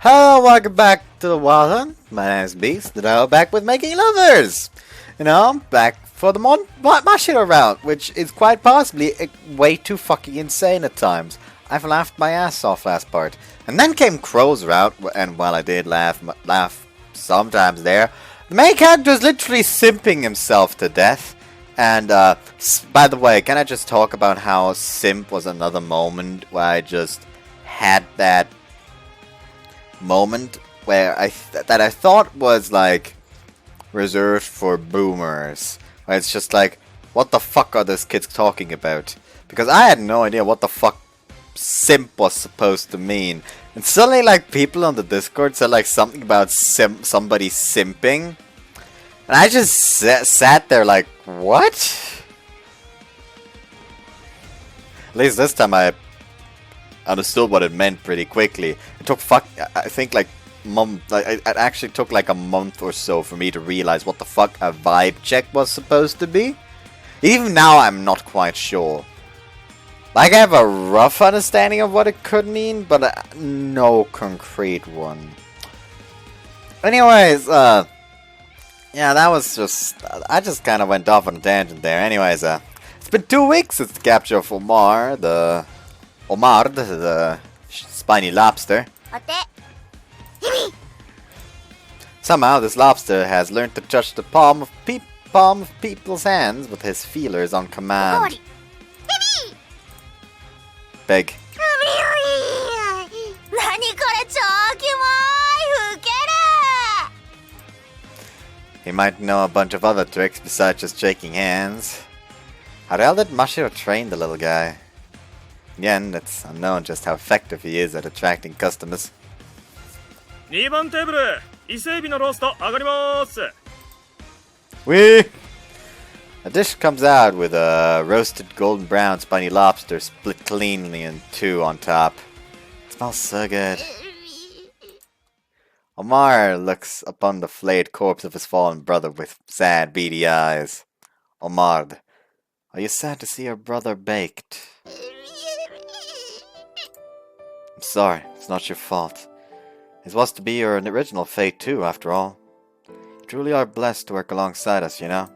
Hello, welcome back to the Wild Hunt. My name is Beast, and I'm back with Making Lovers. You know, back for the Mashiro-Route, which is quite possibly way too fucking insane at times. I've laughed my ass off last part. And then came Crow's route, and while I did laugh sometimes there, the main character is literally simping himself to death. And, by the way, can I just talk about how simp was another moment where I just had that moment where I thought was like reserved for boomers, where it's just like, what the fuck are those kids talking about? Because I had no idea what the fuck simp was supposed to mean, and suddenly like people on the Discord said like something about somebody simping, and I just sat there like, what? At least this time I understood what it meant pretty quickly. It took I think like it actually took like a month or so for me to realize what the fuck a vibe check was supposed to be. Even now I'm not quite sure. Like I have a rough understanding of what it could mean, but no concrete one. Anyways, yeah, that was just, I just kind of went off on a tangent there. Anyways, it's been 2 weeks since the capture of Omar, the spiny lobster. Somehow this lobster has learned to touch the palm of people's hands with his feelers on command. Big. He might know a bunch of other tricks besides just shaking hands. How the hell did Mashiro train the little guy? Again, it's unknown just how effective he is at attracting customers. 2番テーブル、伊勢海老のロースト上がります。Wee! A dish comes out with a roasted golden brown spiny lobster split cleanly in two on top. It smells so good. Omar looks upon the flayed corpse of his fallen brother with sad, beady eyes. Omar, are you sad to see your brother baked? I'm sorry, it's not your fault. It was to be your original fate too, after all. You truly are blessed to work alongside us, you know?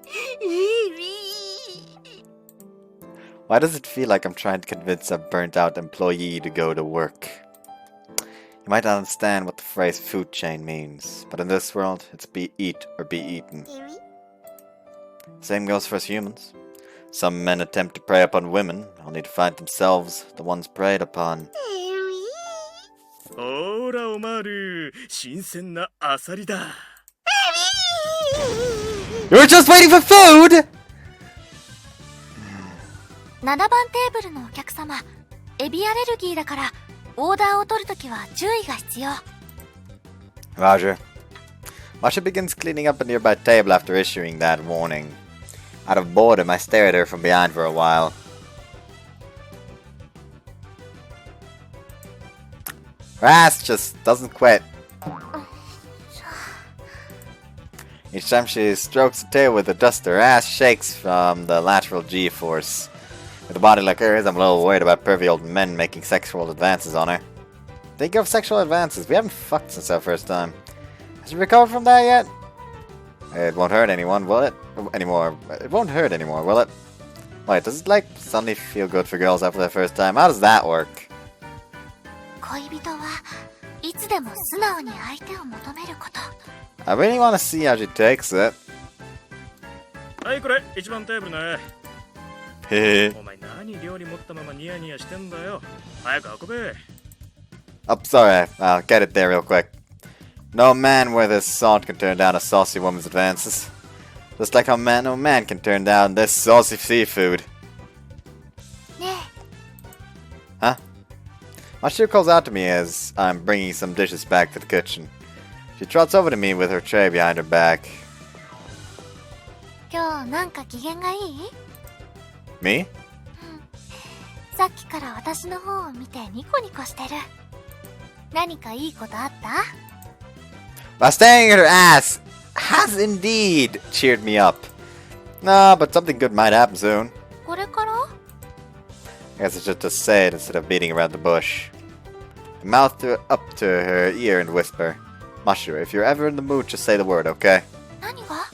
Why does it feel like I'm trying to convince a burnt-out employee to go to work? You might not understand what the phrase food chain means, but in this world, it's be eat or be eaten. Same goes for us humans. Some men attempt to prey upon women, only to find themselves the ones preyed upon. ほら、オマール、新鮮なアサリだ。You're just waiting for food! 7番テーブルのお客様、エビアレルギーだからオーダーを取るときは注意が必要。Roger. Masha begins cleaning up a nearby table after issuing that warning. Out of boredom, I stare at her from behind for a while. Her ass just doesn't quit. Each time she strokes the tail with a duster, her ass shakes from the lateral G-force. With a body like hers, I'm a little worried about pervy old men making sexual advances on her. Think of sexual advances. We haven't fucked since our first time. Has she recovered from that yet? It won't hurt anyone, will it? Anymore. It won't hurt anymore, will it? Wait, does it like suddenly feel good for girls after their first time? How does that work? 恋人はいつでも素直に相手を求めること。I really want to see how she takes it. はい、これ、1番テーブルね。Hehe. お前何料理持ったままニヤニヤしてんだよ。早く運べ。Oh, sorry. I'll get it there real quick. No man worth his salt can turn down a saucy woman's advances. Just like how no man can turn down this saucy seafood. ねえ。 Huh? Mashiro calls out to me as I'm bringing some dishes back to the kitchen. She trots over to me with her tray behind her back. 今日なんか機嫌がいい？ Me? さっきから私の方を見てニコニコしてる。何かいいことあった？ By staring at her ass has indeed cheered me up. Nah, but something good might happen soon. これから？ I guess it's just to say it instead of beating around the bush. Up to her ear and whisper, Mashiro, if you're ever in the mood, just say the word, okay? 何が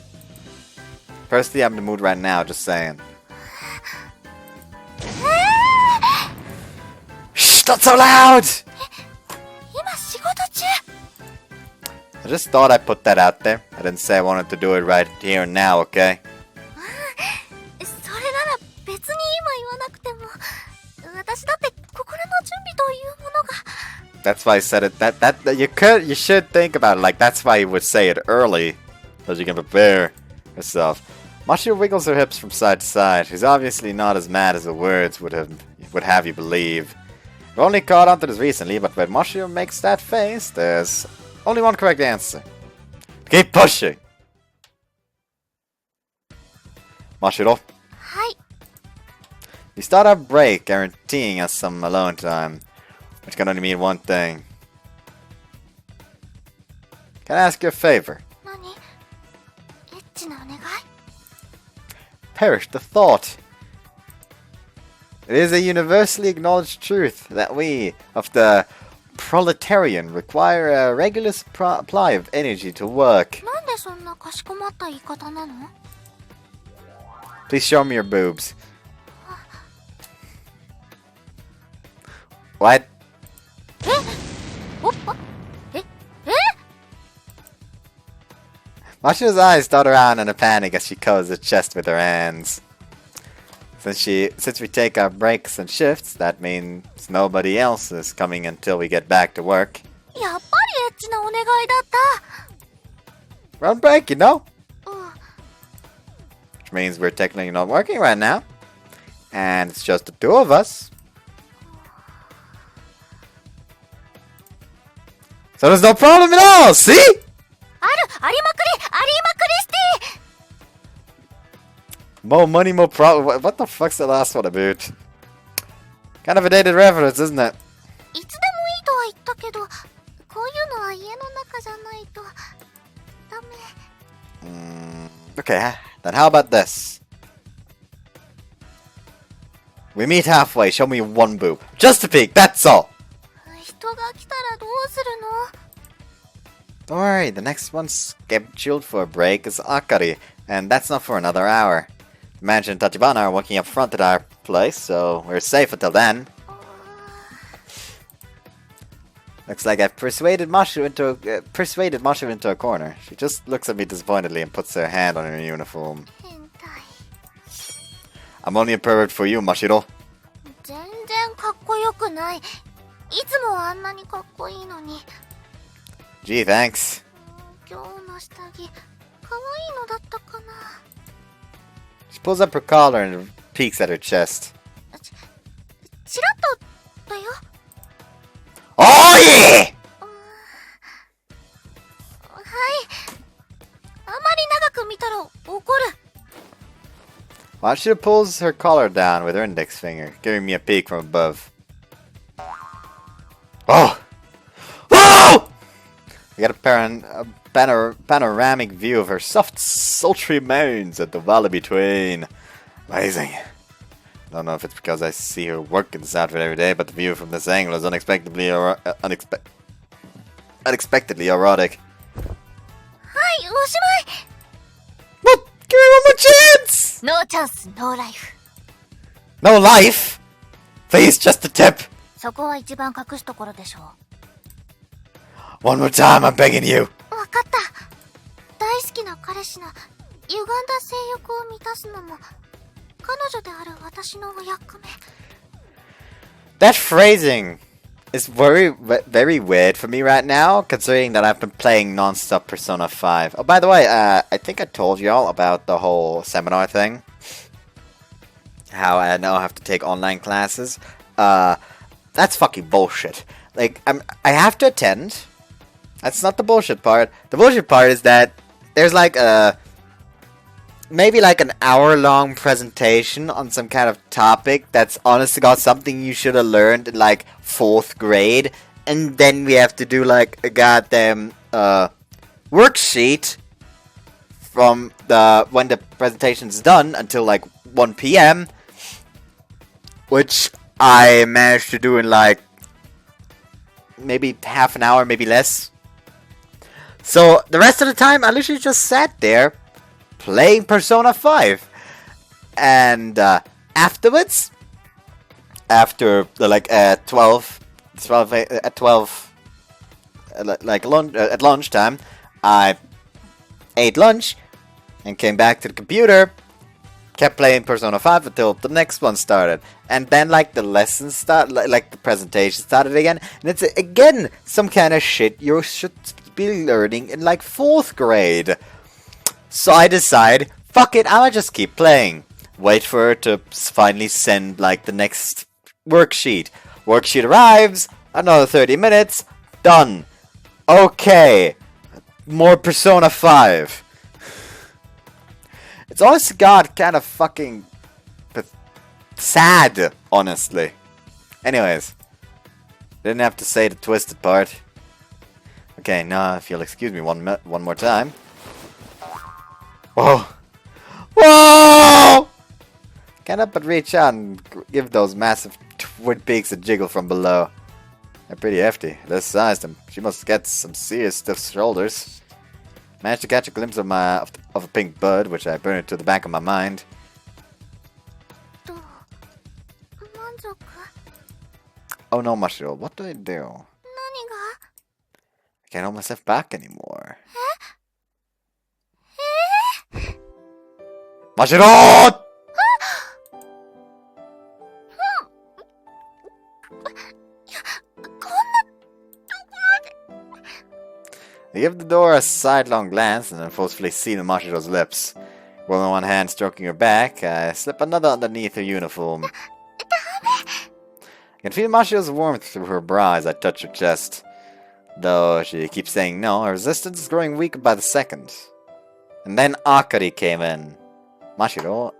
Personally, I'm in the mood right now, just saying. Shh, not so loud! 今仕事中 I just thought I'd put that out there. I didn't say I wanted to do it right here and now, okay? それなら別に今言わなくても私だって心の準備というものが That's why I said it. You should think about it. Like that's why you would say it early, so you can prepare yourself. Mashiro wiggles her hips from side to side. She's obviously not as mad as the words would have you believe. I've only caught on to this recently, but when Mashiro makes that face, there's only one correct answer. Keep pushing. Mashiro. はい We start our break, guaranteeing us some alone time, which can only mean one thing. Can I ask you a favor? 何エッチなお願い Perish the thought. It is a universally acknowledged truth that we, of the proletarian, require a regular supply of energy to work. なんでそんなかしこまった言い方なの Please show me your boobs. What? おっえ Mashiro's eyes dart around in a panic as she covers her chest with her hands. Since we take our breaks and shifts, that means nobody else is coming until we get back to work. やっぱりエッチなお願いだった We're on break, you know? うん Which means we're technically not working right now. And it's just the two of us. So there's no problem at all, see? ありまくりステ More money, more problem. What the fuck's the last one about? Kind of a dated reference, isn't it? ィいつでもいいとは言ったけどこういうのは家の中じゃないとダメ Okay, then how about this? We meet halfway, show me one boob. Just a peek, that's all! 人が来たらどうするの Don't worry, the next one scheduled for a break is Akari, and that's not for another hour. The manager and Tachibana are working up front at our place, so we're safe until then. Looks like I've persuaded Mashiro into a corner. She just looks at me disappointedly and puts her hand on her uniform. 変態 I'm only a pervert for you, Mashiro. 全然かっこよくないいつもあんなにかっこいいのに Gee, thanks. 今日の下着かわいいのだったかな She pulls up her collar and peeks at her chest. ちらっとだよ Oh yeah! はいあまり長く見たら怒る Mashiro pulls her collar down with her index finger, giving me a peek from above. Oh! Oh! I got a panoramic view of her soft, sultry moans at the valley between. Amazing. Don't know if it's because I see her work in this outfit every day, but the view from this angle is unexpectedly erotic. はいおしまい What? Give me one more chance! ノーチャンスノーライフ No life! Please, just a tip! そこは一番隠すところでしょう One more time, I'm begging you! わかった大好きな彼氏の歪んだ性欲を満たすのも彼女である私のお役目 That phrasing is very weird for me right now, considering that I've been playing non-stop Persona 5. Oh, by the way, I think I told y'all about the whole seminar thing. How I now have to take online classes. That's fucking bullshit. Like, I have to attend. That's not the bullshit part. The bullshit part is that there's like maybe like an hour-long presentation on some kind of topic that's honest to God something you should have learned in like 4th grade, and then we have to do like a goddamn worksheet from when the presentation's done until like 1 p.m. which I managed to do in like maybe half an hour, maybe less. So the rest of the time, I literally just sat there playing Persona 5. And afterwards, after like 12 at 12, at lunchtime, I ate lunch and came back to the computer. Kept playing Persona 5 until the next one started. And then, like, the lessons start, like the presentation started again. And it's, again, some kind of shit you should be learning in, like, 4th grade. So I decide, fuck it, I'll just keep playing. Wait for her to finally send, like, the next worksheet. Worksheet arrives, another 30 minutes, done. Okay, more Persona 5. It's honestly got kind of fucking sad, honestly. Anyways, didn't have to say the twisted part. Okay, now if you'll excuse me one more time. Whoa! Whoa! Can't help but reach out and give those massive twin peaks a jiggle from below. They're pretty hefty. This sized them. She must get some serious stiff shoulders. Managed to catch a glimpse of of a pink bud, which I burned to the back of my mind. Oh no, Mashiro, what do I do? I can't hold myself back anymore. Mashiro! I give the door a sidelong glance and then forcefully seal Mashiro's lips. With one hand stroking her back, I slip another underneath her uniform. I can feel Mashiro's warmth through her bra as I touch her chest. Though she keeps saying no, her resistance is growing weaker by the second. And then Akari came in. Mashiro,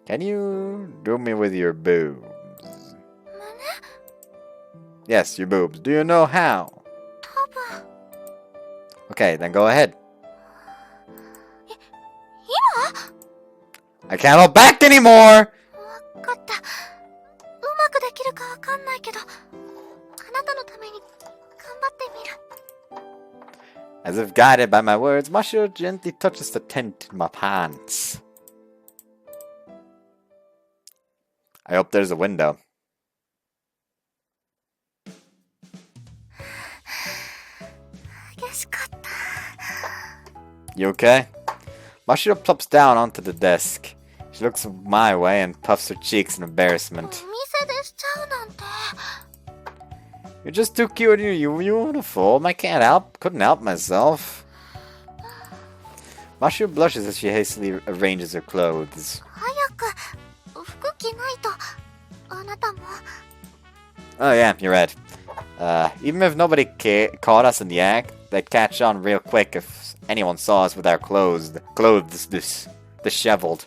can you do me with your boobs? Yes, your boobs. Do you know how? Okay, then go ahead. I can't hold back anymore! As if guided by my words, Mashiro gently touches the tent in my pants. I hope there's a window. You okay? Mashiro plops down onto the desk. She looks my way and puffs her cheeks in embarrassment. You're just too cute in your uniform. I couldn't help myself. Mashiro blushes as she hastily arranges her clothes. Oh yeah, you're right. Even if nobody caught us in the act, they'd catch on real quick if anyone saw us with our clothes disheveled.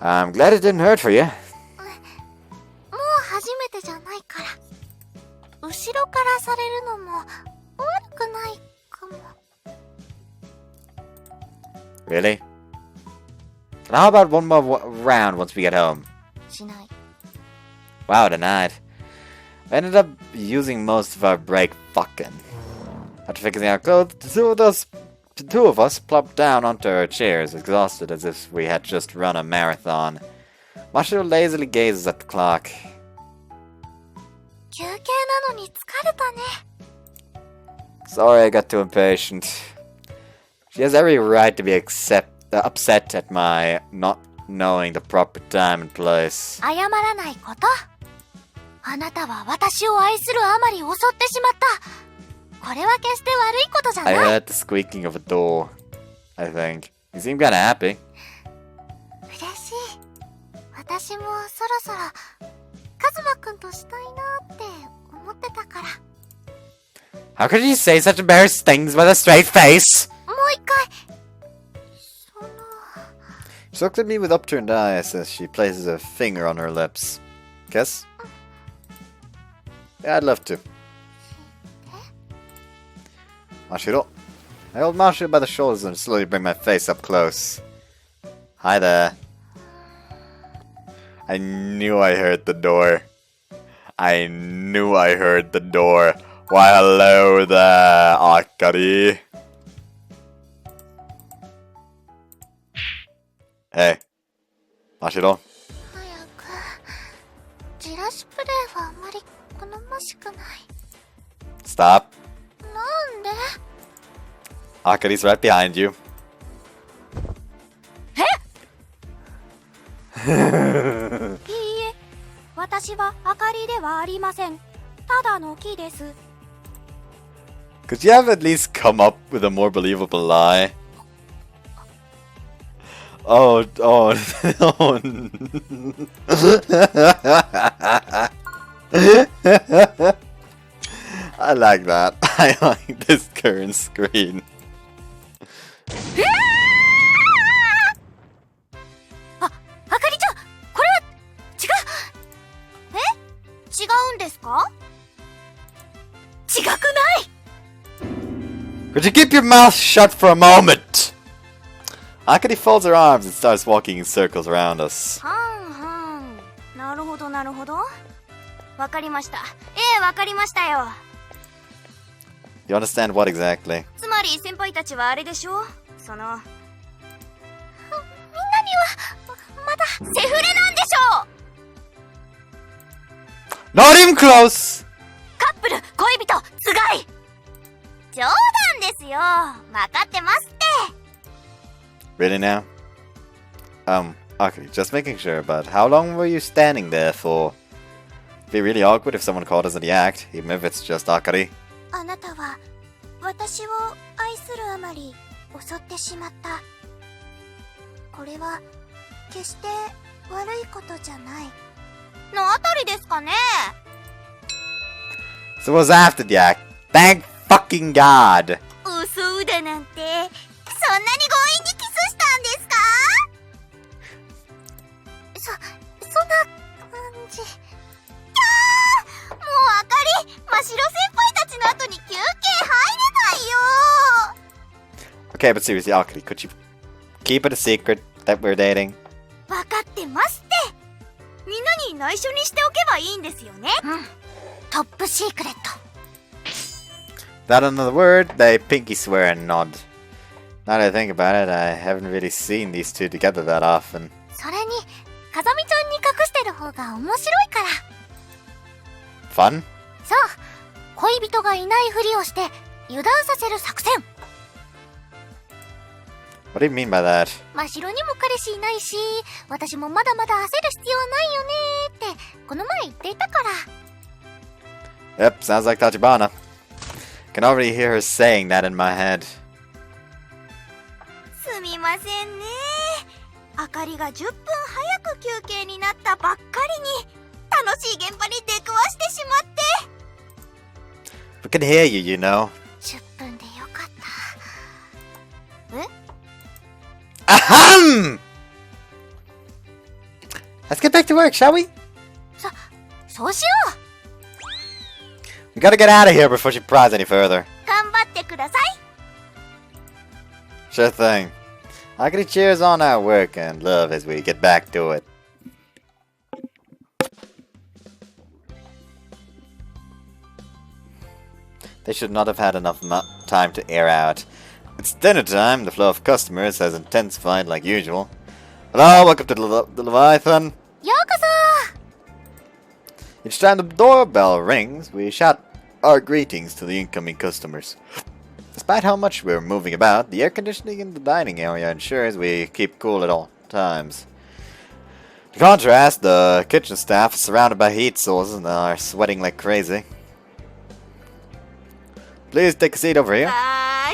I'm glad it didn't hurt for you. Really? And how about one more round once we get home? Wow, denied. We ended up using most of our break fucking. After fixing our clothes, the two of us plopped down onto our chairs, exhausted as if we had just run a marathon. Mashiro lazily gazes at the clock. Sorry I got too impatient. She has every right to be upset at my not knowing the proper time and place. I heard the squeaking of a door, I think. You seem kinda happy. How could you say such embarrassing things with a straight face? She looks at me with upturned eyes as she places a finger on her lips. Kiss? Yeah, I'd love to. Mashiro. I hold Mashiro by the shoulders and slowly bring my face up close. Hi there. I knew I heard the door. I knew I heard the door. Why, hello there, Akari. Hey, Mashiro. 早く。じらしプレイはあまり好ましくない。 Stop. なんで？ Akari's right behind you. いいえ、私はあかりではありません。ただの木です。 Could you have at least come up with a more believable lie? Oh, oh, oh. I like that. I like this current screen. あかりちゃん、これは違う。違うんですか？違くない。 Could you keep your mouth shut for a moment? Akari folds her arms and starts walking in circles around us. はんはん。なるほどなるほど。わかりました。わかりましたよ。 You understand what exactly? つまり先輩たちはあれでしょ？そのみんなにはまだセフレなんでしょう。 Not even close! カップル、恋人、つがい。冗談ですよ。わかってますって。 Really now? Akari, just making sure, but how long were you standing there for? It'd be really awkward if someone caught us in the act, even if it's just Akari. あなたは私を愛するあまり襲ってしまった。これは決して悪いことじゃない。のあたりですかね。 So it was after the act. Thank fucking God! 嘘うだなんて、そんなに強引にキスしたんですか？そんな感じ。もうあかり、真白先輩たちの後に休憩入れないよ。 Okay, but seriously, Akari, could you keep it a secret that we're dating? わかってますって。みんなに内緒にしておけばいいんですよね。トップシークレット。 Without another word, they pinky swear and nod. Now that I think about it, I haven't really seen these two together that often. それに、風見ちゃんに隠してる方が面白いから。 Fun? そう、恋人がいないふりをして油断させる作戦。 What do you mean by that? 真白にも彼氏いないし、私もまだまだ焦る必要ないよねってこの前言っていたから。 Yep, sounds like Tachibana. Can already hear her saying that in my head. すみませんね。あかりが10分早く休憩になったばっかりに楽しい現場に出くわしてしまって。 We can hear you, you know. 10分でよかった。え？ Ahem! Let's get back to work, shall we? そうしよう。 We gotta get out of here before she pries any further. 頑張ってください。 Sure thing. Akari cheers on our work and love as we get back to it. They should not have had enough time to air out. It's dinner time. The flow of customers has intensified like usual. Hello, welcome to the Leviathan. ようこそ。 Each time the doorbell rings, we shout our greetings to the incoming customers. Despite how much we're moving about, the air conditioning in the dining area ensures we keep cool at all times. In contrast, the kitchen staff is surrounded by heat sources and are sweating like crazy. Please take a seat over here. は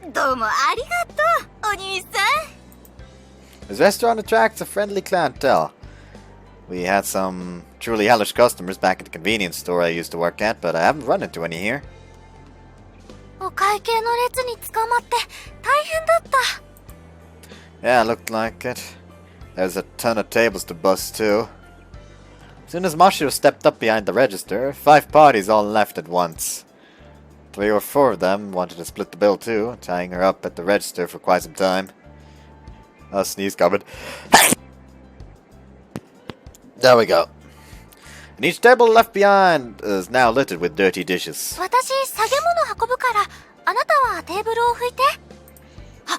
ーい。どうもありがとう、お兄さん。 This restaurant attracts a friendly clientele. We had some truly hellish customers back at the convenience store I used to work at, but I haven't run into any here. お会計の列に捕まって大変だった。 Yeah, looked like it. There's a ton of tables to bust too. As soon as Mashiro stepped up behind the register, 5 parties all left at once. 3 or 4 of them wanted to split the bill too, tying her up at the register for quite some time. A sneeze coming. There we go. And each table left behind is now littered with dirty dishes. 私、下げ物運ぶから、あなたはテーブルを拭いて。あ、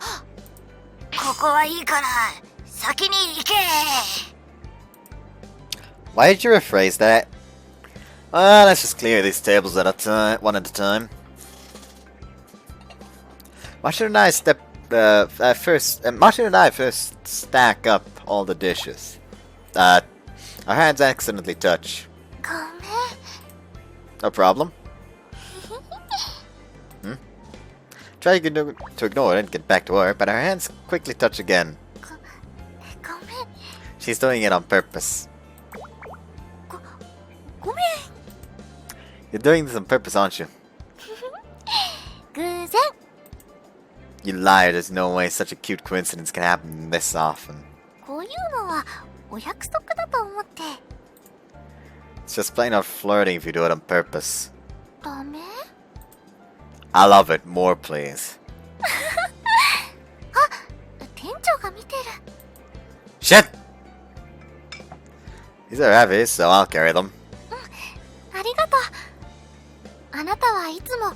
ここはいいから、先に行け。Why did you rephrase that? Let's just clear these tables at a time, one at a time. Mashiro and I first stack up all the dishes that our hands accidentally touch. ごめん。 No problem. Try to ignore it and get back to work, but her hands quickly touch again. ごめん。 She's doing it on purpose. ごめん。 You're doing this on purpose, aren't you? 偶然。 You liar, there's no way such a cute coincidence can happen this often. こういうのはお約束だと思って。 It's just plain out flirting if you do it on purpose. ダメ？ I love it. More, please. あ、店長が見てる。 Shit! These are heavy, so I'll carry them. ありがとう。あなたはいつも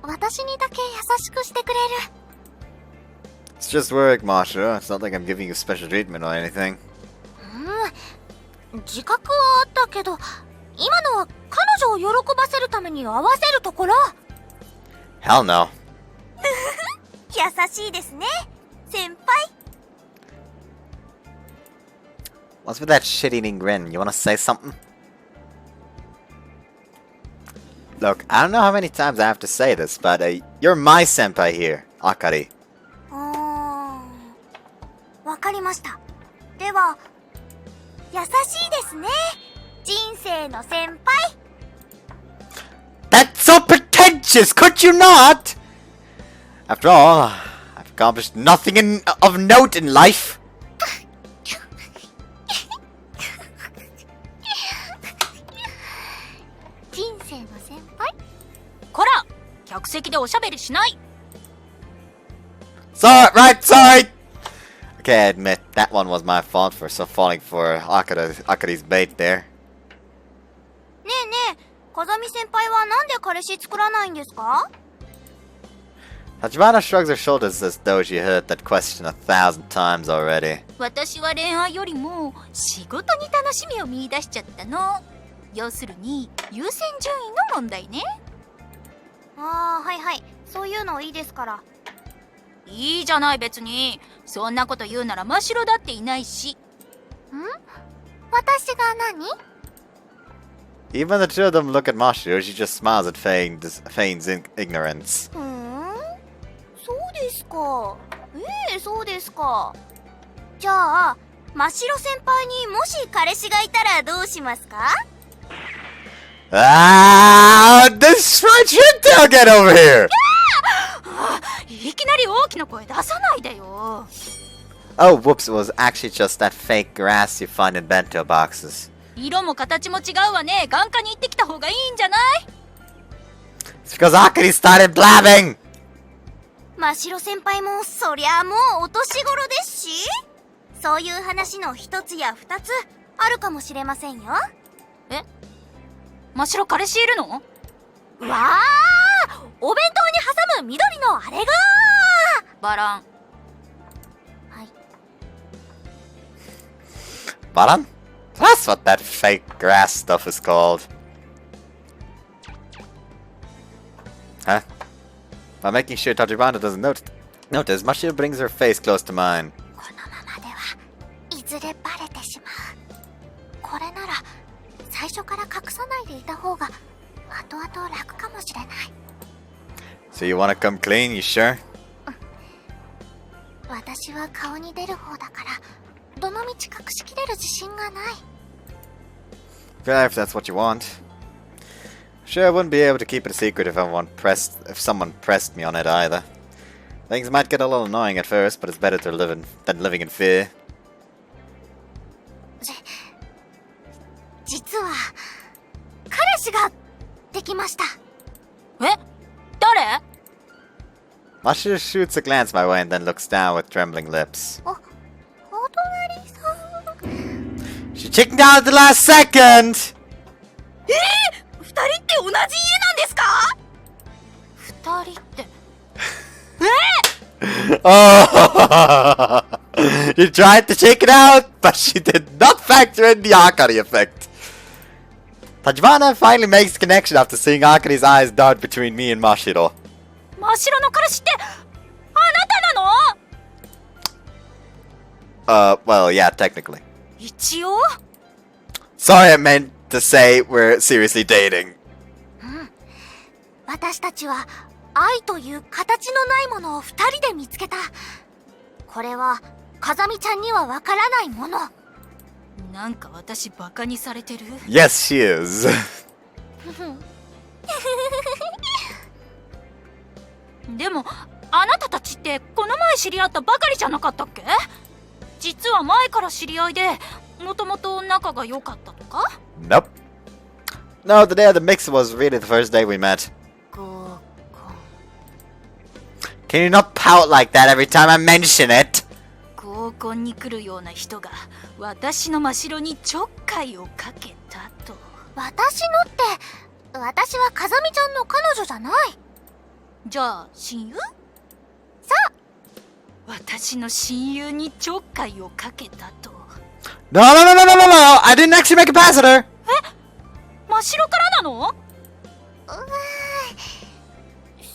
私にだけ優しくしてくれる。 It's just work, Mashiro. It's not like I'm giving you special treatment or anything. 自覚はあったけど、今のは彼女を喜ばせるために合わせるところ。 Hell no. 優しいですね、先輩。 What's with that shit-eating grin? You wanna say something? Look, I don't know how many times I have to say this, but you're my senpai here, Akari. わかりました。では、優しいですね、人生の先輩。 That's so pretentious, could you not? After all, I've accomplished nothing of note in life. 人生の先輩。こら、客席でおしゃべりしない。 Sorry! Okay, I admit, that one was my fault for falling for Akari's bait there. ねえねえ、風見先輩はなんで彼氏作らないんですか？ Tachibana shrugs her shoulders as though she heard that question 1,000 times already. 私は恋愛よりも仕事に楽しみを見出しちゃったの。要するに優先順位の問題ね。ああ、はいはい、そういうのいいですから。いいじゃない別に。そんなこと言うなら真白だっていないし。私が何？ Even the two of them look at Mashiro, she just smiles and feigns ignorance. そうですか。そうですか。じゃあ、真白先輩にもし彼氏がいたらどうしますか？ This right shit tail, get over here! いきなり大きな声出さないでよ。 Oh, whoops, it was actually just that fake grass you find in bento boxes. 色も形も違うわね。眼科に行ってきた方がいいんじゃない？ It's because Akari started blabbing! 真白先輩もそりゃあもうお年頃ですし、そういう話の一つや二つあるかもしれませんよ。真白彼氏いるの？わあ、お弁当に挟む緑のあれがバラン。はい。 Baran? That's what that fake grass stuff is called. Huh? By making sure Tachibana doesn't notice, Mashiro brings her face close to mine. このままではいずれバレてしまう。これなら最初から隠さないでいた方が後々楽かもしれない。 So you wanna come clean, you sure? 私は顔に出る方だからどのみち隠しきれる自信がない。 Fair if that's what you want. Sure, I wouldn't be able to keep it a secret if someone pressed me on it either. Things might get a little annoying at first, but it's better than living in fear. 実は彼氏ができました。誰？ Mashiro shoots a glance my way and then looks down with trembling lips. お隣さん。 She chickened out at the last second! 二人って同じ家なんですか？二人って。Oh! You tried to check it out, but she did not factor in the Akari effect. Tachibana finally makes the connection after seeing Akari's eyes dart between me and Mashiro. 真白の彼氏ってあなたなの？ Well, yeah, technically. 一応 Sorry, I meant to say we're seriously dating. 私たちは愛という形のないものを二人で見つけた。これは風見ちゃんにはわからないもの。なんか私バカにされてる？ Yes, she is. でもあなたたちってこの前知り合ったばかりじゃなかったっけ？実は前から知り合いでもともと仲が良かったとか？ Nope. No, the day of the mix was really the first day we met. 合コン。 Can you not pout like that every time I mention it? 合コンに来るような人が私の真白にちょっかいをかけたと。私のって、私は風見ちゃんの彼女じゃない。じゃあ親友？そう。私の親友にちょっかいをかけたと。 No, no, no, no, no, no, no! I didn't actually make a pass at her! 真白からなの？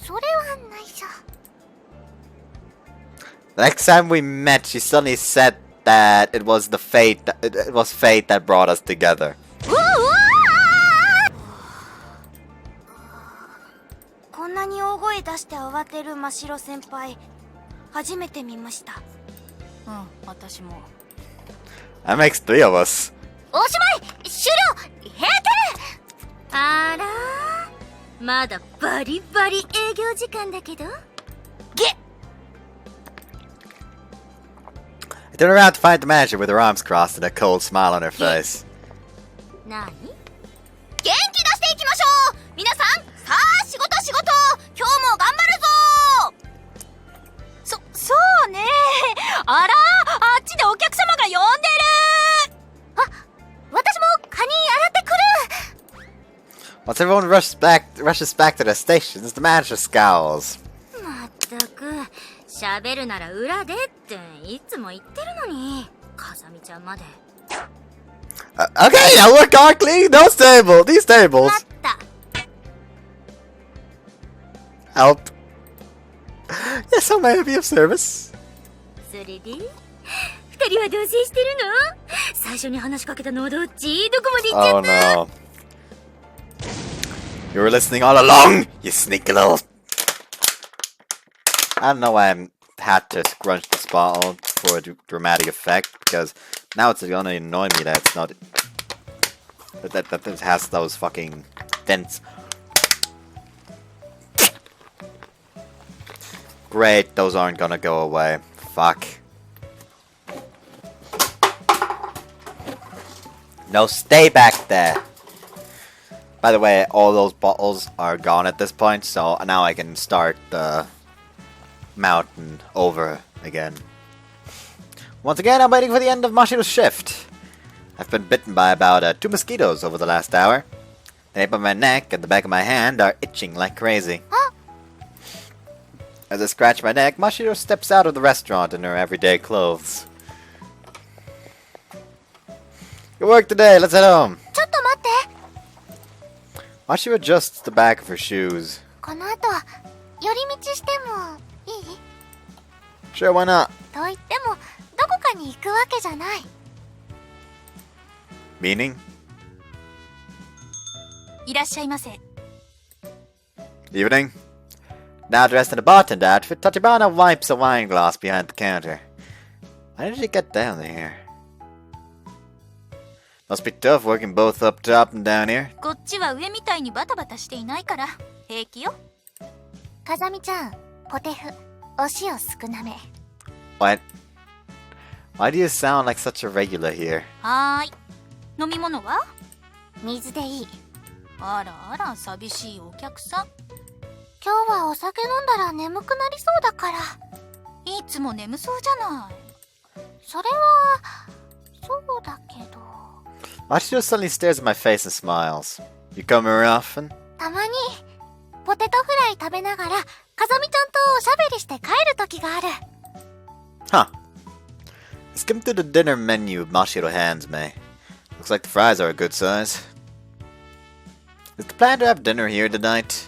それはないしょ。 The next time we met, she suddenly said that it was fate that brought us together. こんなに大声出して慌てる真白先輩、初めて見ました。うん、私も。That makes 3 of us. おしまい、終了、閉店。あらー、まだバリバリ営業時間だけど。げっ。 I turned around to find the manager with her arms crossed and a cold smile on her face. なに？元気出していきましょう。皆さん、さあ仕事仕事。今日も頑張るぞ。そうね。あら、あっちでお客様が呼んでる。あ、私もカニ洗ってくる。 Once everyone rushes back to their stations, the manager scowls. まったく、喋るなら裏でっていつも言ってるのに、風見ちゃんまで。Okay, now work on cleaning these tables. あった。 Help. Yes, how may I be of service? それで、二人は同棲してるの？最初に話しかけたのはどっち？どこまで行っちゃった？ Oh no. You were listening all along, you sneaky little. I don't know why I had to scrunch the spot for a dramatic effect, because now it's gonna annoy me that it's not. That it has those fucking dents. Great, those aren't gonna go away. Fuck. No, stay back there. By the way, all those bottles are gone at this point, so now I can start the mountain over again. Once again, I'm waiting for the end of Mashiro's shift. I've been bitten by about 2 mosquitoes over the last hour. The nape of my neck and the back of my hand are itching like crazy. Huh? As I scratch my neck, Mashiro steps out of the restaurant in her everyday clothes. Good work today, let's head home. ちょっと待って。 Mashiro adjusts the back of her shoes. この後、寄り道してもいい？ Sure, why not? と言っても、どこかに行くわけじゃない。 Meaning? いらっしゃいませ。 Evening. Now dressed in a bartender outfit, Tachibana wipes a wine glass behind the counter. Why did she get down there? Must be tough working both up top and down here. こっちは上みたいにバタバタしていないから平気よ。風見ちゃん、ポテフ、お塩少なめ。 What? Why do you sound like such a regular here? はーい。飲み物は？水でいい。あらあら、寂しいお客さん。今日はお酒飲んだら眠くなりそうだから。いつも眠そうじゃない。それは、そうだけど。Mashiro suddenly stares at my face and smiles. You come here often? たまに、ポテトフライ食べながら、かざみちゃんとおしゃべりして帰る時がある。Huh. Let's skim through the dinner menu Mashiro hands me. Looks like the fries are a good size. Is the plan to have dinner here tonight?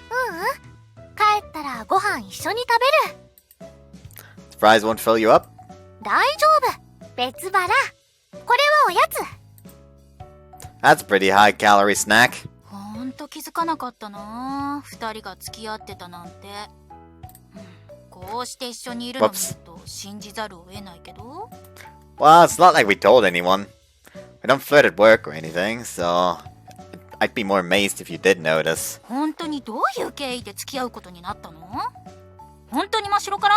帰ったらご飯一緒に食べる。The fries won't fill you up? 大丈夫。別腹。これはおやつ。That's a pretty high calorie snack. ほんと気づかなかったな。二人が付き合ってたなんて。こうして一緒にいるのを見ると信じざるを得ないけど。Well, it's not like we told anyone. We don't flirt at work or anything, so I'd be more amazed if you did notice. 本当にどういう経緯で付き合うことになったの？本当に真っ白から？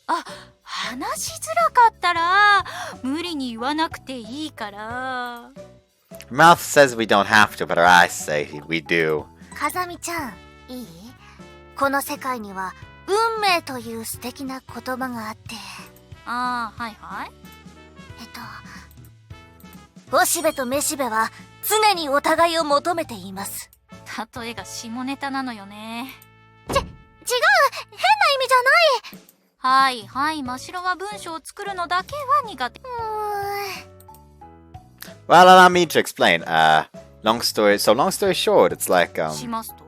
あ、話しづらかったら無理に言わなくていいから。Her mouth says we don't have to, but her eyes say we do. かざみちゃん、いい？この世界には運命という素敵な言葉があって。ああ、はいはい。おしべとめしべは常にお互いを求めています。例えが下ネタなのよね。違う、変な意味じゃない。はいはい、真っ白は文章を作るのだけは苦手。Well, allow me to explain. Long story short, it's like, しますと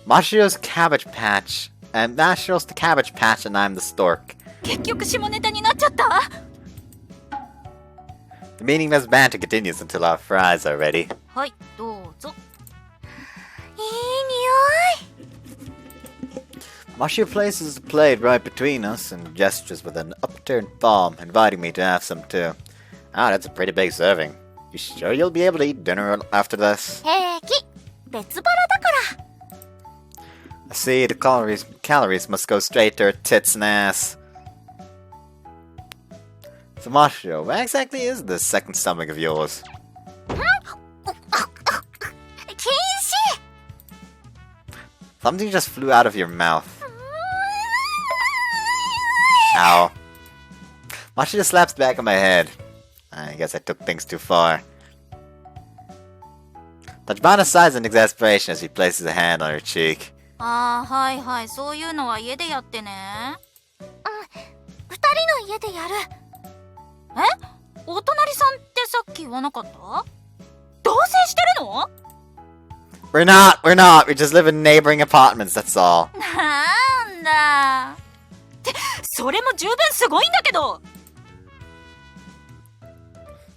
Mashiro's cabbage patch, and Mashiro's the cabbage patch, and I'm the stork. 結局下ネタになっちゃった。The meaningless banter continues until our fries are ready. はい、どうぞ。いい匂い。Mashiro places a plate right between us and gestures with an upturned palm, inviting me to have some too. Ah, that's a pretty big serving. You sure you'll be able to eat dinner after this? 平気。別腹だから。I see the calories must go straight to her tits and ass. So Mashiro, where exactly is this second stomach of yours? 禁止。 Something just flew out of your mouth. Ow. Mashiro slaps back on my head. I guess I took things too far. Tachibana sighs in exasperation as he places a hand on her cheek. ああ、はいはい、そういうのは家でやってね。二人の家でやる。え？お隣さんってさっき言わなかった？同棲してるの？ We're not. We just live in neighboring apartments, that's all. なんだ。ってそれも十分すごいんだけど。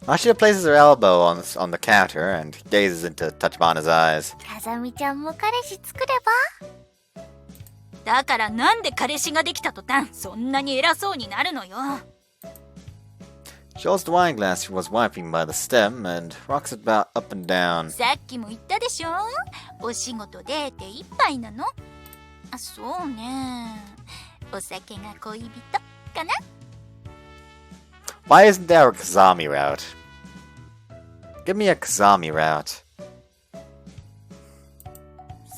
Mashiro places her elbow on the counter and gazes into Tachibana's eyes. かざみちゃんも彼氏作れば？だからなんで彼氏ができた途端そんなに偉そうになるのよ。She holds the wine glass she was wiping by the stem and rocks it about up and down. さっきも言ったでしょ。お仕事で手一杯なの。あ、そうね。お酒が恋人かな。Why isn't there a Kazami route? Give me a Kazami route.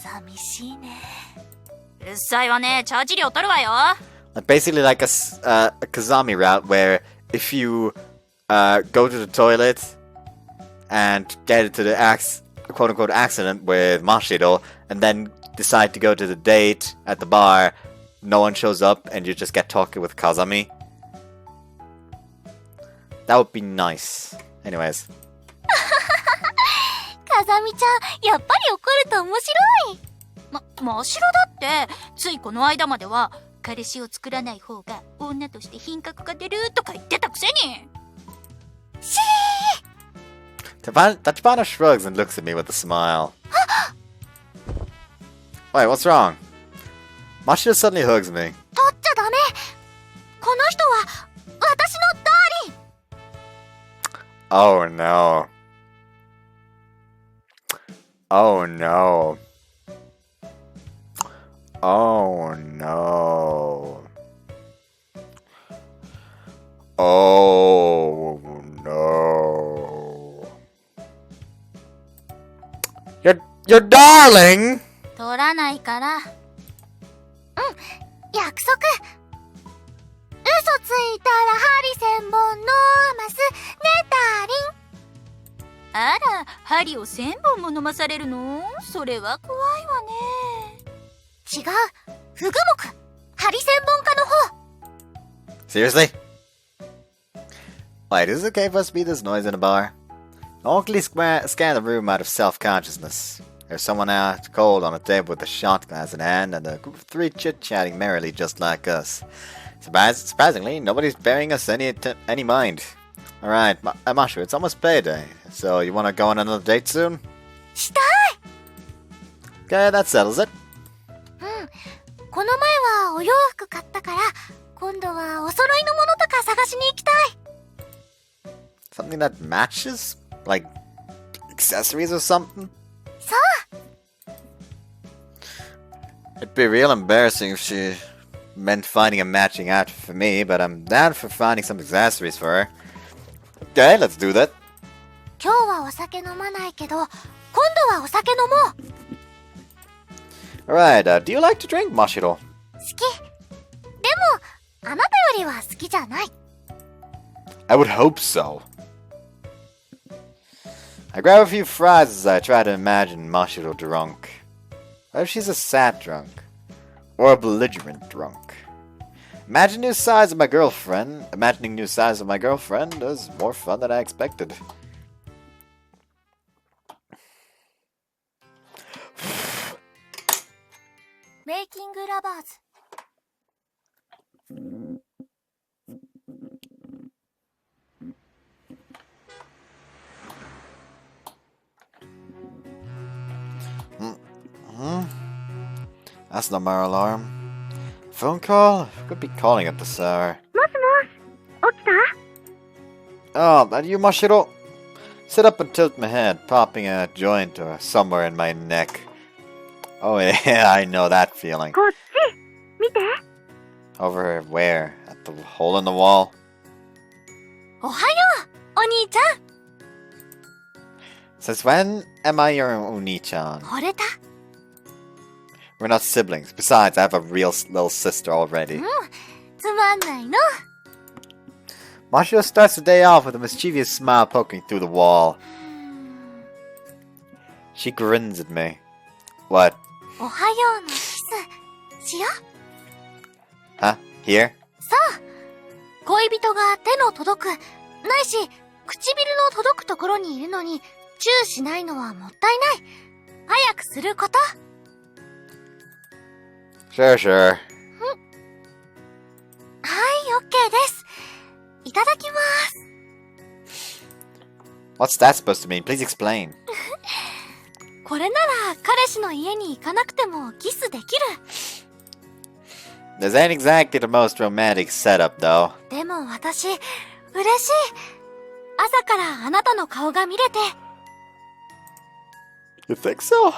寂しいね。うるさいわね。チャージ料取るわよ。Basically like a Kazami route where if you go to the toilet and get into the quote-unquote accident with Mashiro and then decide to go to the date at the bar, no one shows up and you just get talking with Kazami. That would be nice. Anyways. かざみちゃん、やっぱり怒ると面白い。真っ白だってついこの間までは彼氏を作らない方が女として品格が出るとか言ってたくせに。しー Tachibana shrugs and looks at me with a smile. Wait, what's wrong? Mashiro suddenly hugs me. 取っちゃダメ。この人は私のダーリン。Oh no. Oh no. Oh no. Oh no. Your darling! 取らないから。約束。嘘ついたら針千本のマスねダーリン。あら、針を1000本も飲まされるの？それは怖いわね。違う、フグモク、針千本家の方。 Seriously? Wait, is it okay for us to be this noise in a bar? I'll quickly scan the room out of self-consciousness. There's someone out cold on a table with a shot glass in hand and a group of 3 chit-chatting merrily just like us. Surprisingly, nobody's bearing us any mind. Alright, Mashu, it's almost payday, so you wanna go on another date soon? したい。 Okay, that settles it. この前はお洋服買ったから、今度はお揃いのものとか探しに行きたい。 Something that matches? Like, accessories or something? そう。 It'd be real embarrassing if she meant finding a matching outfit for me, but I'm down for finding some accessories for her. Okay, let's do that. 今日はお酒飲まないけど、今度はお酒飲もう。 Alright, do you like to drink, Mashiro? 好き。でも、あなたよりは好きじゃない。 I would hope so. I grab a few fries as I try to imagine Mashiro drunk. What if she's a sad drunk? Or a belligerent drunk? Imagining new sides of my girlfriend is more fun than I expected. Making lovers. That's not my alarm. Phone call? Could be calling at this hour. もしもし、起きた？ Oh, that you, Mashiro? Sit up and tilt my head, popping a joint or somewhere in my neck. Oh yeah, I know that feeling. こっち、見て。 Over where? At the hole in the wall? おはよう、お兄ちゃん。 Since when am I your Oni-chan? 惚れた？ We're not siblings. Besides, I have a real little sister already. つまんないの。 Mashiro starts the day off with a mischievous smile poking through the wall. She grins at me. What? おはようのキス、しよう。 Huh? Here? そう。恋人が手の届く、ないし、唇の届くところにいるのに、チューしないのはもったいない。早くすること。 Sure, sure. はい、オッケーです。いただきます。 What's that supposed to mean? Please explain. これなら彼氏の家に行かなくてもキスできる。 This ain't exactly the most romantic setup, though. でも私、嬉しい。朝からあなたの顔が見れて。 You think so?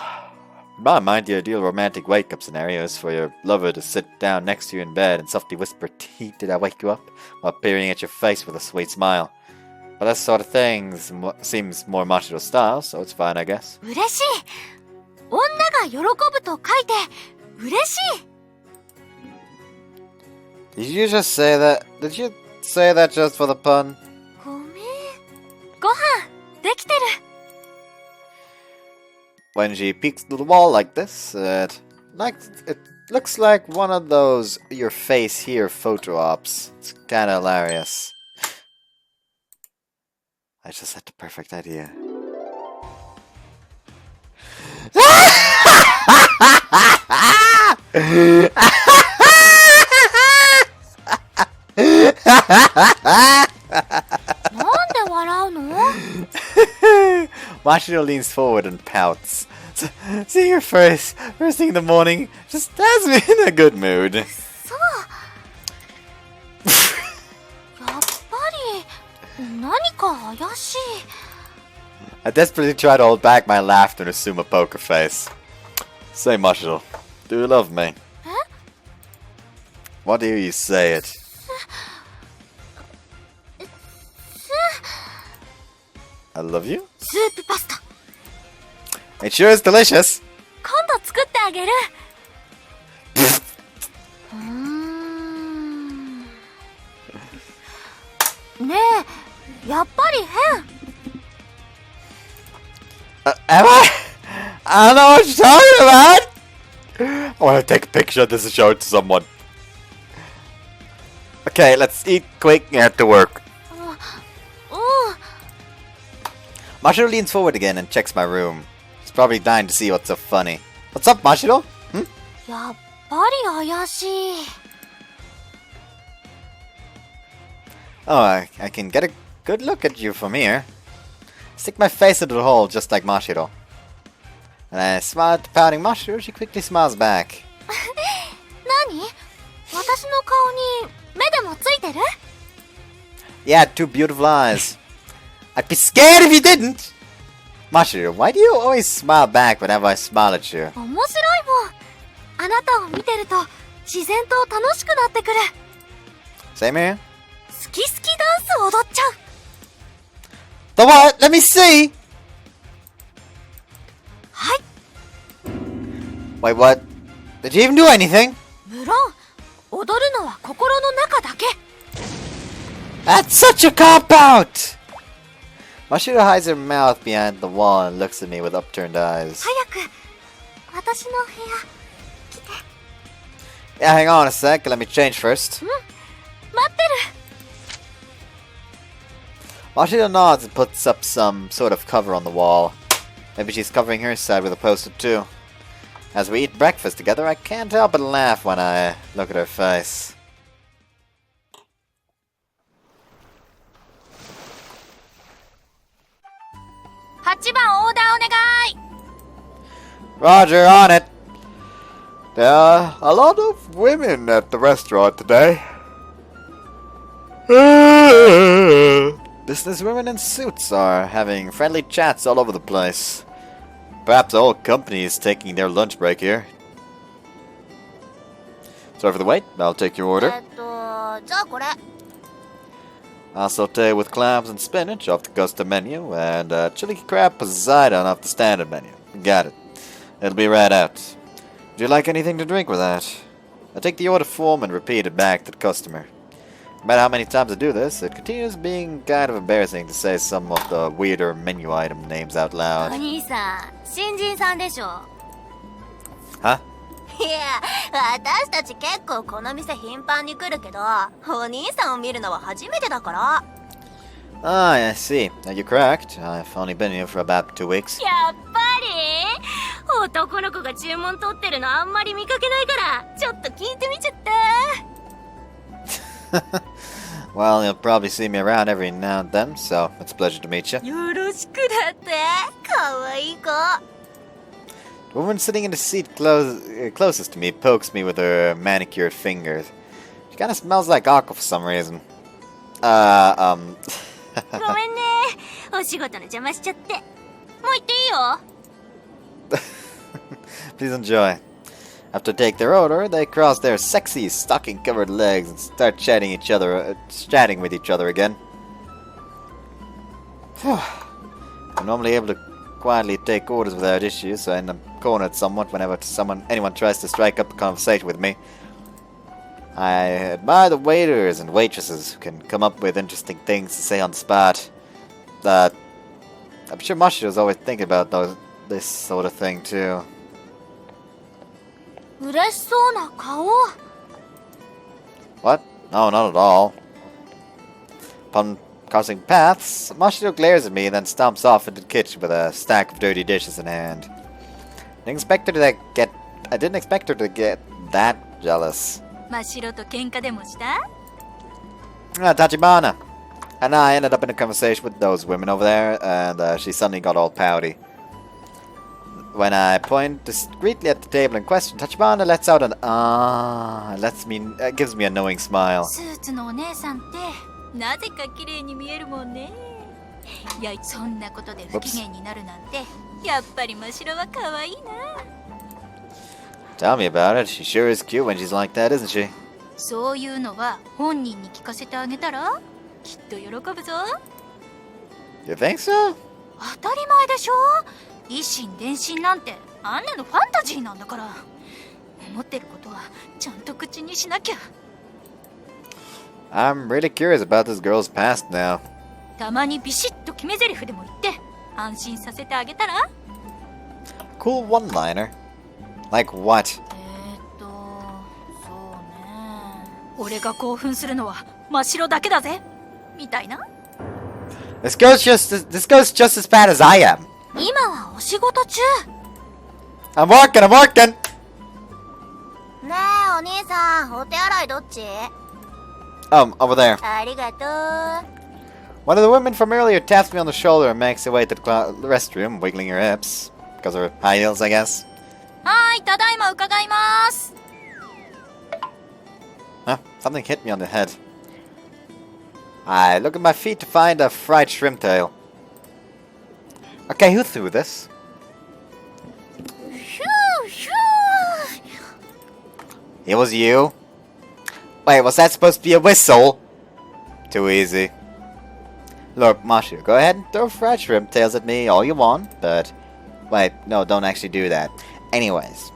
In my mind, the ideal romantic wake-up scenario is for your lover to sit down next to you in bed and softly whisper, "Tee, did I wake you up?" while peering at your face with a sweet smile. But that sort of thing seems more Mashiro style, so it's fine, I guess. 嬉しい。女が喜ぶと書いて、嬉しい。 Did you just say that? Did you say that just for the pun? ごめん。ご飯、できてる。 When she peeks through the wall like this, it looks like one of those your face here photo ops. It's kinda hilarious. I just had the perfect idea. Mashiro leans forward and pouts. Seeing your face first thing in the morning just has me in a good mood. そう。やっぱり、何か怪しい。 I desperately try to hold back my laughter and assume a poker face. Say, Mashiro, do you love me? Why do you say it? I love you? スープパスタ。 It sure is delicious. 今度作ってあげる。ねえ、やっぱり変。Am I? I don't know what you're talking about! I want to take a picture of this and show it to someone. Okay, let's eat quick and get to work. Mashiro leans forward again and checks my room. He's probably dying to see what's so funny. What's up, Mashiro? やっぱり怪しい。 Oh, I can get a good look at you from here. Stick my face into the hole just like Mashiro. When I smile at the pouting Mashiro, she quickly smiles back. 何？私の顔に目でもついてる？ Yeah, two beautiful eyes. I'd be scared if you didn't! Mashiro, why do you always smile back whenever I smile at you? 面白いもん。あなたを見てると自然と楽しくなってくる。 Same here? 好き好きダンス踊っちゃう。 The what? Let me see! はい。 Wait, what? Did you even do anything? 無論、踊るのは心の中だけ。 That's such a cop-out! Mashiro hides her mouth behind the wall and looks at me with upturned eyes. 早く、私の部屋、来て。 Yeah, hang on a sec. Let me change first. 待ってる。 Mashiro nods and puts up some sort of cover on the wall. Maybe she's covering her side with a poster too. As we eat breakfast together, I can't help but laugh when I look at her face. Roger, on it! There are a lot of women at the restaurant today. Businesswomen in suits are having friendly chats all over the place. Perhaps the whole company is taking their lunch break here. Sorry for the wait, I'll take your order. じゃあこれ。 I'll saute with clams and spinach off the custom menu, and chili crab Poseidon off the standard menu. Got it. It'll be right out. Would you like anything to drink with that? I take the order form and repeat it back to the customer. No matter how many times I do this, it continues being kind of embarrassing to say some of the weirder menu item names out お loud. 兄さん、新人さんでしょ。 Huh? いや、私たち結構この店頻繁に来るけど、お兄さんを見るのは初めてだから。 Ah, I see. You're correct. I've only been here for about 2 weeks. やっぱり男の子が注文取ってるのあんまり見かけないから、ちょっと聞いてみちゃった。 Well, you'll probably see me around every now and then, so it's a pleasure to meet you. よろしくだって。かわいい子。 The woman sitting in the seat closest to me pokes me with her manicured fingers. She kind of smells like aqua for some reason. ごめんね。お仕事の邪魔しちゃって。もう行っていいよ。 Please enjoy. After they take their order, they cross their sexy, stocking-covered legs and start chatting with each other again. I'm normally able to quietly take orders without issues, so I end up cornered somewhat whenever anyone tries to strike up a conversation with me. I admire the waiters and waitresses who can come up with interesting things to say on the spot. I'm sure Mashiro's always thinking about this sort of thing too. 嬉しそうな顔。 What? No, not at all. Upon crossing paths, Mashiro glares at me and then stomps off into the kitchen with a stack of dirty dishes in hand. I didn't expect her to get that jealous. 真っ白と喧嘩でもした？ Tachibana! And I ended up in a conversation with those women over there, and she suddenly got all pouty. When I point discreetly at the table in question, Tachibana lets out an gives me a knowing smile. スーツのお姉さんってなぜか綺麗に見えるもんね。いや、そんなことで不機嫌になるなんて、やっぱり真っ白は可愛いな。 Tell me about it. She sure is cute when she's like that, isn't she? そういうのは本人に聞かせてあげたらきっと喜ぶぞ。 You think so? 当たり前でしょ。一心伝心なんてあんなのファンタジーなんだから。思ってることはちゃんと口にしなきゃ。 I'm really curious about this girl's past now. たまにビシッと決め台詞でも言って安心させてあげたら。cool one-liner. Like what? そうね。俺が興奮するのは真っ白だけだぜ。みたいな。This goes just as bad as I am. 今はお仕事中。I'm working! ねえ、お兄さん、お手洗いどっち？ Over there. ありがとう。 One of the women from earlier taps me on the shoulder and makes her way to the restroom, wiggling her hips. Because of her high heels, I guess. はい、ただいま伺います。Huh? Something hit me on the head. I look at my feet to find a fried shrimp tail. Okay, who threw this? It was you? Wait, was that supposed to be a whistle? Too easy. Look, Mashiro, go ahead and throw fried shrimp tails at me all you want, but... Wait, no, don't actually do that. Anyways.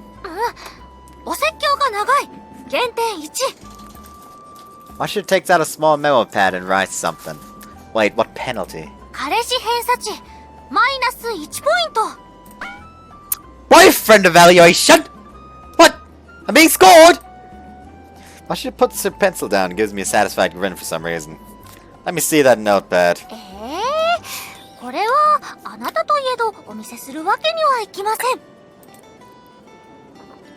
お説教が長い。減点1。Mashiro takes out a small memo pad and writes something. Wait, what penalty? 彼氏偏差値マイナス1ポイント。 Boyfriend evaluation? What? I'm being scored? Mashiro puts her pencil down and gives me a satisfied grin for some reason. Let me see that notepad. これはあなたといえどお見せするわけにはいきません。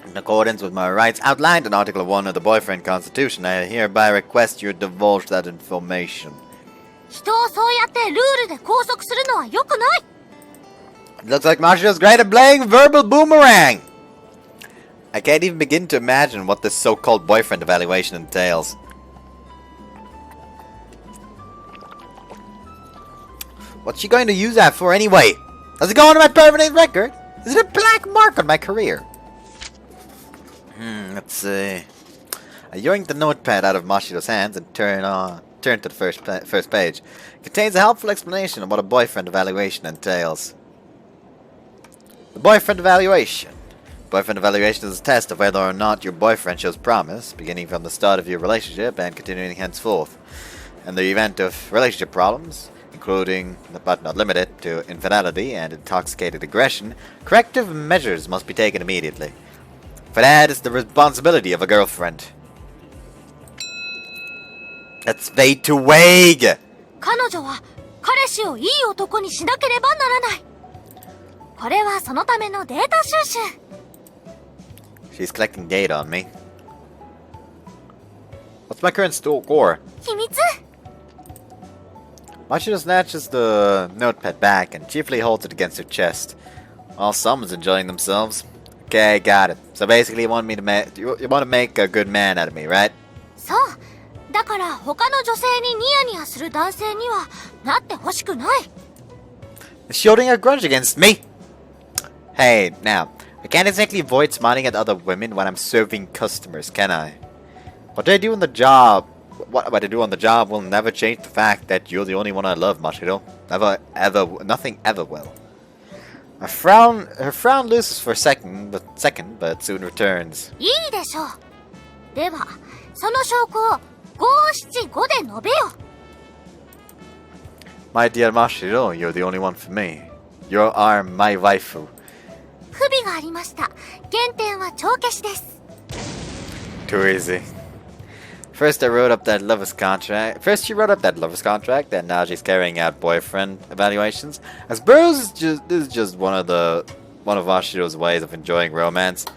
In accordance with my rights outlined in Article 1 of the Boyfriend Constitution, I hereby request you divulge that information. 人をそうやってルールで拘束するのは良くない。 It looks like Mashiro's great at playing verbal boomerang! I can't even begin to imagine what this so-called boyfriend evaluation entails. What's she going to use that for anyway? Does it go on my permanent record? Is it a black mark on my career? Let's see. I yoinked the notepad out of Mashiro's hands and turned to the first page. It contains a helpful explanation of what a boyfriend evaluation entails. The boyfriend evaluation. Boyfriend evaluation is a test of whether or not your boyfriend shows promise, beginning from the start of your relationship and continuing henceforth. In the event of relationship problems, including but not limited to infidelity and intoxicated aggression, corrective measures must be taken immediately. For that is the responsibility of a girlfriend. That's way too vague! 彼女は彼氏をいい男にしなければならない。これはそのためのデータ収集。 She's collecting data on me. What's my current score? 秘密。 Mashiro snatches the notepad back and chiefly holds it against her chest. While someone's enjoying themselves. Okay, got it. So basically you want to make a good man out of me, right? そう。だから他の女性にニヤニヤする男性にはなってほしくない。 Shielding a grudge against me? Hey, now, I can't exactly avoid smiling at other women when I'm serving customers, can I? What I do on the job will never change the fact that you're the only one I love, Mashiro. Nothing ever will. Her frown loses for a second, but soon returns. いいでしょう。では、その証拠を575で述べよ。 My dear Mashiro, you're the only one for me. You are my waifu. 不備がありました。減点は帳消しです。 Too easy. First she wrote up that lover's contract, and now she's carrying out boyfriend evaluations. I suppose this is just one of Mashiro's ways of enjoying romance.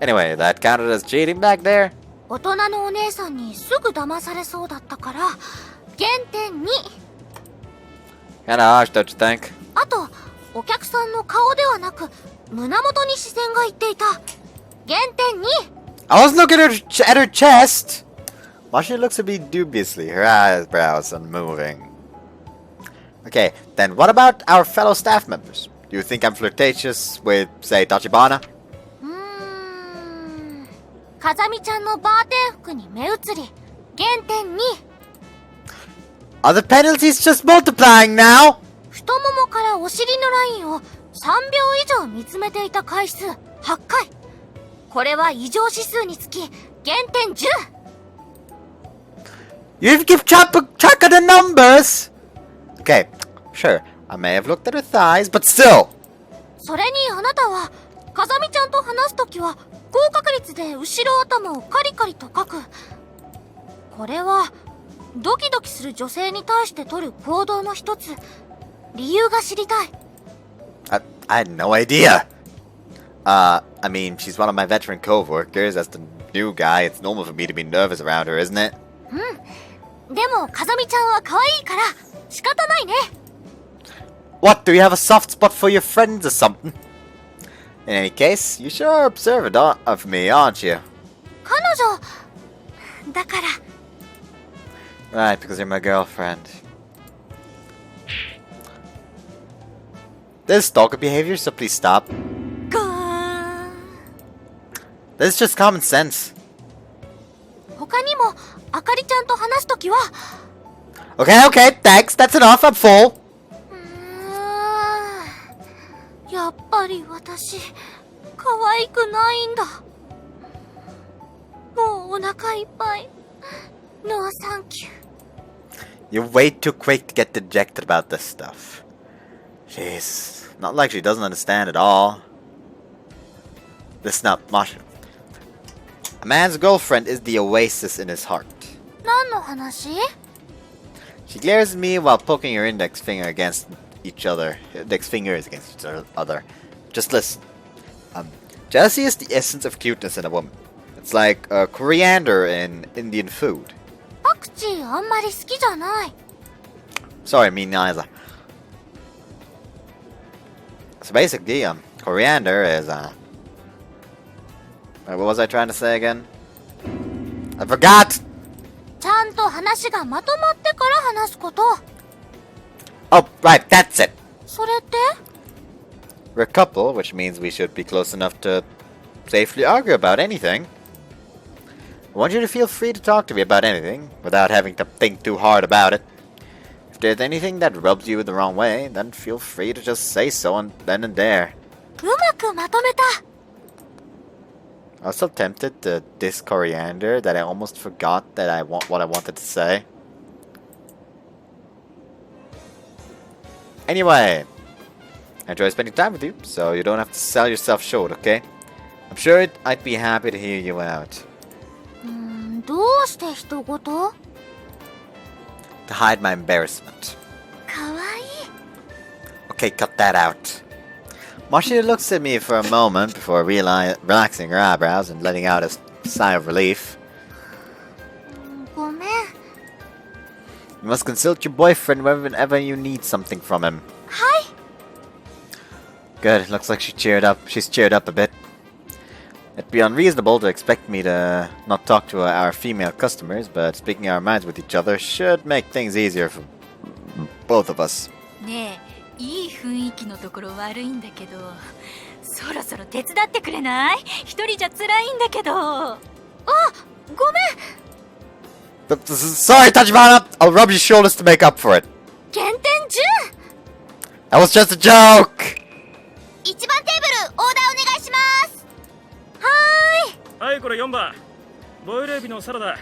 Anyway, that counted as cheating back there? 大人のお姉さんにすぐ騙されそうだったから、減点2。Kinda harsh, don't you think? あと、お客さんの顔ではなく、胸元に視線がいっていた。減点2。I wasn't looking at her chest! Mashiro looks at me dubiously, her eyebrows unmoving. Okay, then what about our fellow staff members? Do you think I'm flirtatious with, say, Tachibana? 風見ちゃんのバーテン服に目移り、減点2。Are the penalties just multiplying now? 太ももからお尻のラインを3秒以上見つめていた回数8回。これは異常指数につき減点10。You even keep track of the numbers? Okay, sure, I may have looked at her thighs, but still. それにあなたは風見ちゃんと話すときは高確率で後ろ頭をカリカリと書く。これはドキドキする女性に対して取る行動の一つ。理由が知りたい。I had no idea. I mean, she's one of my veteran co-workers. As the new guy, it's normal for me to be nervous around her, isn't it? でも風見ちゃんは可愛いから仕方ないね。What, do you have a soft spot for your friends or something? In any case, you sure are observant of me, aren't you? 彼女だから。Right, because you're my girlfriend. This is stalker behavior, so please stop. ガーン。 This is just common sense. 他にもあかりちゃんと話すときは。Okay, okay, thanks. That's enough. I'm full. やっぱり私可愛くないんだ。もうお腹いっぱい。No, thank you. You're way too quick to get dejected about this stuff. Jeez. Not like she doesn't understand at all. Listen up, Mashiro. A man's girlfriend is the oasis in his heart. 何の話？ She glares at me while poking her index finger against each other. Index fingers against each other. Just listen. Jealousy is the essence of cuteness in a woman. It's like coriander in Indian food. パクチーあんまり好きじゃない。Sorry, me neither. So basically, coriander is, what was I trying to say again? I forgot! ちゃんと話がまとまってから話すこと。Oh, right, that's it! それって？ We're a couple, which means we should be close enough to safely argue about anything. I want you to feel free to talk to me about anything, without having to think too hard about it. If there's anything that rubs you the wrong way, then feel free to just say so then and there. うまくまとめた。I was so tempted to diss coriander that I almost forgot that what I wanted to say. Anyway, I enjoy spending time with you, so you don't have to sell yourself short, okay? I'm sure I'd be happy to hear you out. どうして人ごと？ To hide my embarrassment. かわいい。 Okay, cut that out. Mashiro looks at me for a moment before relaxing her eyebrows and letting out a sigh of relief. ごめん。 You must consult your boyfriend whenever you need something from him. はい。 Good, looks like she's cheered up a bit. It'd be unreasonable to expect me to not talk to our female customers, but speaking our minds with each other should make things easier for both of us. ねえ、いい雰囲気のところ悪いんだけど、そろそろ手伝ってくれない？一人じゃ辛いんだけど。あ、ごめん。 Sorry, Tachibana! I'll rub your shoulders to make up for it. 減点10。 That was just a joke! 1番テーブルオーダーお願いします。はーい。はい、これ4番ボイルエビのサラダ。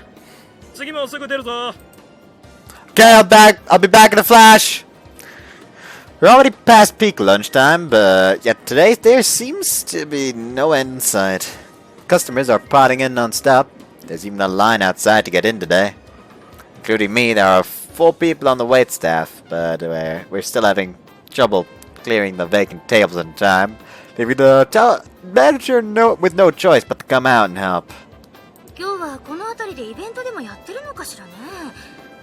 次もすぐ出るぞ。 Okay, I'll be back in a flash! We're already past peak lunchtime, but yet today there seems to be no end in sight. Customers are potting in non-stop. There's even a line outside to get in today. Including me, there are 4 people on the wait staff, but we're still having trouble clearing the vacant tables in time. Leaving the manager with no choice but to come out and help. 今日はこの辺りでイベントでもやってるのかしらね。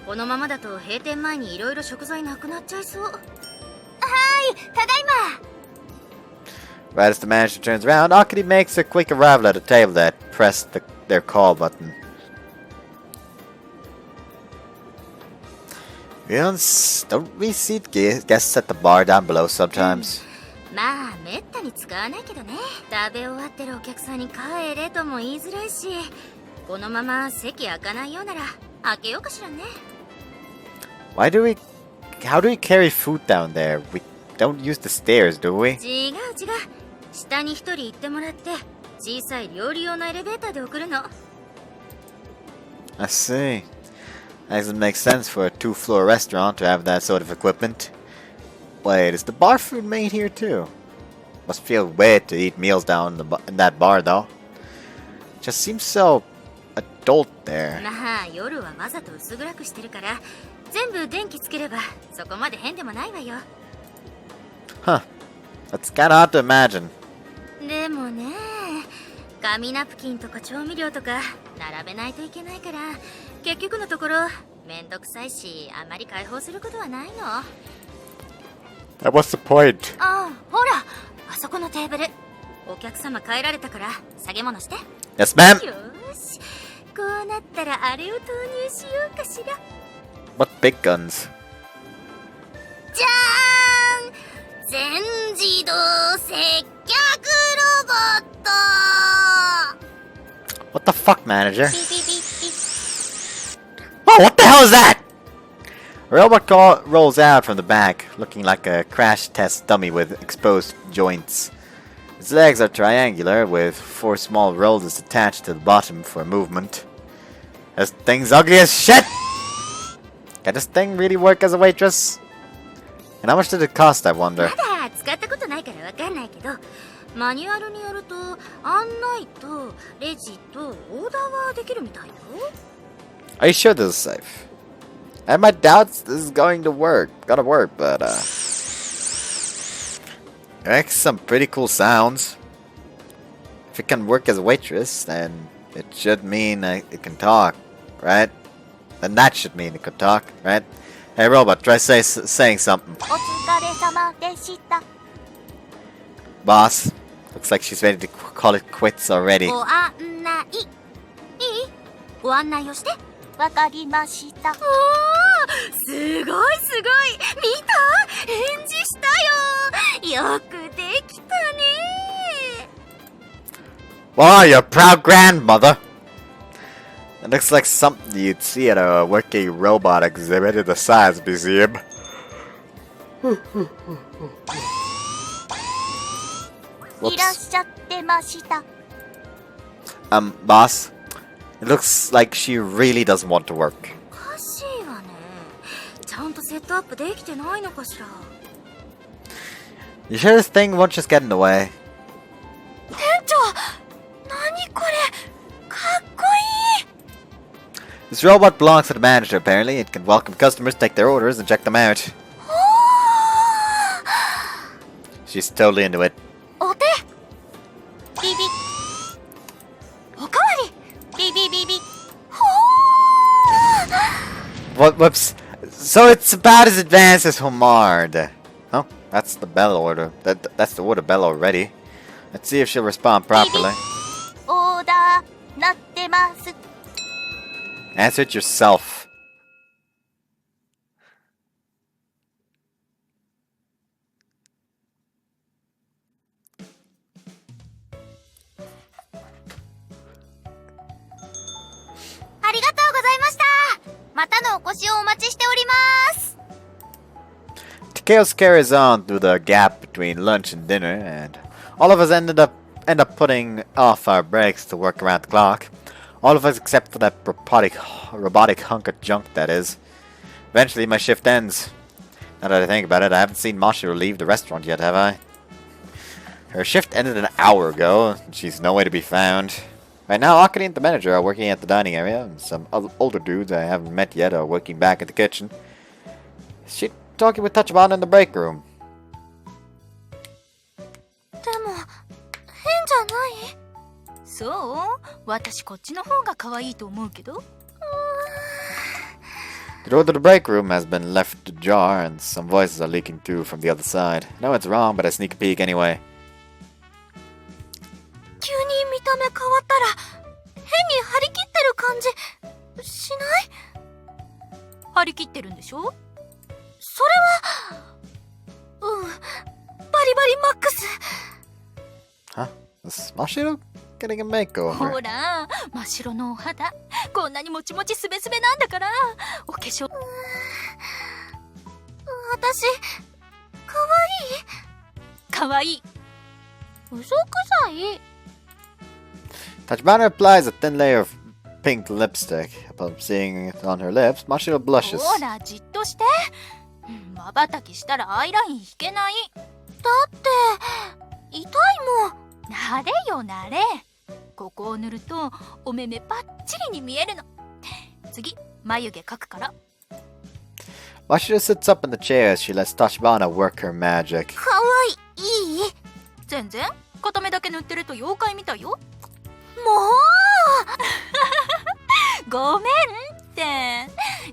このままだと閉店前にいろいろ食材なくなっちゃいそう。はい、ただいま。 Right as the manager turns around, Akari makes a quick arrival at a table that pressed their call button. Don't we see guests at the bar down below sometimes? まあめったに使わないけどね。食べ終わってるお客さんに帰れとも言いづらいし、このまま席開かないようなら開けようかしらね。 How do we carry food down there? We don't use the stairs, do we? 違う違う。下に一人行ってもらって小さい料理用のエレベーターで送るの。 I see. That doesn't make sense for a 2-floor restaurant to have that sort of equipment. Wait, is the bar food made here too? Must feel weird to eat meals down in that bar, though. Just seems so adult there. まあ夜はわざと薄暗くしてるから全部電気つければそこまで変でもないわよ。 Huh. That's kinda hard to imagine. でもね、紙ナプキンとか調味料とか並べないといけないから結局のところめんどくさいしあまり開放することはないの。 What's the point? ああ、ほらあそこのテーブルお客様帰られたから下げ物して。 Yes, ma'am. よーし、こうなったらあれを投入しようかしら。 What big guns? じゃーん、全自動接客ロボット。 What the fuck, manager? ピピピピ。 Oh, what the hell is that? A robot rolls out from the back, looking like a crash test dummy with exposed joints. Its legs are triangular, with 4 small rollers attached to the bottom for movement. This thing's ugly as shit! Can this thing really work as a waitress? And how much did it cost, I wonder? まだ使ったことないからわかんないけど、マニュアルによると案内とレジとオーダーはできるみたいよ。 Are you sure this is safe? I have my doubts this is gonna work, but it makes some pretty cool sounds. If it can work as a waitress, then it should mean it can talk, right? Then that should mean it could talk, right? Hey robot, try saying something. お疲れ様でした。 Boss, looks like she's ready to call it quits already. ご案内いい？ご案内をして。わかりました。おー、すごいすごい。見た？返事したよ。よくできたね。 Wow, you're a proud grandmother! It looks like something you'd see at a working robot exhibit in the Science Museum. いらっしゃってました。 Boss, it looks like she really doesn't want to work. おかしいわね。ちゃんとセットアップできてないのかしら。 You sure this thing won't just get in the way? 店長、何これ？かっこいい。 This robot belongs to the manager, apparently. It can welcome customers, take their orders, and check them out. She's totally into it. お手。ビビ。おかわり。ビビビビ。 Whoops. So it's about as advanced as Homard. Oh, that's the bell order. That's the order bell already. Let's see if she'll respond properly. オーダーなってます。 Answer it yourself. ありがとうございました。またのお越しをお待ちしております。 The chaos carries on through the gap between lunch and dinner, and all of us end up putting off our breaks to work around the clock. All of us except for that robotic hunk of junk, that is. Eventually, my shift ends. Now that I think about it, I haven't seen Mashiro leave the restaurant yet, have I? Her shift ended an hour ago, and she's nowhere to be found. Right now, Akari and the manager are working at the dining area, and some older dudes I haven't met yet are working back at the kitchen. She's talking with Tachibana in the break room. でも変じゃない？そう？私こっちの方が可愛いと思うけど。The door to the break room has been left ajar, and some voices are leaking through from the other side. No, it's wrong, but I sneak a peek anyway. 急に見た目変わったら変に張り切ってる感じしない？張り切ってるんでしょ？それはバリバリマックス。 Huh? Is Mashiro getting a makeover? ほら真っ白のお肌こんなにもちもちすべすべなんだからお化粧。私かわいい？かわいい。嘘くさい。 Tachibana applies a thin layer of pink lipstick. Upon seeing it on her lips, Mashiro blushes. ほらじっとして。瞬きしたらアイライン引けない。だって痛いもん。慣れよ慣れ。ここを塗るとお目目パッチリに見えるの。次眉毛描くから。 Mashiro sits up in the chair as she lets Tachibana work her magic. かわいい。全然片目だけ塗ってると妖怪みたいよ。もうごめんって。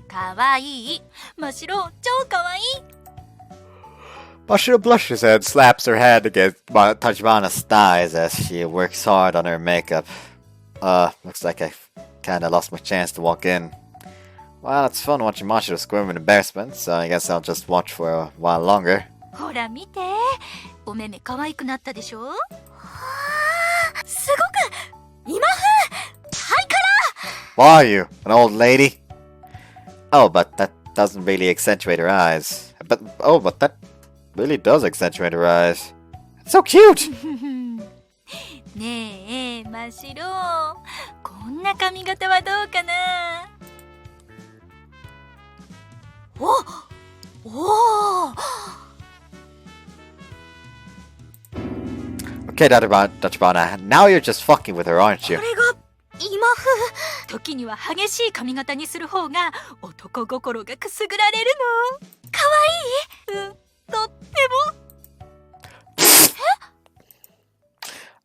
かわいい。真っ白超かわいい。 Mashiro blushes and slaps her hand against Tachibana's thighs as she works hard on her makeup. Looks like I kinda lost my chance to walk in. Well, it's fun watching Mashiro squirm in embarrassment, so I guess I'll just watch for a while longer. ほら見て、お目目可愛くなったでしょ。すごく今風。ハイカラ。 Who are you? An old lady? Oh, but that doesn't really accentuate her eyes. But that really does accentuate her eyes. It's so cute! ねえ、真っ白。こんな髪型はどうかな。お。Okay, Tachibana, now you're just fucking with her, aren't you? これが今風。時には激しい髪型にする方が男心がくすぐられるの。かわいい。とっても。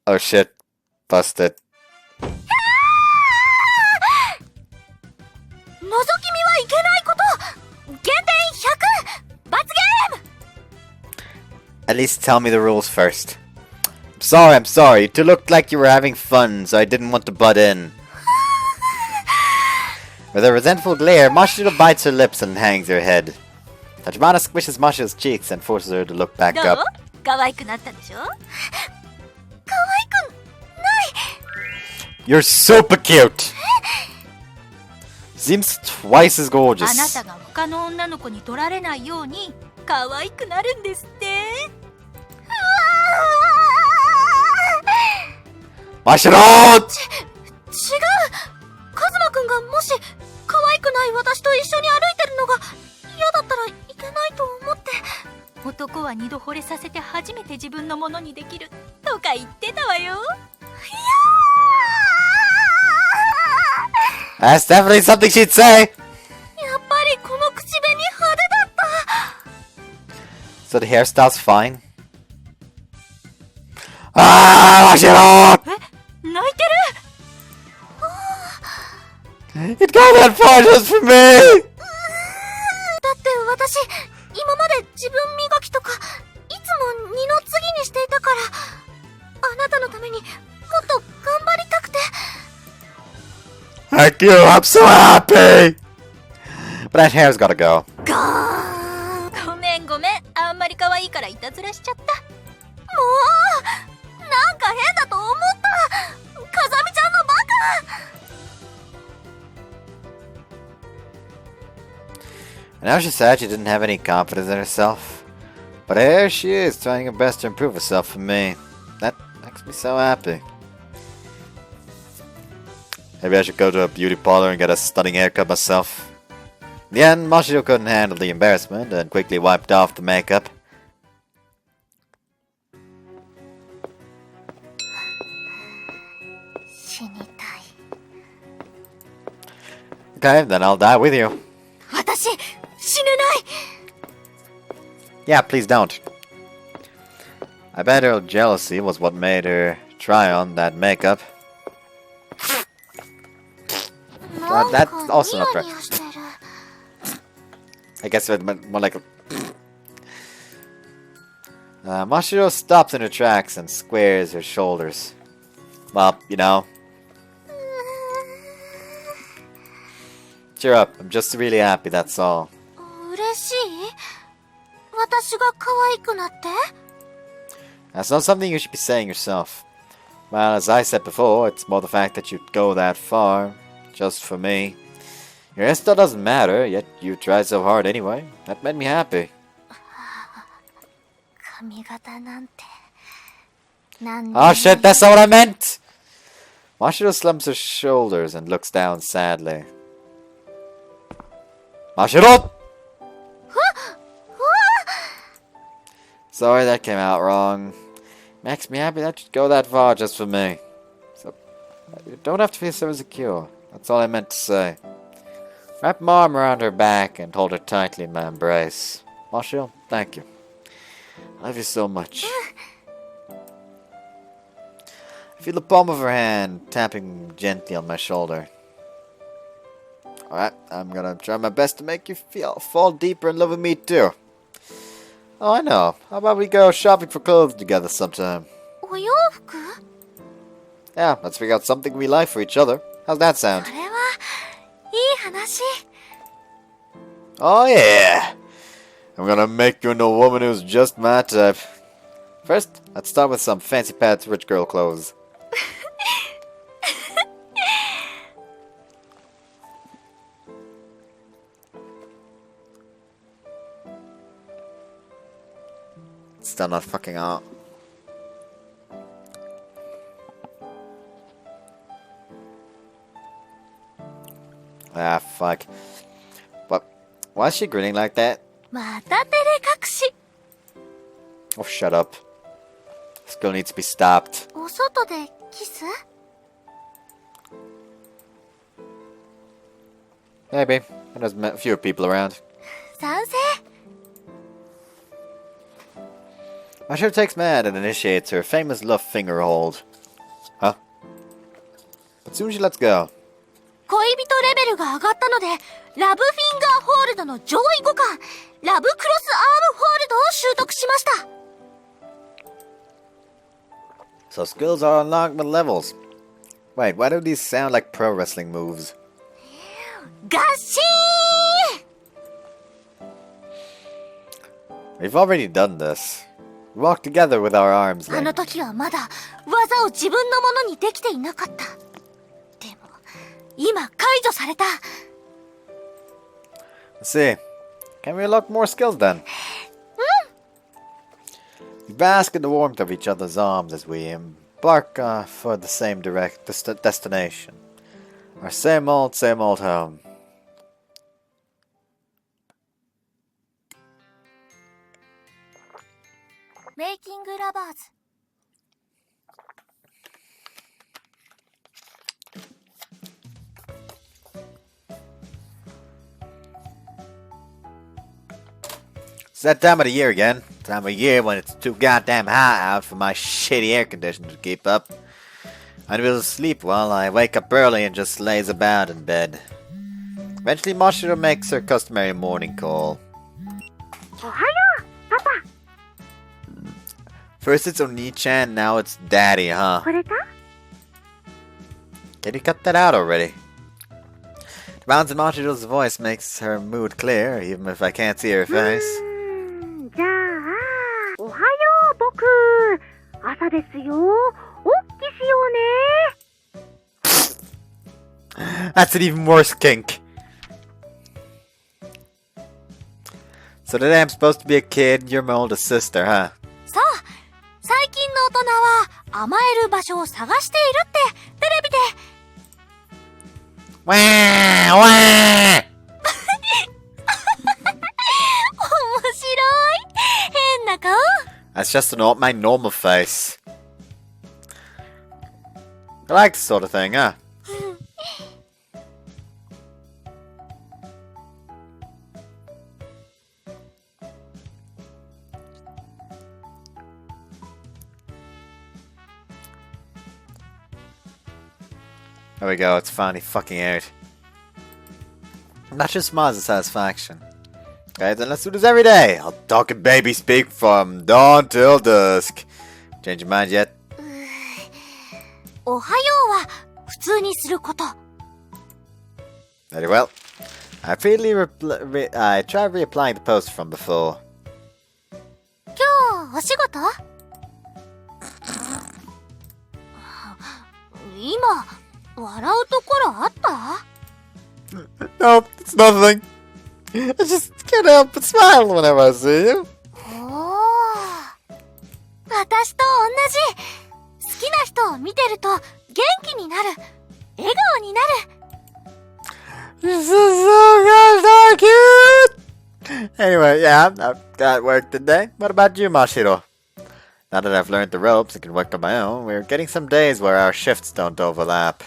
Oh shit. Busted. 覗き見はいけないこと。減点100。罰ゲーム。 At least tell me the rules first. I'm sorry. You looked like you were having fun, so I didn't want to butt in. With a resentful glare, Mashiro bites her lips and hangs her head. Tachibana squishes Mashiro's cheeks and forces her to look back どう up. 可愛くなったでしょ。可愛くない。 You're super cute! Seems twice as あな gorgeous. たが他の女の子に取られないように可愛くなるんですって。 Mashiro! 違う。カズマくんがもし可愛くない私と一緒に歩いてるのが嫌だったらいけないと思って。男は二度惚れさせて初めて自分のものにできるとか言ってたわよ。 That's definitely something she'd say! やっぱりこの口紅派手だった。 So the hairstyle's fine? Ah, Mashiro! え、泣いてる。 It got that far just for me! だって私今まで自分磨きとかいつも二の次にしていたから、あなたのためにもっと頑張りたくて。 Thank you, I'm so happy! But that hair's gotta go. ごめんごめん。あんまり可愛いからいたずらしちゃった。もうなんか変だと思った。かざみちゃんのバカ。 I know she said she didn't have any confidence in herself. But here she is, trying her best to improve herself for me. That makes me so happy. Maybe I should go to a beauty parlor and get a stunning haircut myself. In the end, Mashiro couldn't handle the embarrassment and quickly wiped off the makeup. Okay, then I'll die with you. 私死ねない。 Yeah, please don't. I bet her jealousy was what made her try on that makeup. That's also not correct. I guess it meant more like a... Mashiro stops in her tracks and squares her shoulders. Well, you know. Cheer up, I'm just really happy, that's all. 嬉しい？私が可愛くなって？ That's not something you should be saying yourself. Well, as I said before, it's more the fact that you'd go that far, just for me. Your hair still doesn't matter, yet you tried so hard anyway. That made me happy. 髪型なんて。なんで Oh shit, that's not what I meant! Mashiro slumps her shoulders and looks down sadly. Mashiro! Sorry that came out wrong. Makes me happy that you'd go that far just for me. So, you don't have to feel so insecure. That's all I meant to say. Wrap my arm around her back and hold her tightly in my embrace. Mashiro, thank you. I love you so much. I feel the palm of her hand tapping gently on my shoulder. Alright, I'm gonna try my best to make you fall deeper in love with me too. Oh, I know. How about we go shopping for clothes together sometime? お洋服？ Yeah, let's figure out something we like for each other. How's that そ sound? れはいい話。 Oh yeah! I'm gonna make you into a woman who's just my type. First, let's start with some fancy pants rich girl clothes. Still not fucking out. Ah, fuck. What? Why is she grinning like that? また照れ隠し。 Oh, shut up. This girl needs to be stopped. お外でキス？ Maybe. There's fewer people around. 賛成。 Mashiro takes my hand and initiates her famous love finger hold. Huh? But soon she lets go. 恋人レベルが上がったので、ラブフィンガーホールドの上位互換、ラブクロスアームホールドを習得しました。 So skills are unlocked with levels. Wait, why do these sound like pro wrestling moves? ガッシー！ We've already done this. We walk together with our arms あの linked. 時はまだ技を自分のものにできていなかった。でも、今解除された。 Let's see. Can we unlock more skills then? We bask in the warmth of each other's arms as we embark for the same destination. Our same old home. Making lovers. It's that time of the year again. Time of year when it's too goddamn hot out for my shitty air conditioner to keep up. I'm able to sleep while I wake up early and just lays about in bed. Eventually Mashiro makes her customary morning call. First it's Oni-chan, now it's Daddy, huh? Can you cut that out already? The bounce in Mashiro's voice makes her mood clear, even if I can't see her face. じゃあ、おはよう僕。朝ですよ。おっきしようね。 That's an even worse kink. So today I'm supposed to be a kid, you're my older sister, huh? さあ、最近の大人は甘える場所を探しているってテレビで。Wah! Wah! 面白い。変な顔。 That's just my normal face. I like this sort of thing, huh? There we go, it's finally fucking out. That just smiles of satisfaction. Okay, then let's do this every day. I'll talk in baby speak from dawn till dusk. Change your mind yet? おはようは普通にすること。 Very well. I tried reapplying the post from before. 今日お仕事？今笑うところあった？ No, it's nothing. I just can't help but smile whenever I see you. おー、私と同じ。好きな人を見てると元気になる。笑顔になる。 This is so cute! Anyway, yeah, I've got work today. What about you, Mashiro? Now that I've learned the ropes and can work on my own, we're getting some days where our shifts don't overlap.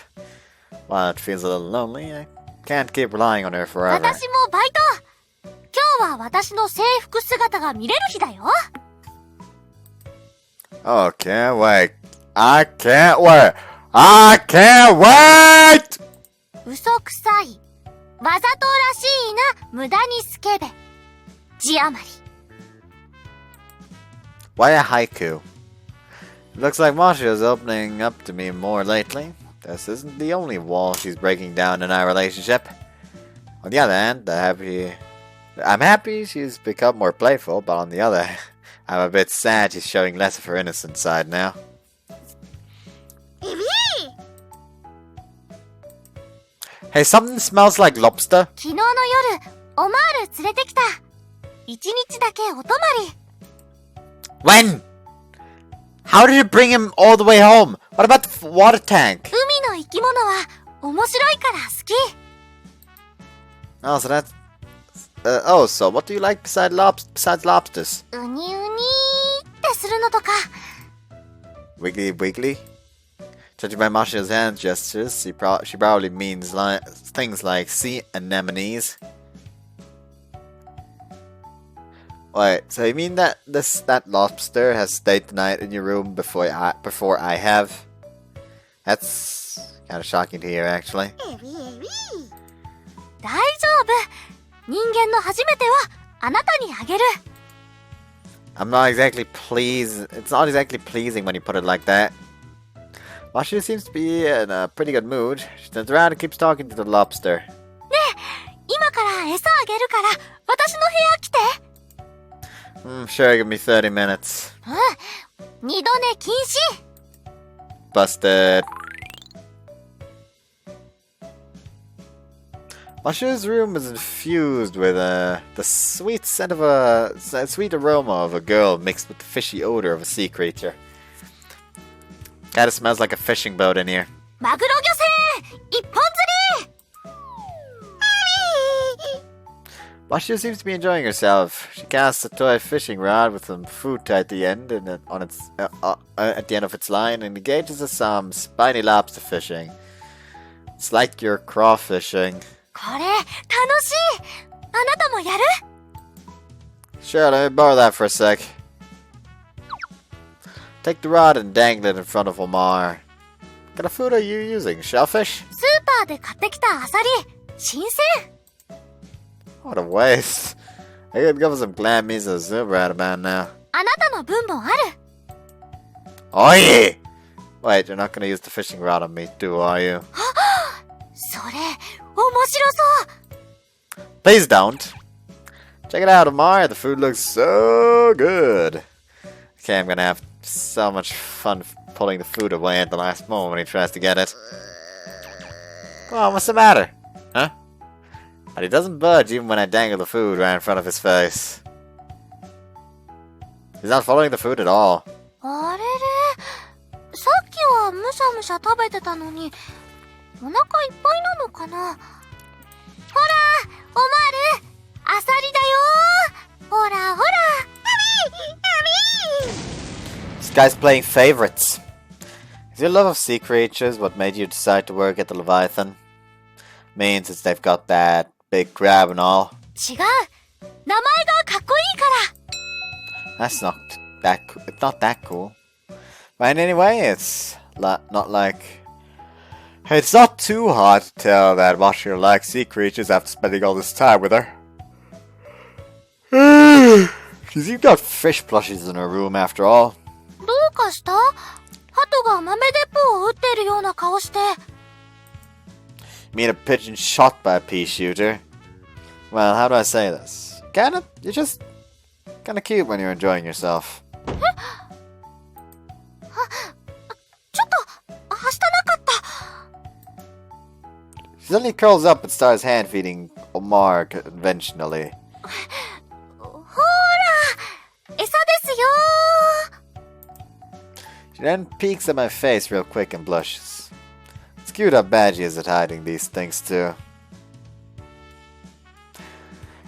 While it feels a little lonely, I can't keep relying on her forever. 私もバイト。今日は私の制服姿が見れる日だよ。Oh, can't wait. I can't wait. I can't wait! 嘘くさい。わざとらしいな、無駄にスケベ。字余り。Why a haiku? It looks like Masha's opening up to me more lately. This isn't the only wall she's breaking down in our relationship. On the other hand, I'm happy she's become more playful, but on the other, I'm a bit sad she's showing less of her innocent side now. Hey, something smells like lobster. 昨日の夜、オマール連れてきた。一日だけお泊まり。When? How did you bring him all the way home? What about the water tank? 海の生き物は面白いから好き。Oh, so that's... so what do you like besides lobsters? ウニウニってするのとか。Wiggly wiggly? Judging by Masha's hand gestures, she probably means things like sea anemones. Wait, so you mean that that lobster has stayed the night in your room before I have? That's kind of shocking to hear, actually. 大丈夫。人間の初めてはあなたにあげる。I'm not exactly pleased. It's not exactly pleasing when you put it like that. Masha seems to be in a pretty good mood. She turns around and keeps talking to the lobster. ねえ、今から餌あげるから私の部屋来て。Sure, give me 30 minutes. うん。二度寝禁止。Busted. Masha's room is infused with the sweet scent of sweet aroma of a girl mixed with the fishy odor of a sea creature. Kinda smells like a fishing boat in here. マグロ漁船一本釣り。Mashiro seems to be enjoying herself. She casts a toy fishing rod with some fruit at the end and at the end of its line and engages in some spiny lobster fishing. It's like you're crawfishing. これ楽しい。あなたもやる？ Sure, let me borrow that for a sec. Take the rod and dangle it in front of Omar. What kind of food are you using? Shellfish? スーパーで買ってきたアサリ。新鮮。What a waste. I could go for some clam miso soup right about now. あなたの分もある。 Oh yeah! Wait, you're not gonna use the fishing rod on me too, are you? それ面白そう。 Please don't. Check it out, Omar. The food looks so good. Okay, I'm gonna have so much fun pulling the food away at the last moment when he tries to get it. Come on, what's the matter? Huh? But he doesn't budge even when I dangle the food right in front of his face. He's not following the food at all. あれれ、さっきはむしゃむしゃ食べてたのに、お腹いっぱいなのかな。ほら、オマール、アサリだよ。ほらほら。This guy's playing favorites. Is your love of sea creatures what made you decide to work at the Leviathan? Means it's they've got that big crab and all. 違う。名前がかっこいいから。That's not that cool. It's not that cool. But anyway, it's not like... It's not too hard to tell that Mashiro likes sea creatures after spending all this time with her. She's even got fish plushies in her room after all. どうかした？鳩が豆鉄砲を撃ってるような顔して。You mean a pigeon shot by a pea shooter? Well, how do I say this? You're just kinda cute when you're enjoying yourself. ちょっと、はしたなかった。She suddenly curls up and starts hand feeding Omar conventionally. ほら、餌ですよ。 She then peeks at my face real quick and blushes. It's cute how bad she is at hiding these things too.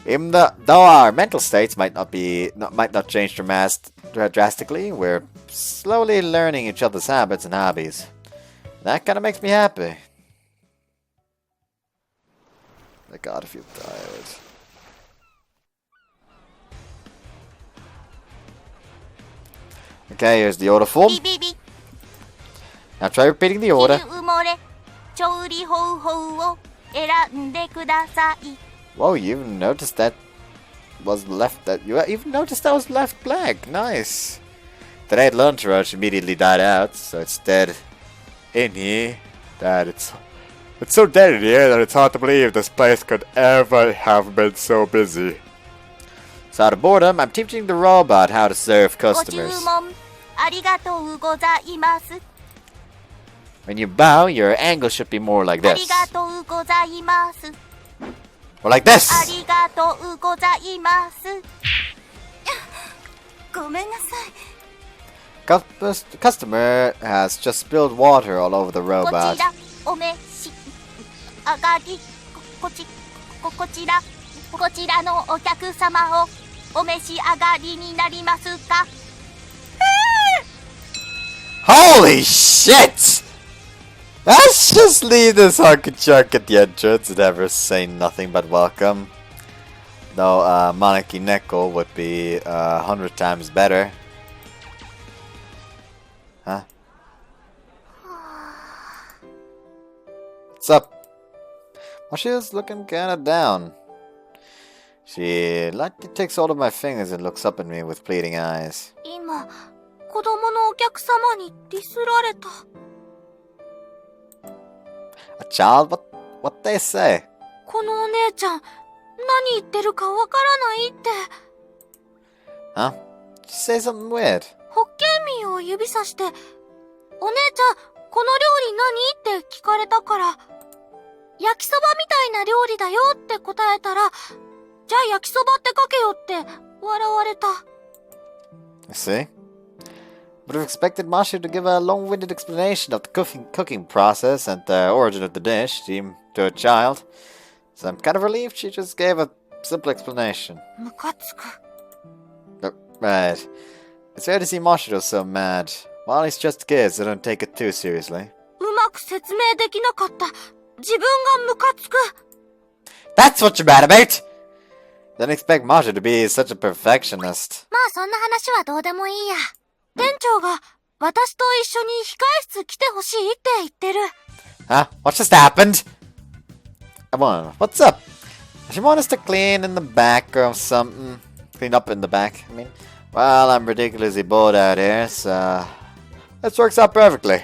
Even though our mental states might not change drastically, we're slowly learning each other's habits and hobbies. That kind of makes me happy. I gotta feel tired. Okay, here's the order form. Now try repeating the order. Whoa, you even noticed that was left you even noticed that was left blank. Nice. Today's lunch rush immediately died out, so it's dead in here that it's so dead in here that it's hard to believe this place could ever have been so busy. So out of boredom, I'm teaching the robot how to serve customers. When you bow, your angle should be more like this. Or like this. Customer has just spilled water all over the robot. Holy shit! Let's just leave this hunky chunk at the entrance and never say nothing but welcome. Though Monarchy Nickel would be 100 times better. Huh? What's up? Mashiro's looking kinda down. She lightly takes hold of my fingers and looks up at me with pleading eyes. A child? What they say? Huh? Did you say something weird? I see. Would have expected Mashiro to give a long-winded explanation of the cooking process and the origin of the dish to a child. So I'm kind of relieved she just gave a simple explanation. Right. It's rare to see Mashiro so mad. While he's just kids, so don't take it too seriously. That's what you're mad about! Didn't expect Mashiro to be such a perfectionist. Huh? What just happened? Come on, what's up? Does she want us to clean in the back or something? Clean up in the back, I mean. Well, I'm ridiculously bored out here, so this works out perfectly.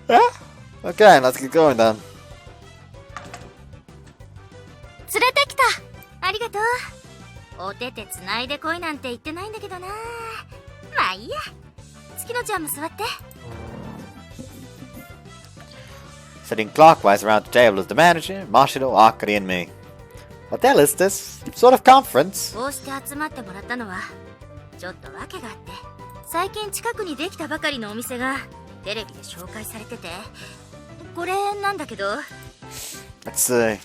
Yeah? Okay, let's get going then. Sitting clockwise around the table is the manager, Mashiro, Akari, and me. What the hell is this? Some sort of conference? Let's see.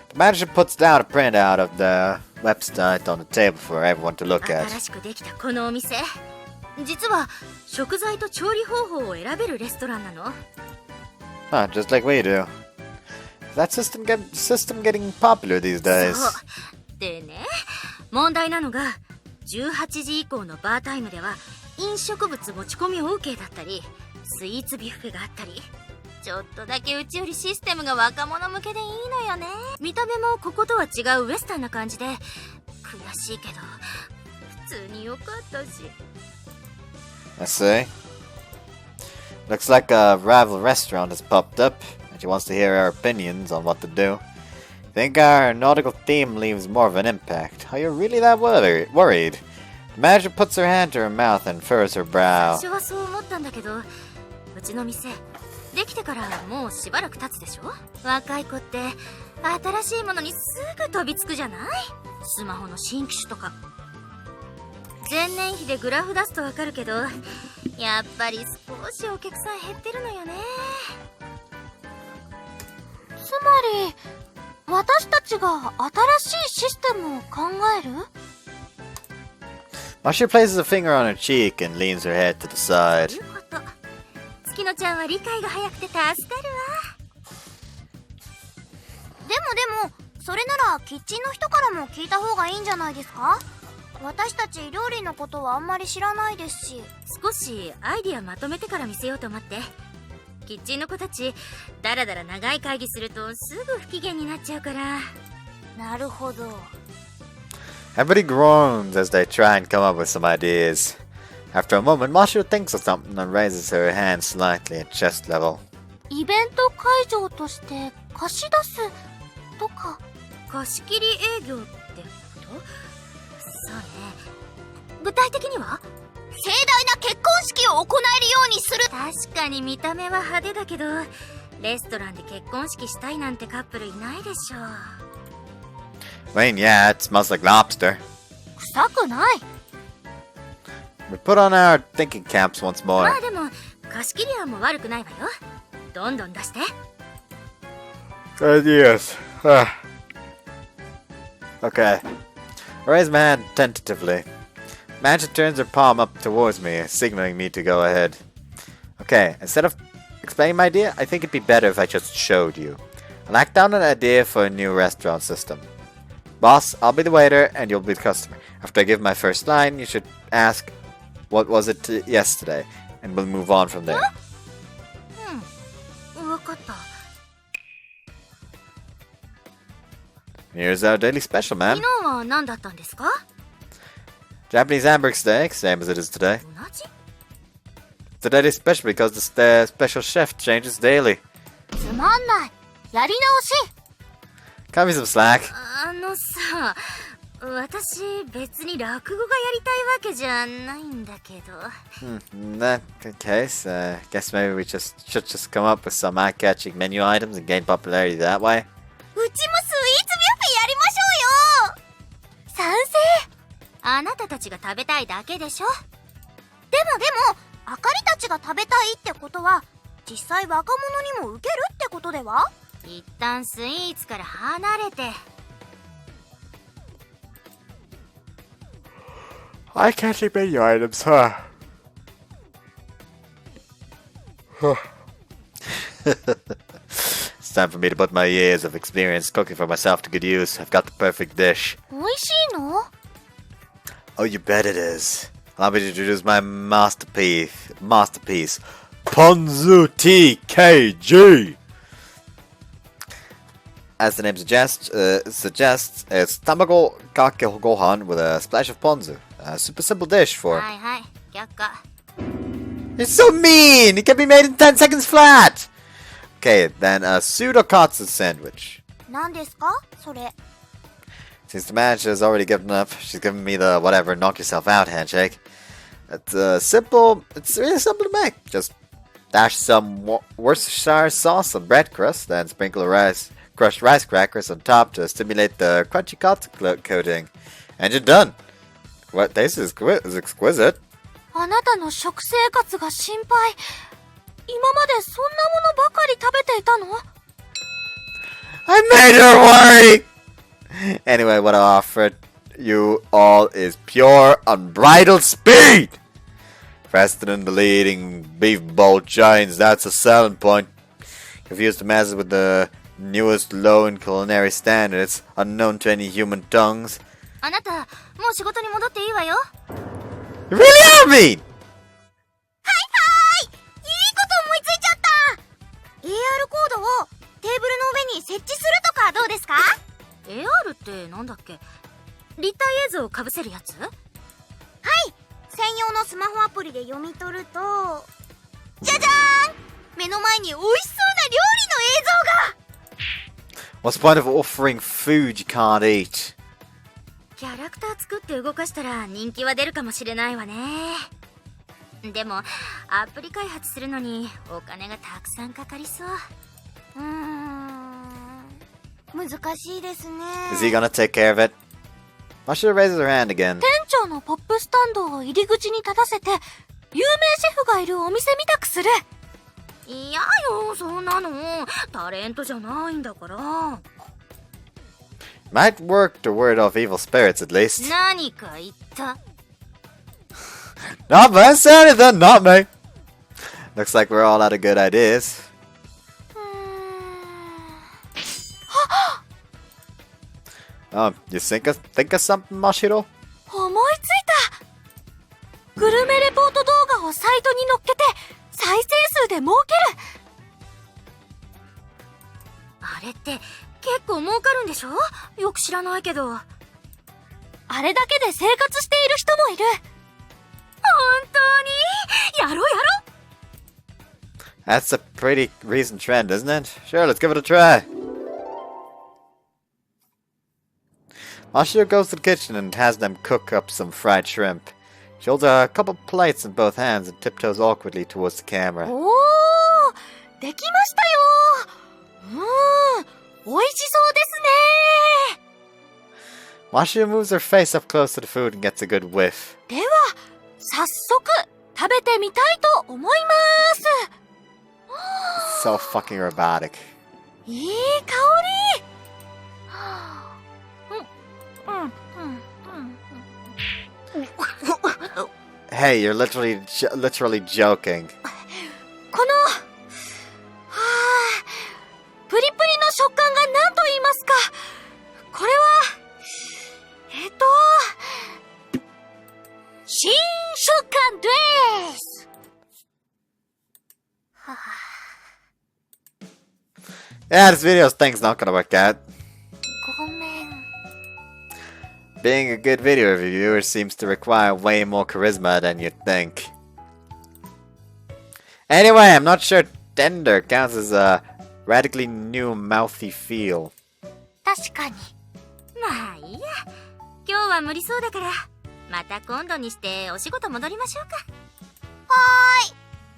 The manager puts down a printout of the website on the table for everyone to look at. Huh, just like we do. That system getting popular these days. でね、問題なのが18時以降のバータイムでは飲食物持ち込み OK だったり、スイーツビュッフェがあったり、ちょっとだけうちよりシステムが若者向けでいいのよね。見た目もこことは違うウエスタンな感じで、悔しいけど普通に良かったし。I see. Looks like a rival restaurant has popped up, and she wants to hear our opinions on what to do. Think our nautical theme leaves more of an impact? Are you really that worried? The manager puts her hand to her mouth and furrows her brow. 最初はそう思ったんだけど、うちの店できてからもうしばらく経つでしょ。若い子って新しいものにすぐ飛びつくじゃない。スマホの新機種とか。前年比でグラフ出すとわかるけど、やっぱり少しお客さん減ってるのよね。まり私たちが新しいシステムを考える？ Mashiro places a finger on her cheek and leans her head to the side. いうこと。月乃ちゃんは理解が早くて助かるわ。でもそれならキッチンの人からも聞いた方がいいんじゃないですか？私たち料理のことはあんまり知らないですし。少しアイディアまとめてから見せようと思って。キッチンの子たちだらだら長い会議するとすぐ不機嫌になっちゃうから。なるほど。Everybody groans as they try and come up with some ideas. After a moment, Mashiro thinks of something and raises her hand slightly at chest level. イベント会場として貸し出すとか。貸し切り営業ってこと？そうね。具体的には？盛大な結婚式を行えるようにする。確かに見た目は派手だけど、レストランで結婚式したいなんてカップルいないでしょ。I mean, yeah, it smells like lobster. 臭くない。We put on our thinking caps once ま more. あでも貸し切り案も悪くないわよ。どんどん出して。Ideas. Okay. I raise my hand tentatively. Magic turns her palm up towards me, signaling me to go ahead. Okay, instead of explaining my idea, I think it'd be better if I just showed you. I lacked down an idea for a new restaurant system. Boss, I'll be the waiter and you'll be the customer. After I give my first line, you should ask, what was it yesterday? And we'll move on from there. わかった。 Here's our daily special, man. 昨日は何だったんですか？ Japanese hamburger steak, same as it is today. 同じ？ It's a daily special because the special chef changes daily. つまんない。やり直し。Cut me some slack. さ、私別に落語がやりたいわけじゃないんだけど。In that case, guess maybe we should just come up with some eye-catching menu items and gain popularity that way. うちもスイーツビュッフェやりましょうよ。賛成。あなたたちが食べたいだけでしょ。でもあかりたちが食べたいってことは実際若者にも受けるってことでは？一旦スイーツから離れて。Eye-catching menu items, huh? It's time for me to put my years of experience cooking for myself to good use. I've got the perfect dish. 美味しいの？ Oh, you bet it is. Allow me to introduce my masterpiece, Ponzu TKG. As the name suggests, it's tamago kake gohan with a splash of ponzu. A super simple dish for... はいはい、却下。 You're so mean! It can be made in 10 seconds flat! Okay, then a pseudo-katsu sandwich. 何ですかそれ？ Since the manager has already given up, she's given me the whatever knock yourself out handshake. It's really simple to make. Just dash some Worcestershire sauce on bread crust, then sprinkle crushed rice crackers on top to stimulate the crunchy katsu coating. And you're done. What taste is exquisite. あなたの食生活が心配。今までそんなものばかり食べていたの？ I made her worry! Anyway, what I offered you all is pure, unbridled speed! Faster than the leading beef bowl giants, that's a selling point. Confused the masses with the newest low in culinary standards, unknown to any human tongues. あなた、もう仕事に戻っていいわよ。 You really are mean! いいこと思いついちゃった。 AR コードをテーブルの上に設置するとかどうですか？ AR ってなんだっけ？立体映像をかぶせるやつ？はい、専用のスマホアプリで読み取ると、じゃじゃーん、目の前に美味しそうな料理の映像が。 What's the point of offering food you can't eat? キャラクター作って動かしたら人気は出るかもしれないわね。でもアプリ開発するのにお金がたくさんかかりそう。難しいですね。 Is he gonna take care of it? Mashiro raises her hand again. 店長のポップスタンドを入り口に立たせて有名シェフがいるお店みたくする。いやよ、そんなの。タレントじゃないんだから。Might work to ward off evil spirits at least. 何か言った？ Not me, say anything, not me. Looks like we're all out of good ideas. You think of something, Mashiro? 思いついた。グルメレポート動画をサイトに載っけて再生数で儲ける。あれって結構儲かるんでしょ？よく知らないけど。あれだけで生活している人もいる。本当に？やろうやろう。 That's a pretty recent trend, isn't it? Sure, let's give it a try. Mashiro goes to the kitchen and has them cook up some fried shrimp. She holds a couple plates in both hands and tiptoes awkwardly towards the camera. おー、できましたよ。美味しそうですね。 Mashiro moves her face up close to the food and gets a good whiff. では、早速食べてみたいと思います。 So fucking robotic. いい香り。Hey, you're literally joking. この、プリプリの食感が何と言いますか。これは、新食感です。Yeah, this video thing's not gonna work out. ごめん。 Being a good video reviewer seems to require way more charisma than you'd think. Anyway, I'm not sure tender counts as a radically new mouthy feel. 確かに。まあいいや。今日は無理そうだから、また今度にしてお仕事戻りましょうか。は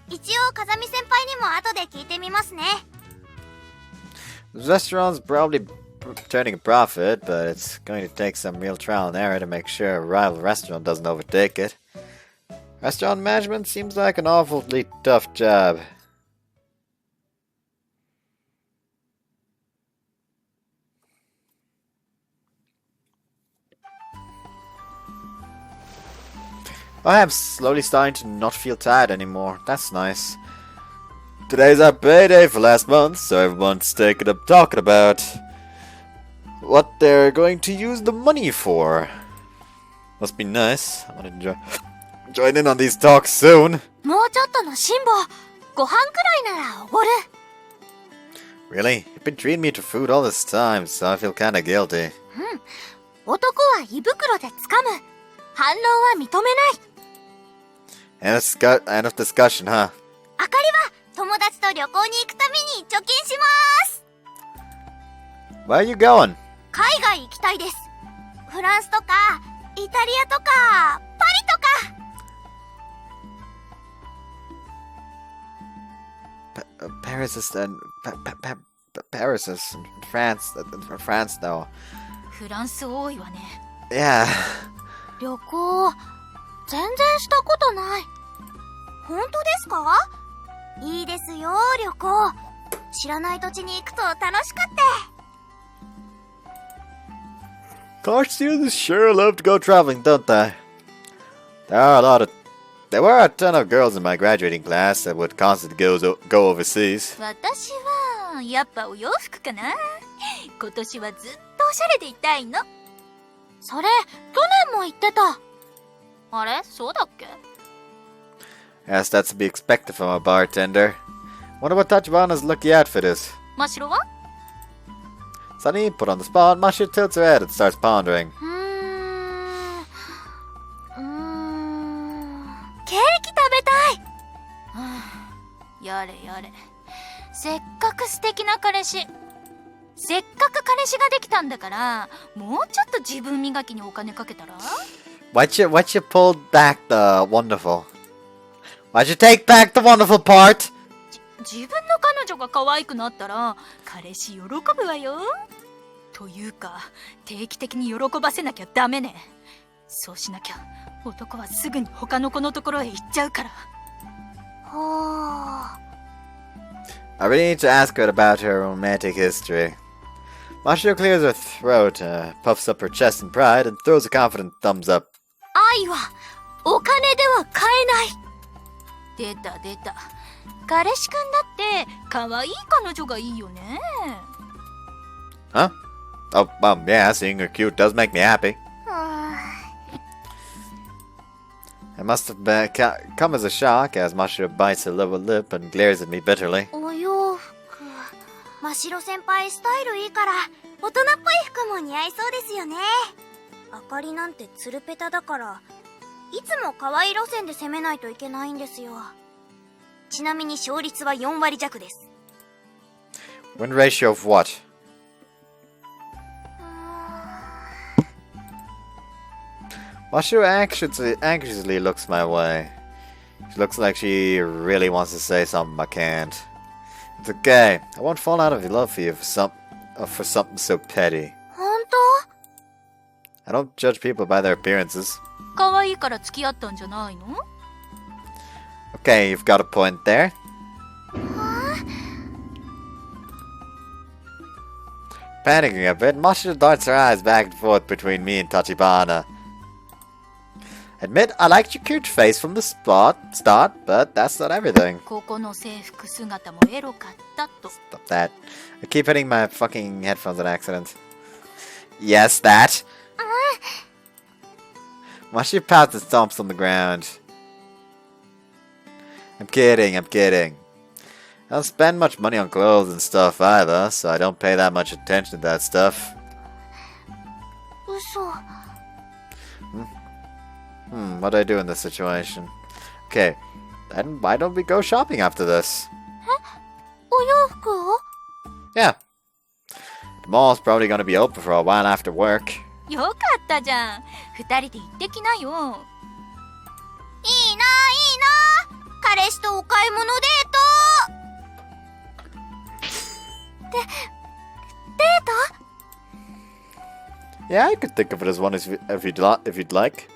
ーい。一応風見先輩にも後で聞いてみますね。 The restaurant's probably turning a profit, but it's going to take some real trial and error to make sure a rival restaurant doesn't overtake it. Restaurant management seems like an awfully tough job. I am slowly starting to not feel tired anymore. That's nice. Today's our payday for last month, so everyone's taking up talking about what they're going to use the money for. Must be nice. I want to join in on these talks soon. もうちょっとの辛抱。ご飯くらいならおごる。 Really? You've been treating me to food all this time, so I feel kinda guilty. 男は胃袋で掴む。反論は認めない。 End of discussion, huh? あかりは友達と旅行に行くために貯金します。 Where are you going? 海外行きたいです。フランスとかイタリアとかパリとか。Paris is Paris is France though. フランス多いわね。 Yeah. 旅行、全然したことない。本当ですか？いいですよ、旅行。知らない土地に行くと楽しくって。College students sure love to go traveling, don't they? There were a ton of girls in my graduating class that would constantly go overseas. 私はやっぱお洋服かな。今年はずっとおしゃれでいたいの。それ去年も言ってた。あれ、そうだっけ？ Yes, that's to be expected from a bartender. Wonder what Tachibana's lucky outfit is. マシロは？ Suddenly, put on the spot, Mashiro tilts her head and starts pondering. ケーキ食べたい。やれやれ。せっかく素敵な彼氏。せっかく彼氏ができたんだから、もうちょっと自分磨きにお金かけたら？ Why'd you pull back the wonderful? Why'd you take back the wonderful part? 自分の彼女が可愛くなったら彼氏喜ぶわよ。というか定期的に喜ばせなきゃダメね。そうしなきゃ男はすぐに他の子のところへ行っちゃうから。はあ。I really need to ask her about her romantic history. Mashiro clears her throat, puffs up her chest in pride, and throws a confident thumbs up. 愛はお金では買えない。出た出た。彼氏くんだって可愛い彼女がいいよね。Huh? Oh, yeah, seeing her cute does make me happy. It must have come as a shock as Mashiro bites her lower lip and glares at me bitterly. お洋服。真白先輩スタイルいいから大人っぽい服も似合いそうですよね。あかりなんてツルペタだからいつも可愛い路線で攻めないといけないんですよ。ちなみに勝率は4割弱です。Win ratio of what? Mashiro anxiously looks my way. She looks like she really wants to say something I can't. It's okay. I won't fall out of love for you for something so petty. 本 I don't judge people by their appearances. 可愛いから付き合ったんじゃないの？ Okay, you've got a point there. Panicking a bit, Mashiro darts her eyes back and forth between me and Tachibana. Admit, I liked your cute face from the start, but that's not everything. ここの制服姿もエロかったと。 Stop that. I keep hitting my fucking headphones on accident. Yes, that. Mashiro pouts and stomps on the ground. I'm kidding. I don't spend much money on clothes and stuff either, so I don't pay that much attention to that stuff. 嘘。What do I do in this situation? Okay, then why don't we go shopping after this? お洋服を？ Yeah. The mall's probably gonna be open for a while after work. よかったじゃん。二人で行ってきなよ。いいな、いいな。彼氏とお買い物デート。デート？ Yeah, I could think of it as one if you'd like.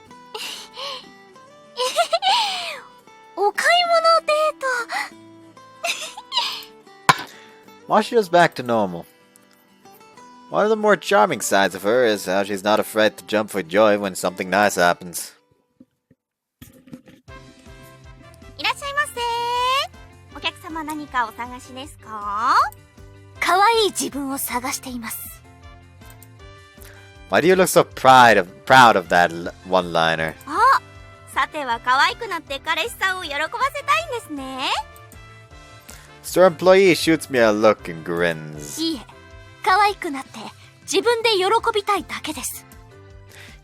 お買い物デート。 Mashiro's back to normal. One of the more charming sides of her is how she's not afraid to jump for joy when something nice happens. いらっしゃいませ。お客様何かお探しですか？可愛い自分を探しています。 Why do you look so proud of that one-liner? あ、さては可愛くなって彼氏さんを喜ばせたいんですね。 Store employee shoots me a look and grins. いいえ、可愛くなって自分で喜びたいだけです。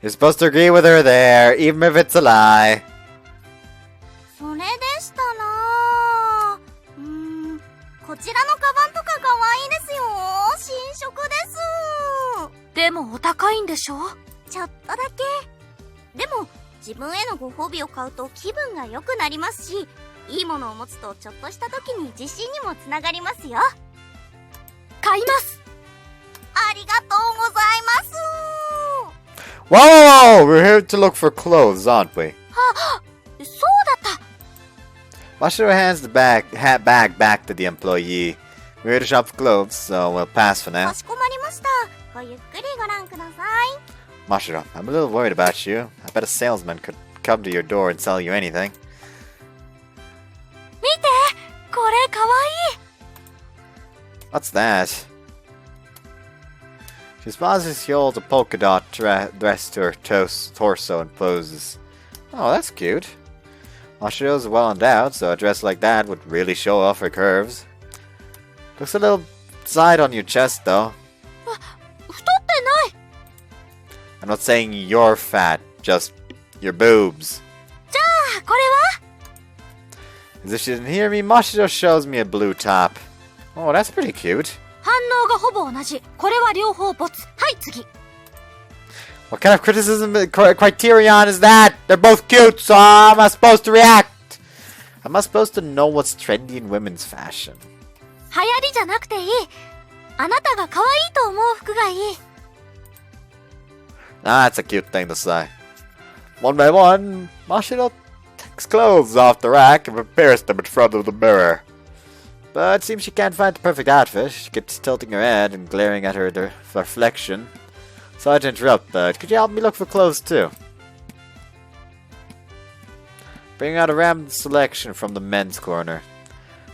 You're supposed to agree with her there, even if it's a lie. それでしたな。こちらのカバンとか可愛いですよ。新色です。でもお高いんでしょ？ちょっとだけ。でも自分へのご褒美を買うと気分が良くなりますし、いいものを持つとちょっとした時に自信にもつながりますよ。買います。ありがとうございます。 Whoa! We're here to look for clothes, aren't we? そうだった。 Mashiro hands the bag back to the employee. We're here to shop for clothes, so we'll pass for now. かしこまりました。ごゆっくりご覧ください。 Mashiro, I'm a little worried about you. I bet a salesman could come to your door and sell you anything. 見て、これ可愛い。 What's that? She sponsors she holds a polka dot dress to her torso and poses. Oh, that's cute. Mashiro's well endowed, so a dress like that would really show off her curves. Looks a little side on your chest, though. 太ってない。 I'm not saying you're fat, just your boobs. じゃあ、これは？ As if she didn't hear me, Mashiro shows me a blue top. Oh, that's pretty cute. 反応がほぼ同じ。これは両方ボツ。はい、次。 What kind of criticism criterion is that? They're both cute, so how am I supposed to react? Am I supposed to know what's trendy in women's fashion? 流行りじゃなくていい。あなたが可愛いと思う服がいい。 That's a cute thing to say. One by one, Mashiro takes clothes off the rack and prepares them in front of the mirror. But it seems she can't find the perfect outfit. She keeps tilting her head and glaring at her reflection. Sorry to interrupt, but could you help me look for clothes too? Bring out a random selection from the men's corner.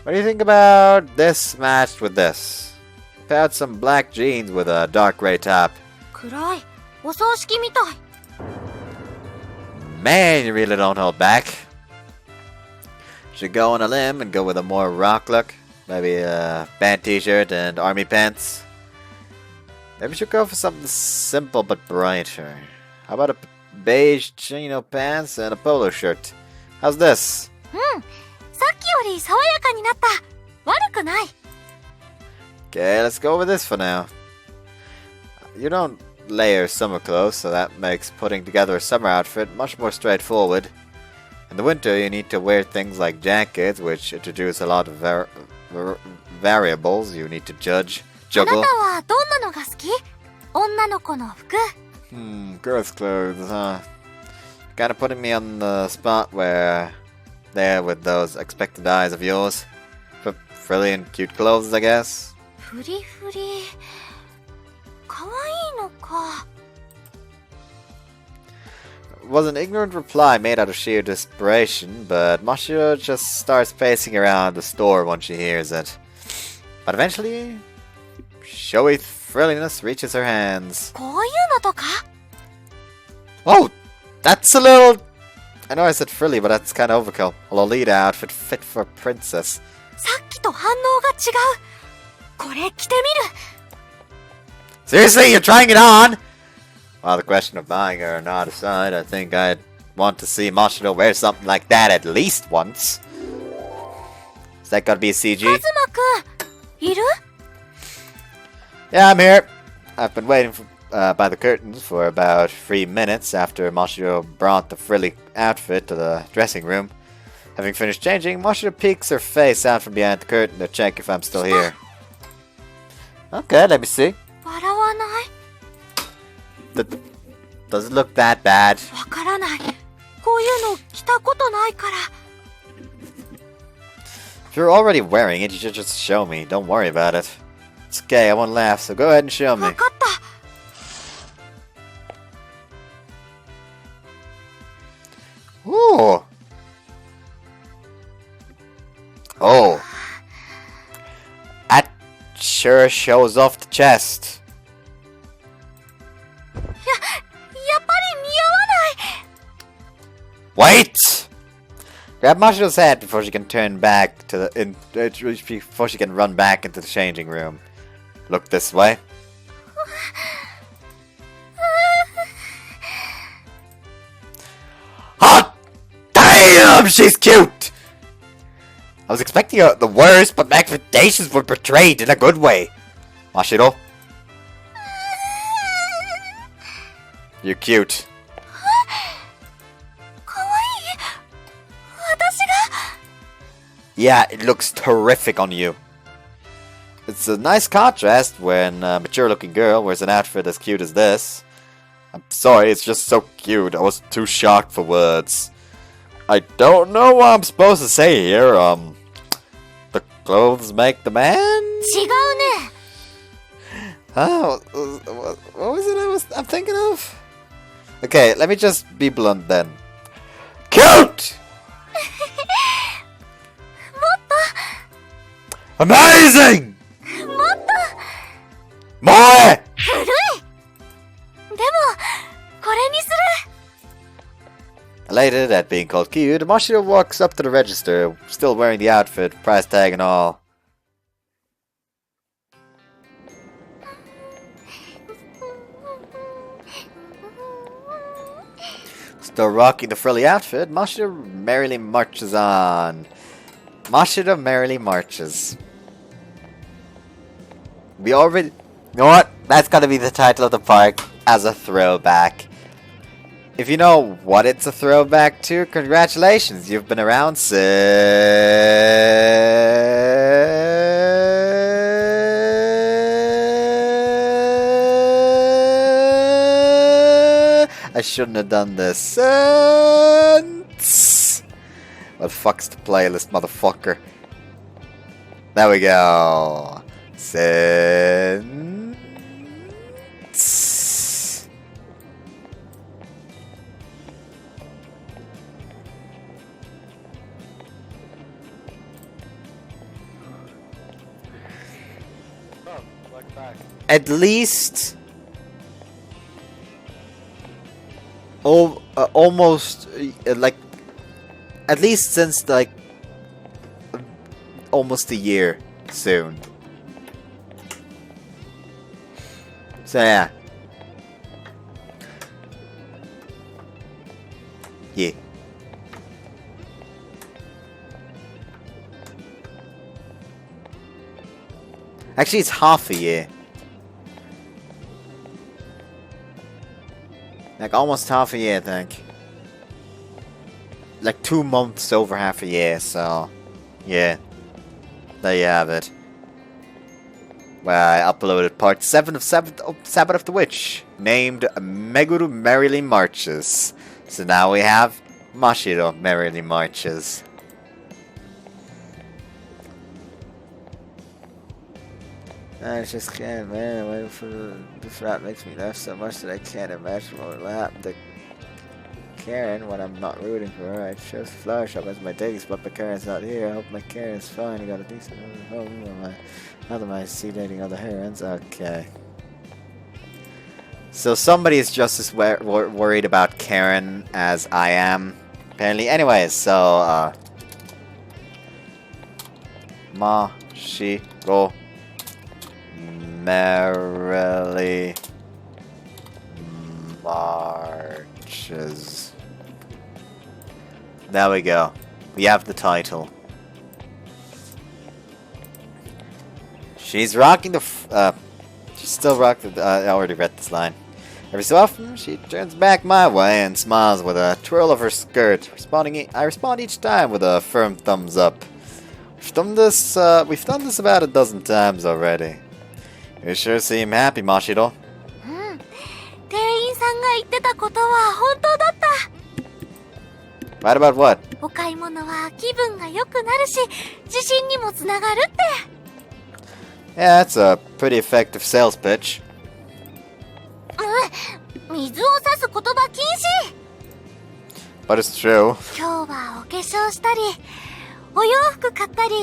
What do you think about this matched with this? Pair out some black jeans with a dark gray top. 暗い。お葬式みたい。 Man, you really don't hold back. Should go on a limb and go with a more rock look. Maybe a band t-shirt and army pants. Maybe we should go for something simple but brighter. How about a beige chino pants and a polo shirt? How's this? うん。さっきより爽やかになった。悪くない。 Okay, let's go with this for now. You don't layer summer clothes, so that makes putting together a summer outfit much more straightforward. In the winter, you need to wear things like jackets, which introduce a lot of variables you need to juggle. あなたはどんなのが好き？女の子の服。Girls' clothes, huh? Kinda putting me on the spot where there with those expectant eyes of yours. Frilly and cute clothes, I guess. フリフリ。可愛いのか。 It was an ignorant reply made out of sheer desperation, but Mashiro just starts pacing around the store once she hears it. But eventually, showy frilliness reaches her hands. こういうのとか？ Oh, that's a little... I know I said frilly, but that's kind of overkill. A Lolita outfit fit for a princess. さっきと反応が違う。これ着てみる。 Seriously, you're trying it on? Well, the question of buying her or not aside, I think I'd want to see Mashiro wear something like that at least once. Is that gonna be a CG? カズマくん、いる？ Yeah, I'm here. I've been waiting by the curtains for about 3 minutes after Mashiro brought the frilly outfit to the dressing room. Having finished changing, Mashiro peeks her face out from behind the curtain to check if I'm still here. Okay, let me see. 笑わない。 Does it look that bad? わからない。こういうの着たことないから。 If you're already wearing it, you should just show me. Don't worry about it. It's okay, I won't laugh, so go ahead and show me. わかった。 Ooh. Oh. That sure shows off the chest. やっぱり似合わない。 Wait! Grab Mashiro's head before she can turn back to before she can run back into the changing room. Look this way. Hot damn, she's cute! I was expecting the worst, but my expectations were betrayed in a good way. Mashiro. You're cute. かわいい。私が。 Yeah, it looks terrific on you. It's a nice contrast when a mature-looking girl wears an outfit as cute as this. I'm sorry, it's just so cute. I was too shocked for words. I don't know what I'm supposed to say here. The clothes make the man? 違うね。 Oh, what was it I'm thinking of? Okay, let me just be blunt then. Cute! もっと。 Amazing! もっと。 More! 古い。でもこれにする。 Elated at being called cute, Mashiro walks up to the register, still wearing the outfit, price tag and all. Still rocking the frilly outfit, Mashiro merrily marches on. Mashiro merrily marches. We already... You know what? That's gotta be the title of the park as a throwback. If you know what it's a throwback to, congratulations, you've been around I shouldn't have done this since... What the fuck's the playlist, motherfucker? There we go. Since... At least... almost... like... At least since, like... almost a year soon. So yeah. Yeah. Actually, it's half a year. Like almost half a year, I think. Like 2 months over half a year, so yeah. There you have it. Where I uploaded part 7 of Sabbath of the Witch, named Meguru Merrily Marches. So now we have Mashiro Merrily Marches. I just can't, man. Waiting for the frat makes me laugh so much that I can't imagine what will happen to Karen when I'm not rooting for her. I chose flower shop as my daily spot, but Karen's not here. I hope my Karen's fine. I got a decent home. Now that I see dating other herons. Okay. So somebody is just as worried about Karen as I am, apparently. Anyways, so Mashiro Merrily Marches. There we go. We have the title. She's rocking the she's still rocking the I already read this line. Every so often, she turns back my way and smiles with a twirl of her skirt. I respond each time with a firm thumbs up. We've done this about a dozen times already. You sure seem happy, Mashiro. 店員さんが言ってたことは本当だった。 Right about what? お買い物は気分が良くなるし、自信にもつながるって。 Yeah, that's a pretty effective sales pitch. 水を差す言葉禁止。 But it's true. 今日はお化粧したり、お洋服買ったり、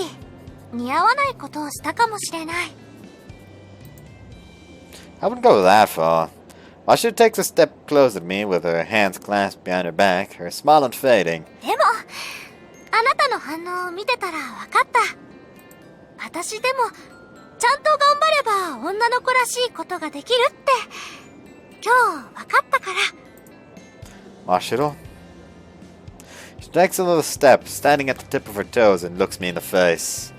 似合わないことをしたかもしれない。 I wouldn't go that far. Mashiro takes a step closer to me with her hands clasped behind her back, her smile unfading. でも、あなたの反応を見てたら分かった。私でも、ちゃんと頑張れば女の子らしいことができるって、今日分かったから。 Mashiro? She takes another step, standing at the tip of her toes, and looks me in the face.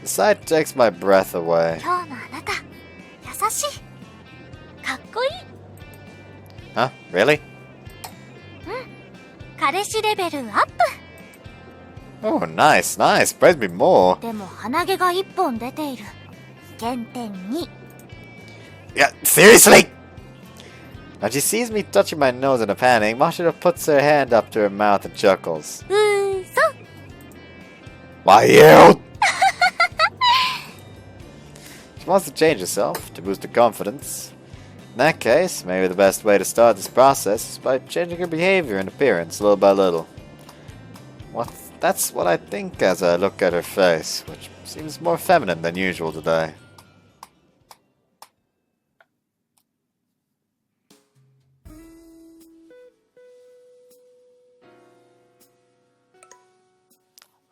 The sight takes my breath away. 今日のあなた、優しい。かっこいい。 Huh? Really? 彼氏レベルアップ。 Oh, nice, nice. Praise me more. でも鼻毛が一本出ている。減点2。 Yeah, seriously? Now she sees me touching my nose in a panic. Mashiro puts her hand up to her mouth and chuckles. 嘘。 Why you? She wants to change herself, to boost her confidence. In that case, maybe the best way to start this process is by changing her behavior and appearance little by little. That's what I think as I look at her face, which seems more feminine than usual today.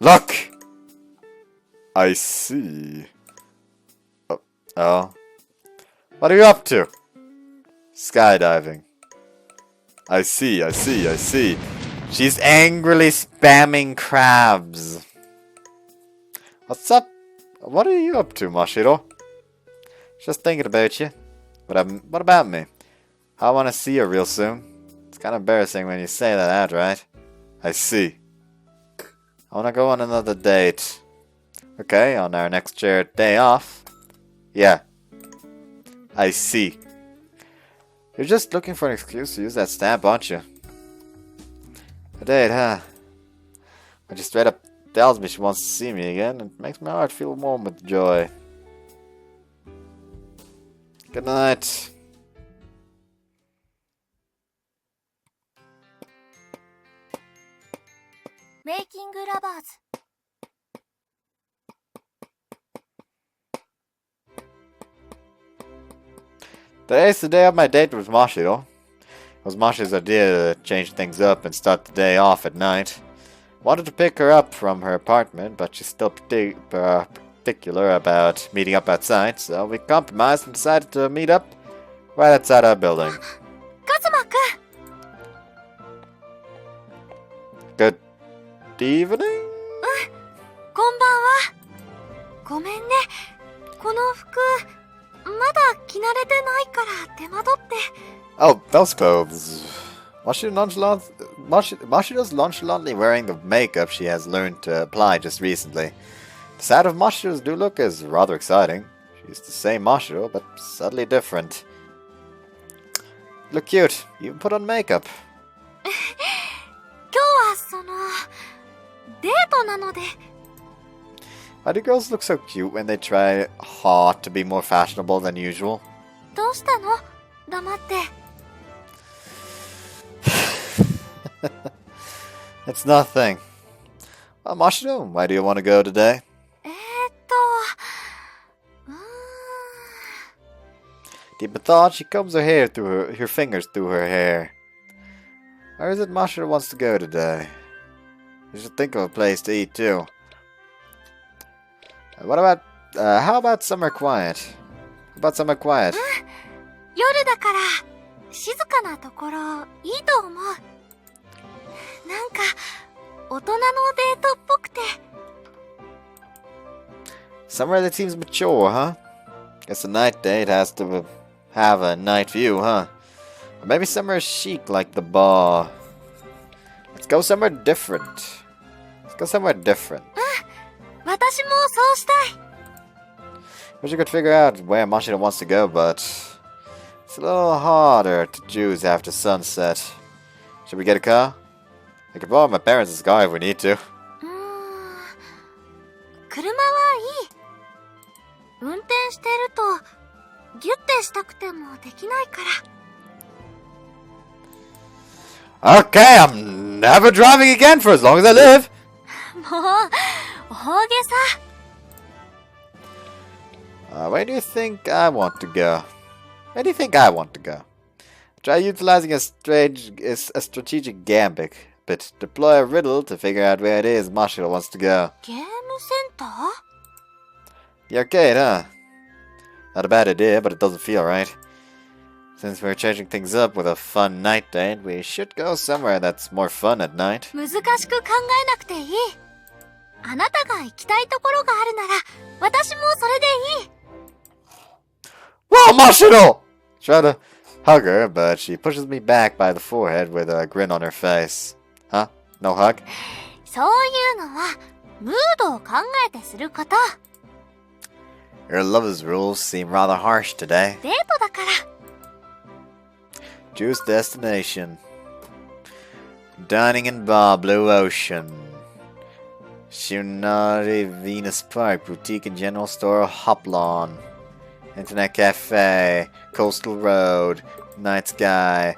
Look! I see. Oh. What are you up to? Skydiving. I see. She's angrily spamming crabs. What's up? What are you up to, Mashiro? Just thinking about you. What about me? I want to see you real soon. It's kind of embarrassing when you say that outright. I see. I want to go on another date. Okay, on our next shared day off. Yeah. I see. You're just looking for an excuse to use that stamp, aren't you? A date, huh? Would you straight up tells me she wants to see me again. It makes my heart feel warm with joy. Good night. Making lovers. Today's the day of my date with Mashiro. It was Mashiro's idea to change things up and start the day off at night. Wanted to pick her up from her apartment, but she's still particular about meeting up outside, so we compromised and decided to meet up right outside our building. Kazuma-kun! Good evening? こんばんは。ごめんね。この服、まだ着慣れてないから手間取って。Oh, those clothes. Mashiro's nonchalantly wearing the makeup she has learned to apply just recently. The side of Mashiro's new look is rather exciting. She's the same Mashiro, but subtly different. You look cute. You even put on makeup. 今日はデートなので。Why do girls look so cute when they try hard to be more fashionable than usual? どうしたの？黙って。It's nothing. Well, Mashiro, why do you want to go today? Deep in thought, she combs her hair through her fingers through her hair. Where is it Mashiro wants to go today? You should think of a place to eat too. What about, how about somewhere quiet? How about somewhere quiet? 夜だから静かなところいいと思う。なんか大人のデートっぽくて。Somewhere that seems mature, huh? Guess a night date has to have a night view, huh? Or maybe somewhere chic like the bar. Let's go somewhere different. Let's go somewhere different. 私もそうしたい。Wish I could figure out where Mashiro wants to go, but it's a little harder to choose after sunset. Should we get a car? I could borrow my parents' car if we need to. 車はいい。運転してるとギュッてしたくてもできないから。Okay, I'm never driving again for as long as I live. もう大げさ。Where do you think I want to go? Where do you think I want to go? Try utilizing a strategic gambit, but deploy a riddle to figure out where it is Mashiro wants to go. ゲームセンター？ The arcade, huh? Not a bad idea, but it doesn't feel right. Since we're changing things up with a fun night date, we should go somewhere that's more fun at night. 難しく考えなくていい。あなたが行きたいところがあるなら、私もそれでいい。Whoa, Mashiro! Try to hug her, but she pushes me back by the forehead with a grin on her face. Huh? No hug? そういうのは、ムードを考えてすること。Your lover's rules seem rather harsh today. デートだから。Choose destination. Dining in bar, Blue Ocean. Shinari Venus Park, Boutique and General Store, Hoplon. Internet Cafe, Coastal Road, Night Sky,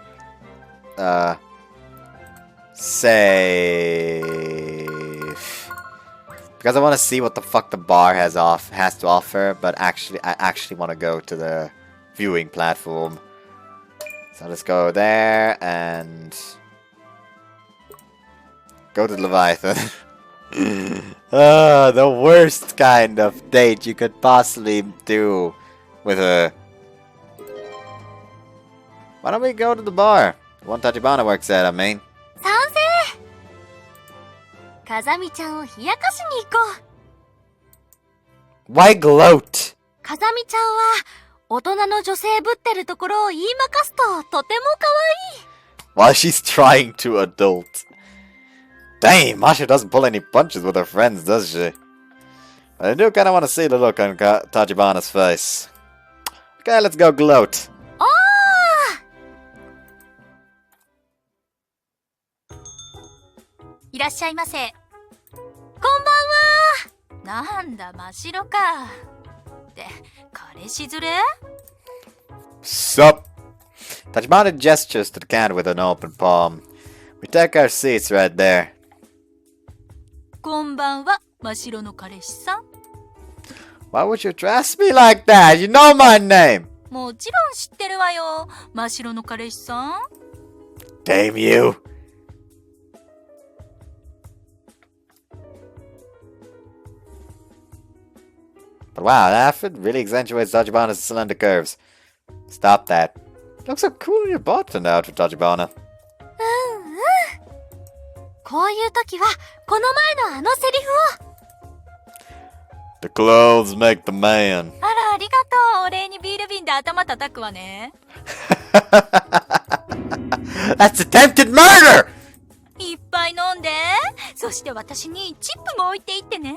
Safe. Because I want to see what the fuck the bar has to offer, but I actually want to go to the viewing platform. So let's go there and go to Leviathan. The worst kind of date you could possibly do with her. Why don't we go to the bar? The one Tachibana works at, I mean. 賛成。風見ちゃんを冷やかしに行こう。 Why gloat? 風見ちゃんは大人の女性ぶってるところを言いまかすととても可愛い。 While she's trying to adult. Dang, Masha doesn't pull any punches with her friends, does she? But I do kind of want to see the look on Tachibana's face. Okay, let's go gloat. おー！いらっしゃいませ。こんばんなんだ、真っ白か。って彼氏連れ？ Sup? Tachibana gestures to the can with an open palm. We take our seats right there. こんばんは、真っ白の彼氏さん。 Why would you dress me like that? You know my name! もちろん知ってるわよ、真っ白の彼氏さん。 Damn you! But wow, that outfit really accentuates Tachibana's slender curves. Stop that. Looks so cool in your button outfit, Tachibana. こういう時はこの前のあのセリフを。 The clothes make the man. あら、ありがとう。お礼にビール瓶で頭叩くわね。That's attempted murder! いっぱい飲んで。そして私にチップも置いていってね。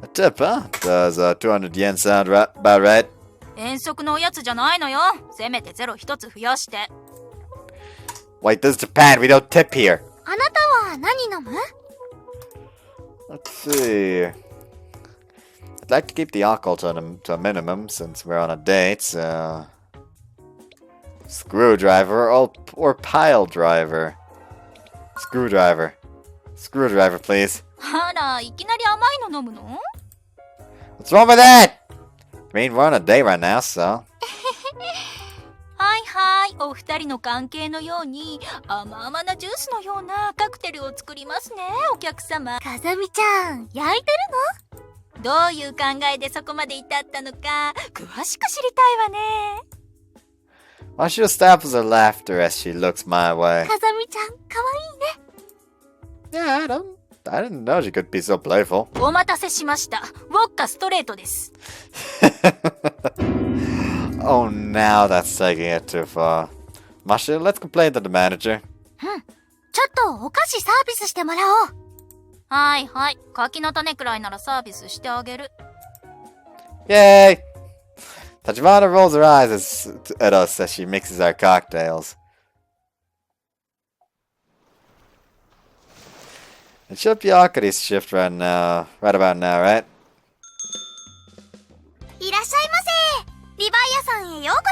A tip, huh? Does 200 yen sound about right? 遠足のおやつじゃないのよ。せめてゼロ一つ増やして。 Wait, this is Japan. We don't tip here. あなたは何飲む？ Let's see. I'd like to keep the alcohol to a minimum since we're on a date. Screwdriver or pile driver. Screwdriver. Screwdriver, please. あら、いきなり甘いの飲むの？ What's wrong with that? I mean, we're on a date right now, so. はいはい、お二人の関係のように甘々なジュースのようなカクテルを作りますね、お客様。風見ちゃん、焼いてるの？どういう考えでそこまで至ったのか詳しく知りたいわね。 Mashiro stifles her laughter as she looks my way. 風見ちゃん、かわいいね。 Yeah, I didn't know she could be so playful. お待たせしました。ウォッカストレートです。Oh, now that's taking it too far. Mashiro, let's complain to the manager. ちょっとお菓子サービスしてもらおう。はいはい、柿の種くらいならサービスしてあげる。 Yay! Tachibana rolls her eyes at us as she mixes our cocktails. It should be Akari's shift right about now, right? いらっしゃいませ。リヴァイアさんへようこ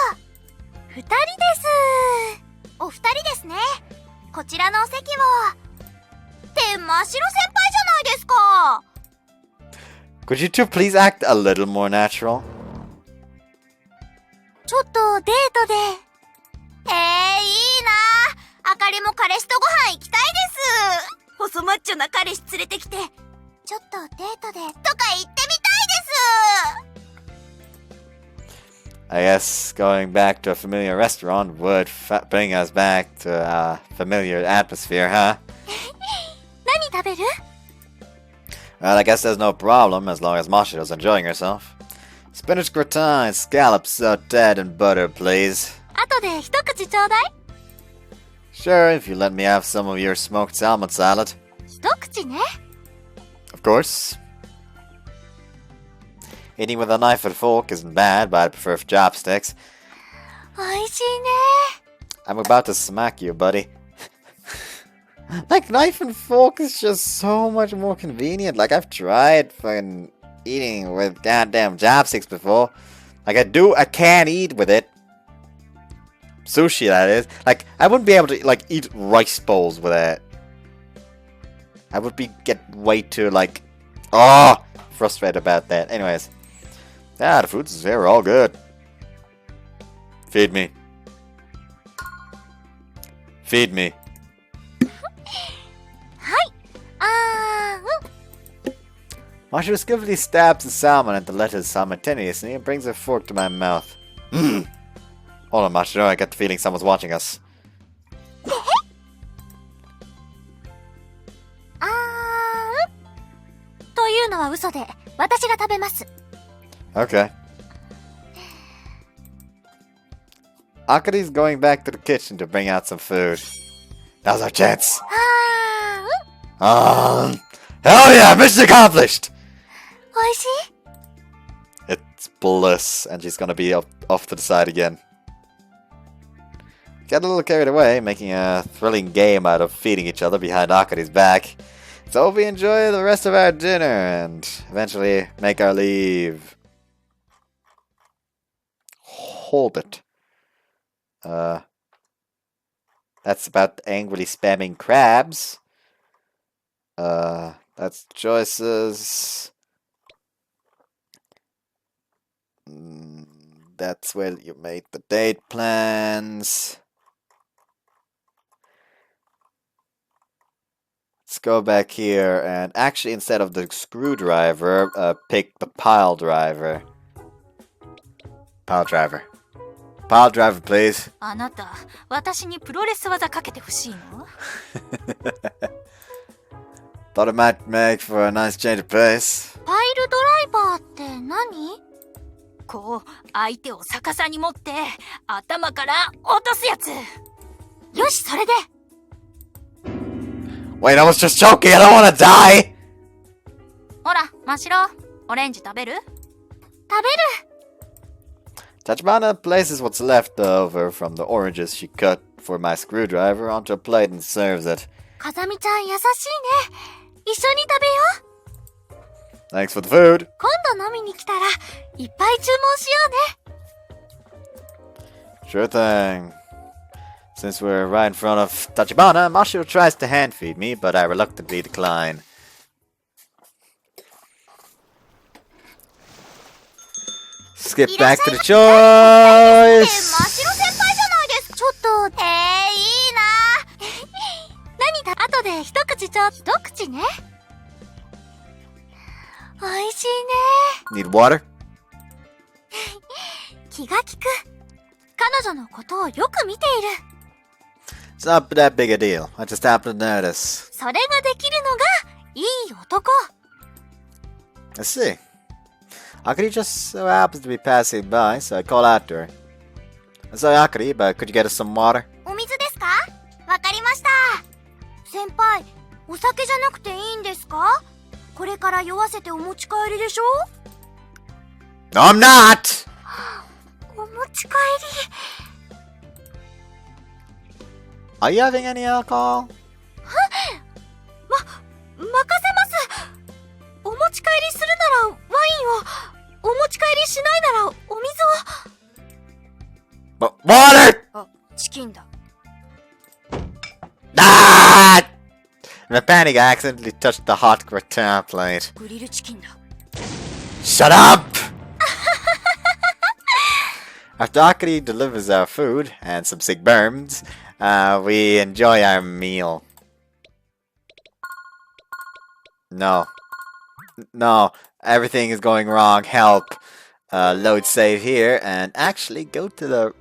そ。二人です。お二人ですね。こちらのお席を。って真っ白先輩じゃないですか。 Could you two please act a little more natural? ちょっとデートで。いいな。あかりも彼氏とご飯行きたいです。細マッチョな彼氏連れてきて。ちょっとデートで。とか言ってみたいです。 I guess going back to a familiar restaurant would bring us back to a familiar atmosphere, huh? 何食べる？ Well, I guess there's no problem as long as Mashiro's enjoying herself. Spinach gratin, scallops sauteed in butter, please. 後で一口ちょうだい。 Sure, if you let me have some of your smoked salmon salad. 一口ね。 Of course. Eating with a knife and fork isn't bad, but I prefer chopsticks. おいしいね。 I'm about to smack you, buddy. Like, knife and fork is just so much more convenient. Like, I've tried fucking eating with goddamn chopsticks before. Like, I can eat with it. Sushi, that is. Like, I wouldn't be able to, like, eat rice bowls with it. I would get way too, like, frustrated about that. Anyways. Yeah, the foods here are all good. Feed me. Feed me. あー、Mashiro skillfully stabs the salmon and the lettuce simultaneously and brings a fork to my mouth. Hold on, Mashiro, I get the feeling someone's watching us. というのは嘘で、私が食べます。 Okay. Akari's going back to the kitchen to bring out some food. Now's our chance. Hell yeah, mission accomplished! おいしい？ It's bliss, and she's gonna be off to the side again. Got a little carried away, making a thrilling game out of feeding each other behind Akari's back. So we enjoy the rest of our dinner and eventually make our leave. Hold it. That's about angrily spamming crabs. That's choices. That's where you made the date plans. Let's go back here and actually instead of the screwdriver, pick the pile driver. Pile driver. Pile driver, please. あなた、私にプロレス技かけてほしいの？ Thought it might make for a nice change of pace. パイルドライバーって何？こう、相手を逆さに持って、頭から落とすやつ。よし、それで。Wait, I was just joking. I don't want to die. ほら、真白。オレンジ食べる？食べる。Tachibana places what's left over from the oranges she cut for my screwdriver onto a plate and serves it. 風見ちゃん優しいね。一緒に食べよう。 Thanks for the food. 今度飲みに来たら、いっぱい注文しようね。 Sure thing. Since we're right in front of Tachibana, Mashiro tries to hand feed me, but I reluctantly decline. Skip back to the choice. 真白先輩じゃないですか。ちょっと、いいな。何だ、後で一口一口ね。おいしいね。 Need water? 気が利く。彼女のことをよく見ている。It's not that big a deal. I just happened to notice. それができるのがいい男。 I see. Akari just so happens to be passing by, so I call out to her. Sorry, Akari, but could you get us some water? お水ですか？わかりました。先輩、お酒じゃなくていいんですか？これから酔わせてお持ち帰りでしょ？ No, I'm not! お持ち帰り。Are you having any alcohol? 任せます。お持ち帰りするならワインを、お持ち帰りしないならお水を。But water! あ、チキンだ。Ah! In a panic, I accidentally touched the hot gratin plate. グリルチキンだ。 Shut up! After Akari delivers our food and some sick burns, we enjoy our meal. No. No, everything is going wrong. Help. Load save here and actually go to the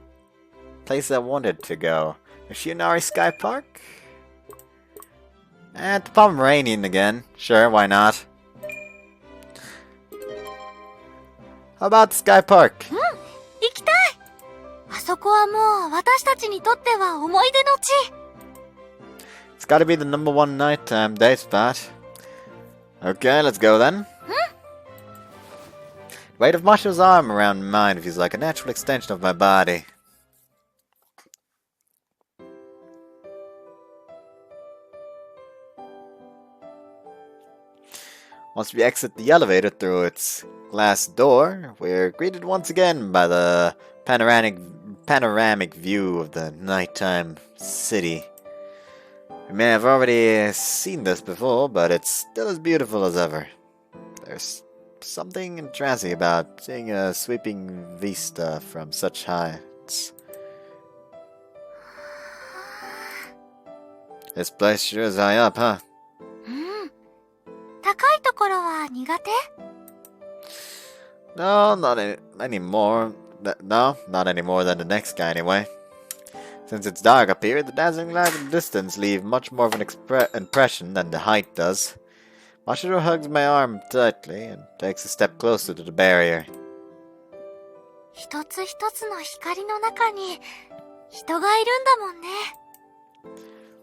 place I wanted to go. Yoshinari Sky Park? And Pomeranian again. Sure, why not? How about Sky Park? 行きたい。あそこはもう私たちにとっては思い出の地。 It's gotta be the number one nighttime day spot. Okay, let's go then. Weight of Mashiro's arm around mine feels like a natural extension of my body. Once we exit the elevator through its glass door, we're greeted once again by the panoramic view of the nighttime city. We may have already seen this before, but it's still as beautiful as ever. There's something entrancing about seeing a sweeping vista from such heights. This place sure is high up, huh? 高いところは苦手？ No, not anymore. No, not any more than the next guy anyway. Since it's dark up here, the dazzling light in the distance leave much more of an impression than the height does. Mashiro hugs my arm tightly and takes a step closer to the barrier. 一つ一つの光の中に人がいるんだもんね。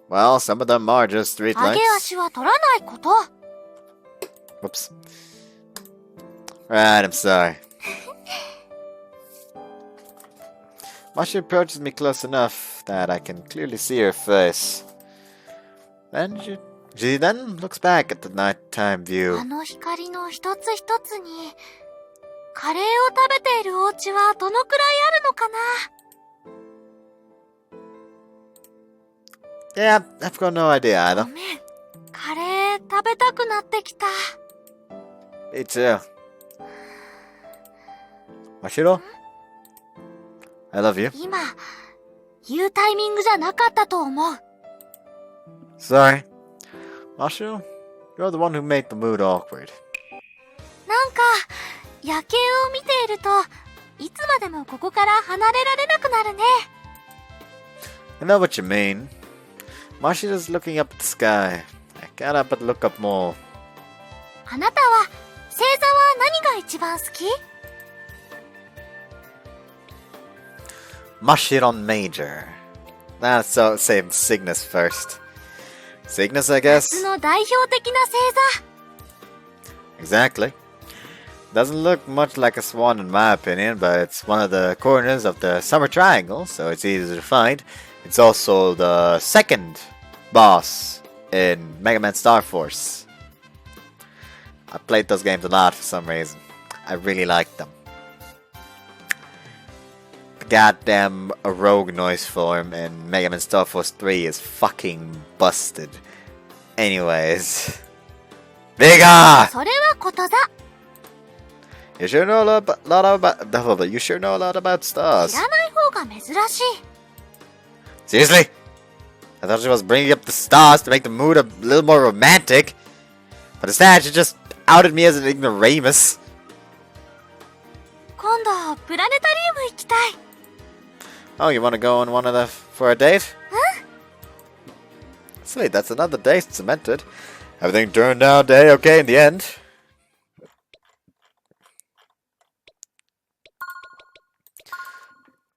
Well, some of them are just 上げ streetlights. 足は取らないこと。 Whoops. Right, I'm sorry. Mashiro approaches me close enough that I can clearly see her face. Then she She then looks back at the nighttime あ view. の光の一つ一つに、カレーを食べているお家はどのくらいあるのかな。 Yeah, I've got no idea ご either. めん。カレー食べたくなってきた。 Me too. Mashiro? I love you. 今、言うタイミングじゃなかったと思う。 Sorry. Mashiro, you're the one who made the mood awkward. なんか、夜景を見ていると、いつまでもここから離れられなくなるね。 I know what you mean. Mashiro's looking up at the sky. I can't help but look up more. あなたは、星座は何が一番好き？ Mashiro Major. So say Cygnus first. Cygnus, I guess? 夏の代表的な星座。 Exactly. Doesn't look much like a swan in my opinion, but it's one of the corners of the summer triangle, so it's easy to find. It's also the second boss in Mega Man Star Force. I played those games a lot for some reason. I really liked them. The goddamn rogue noise form in Mega Man Star Force 3 is fucking busted. Anyways. Bigger! それはこと座。 You sure know a lot about you sure know a lot about 知 stars. らない方が珍しい。 Seriously? I thought she was bringing up the stars to make the mood a little more romantic. But instead, she just outed me as an ignoramus. 今度、プラネタリウム行きたい。 Oh, you want to go on one of the for a date? Sweet, that's another date cemented. Everything turned out okay in the end.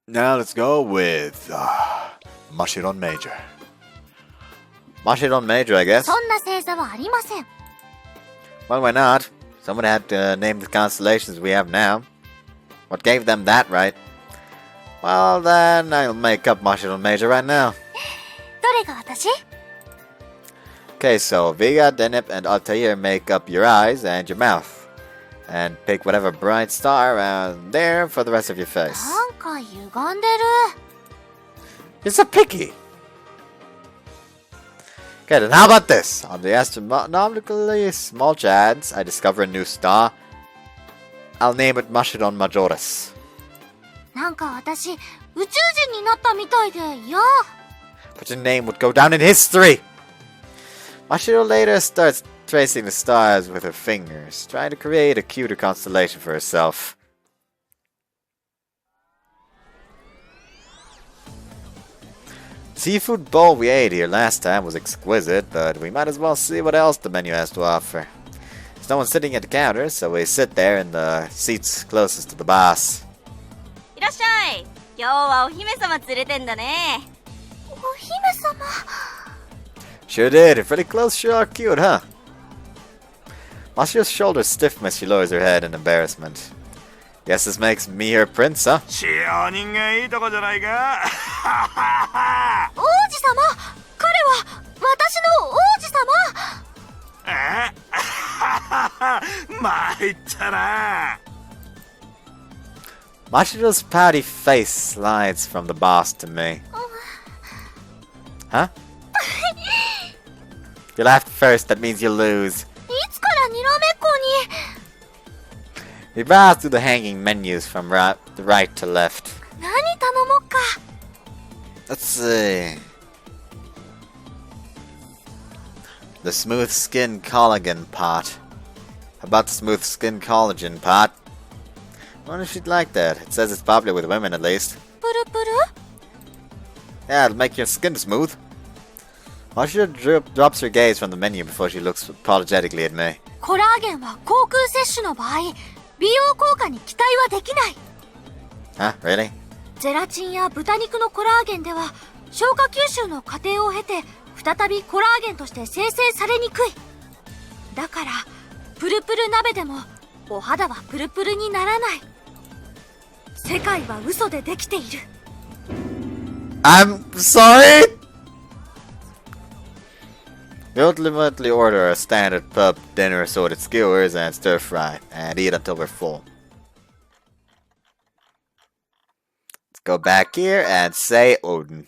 Now let's go with Mashiro Major. Mashiro Major, I guess. そんな星座はありません。 Well, why not? Someone had to name the constellations we have now. What gave them that right? Well, then I'll make up Mashiro Major right now. どれが私？ Okay, so Vega, Denip, and Altair make up your eyes and your mouth. And pick whatever bright star around there for the rest of your face. なんか歪んでる。 You're so picky! Okay, then how about this? On the astronomically small chance I discover a new star, I'll name it Mashiro Majoris. なんか私、宇宙人になったみたいで嫌。 But your name would go down in history! Mashiro later starts tracing the stars with her fingers, trying to create a cuter constellation for herself. The seafood bowl we ate here last time was exquisite, but we might as well see what else the menu has to offer. There's no one sitting at the counter, so we sit there in the seats closest to the boss. いらっしゃい。今日はお姫様連れてんだね。お姫様。 Sure did, if really close, sure are cute, huh? Mashiro's shoulders stiffen as she lowers her head in embarrassment. Guess this makes me her prince, huh? 使用人がいいとこじゃないか。王子様、彼は私の王子様。参ったな。 Mashiro's pouty face slides from the boss to me. Huh? You laughed first, that means you lose. いつからにらめっこに。 We browse through the hanging menus from right to left. 何頼もうか。 Let's see. The smooth skin collagen pot. How about the smooth skin collagen pot? I wonder if she'd like that. It says it's popular with women at least. プルプル？ Yeah, it'll make your skin smooth. Mashiro drops her gaze from the menu before she looks apologetically at me. コラーゲンは口腔摂取の場合、美容効果に期待はできない。 Huh? Really? ゼラチンや豚肉のコラーゲンでは消化吸収の過程を経て再びコラーゲンとして生成されにくい。だからプルプル鍋でもお肌はプルプルにならない。世界は嘘でできている。 I'm sorry? We ultimately order a standard pub dinner, assorted skewers, and stir fry, and eat until we're full. Let's go back here and say Odin.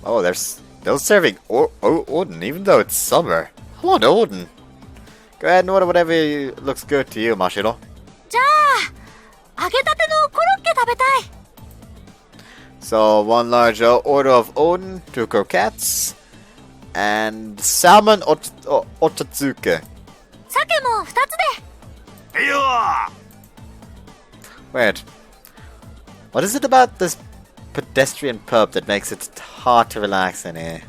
Oh, they're still serving Odin, even though it's summer. I want Odin. Go ahead and order whatever looks good to you, Mashiro. じゃあ、揚げたてのコロッケ食べたい。 So, one large order of Odin, 2 croquettes, and salmon otatsuke. 鮭も2つで。いいよ Weird. What is it about this pedestrian pub that makes it hard to relax in here?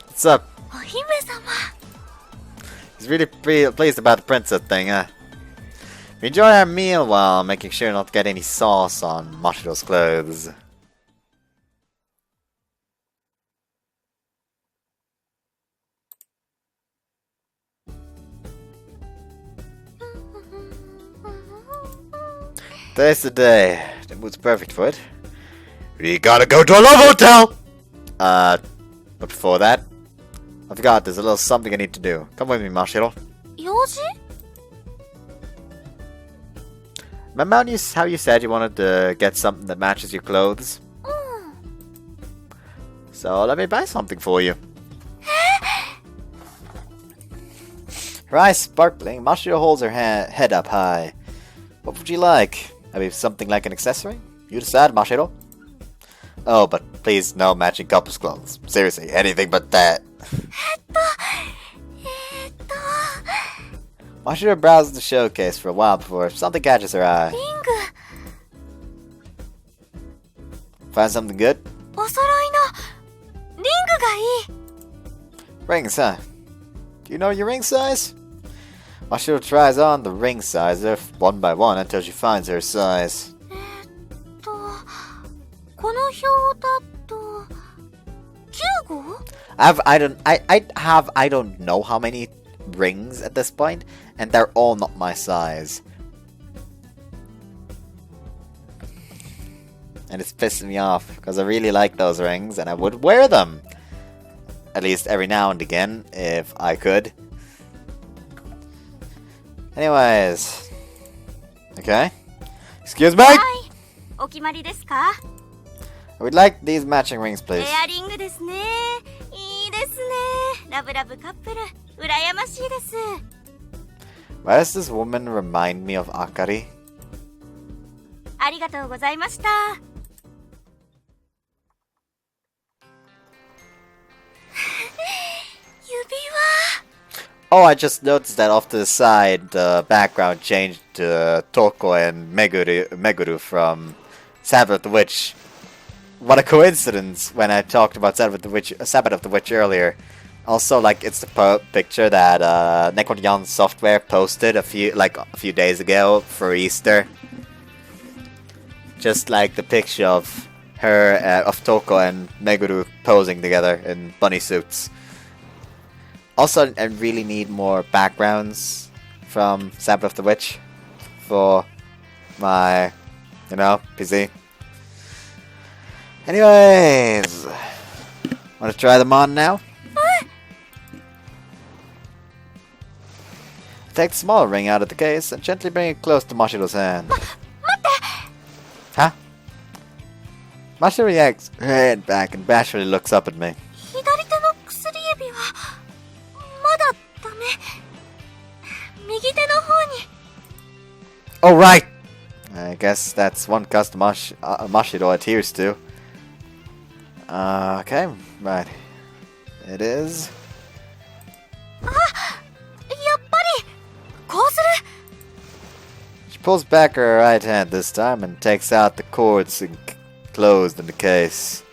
What's up? お姫様。 He's really pleased about the princess thing, huh? We enjoy our meal while making sure not to get any sauce on Mashiro's clothes. Today's the day. The mood's perfect for it. We gotta go to a love hotel! But before that, I forgot there's a little something I need to do. Come with me, Mashiro. 用事？ Remember how you said you wanted to get something that matches your clothes? So let me buy something for you. Her eyes sparkling, Mashiro holds her head up high. What would you like? Maybe something like an accessory? You decide, Mashiro. Oh, but please no matching couple's clothes. Seriously, anything but that. Mashiro browses the showcase for a while before something catches her eye. リン Find something good? グ。お揃いのリングがいい。 Rings, huh? Do you know your ring size? Mashiro tries on the ring sizer one by one until she finds her size. この表だと9号？ I don't know how many rings at this point, and they're all not my size. And it's pissing me off because I really like those rings and I would wear them. At least every now and again, if I could. Anyways. Okay. Excuse me! はい。お決まりですか？ I would like these matching rings, please. エアリングですね。いいですね。ラブラブカップル。羨ましいです。 Why does this woman remind me of Akari? ありがとうございました。指輪。 Oh, I just noticed that off to the side, the background changed to Toko and Meguru from Sabbath of the Witch. What a coincidence when I talked about Sabbath of the Witch earlier. Also, like, it's the picture that Necron Software posted a few days ago for Easter. Just like the picture of her, of Toko and Meguru posing together in bunny suits. Also, I really need more backgrounds from Sabbath of the Witch for my, PC. Anyways, want to try them on now? Take the small ring out of the case and gently bring it close to Mashiro's hand. Huh? Mashiro yanks her head back and bashfully looks up at me. 左手の薬指はまだダメ。右手の方に。 Oh, right! I guess that's one custom Mashiro adheres to. Okay, right. It is. やっぱりこうする。 She pulls back her right hand this time and takes out the cords enclosed in the case.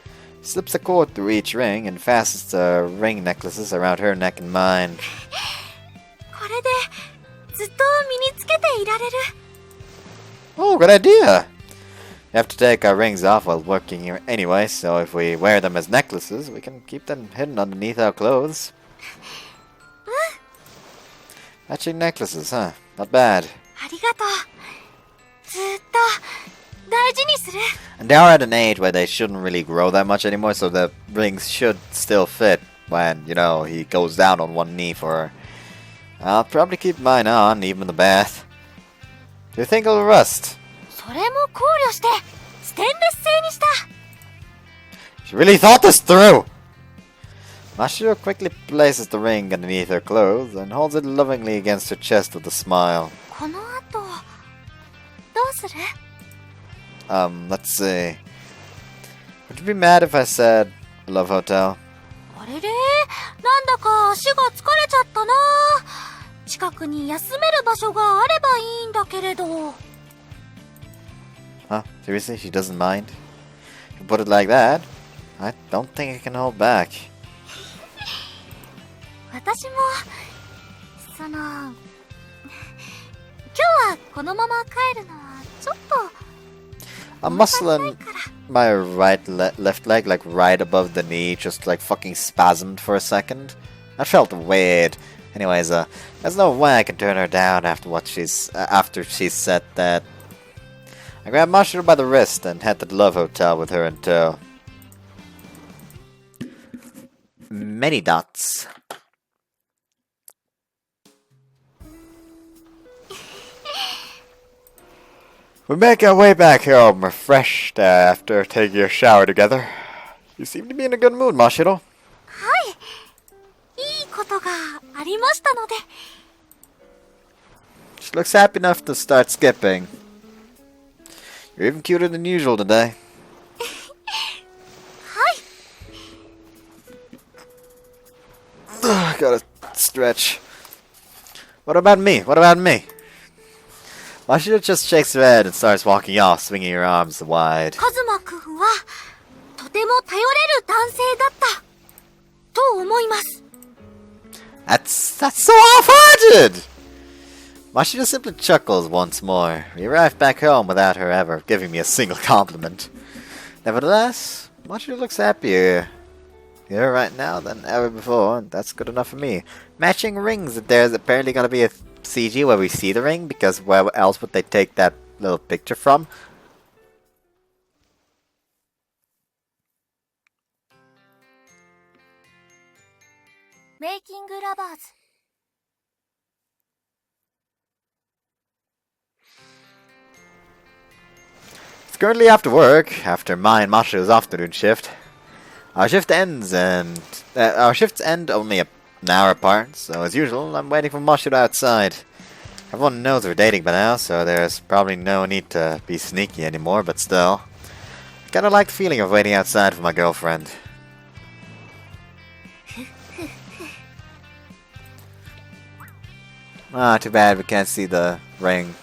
She slips a cord through each ring and fastens the ring necklaces around her neck and mine. これでずっと身につけていられる。 Oh, good idea! We have to take our rings off while working here anyway, so if we wear them as necklaces, we can keep them hidden underneath our clothes. Matching necklaces, huh? Not bad. ありがとう。ずっと大事にする。 And they are at an age where they shouldn't really grow that much anymore, so the rings should still fit when, you know, he goes down on one knee for her. I'll probably keep mine on, even in the bath. Do you think it'll rust? それも考慮してステンレス製にした。 She really thought this through! Mashiro quickly places the ring underneath her clothes and holds it lovingly against her chest with a smile. この後どうする？ Let's see. Would you be mad if I said Love Hotel? あれれ、なんだか足が疲れちゃったな。近くに休める場所があればいいんだけれど。 Huh? Seriously? She doesn't mind? If you put it like that, I don't think I can hold back. 私もその今日はこのまま帰るのはちょっと A muscle in my left leg, like right above the knee, just like fucking spasmed for a second. That felt weird. Anyways, there's no way I can turn her down after what after she's said that. I grabbed Mashiro by the wrist and head to the Love Hotel with her in tow. Many dots. We make our way back home, refreshed after taking a shower together. You seem to be in a good mood, Mashiro. はい、いいことがありましたので。 She looks happy enough to start skipping. You're even cuter than usual today. はい。 Gotta stretch. What about me? What about me? Mashiro just shakes her head and starts walking off, swinging her arms wide. カズマくんはとても頼れる男性だったと思います。 That's so half-hearted! Mashiro simply chuckles once more. We arrive back home without her ever giving me a single compliment. Nevertheless, Mashiro looks happier here right now than ever before, and that's good enough for me. Matching rings, there's apparently gonna be a CG where we see the ring, because where else would they take that little picture from? Making lovers. It's currently after work, after my and Mashiro's afternoon shift. Our shift ends and our shifts end only an hour apart, so as usual, I'm waiting for Mashiro outside. Everyone knows we're dating by now, so there's probably no need to be sneaky anymore, but still. I kinda like the feeling of waiting outside for my girlfriend. Ah, too bad we can't see the ring.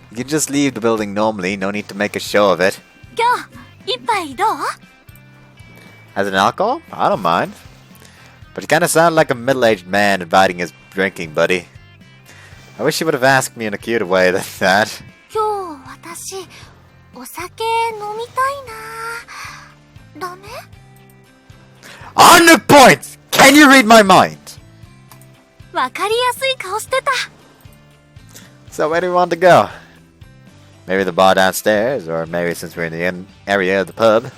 You can just leave the building normally, no need to make a show of it. 今日一杯どう？ As an alcohol? I don't mind. But you kinda sound like a middle-aged man inviting his drinking buddy. I wish you would have asked me in a cuter way than that. 今日私お酒飲みたいな。ダメ？ On the point! Can you read my mind? わかりやすい顔してた。 So where do we want to go? Maybe the bar downstairs, or maybe since we're in the area of the pub.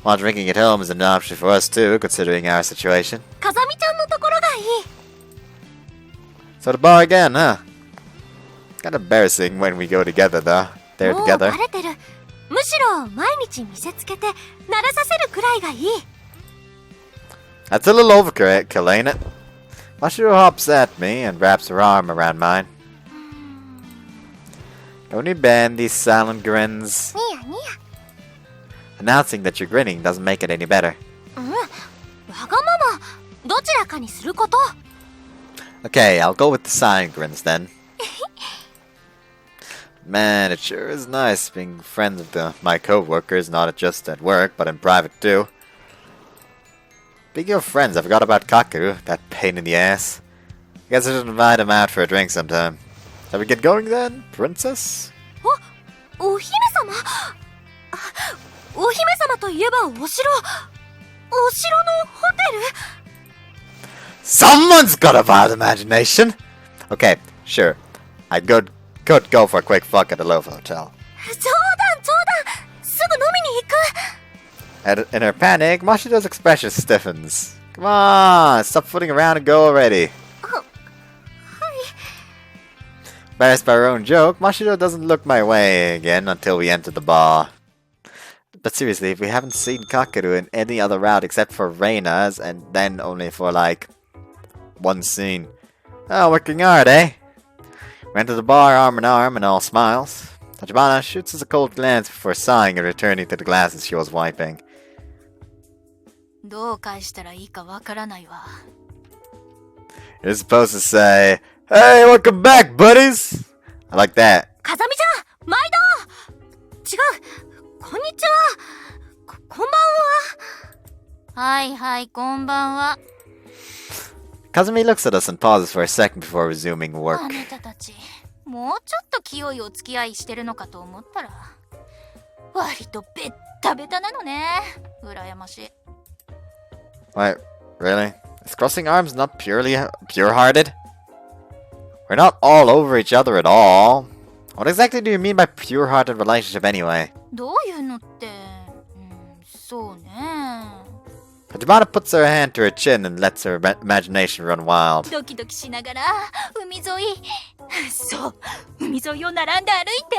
While drinking at home is an option for us too, considering our situation. 風見ちゃんのところがいい。 So the bar again, huh? Kinda embarrassing when we go together though. They're もう together. バレてる。むしろ毎日見せつけて慣れさせるくらいがいい。 That's a little overkill, ain't it? Mashiro hops at me and wraps her arm around mine. Don't you bend these silent grins? ニヤニヤ。 Announcing that you're grinning doesn't make it any better. うん。わがままどちらかにすること。 Okay, I'll go with the silent grins then. Man, it sure is nice being friends with my co-workers, not just at work, but in private too. Speaking of friends, I forgot about Kakeru, that pain in the ass. Guess I should invite him out for a drink sometime. Shall we get going then, princess? お姫様。あ、お姫様といえばお城。お城のホテル。 Someone's got a wild imagination! Okay, sure. I'd go could go for a quick fuck at the Loaf Hotel. 冗談すぐ飲みに行く In her panic, Mashiro's expression stiffens. Come on, stop fooling around and go already. Embarrassed by her own joke, Mashiro doesn't look my way again until we enter the bar. But seriously, if we haven't seen Kakeru in any other route except for Reina's, and then only for like one scene. Oh, working hard, eh? We enter the bar arm in arm and all smiles. Tachibana shoots us a cold glance before sighing and returning to the glasses she was wiping. どう返したらいいかわからないわ。 You're supposed to say, "Hey, welcome back, buddies!" I like that. 風見ちゃん、毎度違う、こんにちは。こんばんは。はいはい、こんばんは。 Kazumi looks at us and pauses for a second before resuming work. あなたたち、もうちょっと清いお付き合いしてるのかと思ったら、割とベッタベタなのね。羨ましい。 Wait, really? Is crossing arms not pure-hearted? We're not all over each other at all. What exactly do you mean by pure-hearted relationship anyway? どういうのって、そうね。 Tachibana puts her hand to her chin and lets her imagination run wild. ドキドキしながら海沿い、そう、海沿いを並んで歩いて。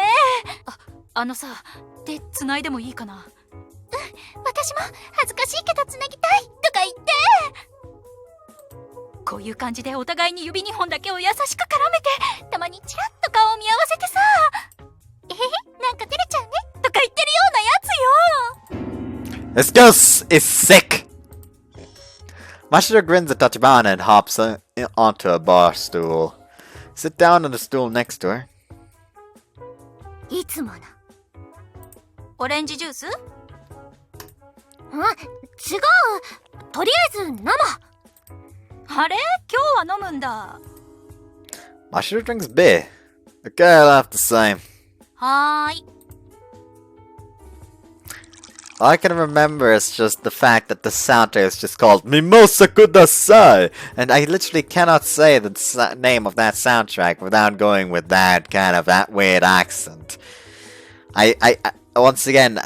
あのさ、手繋いでもいいかな。私も恥ずかしいけど繋ぎたいとか言って。こういう感じでお互いに指2本だけを優しく絡めて、たまにチラッと顔を見合わせてさ、なんか照れちゃうねとか言ってるようなやつよ。 This ghost is sick! Mashiro grins at Tachibana and hops onto a bar stool. Sit down on the stool next to her. いつものオレンジジュース？違う、とりあえず生。あれ？今日は飲むんだ。 Mashiro drinks beer. The girl laughed the same. はーい。 All I can remember is just the fact that the soundtrack is just called Mimosa Kudasai, and I literally cannot say the name of that soundtrack without going with that kind of that weird accent. I once again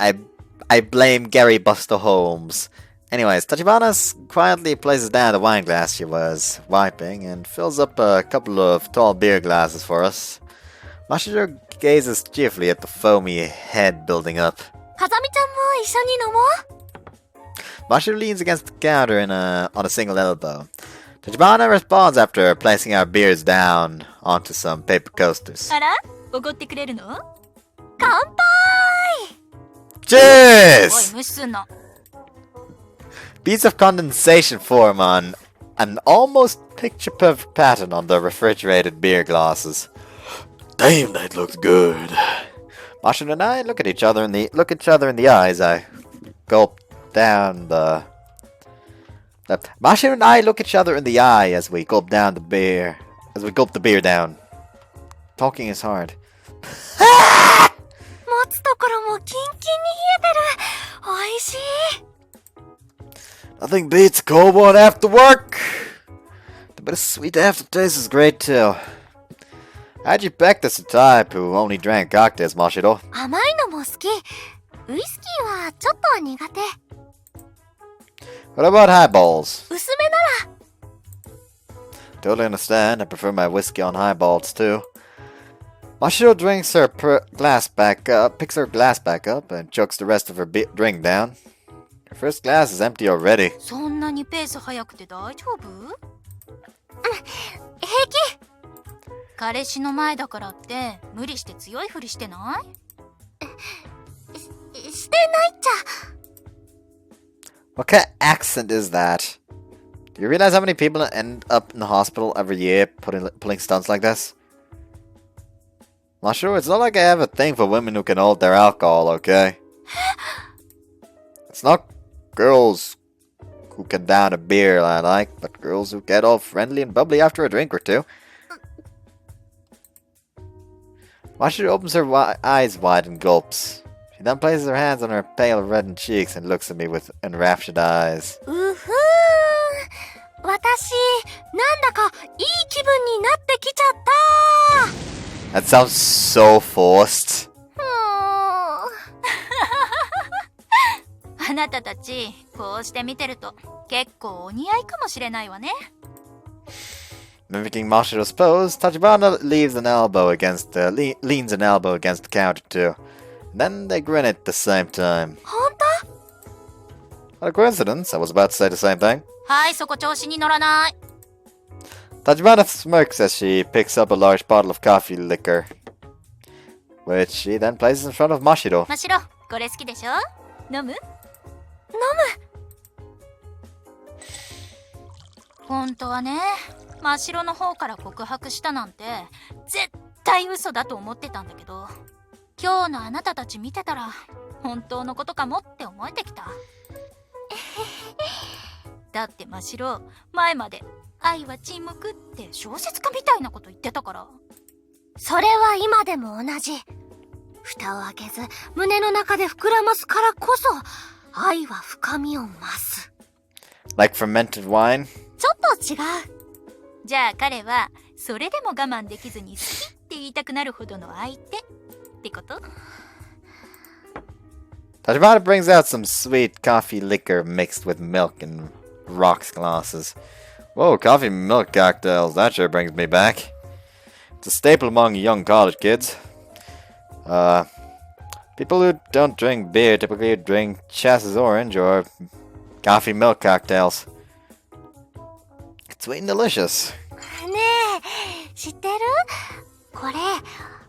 I blame Gary Buster Holmes. Anyways, Tachibana quietly places down the wine glass she was wiping and fills up a couple of tall beer glasses for us. Mashiro gazes cheerfully at the foamy head building up. 風見ちゃんも一緒に飲もう。 Mashiro leans against the counter on a single elbow. Tachibana responds after placing our beers down onto some paper coasters. あら？おごってくれるの？乾杯！ Cheers! おい、無視すんの。 Beads of condensation form on an almost picture-perfect pattern on the refrigerated beer glasses. Damn, that looks good. Mashiro and I look each other in the eyes. I gulp down the. Mashiro and I look each other in the eye as we gulp down the beer. As we gulp the beer down. Talking is hard. 持つところもキンキンに冷えてる。おいしい。 Nothing beats a cold one after work. The bittersweet aftertaste is great too. How'd you peck this a type who only drank cocktails, Mashiro? 甘いのも好き。ウイスキーはちょっと苦手。 What about highballs? 薄めなら。 Totally understand. I prefer my whiskey on highballs too. Mashiro drinks her glass back up, picks her glass back up, and chokes the rest of her drink down. Her first glass is empty already. そんなにペース速くて大丈夫？平気。彼氏の前だからって無理して強いふりしてない？してないっちゃ。 What kind of accent is that? Do you realize how many people end up in the hospital every year pulling stunts like this? Mashiro, it's not like I have a thing for women who can hold their alcohol, okay? It's not girls who can down a beer I like, but girls who get all friendly and bubbly after a drink or two. Mashiro opens her eyes wide and gulps. She then places her hands on her pale reddened cheeks and looks at me with enraptured eyes. うふー。私、なんだかいい気分になってきちゃった。That sounds so forced. あなたたちこうして見てると結構お似合いかもしれないわね。 Mimicking Mashiro's pose, Tachibana leans an elbow against the counter too. Then they grin at the same time. 本 What a coincidence, I was about to say the same thing. 当？はい、そこ調子に乗らない。 Tachibana smirks as she picks up a large bottle of coffee liquor, which she then places in front of Mashiro. マシロ、これ好きでしょ？飲む？本当はね、マシロの方から告白したなんて絶対嘘だと思ってたんだけど、今日のあなたたち見てたら本当のことかもって思えてきた。だってマシロ、前まで愛は沈黙って小説家みたいなこと言ってたから。それは今でも同じ。蓋を開けず胸の中で膨らますからこそ愛は深みを増す。 Like fermented wine? ちょっと違う。じゃあ彼はそれでも我慢できずに好きって言いたくなるほどの相手ってこと？ Tachibana brings out some sweet coffee liquor mixed with milk in rocks glasses. Whoa, coffee milk cocktails, that sure brings me back. It's a staple among young college kids. People who don't drink beer typically drink chassis orange or coffee milk cocktails. It's sweet and delicious. ねえ、知ってる？これ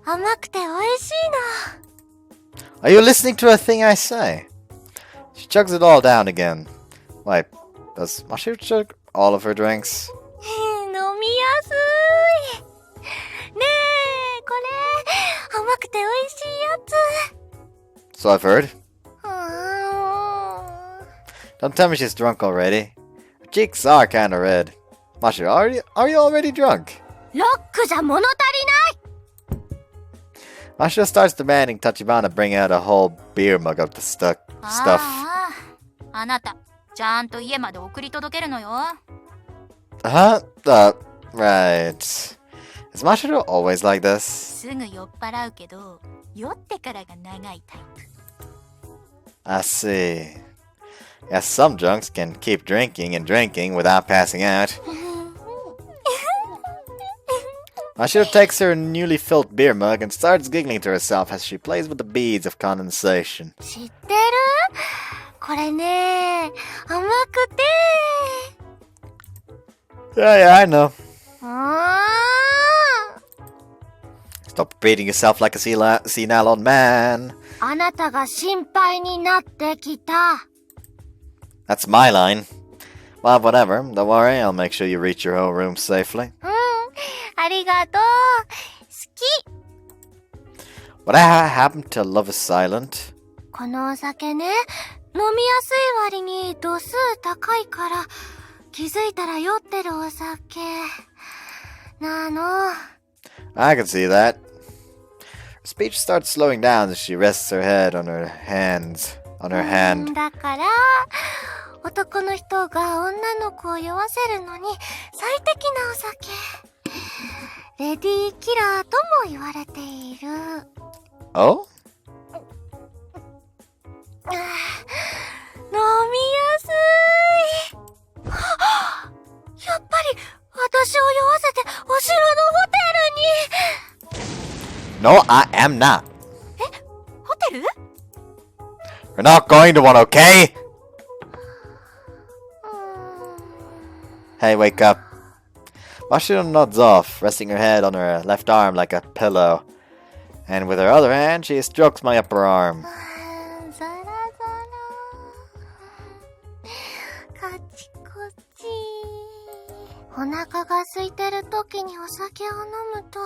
甘くて美味しいの。 Are you listening to a thing I say? She chugs it all down again. Why, does Mashiro chug all of her drinks? 飲みやすい。ねえ、これ甘くて美味しいやつ。 So I've heard. Don't tell me she's drunk already. Her cheeks are kinda red. Mashiro, are you already drunk? ロックじゃ物足りない。 Mashiro starts demanding Tachibana bring out a whole beer mug of the stuff. ああ、あなたちゃんと家まで送り届けるのよ。 Huh? Right. Is Mashiro always like this? すぐ酔っ払うけど酔ってからが長いタイプ。 I see. Yes, some drunks can keep drinking and drinking without passing out. Mashiro takes her newly filled beer mug and starts giggling to herself as she plays with the beads of condensation. 知ってる？これね、甘くて。Yeah, I know. あ Stop repeating yourself like a senile old man. あなたが心配になってきた。 That's my line. Well, whatever. Don't worry, I'll make sure you reach your own room safely. ありがとう。好き。 What happened to love is silent? このお酒ね、飲みやすい割に度数高いから、気づいたら酔ってるお酒。なの。 I can see that. Her speech starts slowing down as she rests her head on her hand. だから、男の人が女の子を酔わせるのに最適なお酒。レディーキラーとも言われている。Oh? 飲みやすい。やっぱり私を酔わせてお城のホテルに。 No, I am not. ホテル？ We're not going to one, okay? Hey, wake up. Mashiro nods off, resting her head on her left arm like a pillow. And with her other hand, she strokes my upper arm. ザラザラ。カチコチ。お腹が空いてる時にお酒を飲むと、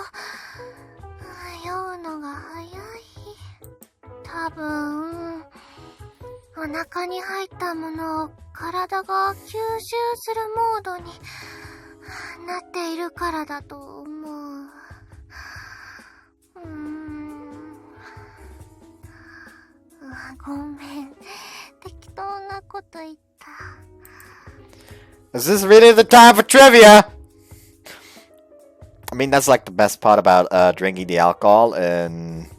酔うのが早い。多分、お腹に入ったものを体が吸収するモードになっているからだと思う。ごめん。適当なこと言った。Is this really the time for trivia? I mean, that's like the best part about drinking the alcohol in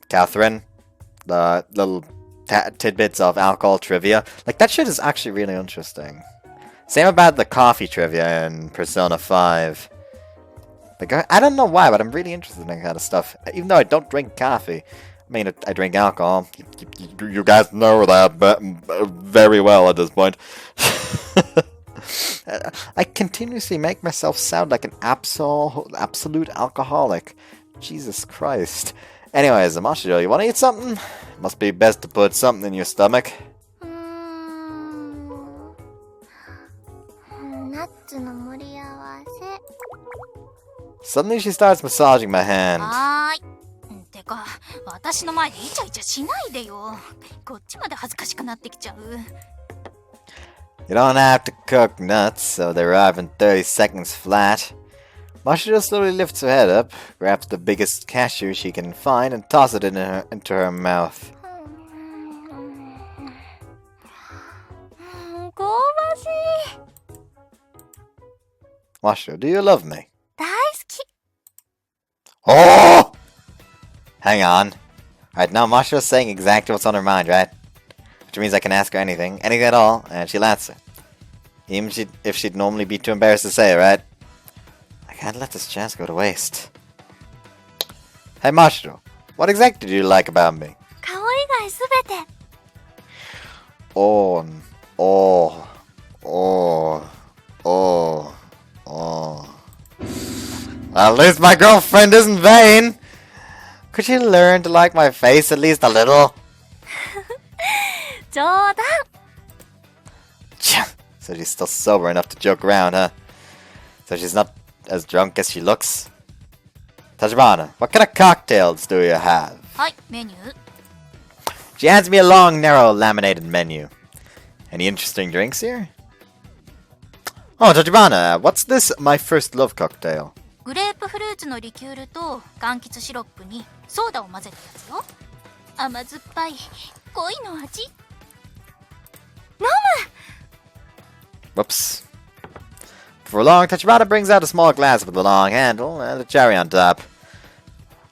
Catherine. The little tidbits of alcohol trivia. Like, that shit is actually really interesting. Same about the coffee trivia in Persona 5. Like, I don't know why, but I'm really interested in that kind of stuff. Even though I don't drink coffee. I mean, I drink alcohol. You guys know that very well at this point. I continuously make myself sound like an absolute alcoholic. Jesus Christ. Anyways, Mashiro, you wanna eat something? Must be best to put something in your stomach. ナッツの盛り合わせ。 Suddenly she starts massaging my hand. はーい。てか、私の前でイチャイチャしないでよ。こっちまで恥ずかしくなってきちゃう。You don't have to cook nuts, so they arrive in 30 seconds flat. Mashiro slowly lifts her head up, grabs the biggest cashew she can find, and tosses it into her mouth. 香ばしい。 Mashiro, do you love me? 大好き。 Oh! Hang on. Alright, now Mashiro's saying exactly what's on her mind, right? Which means I can ask her anything at all, and she'll answer. Even if she'd normally be too embarrassed to say it, right? I can't let this chance go to waste. Hey Mashiro, what exactly do you like about me? 顔以外すべて。 Oh. At least my girlfriend isn't vain! Could you learn to like my face at least a little? 冗談。 So she's still sober enough to joke around, huh? So she's not as drunk as she looks? Tachibana, what kind of cocktails do you have? はい、メニュー。 She hands me a long, narrow, laminated menu. Any interesting drinks here? Oh, Tachibana, what's this my first love cocktail? グレープフルーツのリキュールと柑橘シロップにソーダを混ぜたやつよ。甘酸っぱい恋の味。飲む。 Whoops. For long, Tachibana brings out a small glass with a long handle and a cherry on top.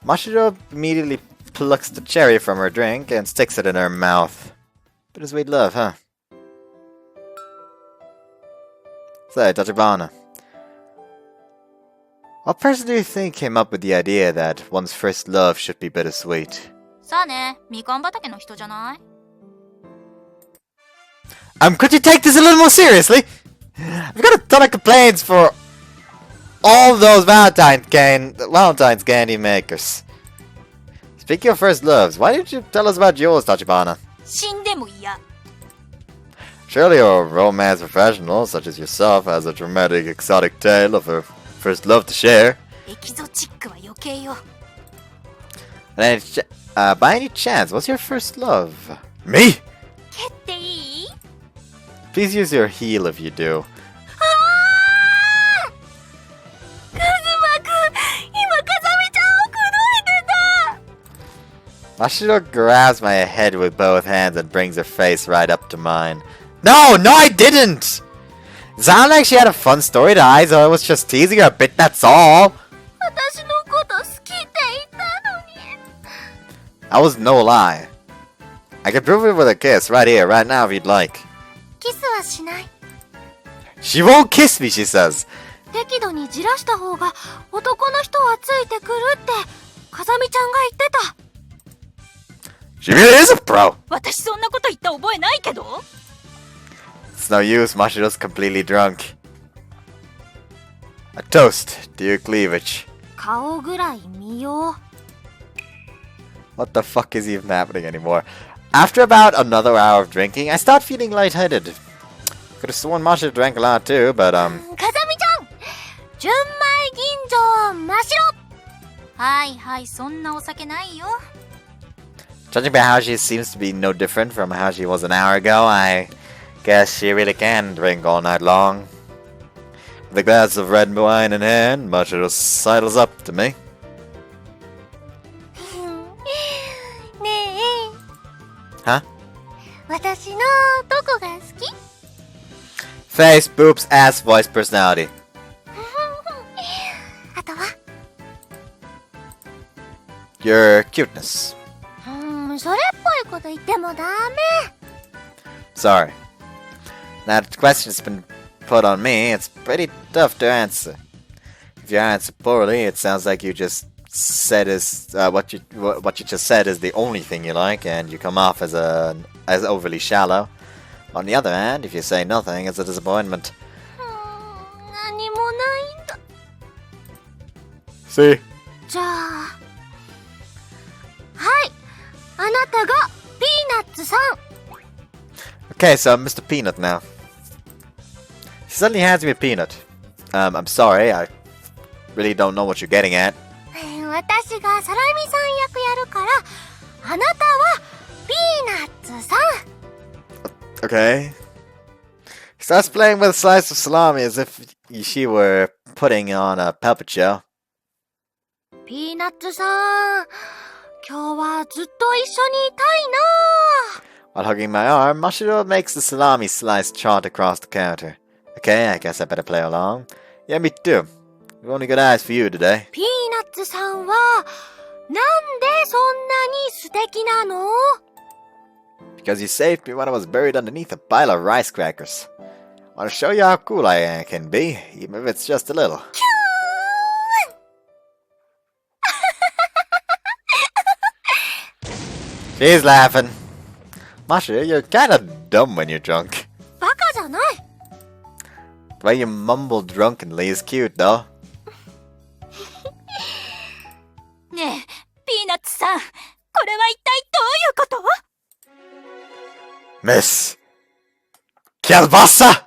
Mashiro immediately plucks the cherry from her drink and sticks it in her mouth. Bittersweet love, huh? Say, Tachibana. What person do you think came up with the idea that one's first love should be bittersweet? さあね、みかん畑の人じゃない？ Could you take this a little more seriously? I've got a ton of complaints for all those Valentine's candy makers. Speaking of first loves, why didn't you tell us about yours, Tachibana? 死んでも嫌。 Surely a romance professional such as yourself has a dramatic, exotic tale of her first love to share. エキゾチックは余計よ。 And by any chance, what's your first love? Me? 蹴っていい？ Please use your heel if you do. カズマくん、今風見ちゃんを口説いてた。 Mashiro grabs my head with both hands and brings her face right up to mine. No, I didn't! It sounded like she had a fun story to hide, so I was just teasing her a bit, that's all. 私のこと好きって言ったのに。 That was no lie. I can prove it with a kiss right here, right now if you'd like. キスはしない。 She won't kiss me, she says. 適度にじらした方が男の人はついてくるって風見ちゃんが言ってた。 She really is a pro. 私そんなこと言った覚えないけど。 It's no use, Mashiro's completely drunk. A toast to your cleavage. 顔ぐらい見よう。 What the fuck is even happening anymore? After about another hour of drinking, I start feeling lightheaded. Could have sworn Mashiro drank a lot too, but 風見ちゃん、純米吟醸真っ白。はいはい、そんなお酒ないよ。 judging by how she seems to be no different from how she was an hour ago, I guess she really can drink all night long. With a glass of red wine in hand, Mashiro sidles up to me. ねえ。 Huh? 私のどこが好き？ Face, boobs, ass, voice, personality. your cuteness. それっぽいこと言ってもダメ。 Sorry. Now that the question's been put on me, it's pretty tough to answer. If you answer poorly, it sounds like you just said what you just said is the only thing you like, and you come off as overly shallow. On the other hand, if you say nothing, it's a disappointment. 何もないんだ。 See? じゃあ、はい、あなたがピーナッツさん。 Okay, so I'm Mr. Peanut now. She suddenly hands me a peanut. I'm sorry, I really don't know what you're getting at. 私がサラミさん役やるから、あなたはピーナッツさん。 Okay. He starts playing with a slice of salami as if she were putting on a puppet show. ピーナッツさん、今日はずっと一緒にいたいな。 While hugging my arm, Mashiro makes the salami slice trot across the counter. Okay, I guess I better play along. Yeah, me too. We've only got eyes for you today. ピーナッツさんは、なんでそんなに素敵なの？ Because you saved me when I was buried underneath a pile of rice crackers. I want to show you how cool I can be, even if it's just a little. She's laughing. Mashiro, you're kinda dumb when you're drunk. バカじゃない。 The way you mumble drunkenly is cute, though. ねえ、ピーナッツさん、これは一体どういうこと？ Miss Kielbasa!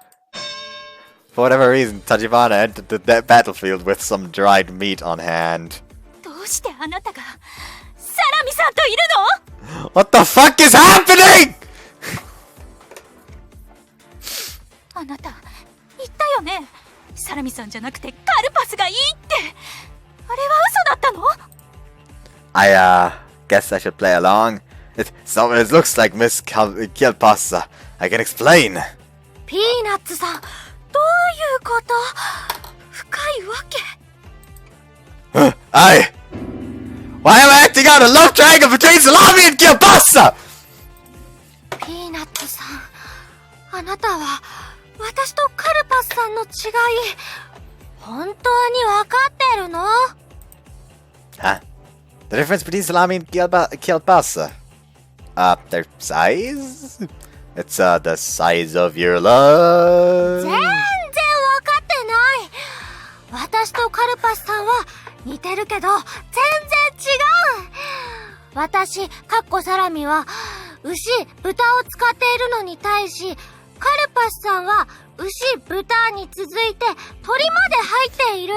For whatever reason, Tajibana entered the battlefield with some dried meat on hand. どうしてあなたがサラミさんといるの？ What the fuck is happening?あなた言ったよね。サラミさんじゃなくてカルパスがいいって。あれは嘘だったの？ I guess I should play along. It looks like Miss Kielbasa. I can explain. ピーナッツさん、どういうこと？深いわけ。 Why am I acting out a love triangle between salami and kielbasa? ピーナッツさん、あなたは私とカルパスさんの違い、本当に分かってるの？ Huh? The difference between salami and kielbasa? Their size? It's, the size of your love. 全然分かってない。私とカルパスさんは似てるけど、全然違う。私、サラミは、牛、豚を使っているのに対し、カルパスさんは、牛、豚に続いて、鳥まで入っている。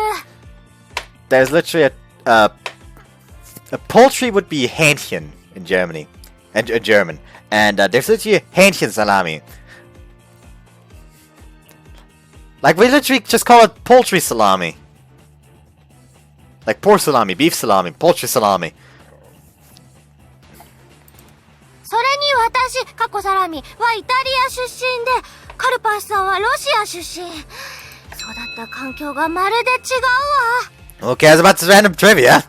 There's literally a poultry would be Hähnchen in Germany. And German. And there's literally Hähnchen salami. Like, we literally just call it poultry salami. Like pork salami, beef salami, poultry salami. それに私、サラミはイタリア出身で、カルパスさんはロシア出身。育った環境がまるで違うわ。Who cares about this random trivia?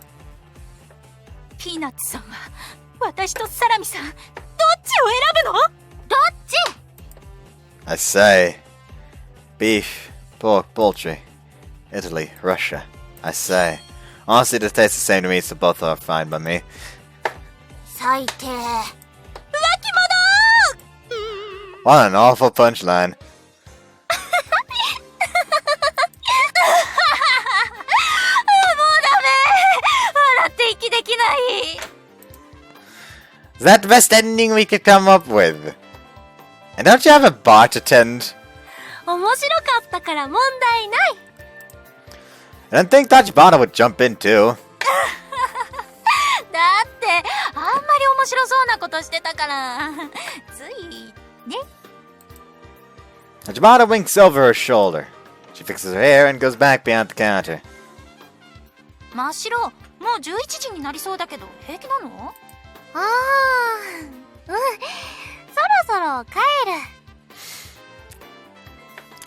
ピーナッツさんは私とサラミさん、どっちを選ぶの？どっち？ I say, beef, pork, poultry, Italy, Russia. I say, honestly, this tastes the same to me, so both are fine by me. 最低。What an awful punchline. もうダメ。笑って息できない。 Is that the best ending we could come up with? And don't you have a bar to tend? 面白かったから問題ない。 I don't think Tachibana would jump in too. だってあんまり面白そうなことしてたからついね。 Tachibana winks over her shoulder. She fixes her hair and goes back behind the counter. 真っ白、もう11時になりそうだけど平気なの？ああ、そろそろ帰る。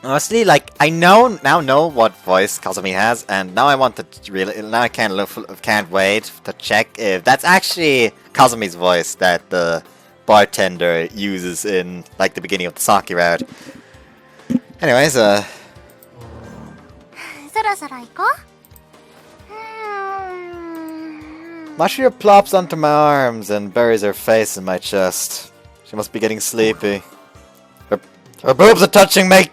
Honestly, like I know what voice Kazumi has, and now I want to really now I can't wait to check if that's actually Kazumi's voice that the bartender uses in like the beginning of the sake route. Anyways, そろそろ行こう。Mashiro plops onto my arms and buries her face in my chest. She must be getting sleepy. Her boobs are touching me!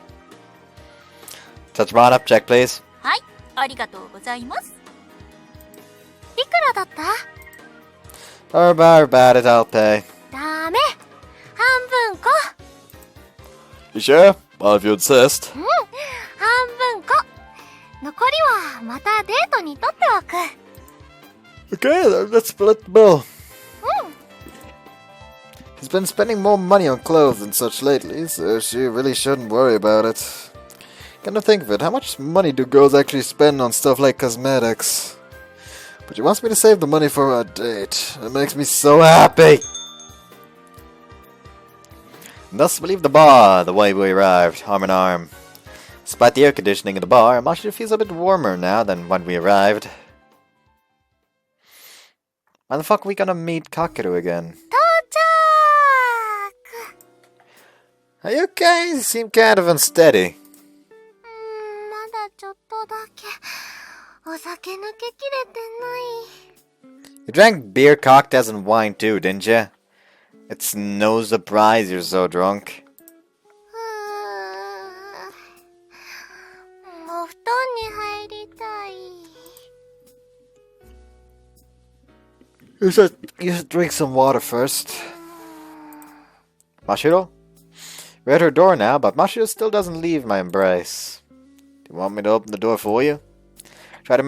Touch me on up, check please. はい、ありがとうございます。いくらだった？ Or about it, I'll pay. ダメ。半分こ。 You sure? Well, if you insist. 半分こ。残りはまたデートにとっておく。 Okay, then let's split the bill. He's been spending more money on clothes and such lately, so she really shouldn't worry about it. Come to think of it, how much money do girls actually spend on stuff like cosmetics? But she wants me to save the money for our date. It makes me so happy! And thus we leave the bar the way we arrived, arm in arm. Despite the air conditioning in the bar, Mashiro feels a bit warmer now than when we arrived. When the fuck are we gonna meet Kakeru again? 到着。 Are you okay? You seem kind of unsteady. まだちょっとだけお酒抜けきれてない。 You drank beer, cocktails, and wine too, didn't you? It's no surprise you're so drunk. お布団に入りたい。 You should drink some water first. Mashiro? We're at her door now, but Mashiro still doesn't leave my embrace. Do you want me to open the door for you? Try to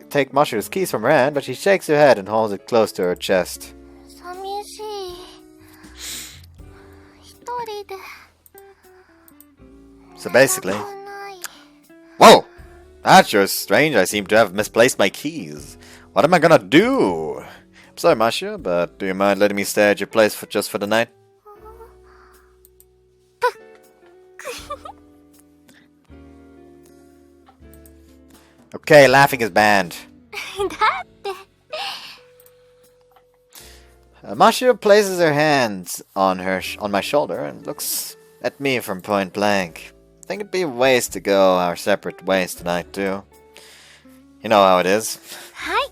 take Mashiro's keys from her hand, but she shakes her head and holds it close to her chest. 寂しい。一人で。 So basically... 寝たくない。 Whoa! That's sure strange. I seem to have misplaced my keys. What am I gonna do? I'm sorry, Mashiro, but do you mind letting me stay at your place just for the night? Okay, laughing is banned. だって。 Mashiro places her hands on my shoulder and looks at me from point blank. I think it'd be a waste to go our separate ways tonight, too. You know how it is. はい。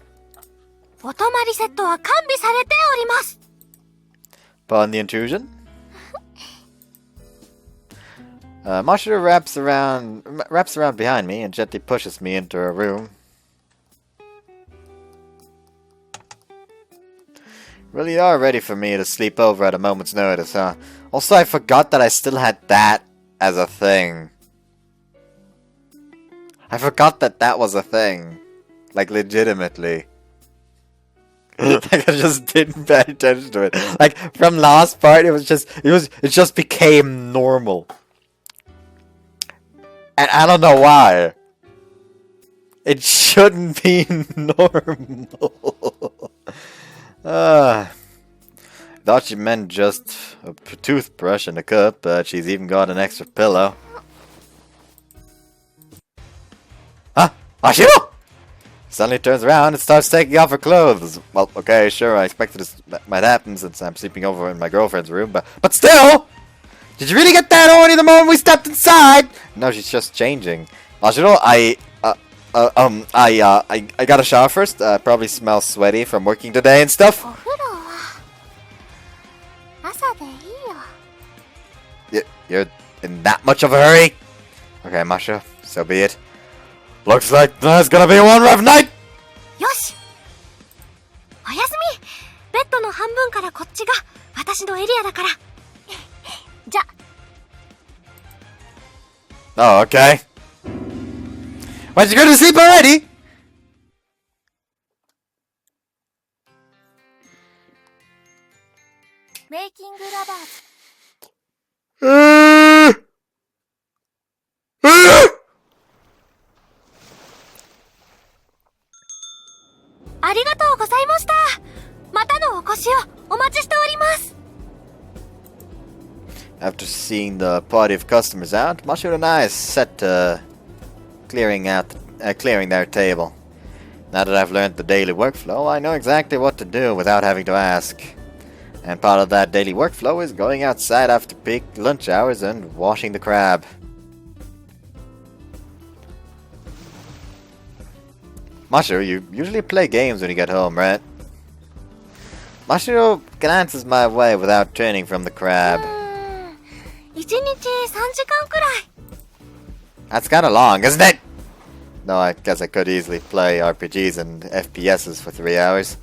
お泊まりセットは完備されております。 Pardon the intrusion? Mashiro wraps around behind me and gently pushes me into her room. Really are ready for me to sleep over at a moment's notice, huh? Also, I forgot that I still had that as a thing. I forgot that was a thing. Like, legitimately. Like, I just didn't pay attention to it. Like, from last part, it just became normal. And I don't know why. It shouldn't be normal. Thought she meant just a toothbrush and a cup, but she's even got an extra pillow. Huh? Mashiro! Suddenly turns around and starts taking off her clothes. Well, okay, sure, I expected this might happen since I'm sleeping over in my girlfriend's room, but still! Did you really get that horny the moment we stepped inside? No, she's just changing. Mashiro, I got a shower first. Probably smells sweaty from working today and stuff. お風呂は朝でいいよ。 You're in that much of a hurry? Okay, Masha, so be it. Looks like tonight's gonna be one rough night! よし。おやすみ。ベッドの半分からこっちが私のエリアだから。じゃ。 Oh, okay. Why'd you go to sleep already? Making lovers. Uh, ありがとうございました。またのお越しをお待ちしております。After seeing the party of customers out, Mashiro and I set to clearing their table. Now that I've learned the daily workflow, I know exactly what to do without having to ask. And part of that daily workflow is going outside after peak lunch hours and washing the crab. Mashiro, you usually play games when you get home, right? Mashiro glances my way without turning from the crab. 1日3時間くらい。 That's kinda long, isn't it? No, I guess I could easily play RPGs and FPSs for 3 hours.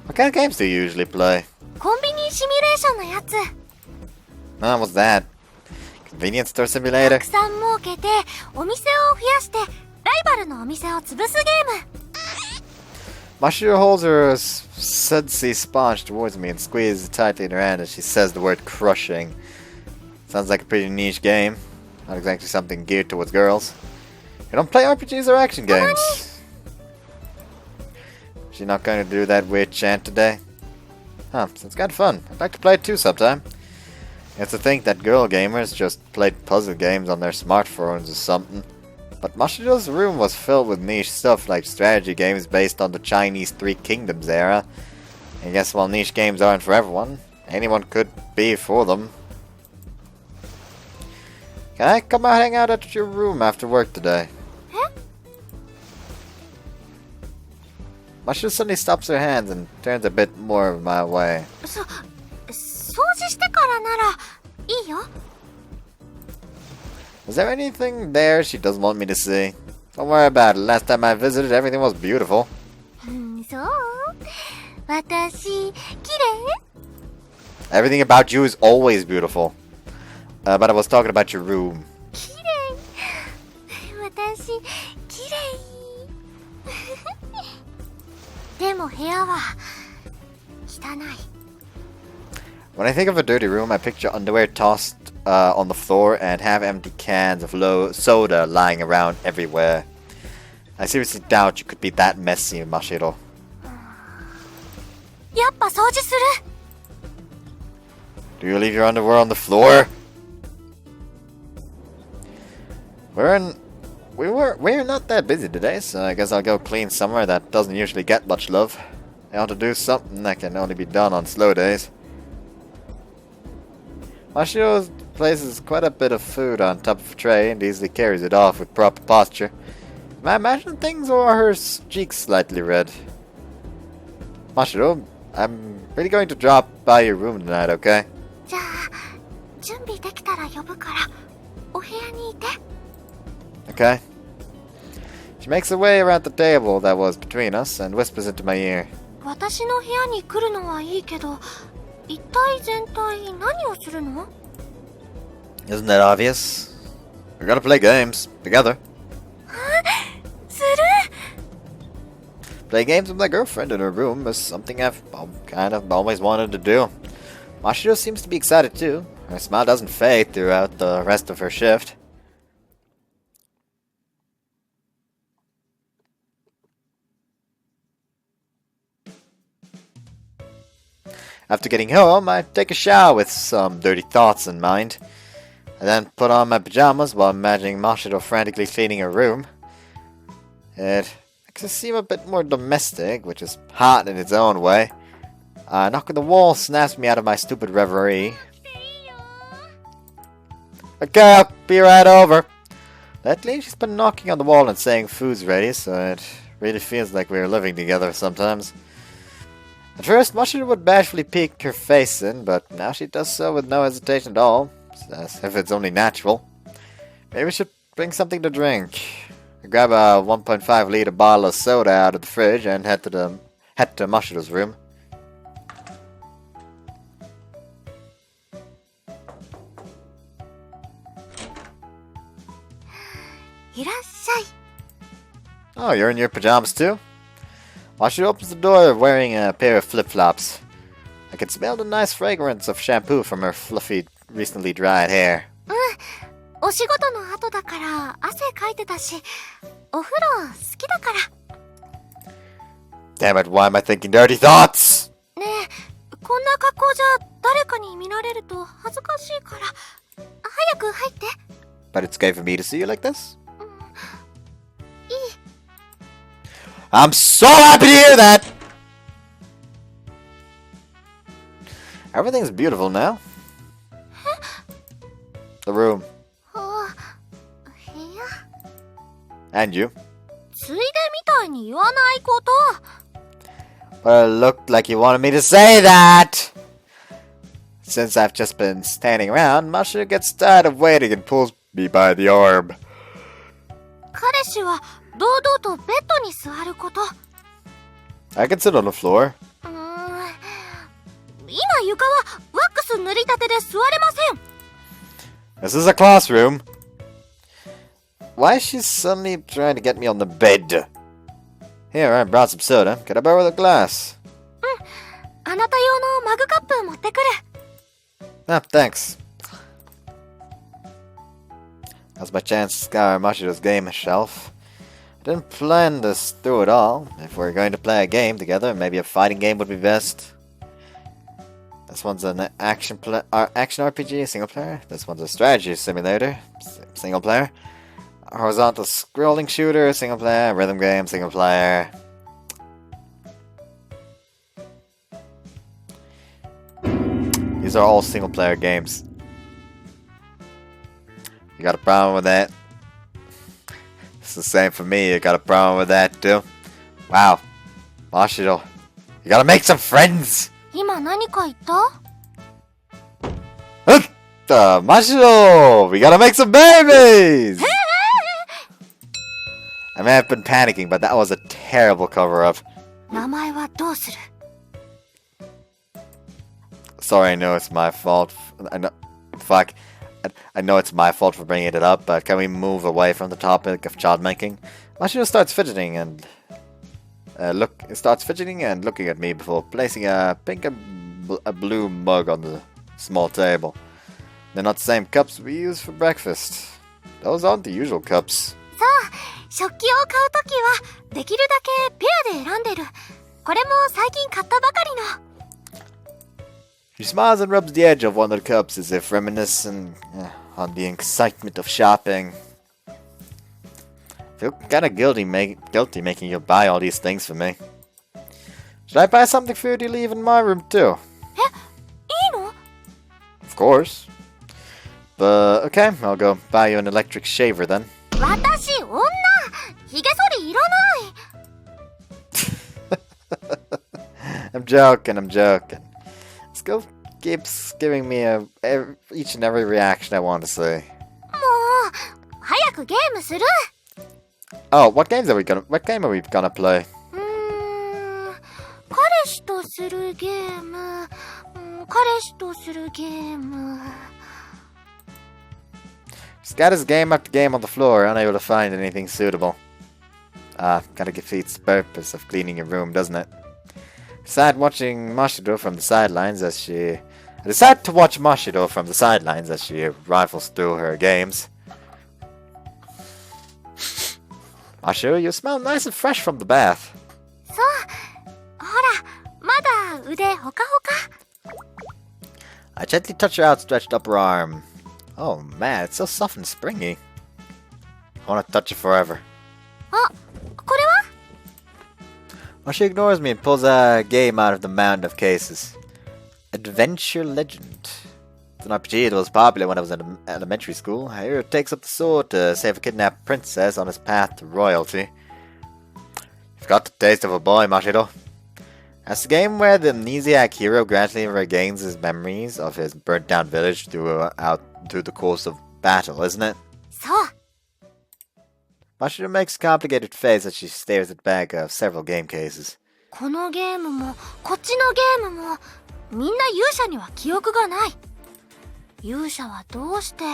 What kind of games do you usually play? コンビニシミュレーションのやつ。 What's that? Convenience store た simulator? くさん儲けて、お店を増やして、ライバルのお店を潰すゲーム。 Mashiro holds her sudsy sponge towards me and squeezes it tightly in her hand as she says the word crushing. Sounds like a pretty niche game. Not exactly something geared towards girls. You don't play RPGs or action games? She not going to do that weird chant today? Huh, sounds kind of fun. I'd like to play it too sometime. You have to think that girl gamers just played puzzle games on their smartphones or something. But Mashiro's room was filled with niche stuff like strategy games based on the Chinese Three Kingdoms era. I guess while niche games aren't for everyone, anyone could be for them. Can I come out hang out at your room after work today? Mashiro suddenly stops her hands and turns a bit more my way. 掃除してからならいいよ。 Is there anything there she doesn't want me to see? Don't worry about it. Last time I visited, everything was beautiful. そう。私、綺麗。 Everything about you is always beautiful. But I was talking about your room. 綺麗。私、綺麗。でも部屋は汚い。 When I think of a dirty room, I picture underwear tossed on the floor and half-empty cans of low soda lying around everywhere. I seriously doubt you could be that messy, Mashiro. やっぱ掃除する。 Do you leave your underwear on the floor? We're not that busy today, so I guess I'll go clean somewhere that doesn't usually get much love. I ought to do something that can only be done on slow days. Mashiro places quite a bit of food on top of a tray and easily carries it off with proper posture. Am I imagining things, or are her cheeks slightly red? Mashiro, I'm really going to drop by your room tonight, okay? じゃあ、準備できたら呼ぶから、お部屋にいて。 Okay. She makes her way around the table that was between us and whispers into my ear. 私の部屋に来るのはいいけど、一体全体何をするの？ Isn't that obvious? We're gonna play games together. する？ Play games with my girlfriend in her room is something I've kind of always wanted to do. Mashiro seems to be excited too. Her smile doesn't fade throughout the rest of her shift. After getting home, I take a shower with some dirty thoughts in mind. I then put on my pajamas while imagining Mashiro frantically cleaning her room. It makes it seem a bit more domestic, which is hot in its own way. A knock on the wall snaps me out of my stupid reverie. Okay, I'll be right over. Lately, she's been knocking on the wall and saying food's ready, so it really feels like we're living together sometimes. At first, Mashiro would bashfully peek her face in, but now she does so with no hesitation at all, as if it's only natural. Maybe we should bring something to drink. I grab a 1.5 liter bottle of soda out of the fridge and head to Mashiro's room. Oh, you're in your pajamas too? Mashiro opens the door wearing a pair of flip-flops. I can smell the nice fragrance of shampoo from her fluffy, recently dried hair. お仕事の後だから汗かいてたし、お風呂好きだから。 Damn it, why am I thinking dirty thoughts? ねえ、こんな格好じゃ誰かに見られると恥ずかしいから、But it's okay for me to see you like this? I'm so happy to hear that! Everything's beautiful now. The room. And you. ついでみたいに言わないこと。 Well, it looked like you wanted me to say that! Since I've just been standing around, Mashiro gets tired of waiting and pulls me by the arm. 彼氏は堂々とベッドに座ること。 I can sit on the floor. 今床はワックス塗りたてで座れません。 This is a classroom. Why is she suddenly trying to get me on the bed? Here, I brought some soda. Can I borrow the glass? あなた用のマグカップ持ってくる。 Ah, thanks. That's my chance to scour Mashiro's game shelf. I didn't plan this through at all. If we're going to play a game together, maybe a fighting game would be best. This one's an action RPG, single player. This one's a strategy simulator, single player. Horizontal scrolling shooter, single player. Rhythm game, single player. These are all single player games. You got a problem with that? It's the same for me. You got a problem with that too? Wow. Mashiro, you gotta make some friends! 今何か言った？ Mashiro! We gotta make some babies! I may have been panicking, but that was a terrible cover-up. 名前はどうする？ Sorry, I know it's my fault. I know it's my fault for bringing it up, but can we move away from the topic of child making? Mashiro starts fidgeting and looking at me before placing a pink and a blue mug on the small table. They're not the same cups we use for breakfast. Those aren't the usual cups. そう、食器を買うときはできるだけペアで選んでる。これも最近買ったばかりの。 She smiles and rubs the edge of one of the cups as if reminiscing on the excitement of shopping. I feel kinda guilty making you buy all these things for me. Should I buy something for you to leave in my room too? え、いいの？ Of course. But okay, I'll go buy you an electric shaver then. 私、女！ひげ剃りいらない！ I'm joking. This girl keeps giving me each and every reaction I want to see. もう、早くゲームする！ Oh, what game are we gonna play? 彼氏とするゲーム。彼氏とするゲーム。 Scatters game after game on the floor, unable to find anything suitable. Kinda defeats the purpose of cleaning your room, doesn't it? I decide to watch Mashiro from the sidelines as she rifles through her games. Mashiro, you smell nice and fresh from the bath. そう。ほら、まだ腕ほかほか。 I gently touch her outstretched upper arm. Oh man, it's so soft and springy. I want to touch it forever. あ、これは？ Well, she ignores me and pulls a game out of the mound of cases. Adventure Legend. It's an RPG that was popular when I was in elementary school. A hero takes up the sword to save a kidnapped princess on his path to royalty. You've got the taste of a boy, Mashiro. That's the game where the amnesiac hero gradually regains his memories of his burnt-down village through the course of battle, isn't it? そう。 Mashiro makes a complicated face as she stares at the back of several game cases. このゲームも、こっちのゲームも、みんな勇者には記憶がない。勇者はどうして、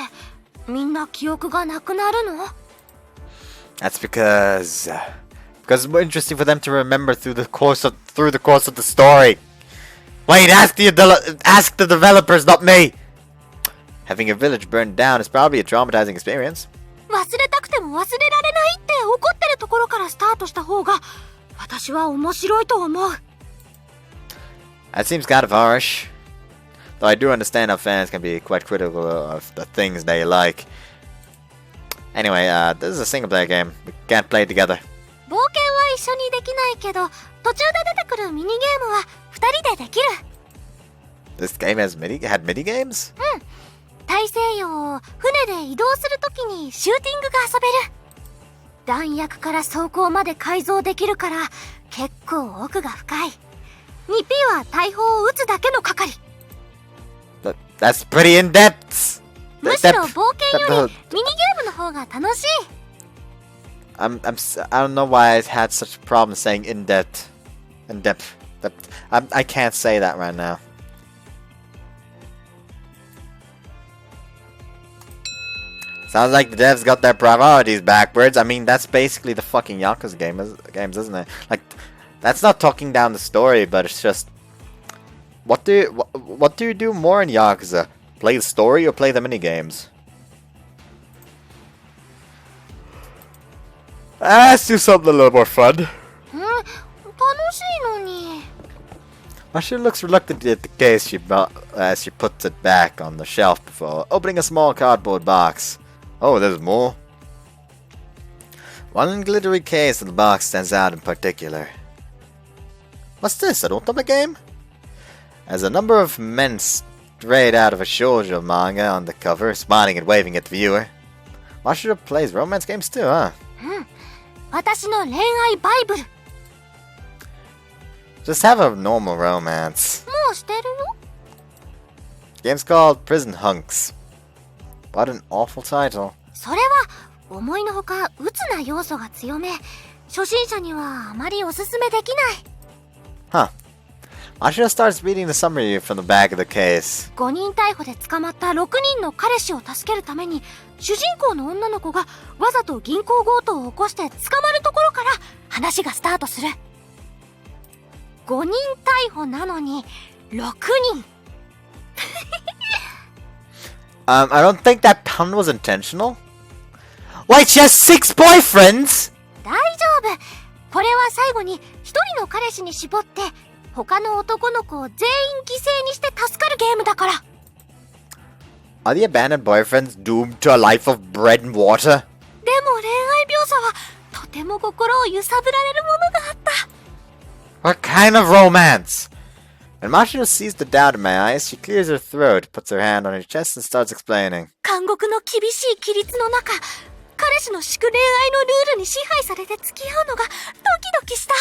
みんな記憶がなくなるの？ That's because it's more interesting for them to remember through the course of the story. Wait, ask the developers, not me. Having your village burned down is probably a traumatizing experience. 忘れたくても忘れられないって怒ってるところからスタートした方が、私は面白いと思う。 That seems kind of harsh. Though I do understand how fans can be quite critical of the things they like. Anyway, this is a single player game. We can't play it together. 冒険は一緒にできないけど、途中で出てくるミニゲームは2人でできる。This game had mini games? 大西洋を船で移動するときにシューティングが遊べる。弾薬から装甲まで改造できるから結構奥が深い。2P は大砲を撃つだけの係。That's pretty in depth. むしろ冒険よりミニゲームの方が楽しい。I don't know why I had such a problem saying in depth. In depth. I can't say that right now. Sounds like the devs got their priorities backwards. I mean, that's basically the fucking Yakuza games, isn't it? Like, that's not talking down the story, but it's just what do you do more in Yakuza? Play the story or play the mini games? Let's do something a little more fun. 楽しいのに。Mashiro looks reluctant at the case she bought as she puts it back on the shelf before opening a small cardboard box. Oh, there's more. One glittery case in the box stands out in particular. What's this, an ultimate game? As a number of men straight out of a shoujo manga on the cover, smiling and waving at the viewer. Mashiro plays romance games too, huh? 私の恋愛バイブル。Just have a normal romance. もうしてるよ。Game's called Prison Hunks. What an awful title. それは思いのほか鬱な要素が強め、初心者にはあまりおすすめできない。Huh. Mashiro starts reading the summary from the back of the case. 5人逮捕で捕まった6人の彼氏を助けるために、主人公の女の子がわざと銀行強盗を起こして捕まるところから話がスタートする。5人逮捕なのに6人。I don't think that pun was intentional. Wait, she has 6 boyfriends?! 大丈夫。これは最後に1人の彼氏に絞って他の男の子を全員犠牲にして助かるゲームだから。Are the abandoned boyfriends doomed to a life of bread and water? でも恋愛描写はとても心を揺さぶられるものがあった。What kind of romance? When Mashiro sees the doubt in my eyes, she clears her throat, puts her hand on her chest, and starts explaining. 監獄の厳しい規律の中、彼氏の祝恋愛のルールに支配されて付き合うのがドキドキした。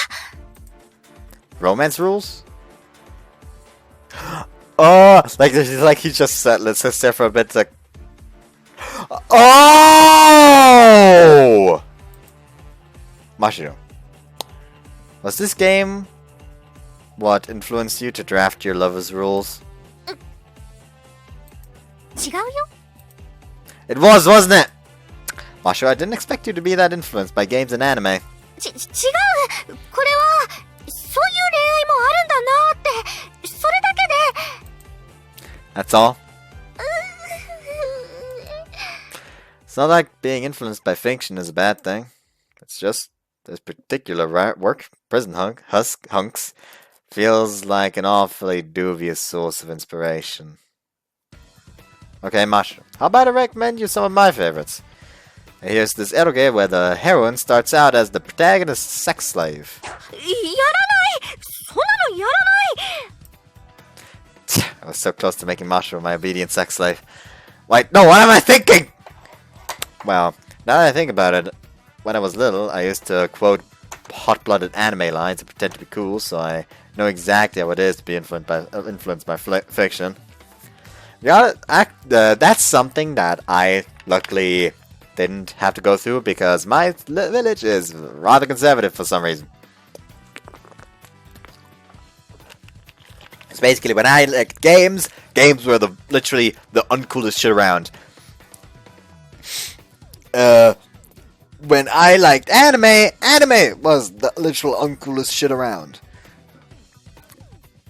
Romance rules? Oh, like he just said, let's just stare for a bit. Like, oh, Mashiro, was this game what influenced you to draft your lover's rules? 違うよ。It was, wasn't it? Mashiro, I didn't expect you to be that influenced by games and anime. 違う。これはそういう恋愛もあるんだなって、それだけで。That's all? It's not like being influenced by fiction is a bad thing. It's just this particular work, Prison Hunks, feels like an awfully dubious source of inspiration. Okay, Mashiro, how about I recommend you some of my favorites? Here's this eroge where the heroine starts out as the protagonist's sex slave. やらない。そんなのやらない。I was so close to making Mashiro my obedient sex slave. Wait, no, what am I thinking? Well, now that I think about it, when I was little, I used to quote hot-blooded anime lines and pretend to be cool, so I know exactly how it is to be influenced by fiction. That's something that I luckily didn't have to go through because my village is rather conservative for some reason. It's basically when I like games were literally the uncoolest shit around. When I liked anime was the literal uncoolest shit around.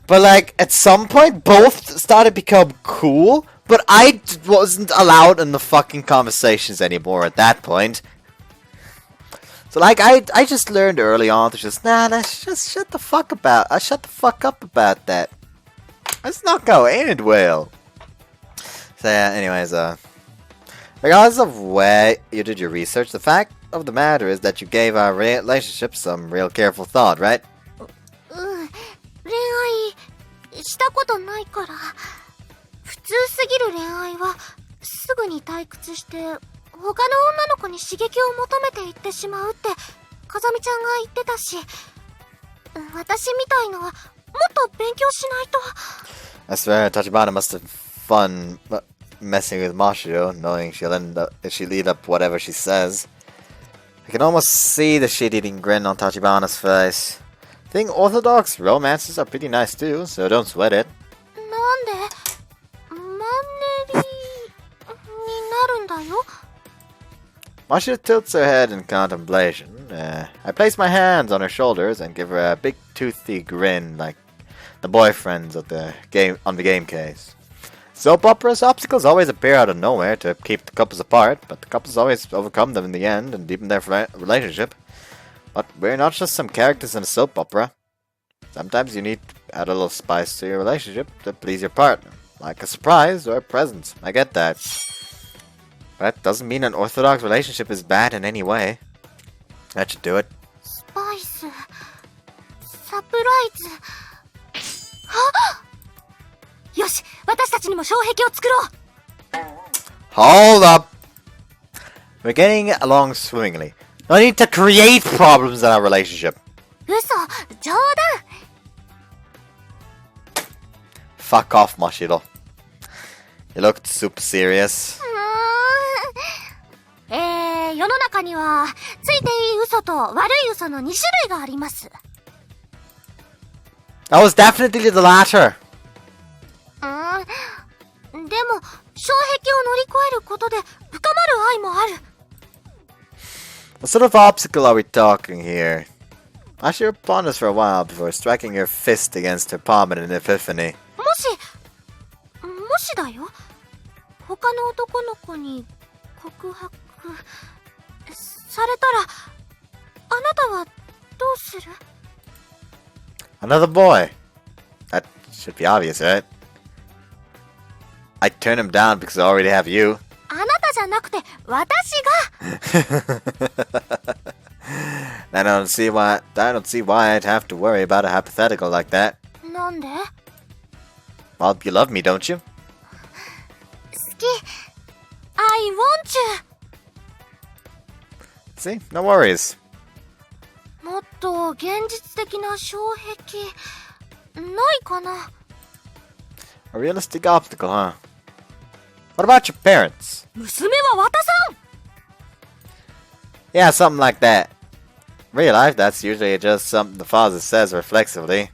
But like at some point both started to become cool, but I wasn't allowed in the fucking conversations anymore at that point. So like I just learned early on to just just shut the fuck up about that. It's not going to end well. So yeah, anyways, Regardless of where you did your research, the fact of the matter is that you gave our relationship some real careful thought, right? 恋愛したことないから。普通すぎる恋愛はすぐに退屈して他の女の子に刺激を求めていってしまうって風見ちゃんが言ってたし、私みたいのはもっと勉強しないと。 I swear, Tachibana must have fun messing with Mashiro, knowing she'll eat up whatever she says. I can almost see the shit-eating grin on Tachibana's face. I think orthodox romances are pretty nice too, so don't sweat it. なんでマンネリになるんだよ。 Mashiro tilts her head in contemplation. I place my hands on her shoulders and give her a big toothy grin like the boyfriends of the game on the game case. Soap operas obstacles always appear out of nowhere to keep the couples apart, but the couples always overcome them in the end and deepen their relationship. But we're not just some characters in a soap opera. Sometimes you need to add a little spice to your relationship to please your partner, like a surprise or a present. I get that. But that doesn't mean an orthodox relationship is bad in any way. That should do it. スパイスサプライズ。あっ、よし、私たちにも障壁を作ろう。 Hold up! We're getting along swimmingly. No need to create problems in our relationship. 嘘、冗談。 Fuck off, Mashiro. You looked super serious. 世の中にはついていい嘘と悪い嘘の2種類があります。 That was definitely the latter. でも障壁を乗り越えることで深まる愛もある。 What sort of obstacle are we talking here? Mashiro ponders for a while before striking her fist against her palm in an epiphany. もしだよ。他の男の子に告白されたらあなたはどうする？ Another boy. That should be obvious, right? I'd turn him down because I already have you. あなたじゃなくて私が。I don't see why I'd have to worry about a hypothetical like that. なんで？ Well, you love me, don't you? 好き。I want you. See? No worries. もっと現実的な障壁ないかな？ A realistic obstacle, huh? What about your parents? 娘は渡さん。 Yeah, something like that. In real life, that's usually just something the father says reflexively.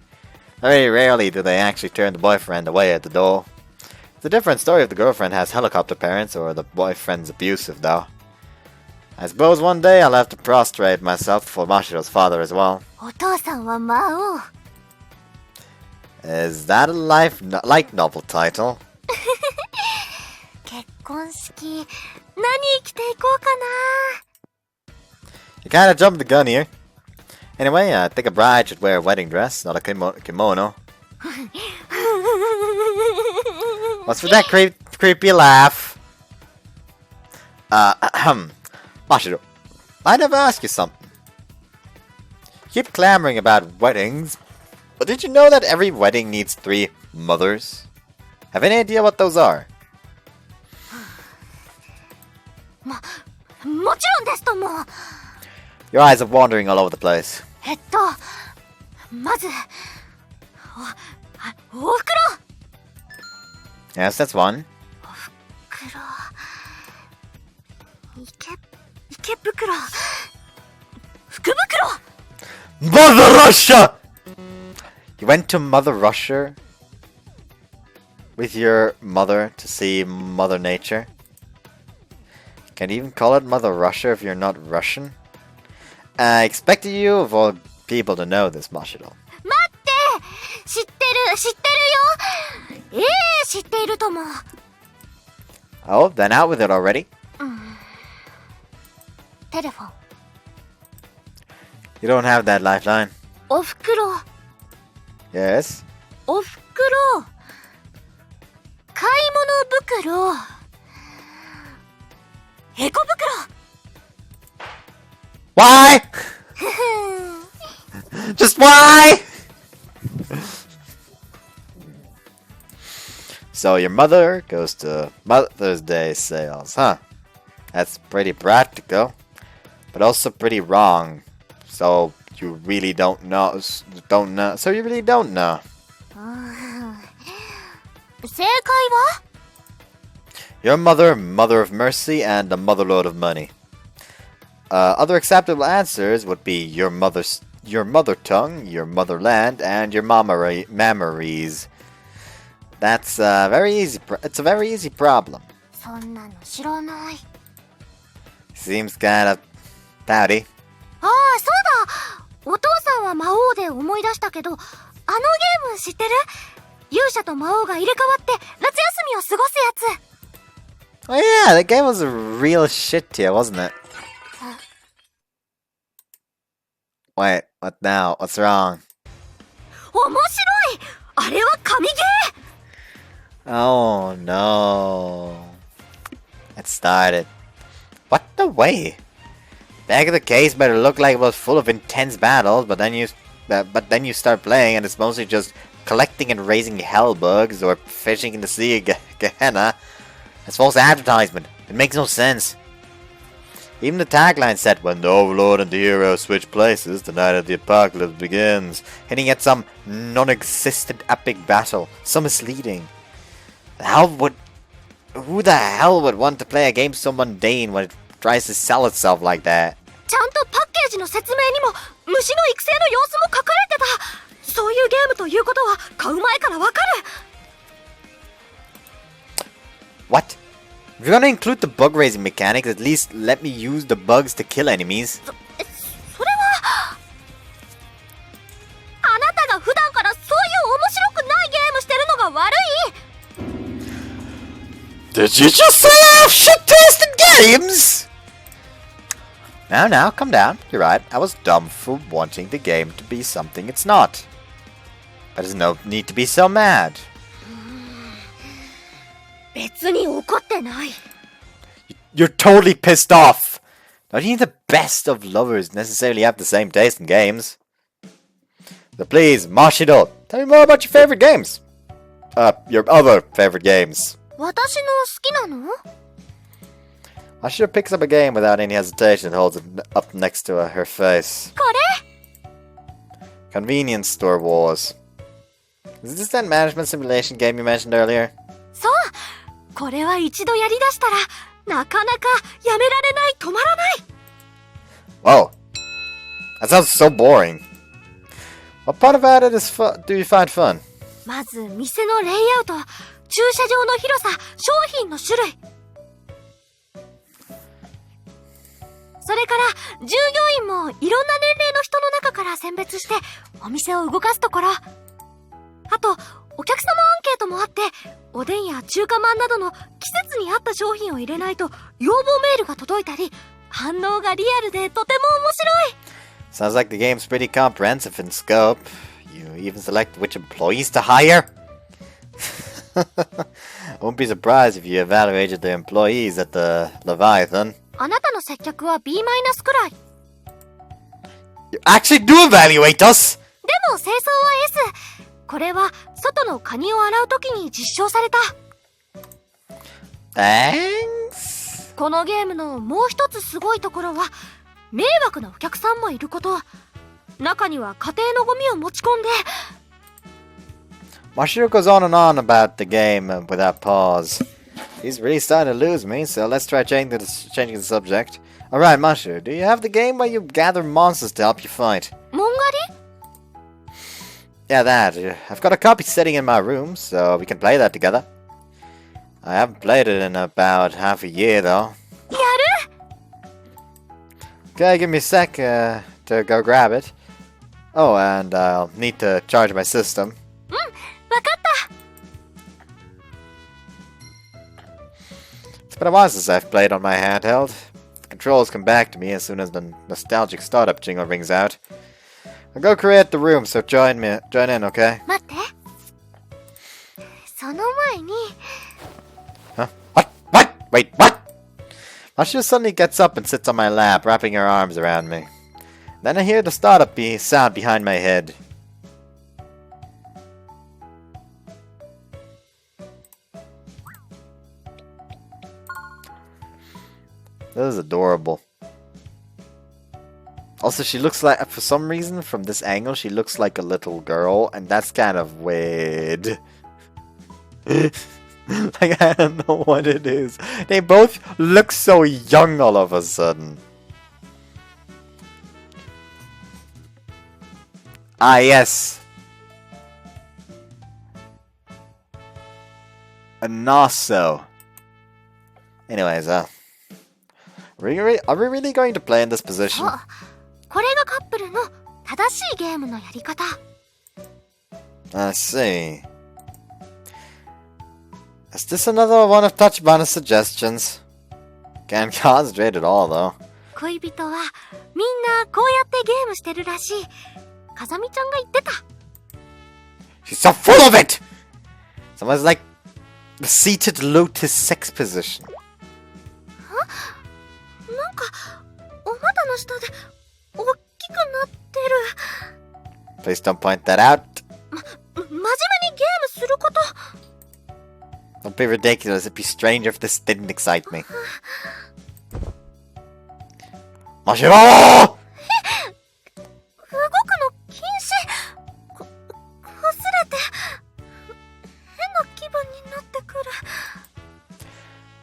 Very rarely do they actually turn the boyfriend away at the door. It's a different story if the girlfriend has helicopter parents or the boyfriend's abusive, though. I suppose one day I'll have to prostrate myself before Mashiro's father as well. お父さんは魔王。 Is that a light novel title? 結婚式何着ていこうか You kinda jumped the gun here. Anyway, I think a bride should wear a wedding dress, not a kimono. What's with that creepy laugh? Mashiro, mind if I ask you something? You keep clamoring about weddings, but did you know that every wedding needs 3 mothers? Have any idea what those are? な。もちろんですとも。 Your eyes are wandering all over the place. まずお袋。 Yes, that's one. 袋。池袋。福袋。 Mother Russia! You went to Mother Russia with your mother to see Mother Nature? Can you even call it Mother Russia if you're not Russian? I expected you of all people to know this, Mashiro. 待って、知ってるよ。知っているとも。 Oh, then out with it already. テレフォン。 You don't have that lifeline. お袋。 Yes? お袋。買い物袋。エコ袋。 Why? Just why? So your mother goes to Mother's Day sales, huh? That's pretty practical, but also pretty wrong. So you really don't know. So you really don't know. 正解は Your mother, mother of mercy, and a motherload of money. Other acceptable answers would be your mother tongue, your motherland, and your memories. That's very easy. It's a very easy problem. そんなの知らない。 Seems kind of pouty. ああ、そうだ。お父さんは魔王で思い出したけど、あのゲーム知ってる？勇者と魔王が入れ替わって夏休みを過ごすやつ。 Oh yeah, that game was a real shit tier, wasn't it? Wait, what now? What's wrong? 面白い。あれは神ゲー。 Oh no. It started. What the way? Back of the case better look like it was full of intense battles, but then you start playing and it's mostly just collecting and raising hell bugs or fishing in the sea of Gehenna. That's false advertisement. It makes no sense. Even the tagline said, when the Overlord and the hero switch places, the night of the apocalypse begins, hinting at some non-existent epic battle. So misleading. Who the hell would want to play a game so mundane when it tries to sell itself like that? ちゃんとパッケージの説明にも虫の育成の様子も書かれてた。そういうゲームということは買う前からわかる。 What? If you're gonna include the bug raising mechanics, at least let me use the bugs to kill enemies. それはあなたが普段からそういう面白くないゲームしてるのが悪い。 Did you just say I have shit-tasted games? Now, calm down. You're right. I was dumb for wanting the game to be something it's not. But there's no need to be so mad. 別に怒ってない。 You're totally pissed off. Not even the best of lovers necessarily have the same taste in games. So please, Mashiro, tell me more about your favorite games. Your other favorite games. 私の好きなの？ Mashiro picks up a game without any hesitation and holds it up next to her face. これ？ Convenience Store Wars. Is this that management simulation game you mentioned earlier? そう。これは一度やりだしたらなかなかやめられない、止まらない。 Whoa. That sounds so boring. What part about it do you find fun? まず店のレイアウト、駐車場の広さ、商品の種類。それから従業員もいろんな年齢の人の中から選別してお店を動かすところ。あとお客様アンケートもあって、おでんや中華まんなどの季節に合った商品を入れないと要望メールが届いたり、反応がリアルでとても面白い。 Sounds like the game's pretty comprehensive in scope. You even select which employees to hire? I won't be surprised if you evaluated the employees at the Leviathan. あなたの接客は B マイナスくらい。 You actually do evaluate us! でも清掃は S。 これは外のカニを洗うときに実証された。 Thanks? このゲームのもう一つすごいところは迷惑なお客さんもいること。中には家庭のゴミを持ち込んで。 Mashiro goes on and on about the game without pause. He's really starting to lose me, so let's try changing the subject. Alright, Mashiro, do you have the game where you gather monsters to help you fight? モンガリ？ Yeah, that. I've got a copy sitting in my room, so we can play that together. I haven't played it in about half a year, though. やる？ Okay, give me a sec to go grab it. Oh, and I'll need to charge my system. わかった。 It's been a while since I've played on my handheld. The controls come back to me as soon as the nostalgic startup jingle rings out. I'll go create the room, so join in, okay? 待って。その前に。 Huh? What? Wait, what? Mashiro suddenly gets up and sits on my lap, wrapping her arms around me. Then I hear the startup sound behind my head. This is adorable. Also, she looks like, for some reason, from this angle, she looks like a little girl, and that's kind of weird. Like, I don't know what it is. They both look so young all of a sudden. Ah, yes. A Naso. Anyways, are we really going to play in this position? これがカップルの正しいゲームのやり方。I see. Is this another one of Tachibana's suggestions? Can't concentrate at all, though. 恋人はみんなこうやってゲームしてるらしい。風見ちゃんが言ってた。She's so full of it! Someone's like the seated lotus sex position. なんかお股の下で大きくなってる。 Please don't point that out. 真面目にゲームすること。 Don't be ridiculous. It'd be strange if this didn't excite me. Mashiro! 動くの禁止。こすれて変な気分になってくる。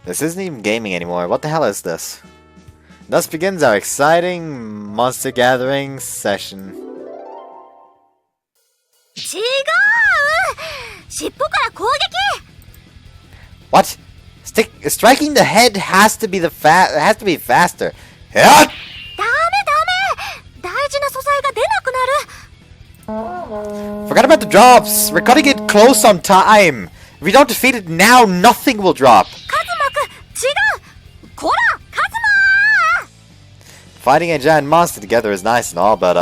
This isn't even gaming anymore. What the hell is this? Thus begins our exciting monster gathering session. 違う。尻尾から攻撃。 What? Striking the head has to be faster. Hit! ダメ。大事な素材が出なくなる。 Forgot about the drops. We're cutting it close on time. If we don't defeat it now, nothing will drop. カズマくん、違う。こら、カズマ。 Fighting a giant monster together is nice and all, but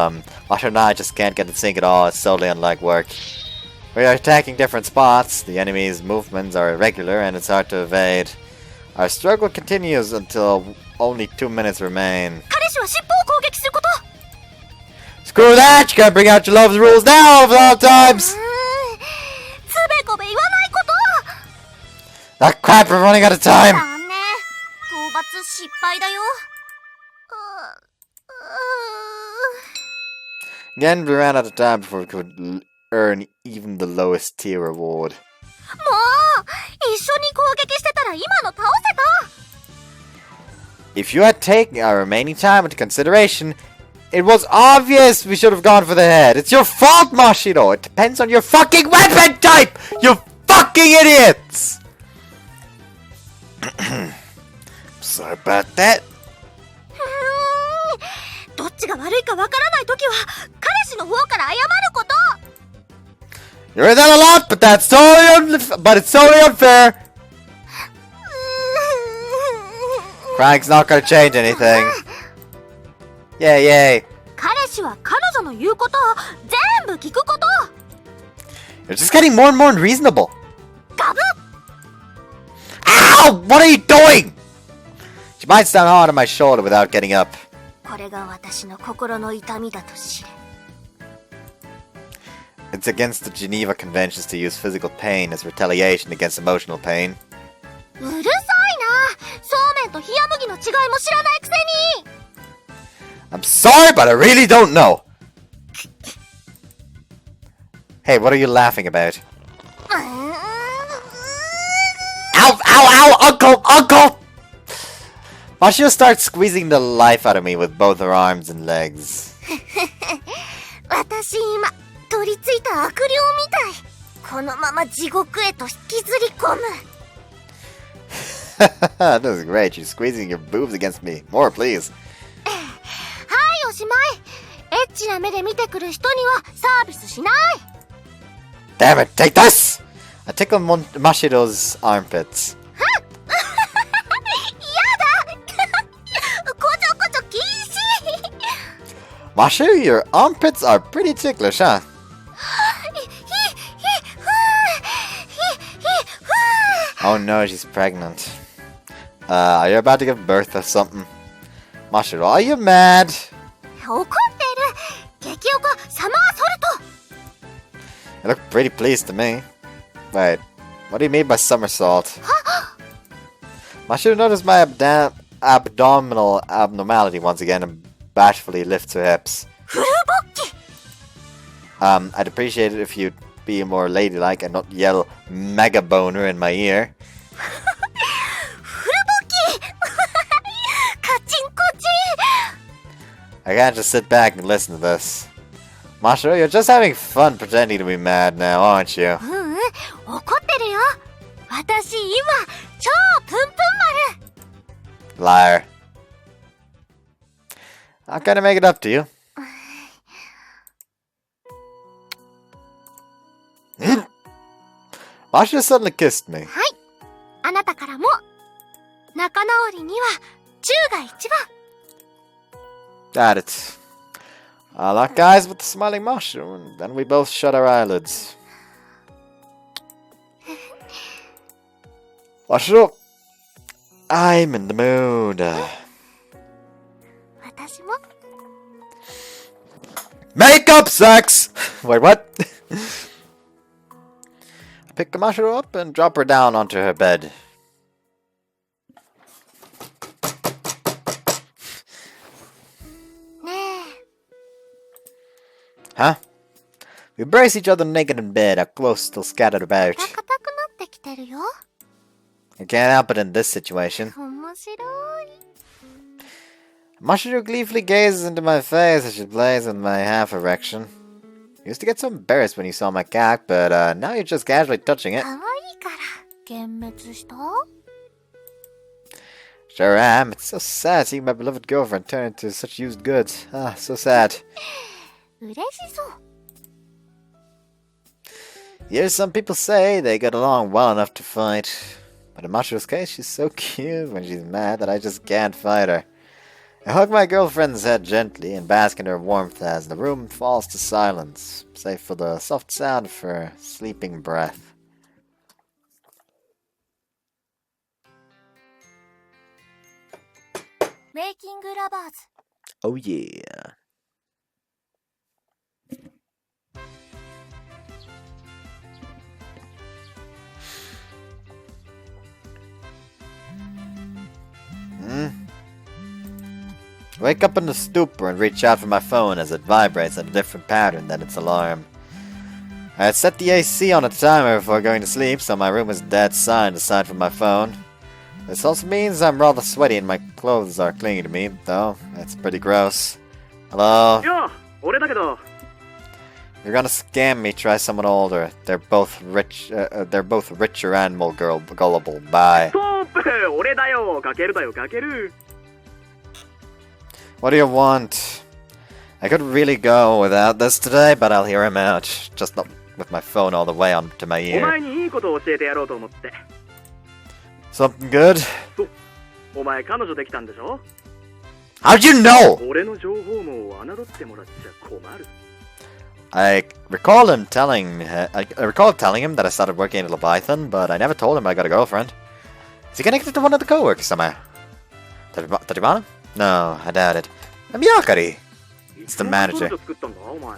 Mashiro and I just can't get it sync at all. It's totally unlike work. We are attacking different spots. The enemy's movements are irregular and it's hard to evade. Our struggle continues until only 2 minutes remain. 彼氏は尻尾を攻撃すること。 Screw that! You can't bring out your love's rules now of all times! つべこべ言わないこと。 Ah, crap, we're running out of time! 残念。討伐失敗だよ。Again, we ran out of time before we could earn even the lowest tier reward. もう一緒に攻撃してたら今の倒せた。 If you had taken our remaining time into consideration, it was obvious we should have gone for the head. It's your fault, Mashiro! It depends on your fucking weapon type! You fucking idiots! Sorry about that. どっちが悪いかわからないときは彼氏の方から謝ること。 You heard that a lot, but it's totally unfair. Crying's not gonna change anything. Yay. 彼氏は彼女の言うことを全部聞くこと。 You're just getting more and more unreasonable. ガブ。 Ow! What are you doing? She bites down hard on my shoulder without getting up. これが私の心の痛みだと知れ。 It's against the Geneva Conventions to use physical pain as retaliation against emotional pain. うるさいな。そうめんと冷麦の違いも知らないくせに。 I'm sorry, but I really don't know. Hey, what are you laughing about? Ow! Uncle! Mashiro starts squeezing the life out of me with both her arms and legs. 私今取り付いた悪霊みたい。このまま地獄へと引きずり込む。 This is great. You're squeezing your boobs against me. More, please. はいおしまい。エッチな目で見てくる人にはサービスしない。 Damn it! Take this! I tickle Mashiro's armpits. こちょこちょ禁止。 Mashiro, your armpits are pretty ticklish, huh? Oh no, she's pregnant. Are you about to give birth or something? Mashiro, are you mad? 怒っている激おこサマーソルト You look pretty pleased to me. Wait, what do you mean by somersault? Mashiro noticed my abdominal abnormality once again and bashfully lifts her hips. フルボッキ I'd appreciate it if you'd be more ladylike and not yell mega boner in my ear. フルボッキカチンコチ I can't just sit back and listen to this. Mashiro, you're just having fun pretending to be mad now, aren't you? うんうん怒ってるよ私今超プンプン Liar. I'll kinda make it up to you. Mashiro suddenly kissed me. 丸はいあなたからも仲直りにはチューが一番 Got it. I lock eyes with the smiling Mashiro, and then we both shut our eyelids. Mashiro, I'm in the mood. 私も Makeup sex! Wait, what? I pick Mashiro up and drop her down onto her bed. Huh? We brace each other naked in bed, our clothes still scattered about. 硬くなってきてるよ I can't help it in this situation. 面白い Mashiro gleefully gazes into my face as she plays with my half erection. You used to get so embarrassed when you saw my cock, but now you're just casually touching it. 可愛いから幻滅した Sure am. It's so sad seeing my beloved girlfriend turn into such used goods. Ah, so sad. 嬉しそう Hear some people say they get along well enough to fight. But in Mashiro's case, she's so cute when she's mad that I just can't fight her. I hug my girlfriend's head gently and bask in her warmth as the room falls to silence, save for the soft sound of her sleeping breath. Making lovers Oh yeah. Wake up in the stupor and reach out for my phone as it vibrates at a different pattern than its alarm. I had set the AC on a timer before going to sleep, so my room is dead silent aside from my phone. This also means I'm rather sweaty and my clothes are clinging to me, though. It's pretty gross. Hello? よ俺だけど You're gonna scam me, try someone older. They're both richer and more gullible. Bye. ストップ俺だよかけるだよかける What do you want? I could really go without this today, but I'll hear him out. Just not with my phone all the way onto my お ear. 前にいいことを教えてやろうと思って Something good? お前彼女できたんでしょ How'd you know? 俺の情報網を侮ってもらっちゃ困る I recall telling him that I started working at Leviathan, but I never told him I got a girlfriend. Is he connected to one of the coworkers somehow? Tajibana? No, I doubt it. Miyakari! It's the manager. 作ったんだお前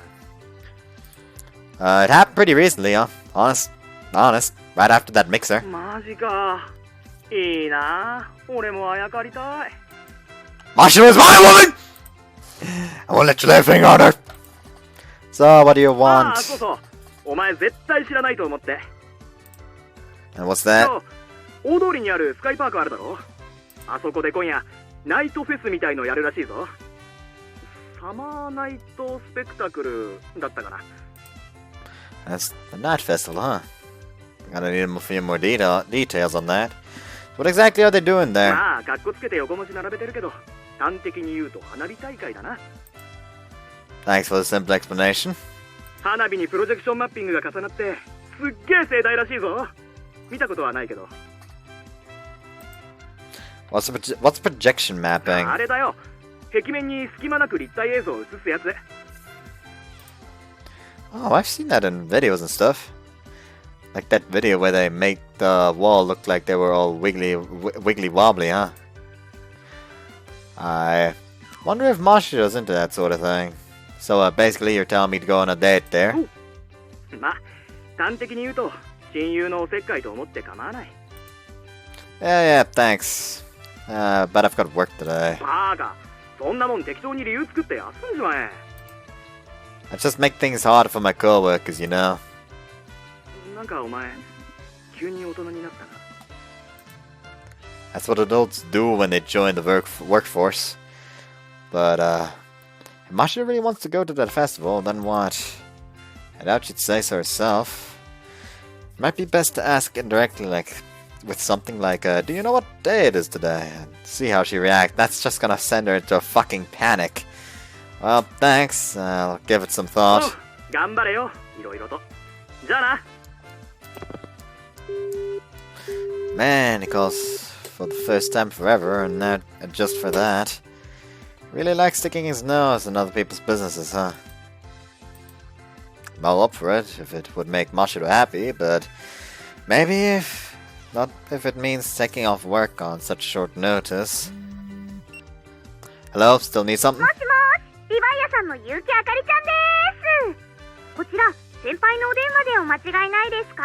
It happened pretty recently, huh? Honest, right after that mixer. マジかいいな俺もあやかりたい Mashiro is my woman! I won't let you lay a finger on her. So, what do you あ want? あそうそうお前絶対知らないと思って And what's that? 大通りにあるスカイパークあるだろあそこで今夜ナイトフェスみたいのやるらしいぞサマーナイトスペクタクルだったかな That's the night festival, huh? Gonna need a few more details on that. What exactly are they doing there? まあカッコつけて横文字並べてるけど端的に言うと花火大会だな Thanks for the simple explanation. 花火にプロジェクションマッピングが重なってすっげえ盛大らしいぞ見たことはないけど What's projection mapping? あれだよ壁面に隙間なく立体映像を映すやつ Oh, I've seen that in videos and stuff. Like that video where they make the wall looked like they were all wiggly wobbly, huh? I wonder if Mashiro's into that sort of thing. So basically you're telling me to go on a date there? まあ端的に言うと親友のおせっかいと思って構わない。 Yeah, thanks. But I've got work today. バーカ、そんなもん適当に理由作って休んじまえ。 I just make things harder for my coworkers, you know. なんかお前急に大人になったな。 That's what adults do when they join the workforce. But, if Mashiro really wants to go to that festival, then what? I doubt she'd say so herself. It might be best to ask indirectly, like, with something like, do you know what day it is today? And see how she reacts. That's just gonna send her into a fucking panic. Well, thanks. I'll give it some thought. 頑張れよ、いろいろと。じゃあな。 Man, he calls for the first time forever, and now just for that. Really likes sticking his nose in other people's businesses, huh? I'm all up for it, if it would make Mashiro happy, but maybe not if it means taking off work on such short notice. Hello, still need something? もしもし、リヴァイアさんの結城あかりちゃんです。こちら、先輩のお電話でお間違いないですか？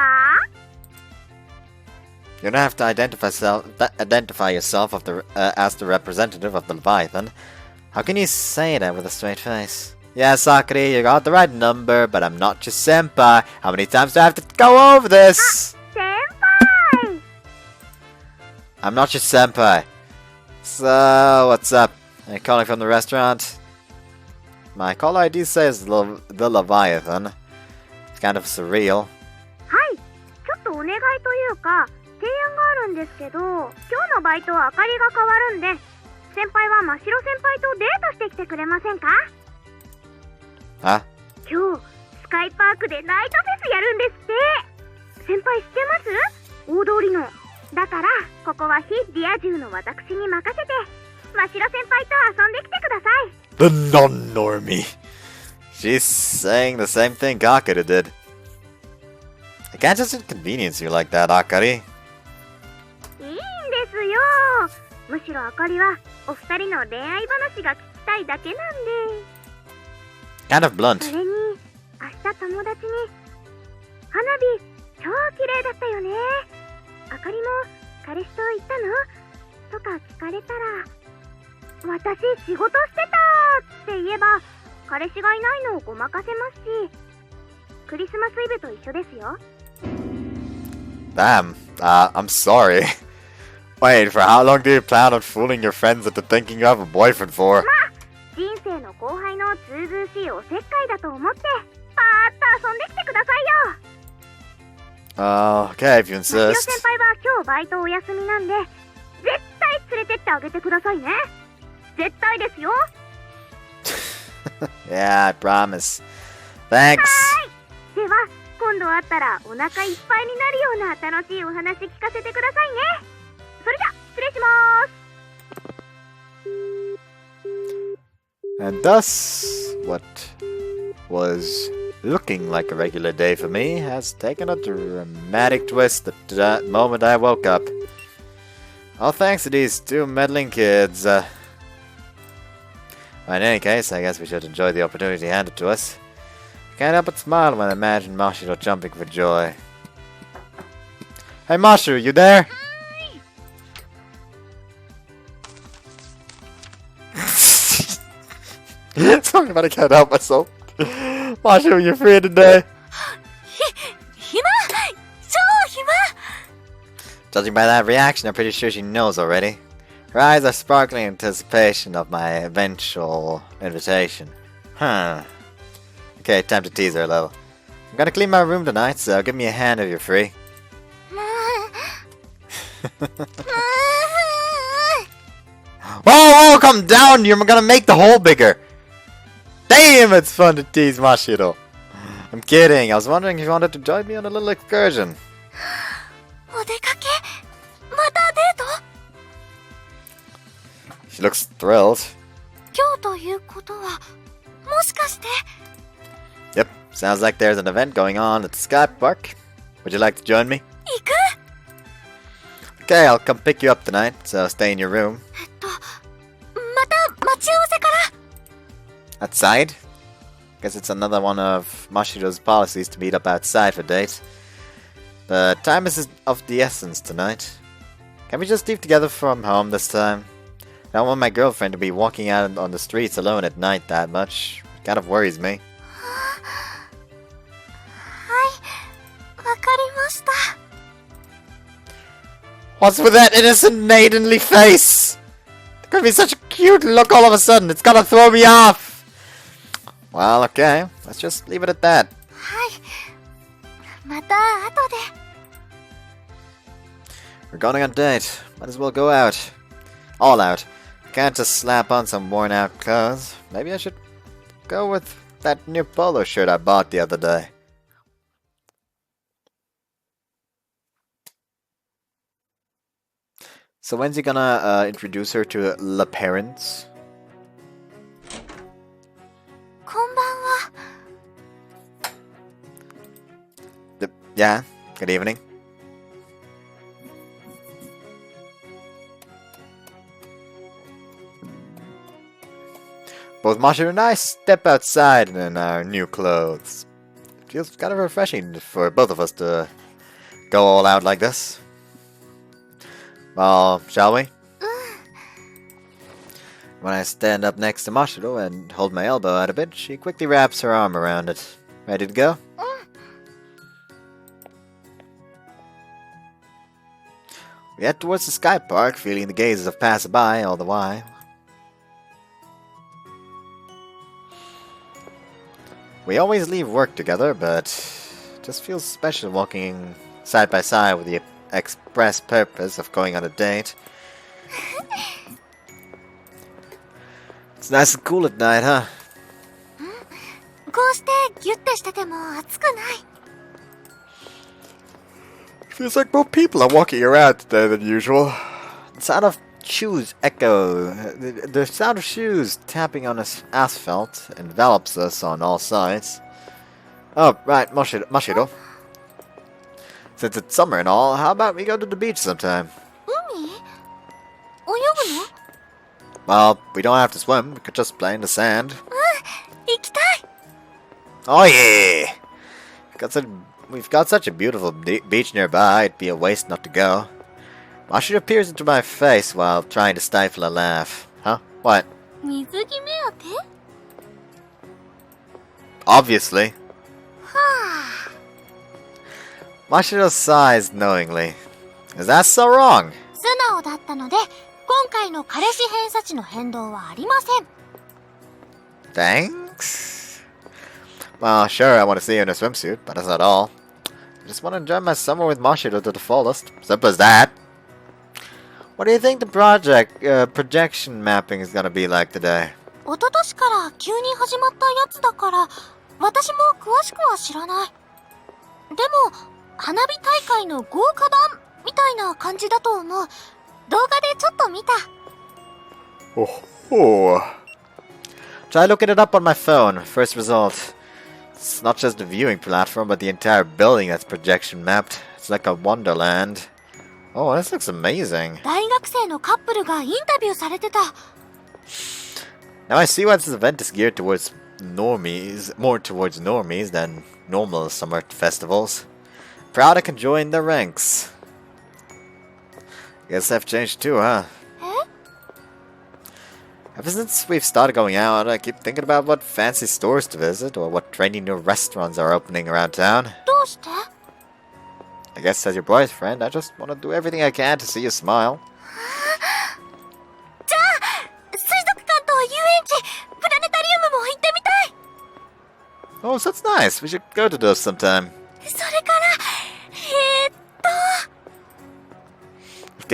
You don't have to identify yourself as the representative of the Leviathan. How can you say that with a straight face? Yeah, Sakura, you got the right number, but I'm not your senpai. How many times do I have to go over this? 先輩! I'm not your senpai. So, what's up? Are you calling from the restaurant? My call ID says the Leviathan. It's kind of surreal. はい、ちょっとお願いというか、提案があるんですけど、今日のバイトはあかりが変わるんで、先輩は真城先輩とデートしてきてくれませんか？ Huh? 今日、スカイパークでナイトフェスやるんですって。先輩知ってます？大通りの。だから、ここは非リア充の私に任せて、真城先輩と遊んできてください。 The non-normie. She's saying the same thing Gakuru did. I can't just inconvenience you like that, Akari. いいんですよ。むしろあかりはお二人の恋愛話が聞きたいだけなんで。 Kind of blunt. それに明日友達に花火超綺麗だったよね。あかりも彼氏と行ったの？とか聞かれたら、私仕事してたって言えば彼氏がいないのをごまかせますし、クリスマスイブと一緒ですよ。 Damn. I'm sorry. Wait, for how long do you plan on fooling your friends into thinking you have a boyfriend for? まあ、人生の後輩のずうずうしいおせっかいだと思って、パーッと遊んできてくださいよ。 Okay, if you 真城 insist. 先輩は今日バイトお休みなんで、絶対連れてってあげてくださいね。絶対ですよ。 Yeah, I promise. Thanks. では、今度会ったらお腹いっぱいになるような楽しいお話聞かせてくださいね。それじゃ、失礼します。 And thus, what was looking like a regular day for me has taken a dramatic twist at that moment I woke up. All thanks to these two meddling kids. In any case, I guess we should enjoy the opportunity handed to us. Can't help but smile when I imagine Mashiro jumping for joy. Hey Mashiro, you there? Sorry, but I can't help myself. Mashiro, you're free today. 暇超暇 Judging by that reaction, I'm pretty sure she knows already. Her eyes are sparkling in anticipation of my eventual invitation. Huh. Okay, time to tease her a little. I'm gonna clean my room tonight, so give me a hand if you're free. Whoa, come down! You're gonna make the hole bigger! Damn, it's fun to tease Mashiro. I'm kidding. I was wondering if you wanted to join me on a little excursion. お出かけまたデート She looks thrilled. 今日ということはもしかして Yep, sounds like there's an event going on at the Sky Park. Would you like to join me? 行く okay, I'll come pick you up tonight, so stay in your room. また待ち合わせから Outside? Guess it's another one of Mashiro's policies to meet up outside for dates. But time is of the essence tonight. Can we just leave together from home this time? I don't want my girlfriend to be walking out on the streets alone at night that much. It kind of worries me. はい、わかりました。 What's with that innocent maidenly face? It's gonna be such a cute look all of a sudden. It's gonna throw me off. Well, okay. Let's just leave it at that. はい。また後で。 We're going on a date. Might as well go out. All out. Can't just slap on some worn out clothes. Maybe I should go with that new polo shirt I bought the other day. So when's he gonna introduce her to the parents? こんばんは。 Yeah, good evening. Both Mashiro and I step outside in our new clothes. It feels kind of refreshing for both of us to go all out like this. Well, shall we? When I stand up next to Mashiro and hold my elbow out a bit, she quickly wraps her arm around it. Ready to go? We head towards the sky park, feeling the gazes of passerby all the while. We always leave work together, but it just feels special walking side by side with the express purpose of going on a date. It's nice and cool at night, huh? こうしてギュッてしてても暑くない。 Feels like more people are walking around today than usual. The sound of shoes echo. The sound of shoes tapping on asphalt envelops us on all sides. Oh, right, Mashiro. Since it's summer and all, how about we go to the beach sometime? 海？泳ぐの？ Well, we don't have to swim. We could just play in the sand. 行きたい。 Oh yeah! We've got such a beautiful beach nearby, it'd be a waste not to go. Mashiro peers into my face while trying to stifle a laugh. Huh? What? 水着目当て？ Obviously. はあ。 Mashiro sighs knowingly. Is that so wrong? 素直だったので、今回の彼氏偏差値の変動はありません。 Thanks? Well, sure, I want to see you in a swimsuit, but that's not all. I just want to enjoy my summer with Mashiro to the fullest. Simple as that. What do you think the projection mapping is gonna be like today? 一昨年から急に始まったやつだから、私も詳しくは知らない。でも、花火大会の豪華版みたいな感じだと思う。動画でちょっと見た。 Oh. Try looking it up on my phone. First result. It's not just the viewing platform, but the entire building that's projection mapped. It's like a wonderland. Oh, this looks amazing. 大学生のカップルがインタビューされてた。 Now I see why this event is geared towards more towards normies than normal summer festivals. Proud I can join the ranks. Guess I've changed too, huh? え？ Ever since we've started going out, I keep thinking about what fancy stores to visit or what trendy new restaurants are opening around town. どうして？ I guess as your boyfriend, I just want to do everything I can to see you smile. じゃあ、水族館と遊園地、プラネタリウムも行ってみたい。 Oh, so that's nice. We should go to those sometime. それから、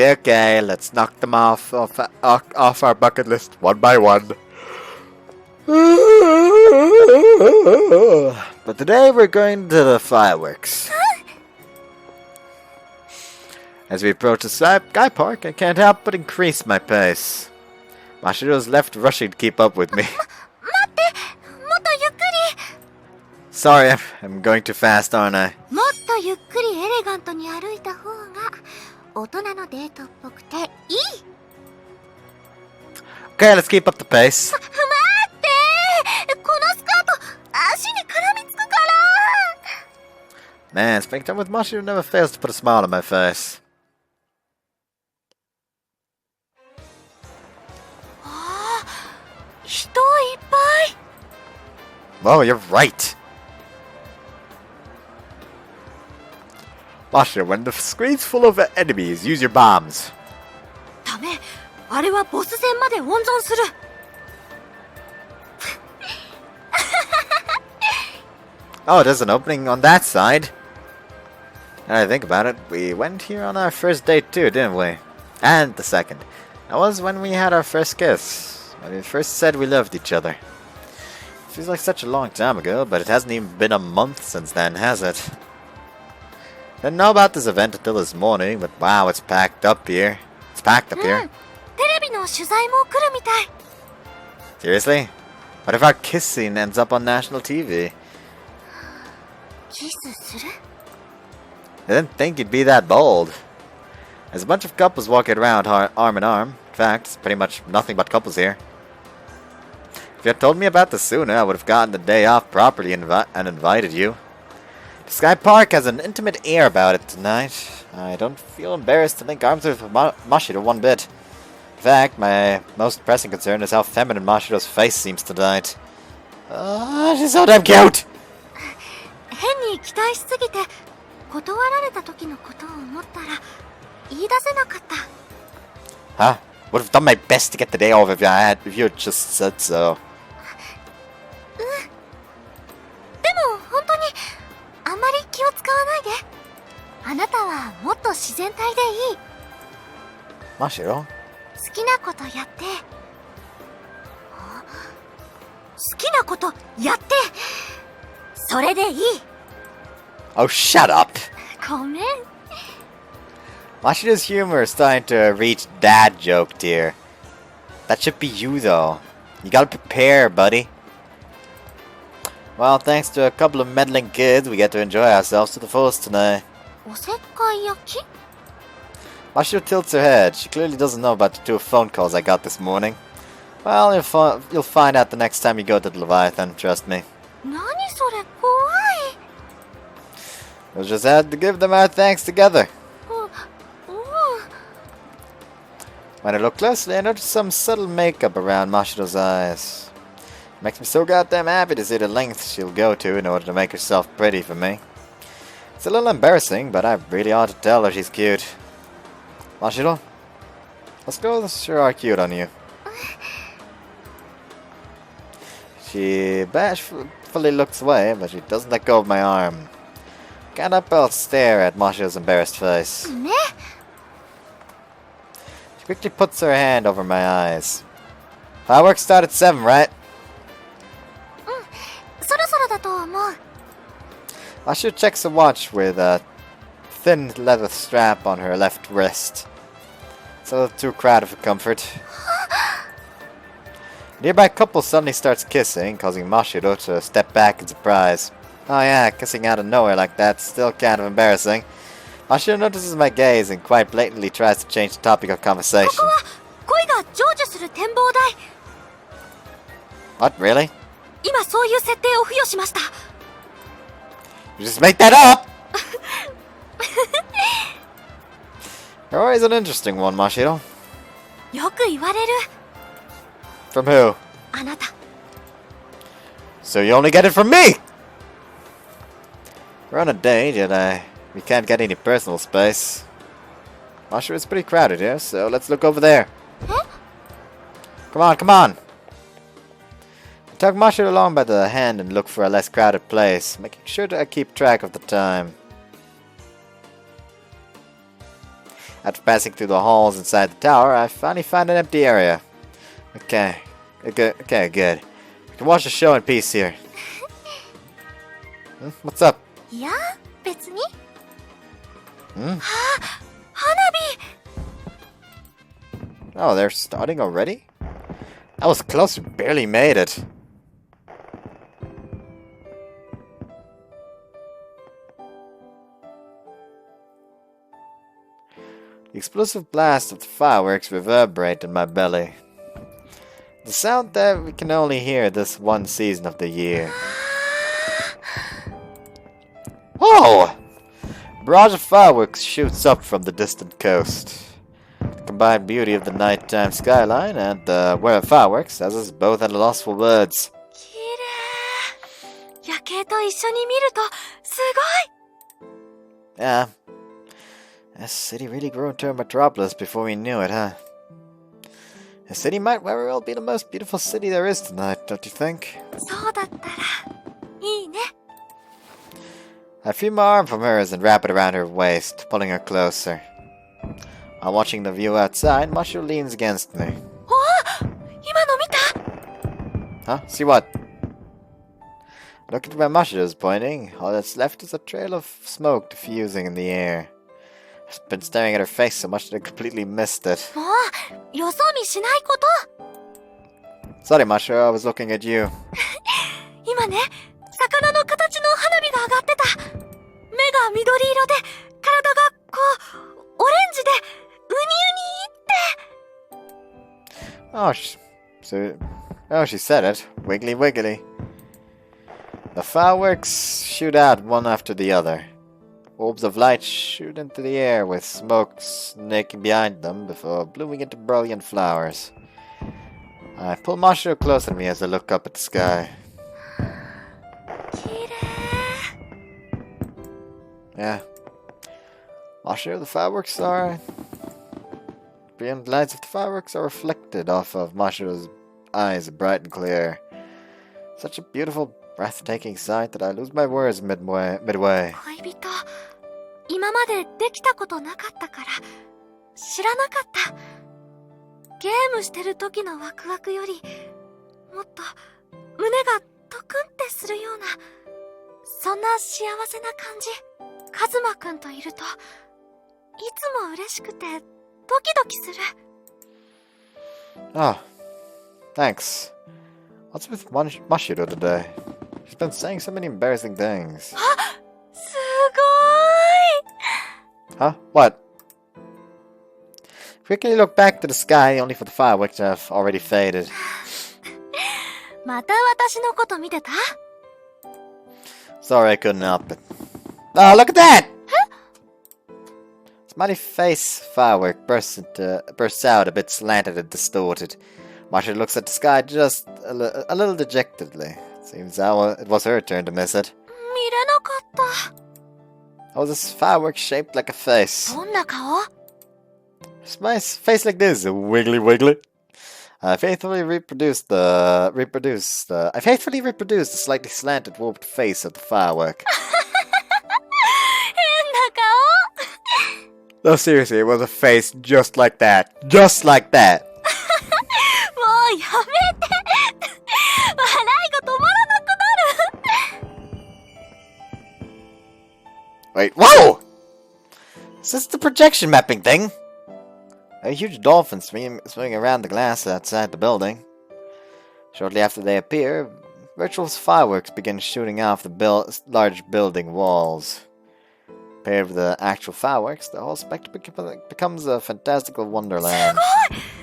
Okay, let's knock them off our bucket list one by one. But today we're going to the fireworks. As we approach the sky park, I can't help but increase my pace. Mashiro's left rushing to keep up with me. 待って、もっとゆっくり。 Sorry, I'm going too fast, aren't I? もっとゆっくりエレガントに歩いた方が大人のデートっぽくていい。 Okay, let's keep up the pace. 待ってこのスカート足に絡みつくから。 Man, spending time with Mashiro never fails to put a smile on my face. あー、人いっぱい。 Whoa, you're right. Mashiro, when the screen's full of enemies, use your bombs. ダメ、あれはボス戦まで温存する。Oh, there's an opening on that side. Now I think about it, we went here on our first date too, didn't we? And the second. That was when we had our first kiss. When we first said we loved each other. Feels like such a long time ago, but it hasn't even been a month since then, has it? Didn't know about this event until this morning, but wow, it's packed up here. It's packed up here. テレビの取材も来るみたい。 Seriously? What if our kiss scene ends up on national TV? キスする？ I didn't think you'd be that bold. There's a bunch of couples walking around arm in arm. In fact, it's pretty much nothing but couples here. If you had told me about this sooner, I would have gotten the day off properly and invited you. Sky Park has an intimate air about it tonight. I don't feel embarrassed to link arms with Mashiro one bit. In fact, my most pressing concern is how feminine Mashiro's face seems tonight. She's so damn cute! 変に期待しすぎて断られた時のことを思ったら言い出せなかった。 Huh? Would have done my best to get the day off if you had just said so. でも本当にあんまり気を使わないで。あなたはもっと自然体でいい。 Mashiro? 好きなことやって。好きなことやって。それでいい。 Oh, shut up! ごめん。 Mashiro's humor is starting to reach dad joke tier. That should be you, though. You gotta prepare, buddy. Well, thanks to a couple of meddling kids, we get to enjoy ourselves to the fullest tonight. おせっかい焼き？ Mashiro tilts her head. She clearly doesn't know about the 2 phone calls I got this morning. Well, you'll find out the next time you go to the Leviathan, trust me. 何それ怖い。 We'll just have to give them our thanks together. When I look closely, I notice some subtle makeup around Mashiro's eyes. Makes me so goddamn happy to see the lengths she'll go to in order to make herself pretty for me. It's a little embarrassing, but I really ought to tell her she's cute. Mashiro, let's go. This sure are cute on you. She bashfully looks away, but she doesn't let go of my arm. Can't help but stare at Mashiro's embarrassed face. ね。 She quickly puts her hand over my eyes. Fireworks start at 7, right? そろそろだと思う。 Mashiro checks a watch with a thin leather strap on her left wrist. It's a little too crowded for comfort. A nearby couple suddenly starts kissing, causing Mashiro to step back in surprise. Oh yeah, kissing out of nowhere like that's still kind of embarrassing. Mashiro notices my gaze and quite blatantly tries to change the topic of こ conversation. こは恋が成就する展望台。 What, really? 今そういう設定を付与しました。 You just make that up! You're always an interesting one, Mashiro. よく言われる。 From who? あなた。 So you only get it from me! We're on a date, yet we can't get any personal space. Mashiro, it's pretty crowded here, so let's look over there. Huh? Come on, come on! I tug Mashiro along by the hand and look for a less crowded place, making sure to keep track of the time. After passing through the halls inside the tower, I finally find an empty area. Okay, good. We can watch the show in peace here. What's up? いや、別に。 Hmm? 花火。 Oh, they're starting already? I was close, we barely made it. The explosive blast of the fireworks reverberate in my belly. The sound that we can only hear this one season of the year. Whoa! A barrage of fireworks shoots up from the distant coast. The combined beauty of the nighttime skyline and the fireworks has us both at a loss for words. 綺麗。夜景と一緒に見るとすごい。 Yeah. This city really grew into a metropolis before we knew it, huh? The city might very well be the most beautiful city there is tonight, don't you think? そうだったらいいね。 I free my arm from hers and wrap it around her waist, pulling her closer. While watching the view outside, Mashiro leans against me. おお、今の見た？ Huh? See what? Looking where Mashiro is pointing, all that's left is a trail of smoke diffusing in the air. I've been staring at her face so much that I completely missed it. もう、よそ見しないこと。 Sorry, Mashiro, I was looking at you. 今ね、魚の形の花火が上がってた。目が緑色で、体がこう、オレンジで、ウニウニって。 Oh, she said it. Wiggly wiggly. The fireworks shoot out one after the other. Orbs of light shoot into the air with smoke snaking behind them before blooming into brilliant flowers. I pull Mashiro closer to me as I look up at the sky. 綺麗。 Yeah. Mashiro, the fireworks are... Brilliant lights of the fireworks are reflected off of Mashiro's eyes, bright and clear. Such a beautiful, breathtaking sight that I lose my words midway. 恋人、今までできたことなかったから、知らなかった。ゲームしてる時のワクワクより、もっと胸がトクンってするような、そんな幸せな感じ。カズマくんといると、いつも嬉しくてドキドキする。 Oh, thanks. What's with Mashiro today? She's been saying so many embarrassing things. すごーい。 Huh? What? Quickly look back to the sky, only for the fireworks to have already faded. また私のこと見てた？ Sorry, I couldn't help it. Oh, look at that! Smiley face firework bursts out a bit slanted and distorted. Mashiro looks at the sky just a little dejectedly. Seems it was her turn to miss it. 見れなかった。 Oh, this firework shaped like a face. どんな顔？ My face like this, wiggly wiggly. I faithfully reproduced the slightly slanted warped face of the firework. 変な顔。 No, seriously, it was a face just like that. Just like that. もうやめて。笑いが止まらなくなる。 Wait, whoa! Is this the projection mapping thing? A huge dolphin swimming around the glass outside the building. Shortly after they appear, virtual fireworks begin shooting off the large building walls. Paired with the actual fireworks, the whole spectacle becomes a fantastical wonderland.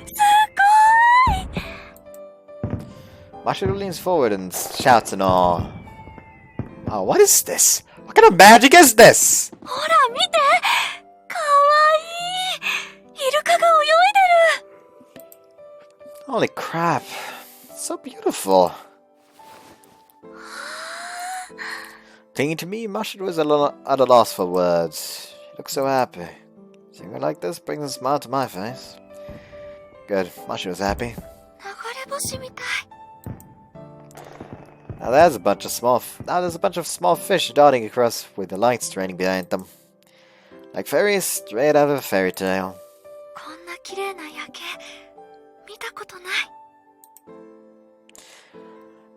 すごい。 Mashiro leans forward and shouts in awe. Oh, what is this? What kind of magic is this? ほら見て。かわいい。イルカが泳いでる。 Holy crap. It's so beautiful. Clinging to me, Mashiro is at a loss for words. She looks so happy. Seeing her like this brings a smile to my face. Good, Mashiro's happy. 流れ星みたい。 Now there's a bunch of small fish darting across with the lights straining behind them. Like fairies straight out of a fairy tale. こんな綺麗な夜景見たことない。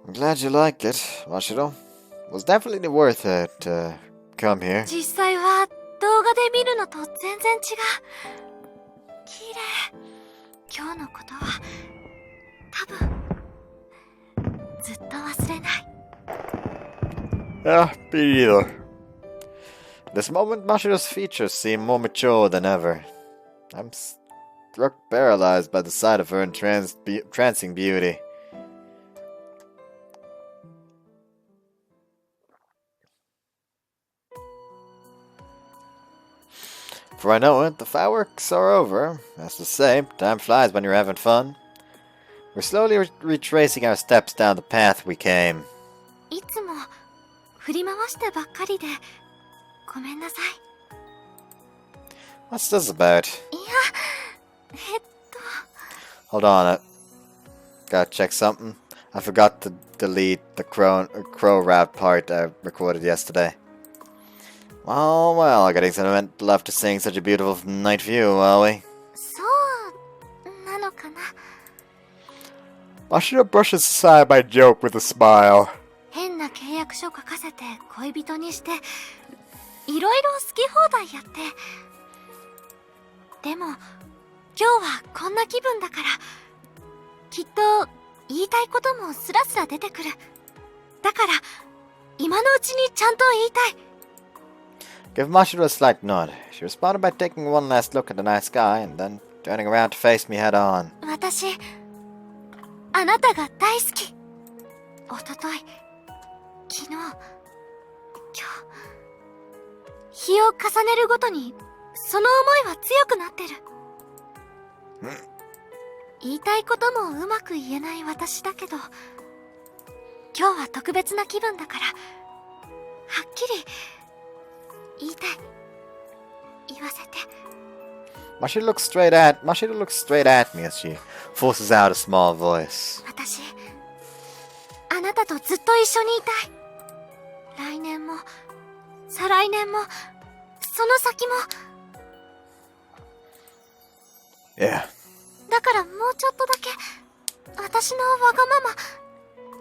I'm glad you like it, Mashiro. It was definitely worth it to come here. 実際は動画で見るのと全然違う。綺麗。今日のことは多分ずっと忘れない。 Yeah, me either. At this moment, Mashiro's features seem more mature than ever. I'm struck paralyzed by the sight of her entrancing beauty. For I know it, the fireworks are over. As to say, time flies when you're having fun. We're slowly retracing our steps down the path we came. いつも振り回してばっかりでごめんなさい。 What's this about? いや、Hold on, I gotta check something. I forgot to delete the crow route part I recorded yesterday. Well, well, getting sentimental after seeing such a beautiful night view, are we? そうなのかな。 Mashiro brushes aside my joke with a smile. 変な契約書書かせて恋人にしていろいろ好き放題やって。でも今日はこんな気分だからきっと言いたいこともスラスラ出てくる。だから今のうちにちゃんと言いたい。 Give Mashiro a slight nod. She responded by taking one last look at the night sky and then turning around to face me head on. 私あなたが大好き。おととい昨日今日日を重ねるごとにその思いは強くなってる。言いたいこともうまく言えない私だけど今日は特別な気分だからはっきり言いたい。言わせて。 Mashiro looks straight at me as she forces out a small voice. 私あなたとずっと一緒にいたい。来年も再来年もその先も。 Yeah. だからもうちょっとだけ私のわがまま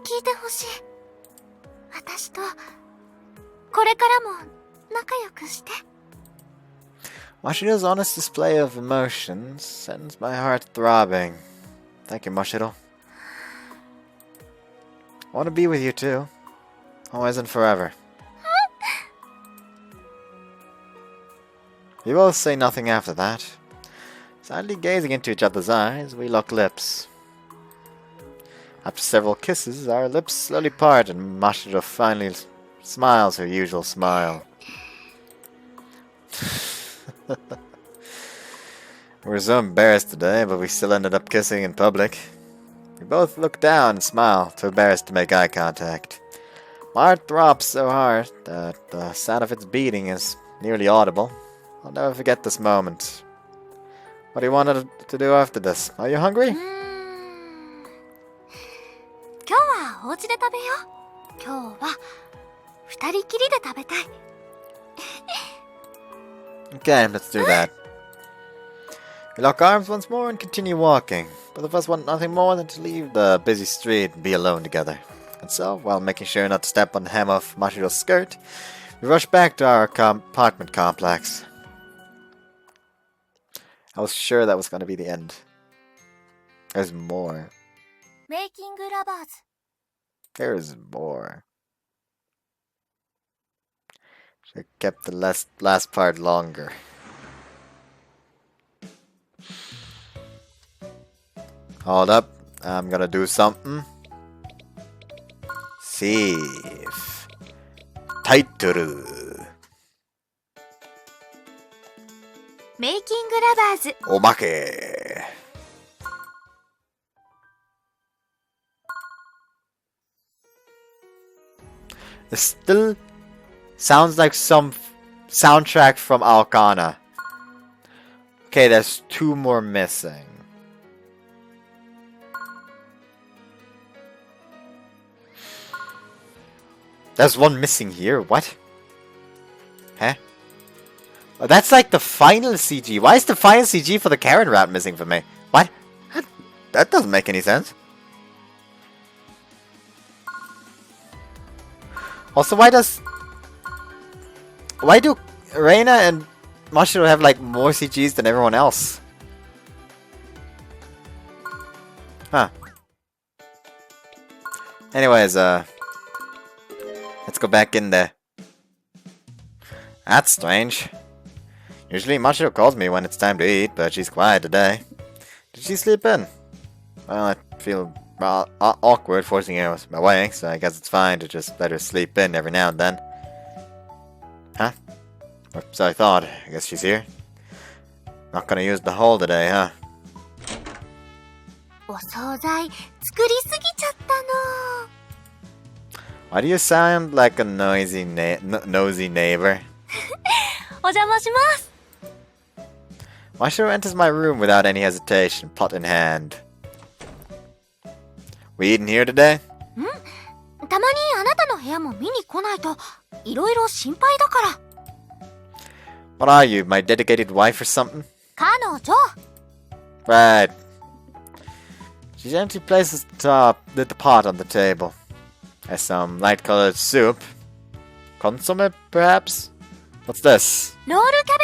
聞いてほしい。私とこれからも仲良くして。 Mashiro's honest display of emotions sends my heart throbbing. Thank you, Mashiro. I want to be with you too. Always and forever. We both say nothing after that. Sadly gazing into each other's eyes, we lock lips. After several kisses, our lips slowly part and Mashiro finally smiles her usual smile. We were so embarrassed today, but we still ended up kissing in public. We both look down and smile, too embarrassed to make eye contact. My heart throbs so hard that the sound of its beating is nearly audible. I'll never forget this moment. What do you want to do after this? Are you hungry? 今日はお家で食べよう。今日は二人きりで食べたい。 Okay, let's do that. We lock arms once more and continue walking. Both of us want nothing more than to leave the busy street and be alone together. And so, while making sure not to step on the hem of Mashiro's skirt, we rush back to our apartment complex. I was sure that was going to be the end. There's more. メイキングラバーズ There's more. Should have kept the last part longer. Hold up. I'm gonna do something. Save. Title. メイキングラバーズ。おまけ. It still sounds like some soundtrack from Alcana. Okay, there's two more missing. There's one missing here. What? Huh? Oh, that's like the final CG. Why is the final CG for the Karen route missing for me? What? That doesn't make any sense. Also, why do Reina and Mashiro have like more CGs than everyone else? Huh. Anyways, let's go back in there. That's strange. Usually Mashiro calls me when it's time to eat, but she's quiet today. Did she sleep in? Well, I feel awkward forcing her away, so I guess it's fine to just let her sleep in every now and then. Huh? Or so I thought. I guess she's here. Not gonna use the hole today, huh? お惣菜作りすぎちゃったの。 Why do you sound like a nosy neighbor? お邪魔します。 Mashiro enters my room without any hesitation, pot in hand. We eating here today? たまにあなたの部屋も見に来ないといろいろ心配だから。 What are you, my dedicated wife or something? 彼女。 Right. She gently places the pot on the table. Has some light-colored soup. Consomme, perhaps? What's this? ロールキャベ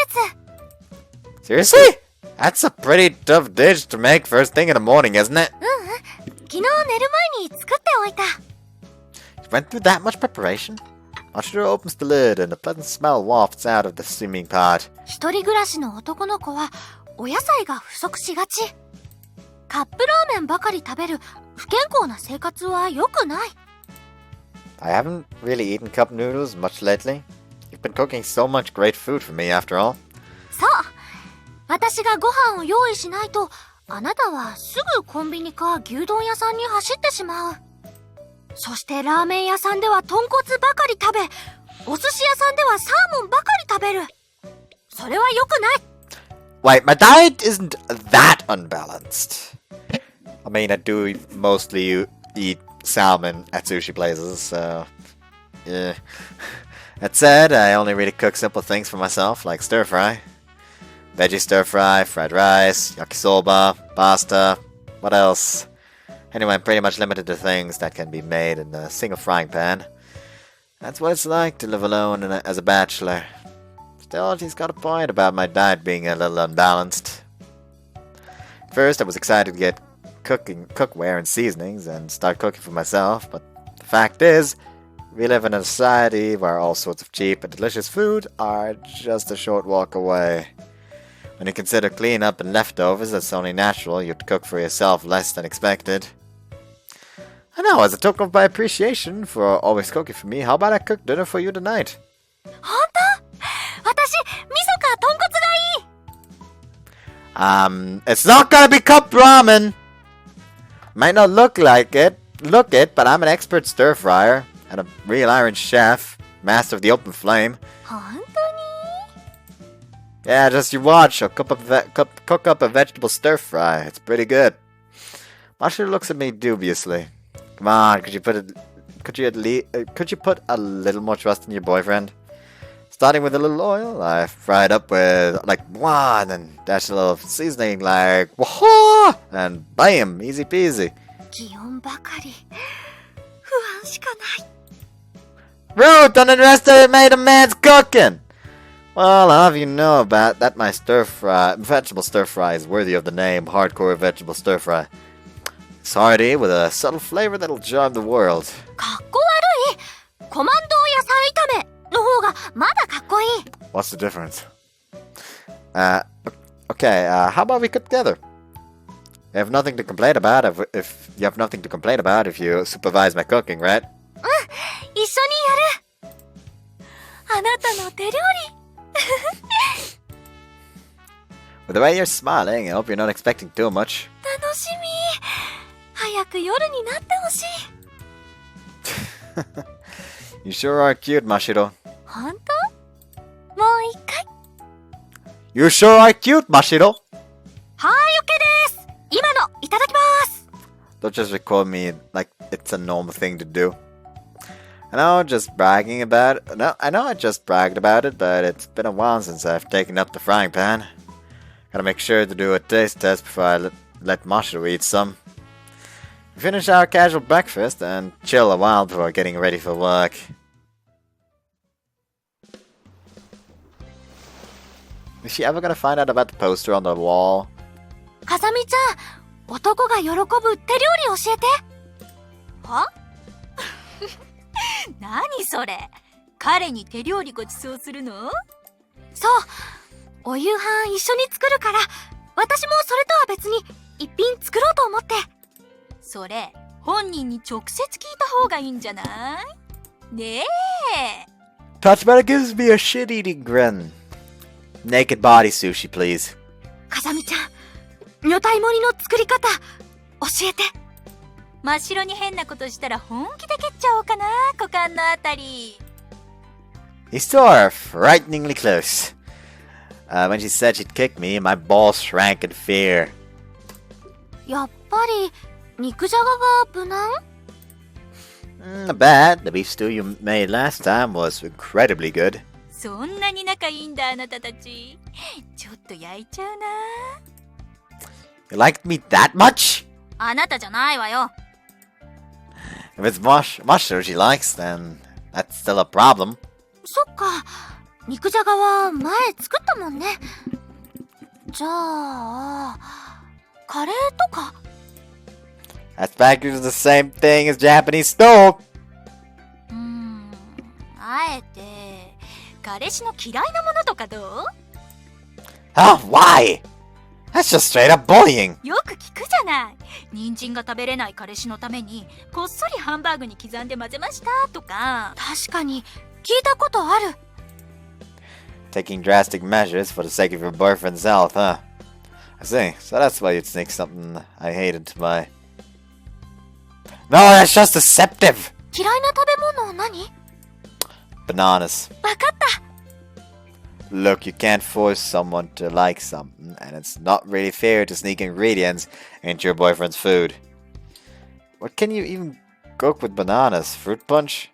ツ。 Seriously? That's a pretty tough dish to make first thing in the morning, isn't it? 昨日寝る前に作っておいた。 You went through that much preparation? Mashiro opens the lid and a pleasant smell wafts out of the steaming pot. 一人暮らしの男の子はお野菜が不足しがち。カップラーメンばかり食べる不健康な生活は良くない。 I haven't really eaten cup noodles much lately. You've been cooking so much great food for me after all. そう。私がご飯を用意しないと、あなたはすぐコンビニか牛丼屋さんに走ってしまう。そしてラーメン屋さんでは豚骨ばかり食べ、お寿司屋さんではサーモンばかり食べる。それは良くない。 Wait, my diet isn't that unbalanced. I mean, I do mostly eat salmon at sushi places, so... Yeah. That said, I only really cook simple things for myself, like stir-fry. Veggie stir-fry, fried rice, yakisoba, pasta, what else? Anyway, I'm pretty much limited to things that can be made in a single frying pan. That's what it's like to live alone as a bachelor. Still, she's got a point about my diet being a little unbalanced. First, I was excited to get cookware and seasonings and start cooking for myself, but the fact is, we live in a society where all sorts of cheap and delicious food are just a short walk away. When you consider cleanup and leftovers, it's only natural you'd cook for yourself less than expected. I know, as a token of my appreciation for always cooking for me, how about I cook dinner for you tonight? 本当？私、味噌か豚骨がいい。It's not gonna be cup ramen! Might not look it, but I'm an expert stir fryer and a real Iron chef, master of the open flame. 本当に？ Yeah, just you watch. I'll cook up a vegetable stir fry. It's pretty good. Mashiro looks at me dubiously. Come on, could you put a little more trust in your boyfriend? Starting with a little oil, I fry it up with like one, and dash a little seasoning like whoa, and bam, easy peasy. 気温ばかり不安しかない。 Rude, don't underestimate a man's cooking. Well, I'll have you know about that my vegetable stir fry is worthy of the name hardcore vegetable stir fry. It's hearty with a subtle flavor that'll charm the world. かっこ悪い。コマンド野菜炒めの方がまだかっこいい。 What's the difference? Okay, how about we cook together? You have nothing to complain about if you have nothing to complain about if you supervise my cooking, right? 一緒にやる。あなたの手料理。With the way you're smiling, I hope you're not expecting too much. 楽しみ。早く夜になってほしい。 You sure are cute, Mashiro. 本当？もう一回。 You sure are cute, Mashiro. はい、OK です。今のいただきます。 Don't just record me like it's a normal thing to do. I know I just bragged about it, but it's been a while since I've taken up the frying pan. Gotta make sure to do a taste test before I let Mashiro eat some. We finish our casual breakfast and chill a while before getting ready for work. Is she ever gonna find out about the poster on the wall? かさみちゃん、男が喜ぶ手料理教えて。は？何それ？彼に手料理ご馳走するの？そう。お夕飯一緒に作るから、私もそれとは別に一品作ろうと思って。それ、本人に直接聞いた方がいいんじゃない？ねえ。Tachibana gives me a shit-eating grin. Naked body sushi, please. 風見ちゃん、女体盛りの作り方、教えて。真っ白に変なことしたら本気で蹴っちゃおうかな、股間のあたり。He saw her frighteningly close. When she said she'd kick me, my balls shrank in fear. やっぱり、肉じゃがが無難？ Not bad. The beef stew you made last time was incredibly good. そんなに仲いいんだ、あなたたち。ちょっと焼いちゃうな。You liked me that much? あなたじゃないわよ。If it's Mashiro she likes, then that's still a problem. そっか、肉じゃがは前作ったもんね。じゃあ、カレーとか。That's practically the same thing as Japanese stove. あえて、彼氏の嫌いなものとかどう？ Oh, why? That's just straight up bullying. よく聞くじゃない。人参が食べれない彼氏のためにこっそりハンバーグに刻んで混ぜましたとか。確かに聞いたことある。Taking drastic measures for the sake of your boyfriend's health, huh? I see. So that's why you'd sneak something I hated to my... No, that's just deceptive! 嫌いな食べ物何？ Bananas. わかった。Look, you can't force someone to like something, and it's not really fair to sneak ingredients into your boyfriend's food. What can you even cook with bananas? Fruit punch?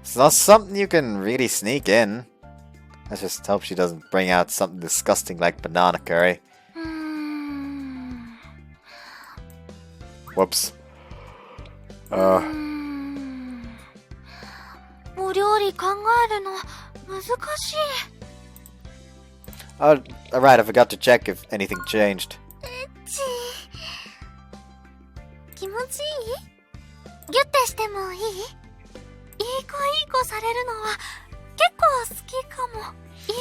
It's not something you can really sneak in. Let's just hope she doesn't bring out something disgusting like banana curry. Whoops. お料理考えるの難しい。Oh, alright, I forgot to check if anything changed. 気持ちいい？ギュッてしてもいい？いい子されるのは結構好きかも。い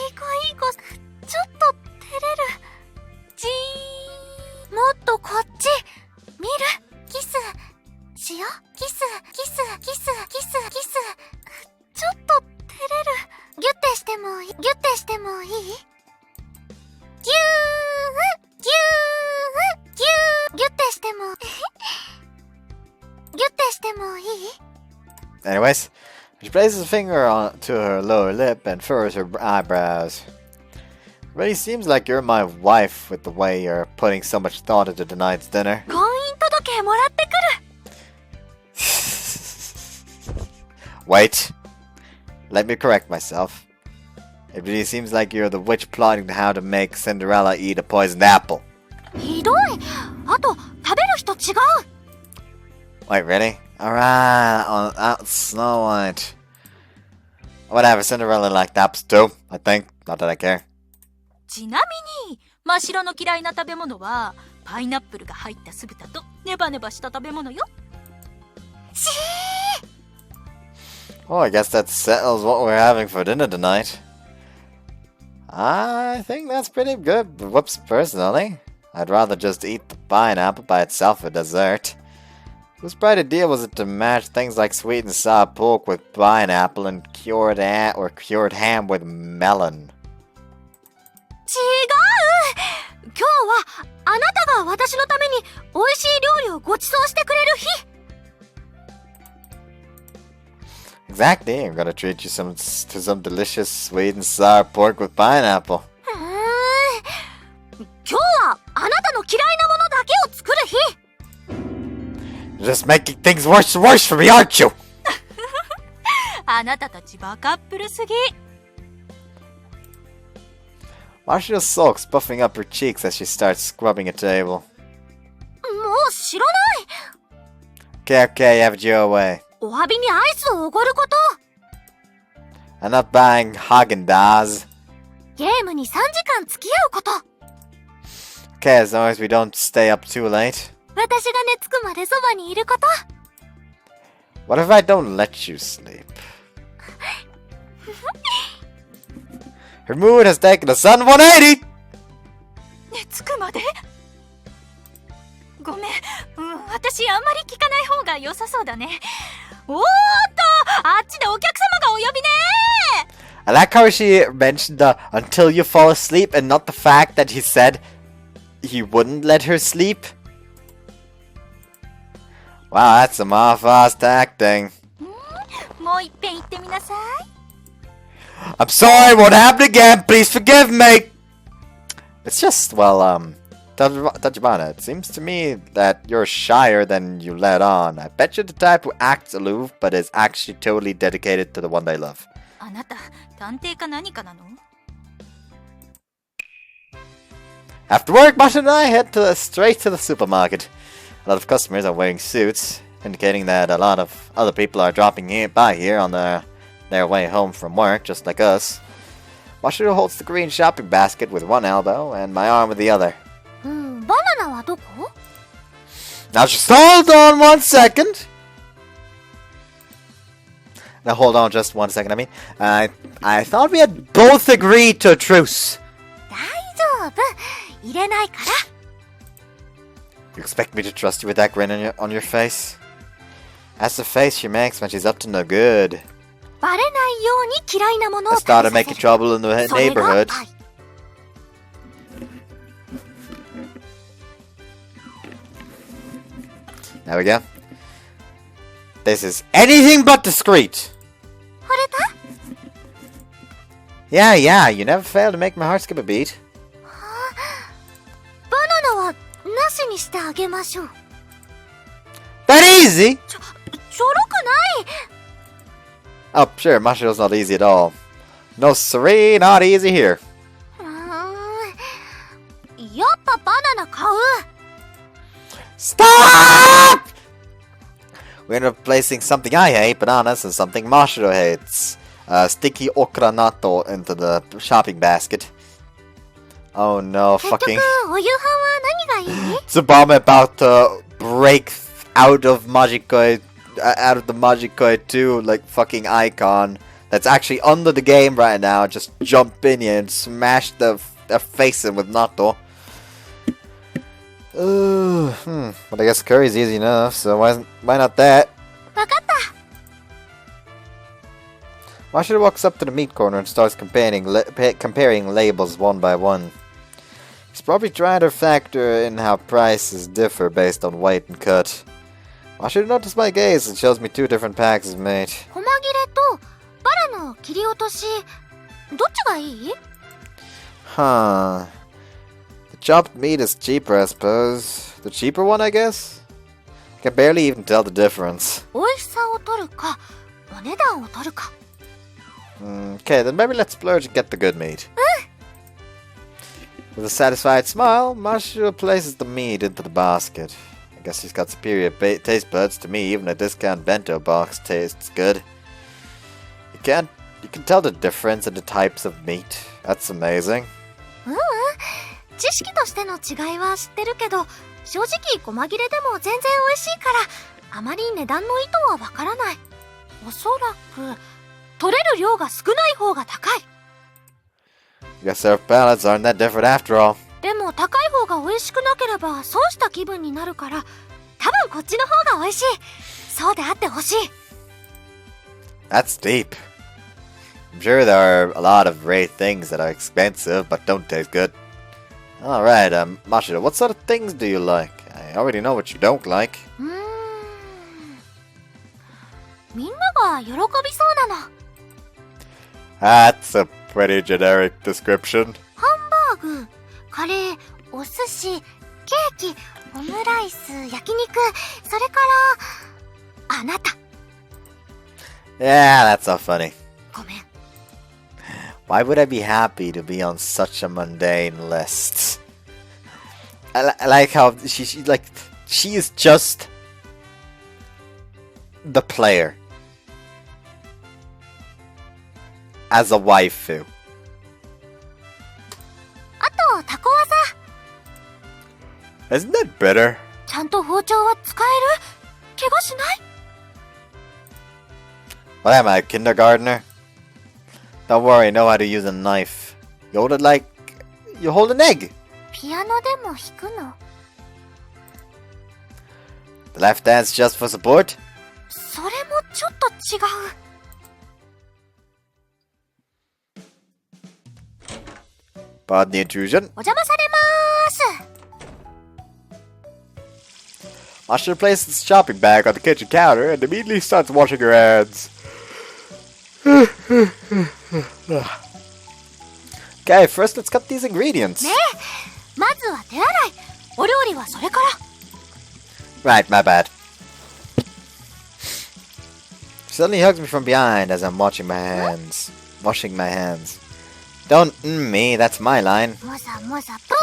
い子、ちょっと照れる。じー。もっとこっち見る？キスしよう。キス。ちょっと照れる。ギュッてしてもいい？ギュッてしてもいい？ Anyways, she places a finger to her lower lip and furrows her eyebrows. Really seems like you're my wife with the way you're putting so much thought into tonight's dinner. 婚姻届もらってくる。Wait. Let me correct myself. It really seems like you're the witch plotting how to make Cinderella eat a poisoned apple. ひどい。あと食べる人違う。Wait, really? Alright, Snow White. Whatever, Cinderella liked apples too, I think. Not that I care. ちなみに、真っ白の嫌いな食べ物はパイナップルが入った酢豚とネバネバした食べ物よ。Oh, I guess that settles what we're having for dinner tonight. I think that's pretty good. Whoops, personally. I'd rather just eat the pineapple by itself for dessert. Whose bright idea was it to mash things like sweet and sour pork with pineapple and cured ham with melon? 違う。今日はあなたが私のために美味しい料理をご馳走してくれる日。Exactly, I'm gonna treat you to some delicious sweet and sour pork with pineapple. 今日はあなたの嫌いなものだけを作る日。You're just making things worse and worse for me, aren't you? あなたたちバカップルすぎ。Mashiro sulks, puffing up her cheeks as she starts scrubbing a table. もう知らない。Okay, have it your way. お詫びにアイスをおごること。I'm not buying Haagen-Dazs. ゲームに3時間付き合うこと。Okay, as long as we don't stay up too late. 私が寝つくまでそばにいること。What if I don't let you sleep? Her mood has taken a sudden 180! 寝つくまでごめん、私あんまり聞かない方が良さそうだね。おーっと、あっちでお客様がお呼びね。 I like how she mentioned the until you fall asleep and not the fact that he said he wouldn't let her sleep. Wow, that's some half-assed acting. もういっぺん言ってみなさい。 I'm sorry, it won't happen again. Please forgive me. It's just, well, Tachibana, it seems to me that you're shyer than you let on. I bet you're the type who acts aloof, but is actually totally dedicated to the one they love. あなた、探偵か何かなの？ After work, Masha and I head straight to the supermarket. A lot of customers are wearing suits, indicating that a lot of other people are dropping by here on their way home from work, just like us. Mashiro holds the green shopping basket with one elbow and my arm with the other. バナナはどこ？ Now just hold on 1 second. Now hold on just 1 second, I thought we had both agreed to a truce. 大丈夫。入れないから。You expect me to trust you with that grin on your face? That's the face she makes when she's up to no good. バレないように嫌いなものを I 食べさせ started る。 making trouble in the それが neighborhood. パイ。 There we go. This is anything but discreet. 惚れた？ Yeah, you never fail to make my heart skip a beat. バナナはなしにしてあげましょう。 That easy? ちょろくない。 Oh, sure, Mashiro's not easy at all. No siree, not easy here. やっぱバナナ買う。 Stop! We ended up placing something I hate, bananas, and something Mashiro hates. Sticky okra natto into the shopping basket. Oh no, 結局 fucking お夕飯は何がいい？ Tsubame about to break out of Majikoi, out of the Majikoi 2, like, fucking icon that's actually under the game right now. Just jump in here and smash the face in with natto. But I guess curry's easy enough, so why not that? わかった。 Mashiro walks up to the meat corner and starts comparing labels one by one. He's probably trying to factor in how prices differ based on weight and cut. Mashiro noticed my gaze and shows me 2 different packs of meat. 細切れとバラの切り落とし、どっちがいい？ Huh. The chopped meat is cheaper, I suppose. The cheaper one, I guess? I can barely even tell the difference. 美味しさを取るか、お値段を取るか。 Okay, then maybe let's splurge and get the good meat. With a satisfied smile, Mashiro places the meat into the basket. I guess he's got superior taste buds. To me, even a discount bento box tastes good. You can tell the difference in the types of meat. That's amazing. 知識としての違いは知ってるけど、正直細切れでも全然美味しいから、あまり値段の意図はわからない。おそらく取れる量が少ない方が高い。 Guess our palates aren't that different after all. でも高い方が美味しくなければ損した気分になるから、多分こっちの方が美味しい。そうであってほしい。 That's deep. I'm sure there are a lot of great things that are expensive but don't taste good. Alright, Mashiro, what sort of things do you like? I already know what you don't like. みんなが喜びそうなの。 That's a pretty generic description. ハンバーグ、カレー、お寿司、ケーキ、オムライス、焼肉、それからあなた。 Yeah, that's not funny. ごめん。 Why would I be happy to be on such a mundane list? I like how she is just the player as a waifu. あとタコ技。 Isn't that better? ちゃんと包丁は使える？怪我しない？ What am I, a kindergartner? Don't worry, I know how to use a knife. You hold it like you hold an egg. ピアノでも弾くの？ The left hand's just for support. それもちょっと違う。Pardon the intrusion. お邪魔されまーす。 Mashiro places his shopping bag on the kitchen counter and immediately starts washing her hands. Okay, first let's cut these ingredients. ねえ、まずは手洗い。お料理はそれから。 Right, my bad. She suddenly hugs me from behind as I'm washing my hands. Don't me, that's my line. もざもざぷ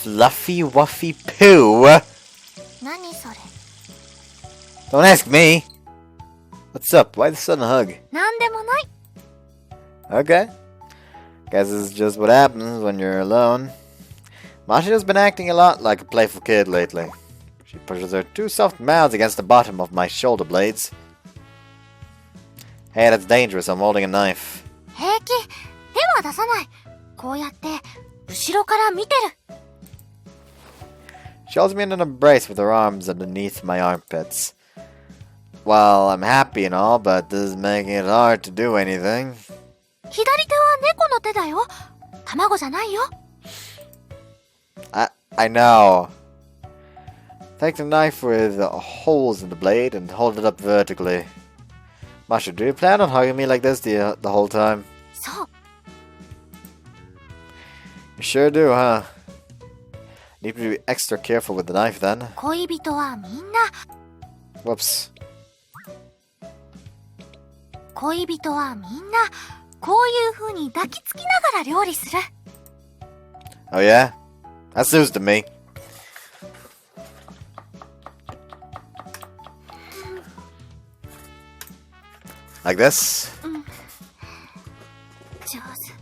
ー。 Fluffy wuffy poo. 何それ？ Don't ask me. What's up? Why the sudden hug? なんでもない。 Okay. Guess this is just what happens when you're alone. Mashiro's been acting a lot like a playful kid lately. She pushes her two soft mouths against the bottom of my shoulder blades. Hey, that's dangerous. I'm holding a knife. 平気。手は出さない。こうやって後ろから見てる。 She holds me in an embrace with her arms underneath my armpits. Well, I'm happy and all, but this is making it hard to do anything. 左手は猫の手だよ。卵じゃないよ。 I know. Take the knife with holes in the blade and hold it up vertically. Mashiro, do you plan on hugging me like this the whole time? そう。 You sure do, huh? Need to be extra careful with the knife then. 恋人はみんな。 Whoops. 恋人はみんな。こういう風に抱きつきながら料理する。 Oh yeah? That's news to me. Like this? 上手。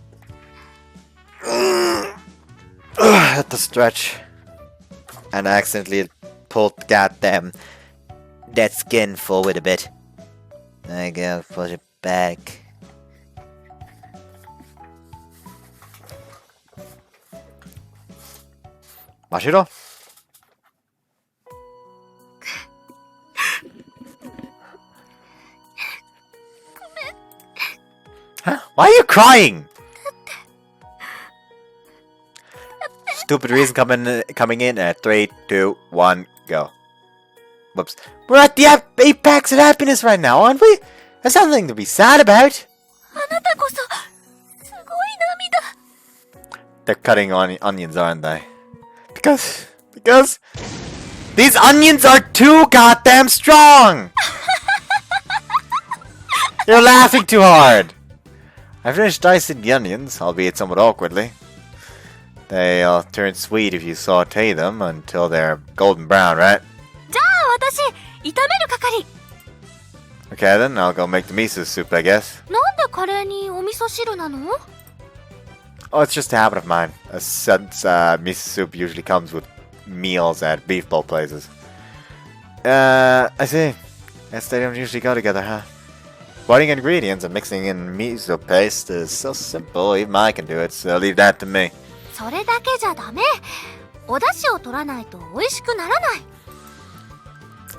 At the stretch. And I accidentally pulled goddamn that skin forward a bit. I gotta push it back. Mashiro? Huh? Why are you crying? Stupid reason coming in at 3, 2, 1, go. Whoops. We're at the apex of happiness right now, aren't we? There's nothing to be sad about. あなたこそ、すごい涙。 They're cutting onions, aren't they? Because these onions are too goddamn strong! You're laughing too hard! I finished dicing the onions, albeit somewhat awkwardly. They'll turn sweet if you saute them until they're golden brown, right? じゃあ私、炒める係。 Okay then, I'll go make the miso soup, I guess. なんでカレーにお味噌汁なの？ Oh, it's just a habit of mine. Since miso soup usually comes with meals at beef bowl places. I see. Guess they don't usually go together, huh? Boiling ingredients and mixing in miso paste is so simple, even I can do it, so leave that to me. それだけじゃダメ。お出汁を取らないと美味しくならない。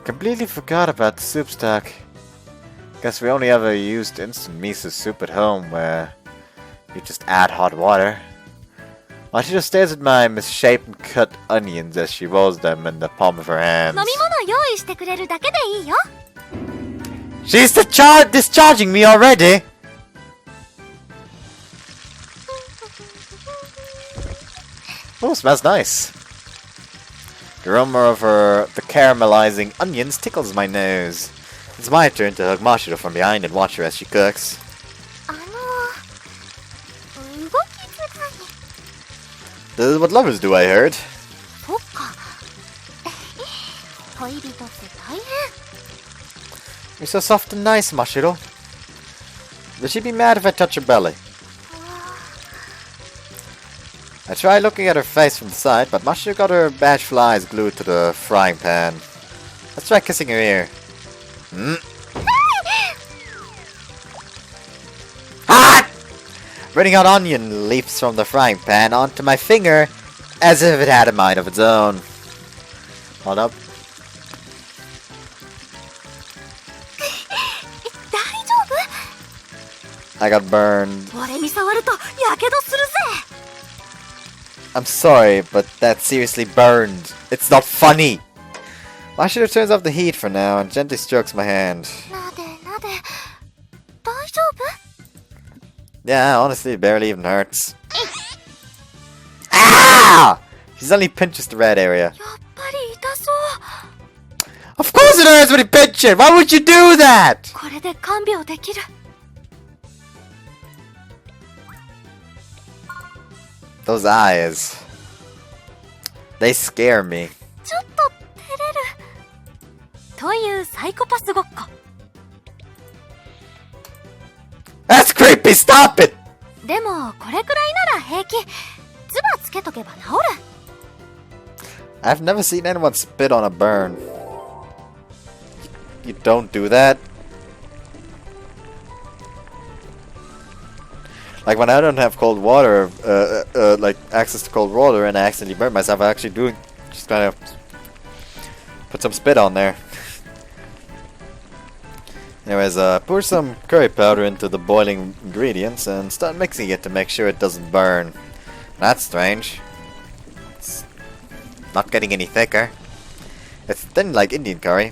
Completely forgot about the soup stock. Guess we only ever used instant miso soup at home where you just add hot water. Mashiro stares at my misshapen cut onions as she rolls them in the palm of her hands. 飲み物用意してくれるだけでいいよ。 She's discharging me already! Oh, smells nice. The aroma of the caramelizing onions tickles my nose. It's my turn to hug Mashiro from behind and watch her as she cooks. 動きづらい。 This is what lovers do, I heard. そっか。恋人って大変。 You're so soft and nice, Mashiro. Will she be mad if I touch her belly? I tried looking at her face from the side, but Mashiro got her bashful eyes glued to the frying pan. Let's try kissing her ear. Ah! Running out onion leaps from the frying pan onto my finger as if it had a mind of its own. Hold up. 大丈 I got burned. 夫？俺に触るとやけどするぜ。 I'm sorry, but that seriously burned. It's not funny. Mashiro turns off the heat for now and gently strokes my hand. なでなで。大丈夫？ Yeah, honestly, it barely even hurts. Ah! She's only pinches the red area. やっぱり痛そう。 Of course it hurts when you pinch it! Why would you do that? これで看病できる。 Those eyes. They scare me. ちょっと照れる。というサイコパスごっこ。 That's creepy! Stop it! でもこれくらいなら平気。唾つけとけば治る。 I've never seen anyone spit on a burn. You don't do that? Like when I don't have cold water, like access to cold water and I accidentally burn myself, I actually do just kind of put some spit on there. Anyways, pour some curry powder into the boiling ingredients and start mixing it to make sure it doesn't burn. That's strange. It's not getting any thicker. It's thin like Indian curry.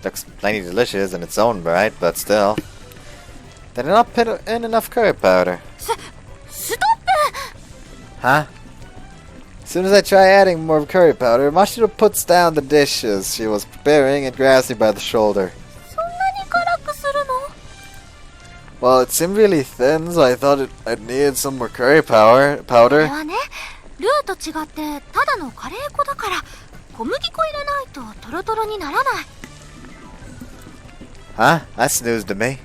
Looks plenty delicious in its own right, but still. They did not put in enough curry powder. ストッ Huh? As soon as I try adding more curry powder, Mashiro puts down the dishes she was preparing and grabs me by the shoulder. プ。そんなに辛くするの？ Well, it seemed really thin, so I thought I'd need some more curry powder. これはね、ルーと違ってただのカレー粉だから小麦粉入れないとトロトロにならない。 Huh? That's news to me.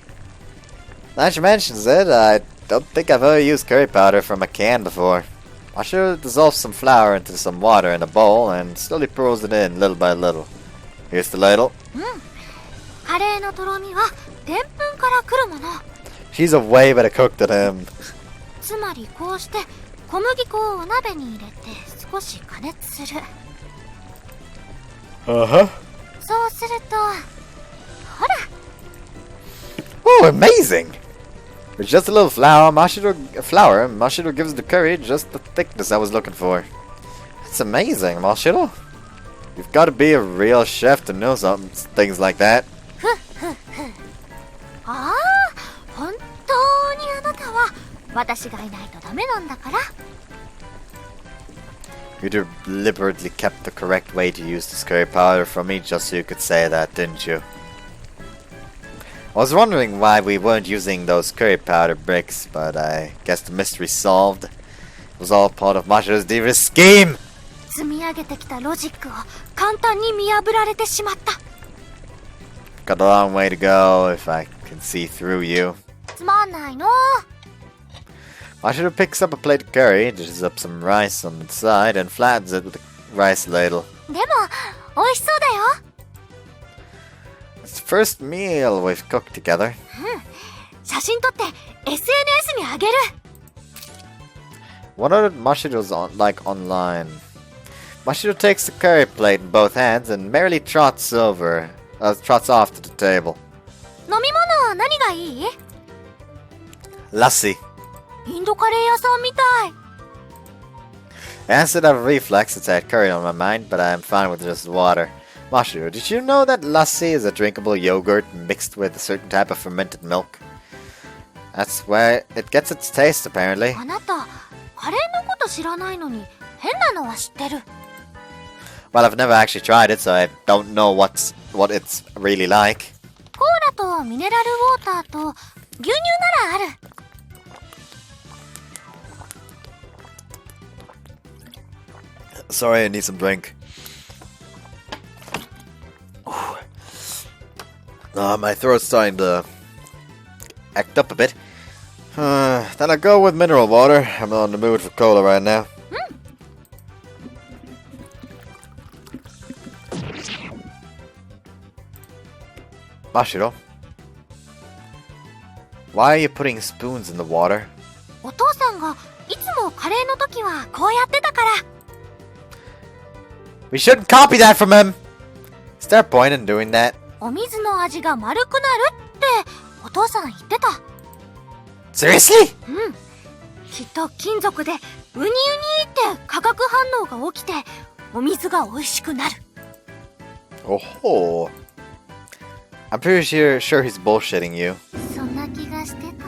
Now she mentions it, I don't think I've ever used curry powder from a can before. Mashiro dissolves some flour into some water in a bowl and slowly pours it in little by little. Here's the ladle. カレーのとろみはでんぷんから来るもの。 She's a way better cook than him. つまりこうして小麦粉をお鍋に入れて少し加熱する。 Uh-huh. そうすると、ほら。 Oh, amazing! With just a little Mashiro gives the curry just the thickness I was looking for. That's amazing, Mashiro. You've got to be a real chef to know some things like that. ああ、本当にあなたは私がいないとダメなんだから。 You deliberately kept the correct way to use this curry powder from me just so you could say that, didn't you? I was wondering why we weren't using those curry powder bricks, but I guess the mystery's solved. It was all part of Mashiro's devious scheme! 積み上げてきたロジックを簡単に見破られてしまった。 Got a long way to go if I can see through you. つまんないの。 Mashiro picks up a plate of curry, dishes up some rice on the side, and flattens it with a rice ladle. でも、美味しそうだよ。 It's the first meal we've cooked together. 写真撮って SNS にあげる。 What are Mashiro's online? Mashiro takes the curry plate in both hands and merrily trots off to the table. 飲み物何がいい？ Lassi. インドカレー屋さんみたい。 I answered out of reflex since I had curry on my mind, but I am fine with just water. Mashiro, did you know that lassi is a drinkable yogurt mixed with a certain type of fermented milk? That's where it gets its taste, apparently. あなた、カレーのこと知らないのに変なのは知ってる。 Well, I've never actually tried it, so I don't know what it's really like. コーラとミネラルウォーターと牛乳ならある。 Sorry, I need some drink. My throat's starting to act up a bit. Then I'll go with mineral water. I'm not in the mood for cola right now. Mashiro, why are you putting spoons in the water? お父さんがいつもカレーの時はこうやってたから。 We shouldn't copy that from him! Is there a point in doing that? お水の味が丸くなるってお父さん言ってた。 Seriously? うん。きっと金属でウニウニって化学反応が起きてお水が美味しくなる。 Oh. I'm pretty sure he's bullshitting you. そんな気がしてた。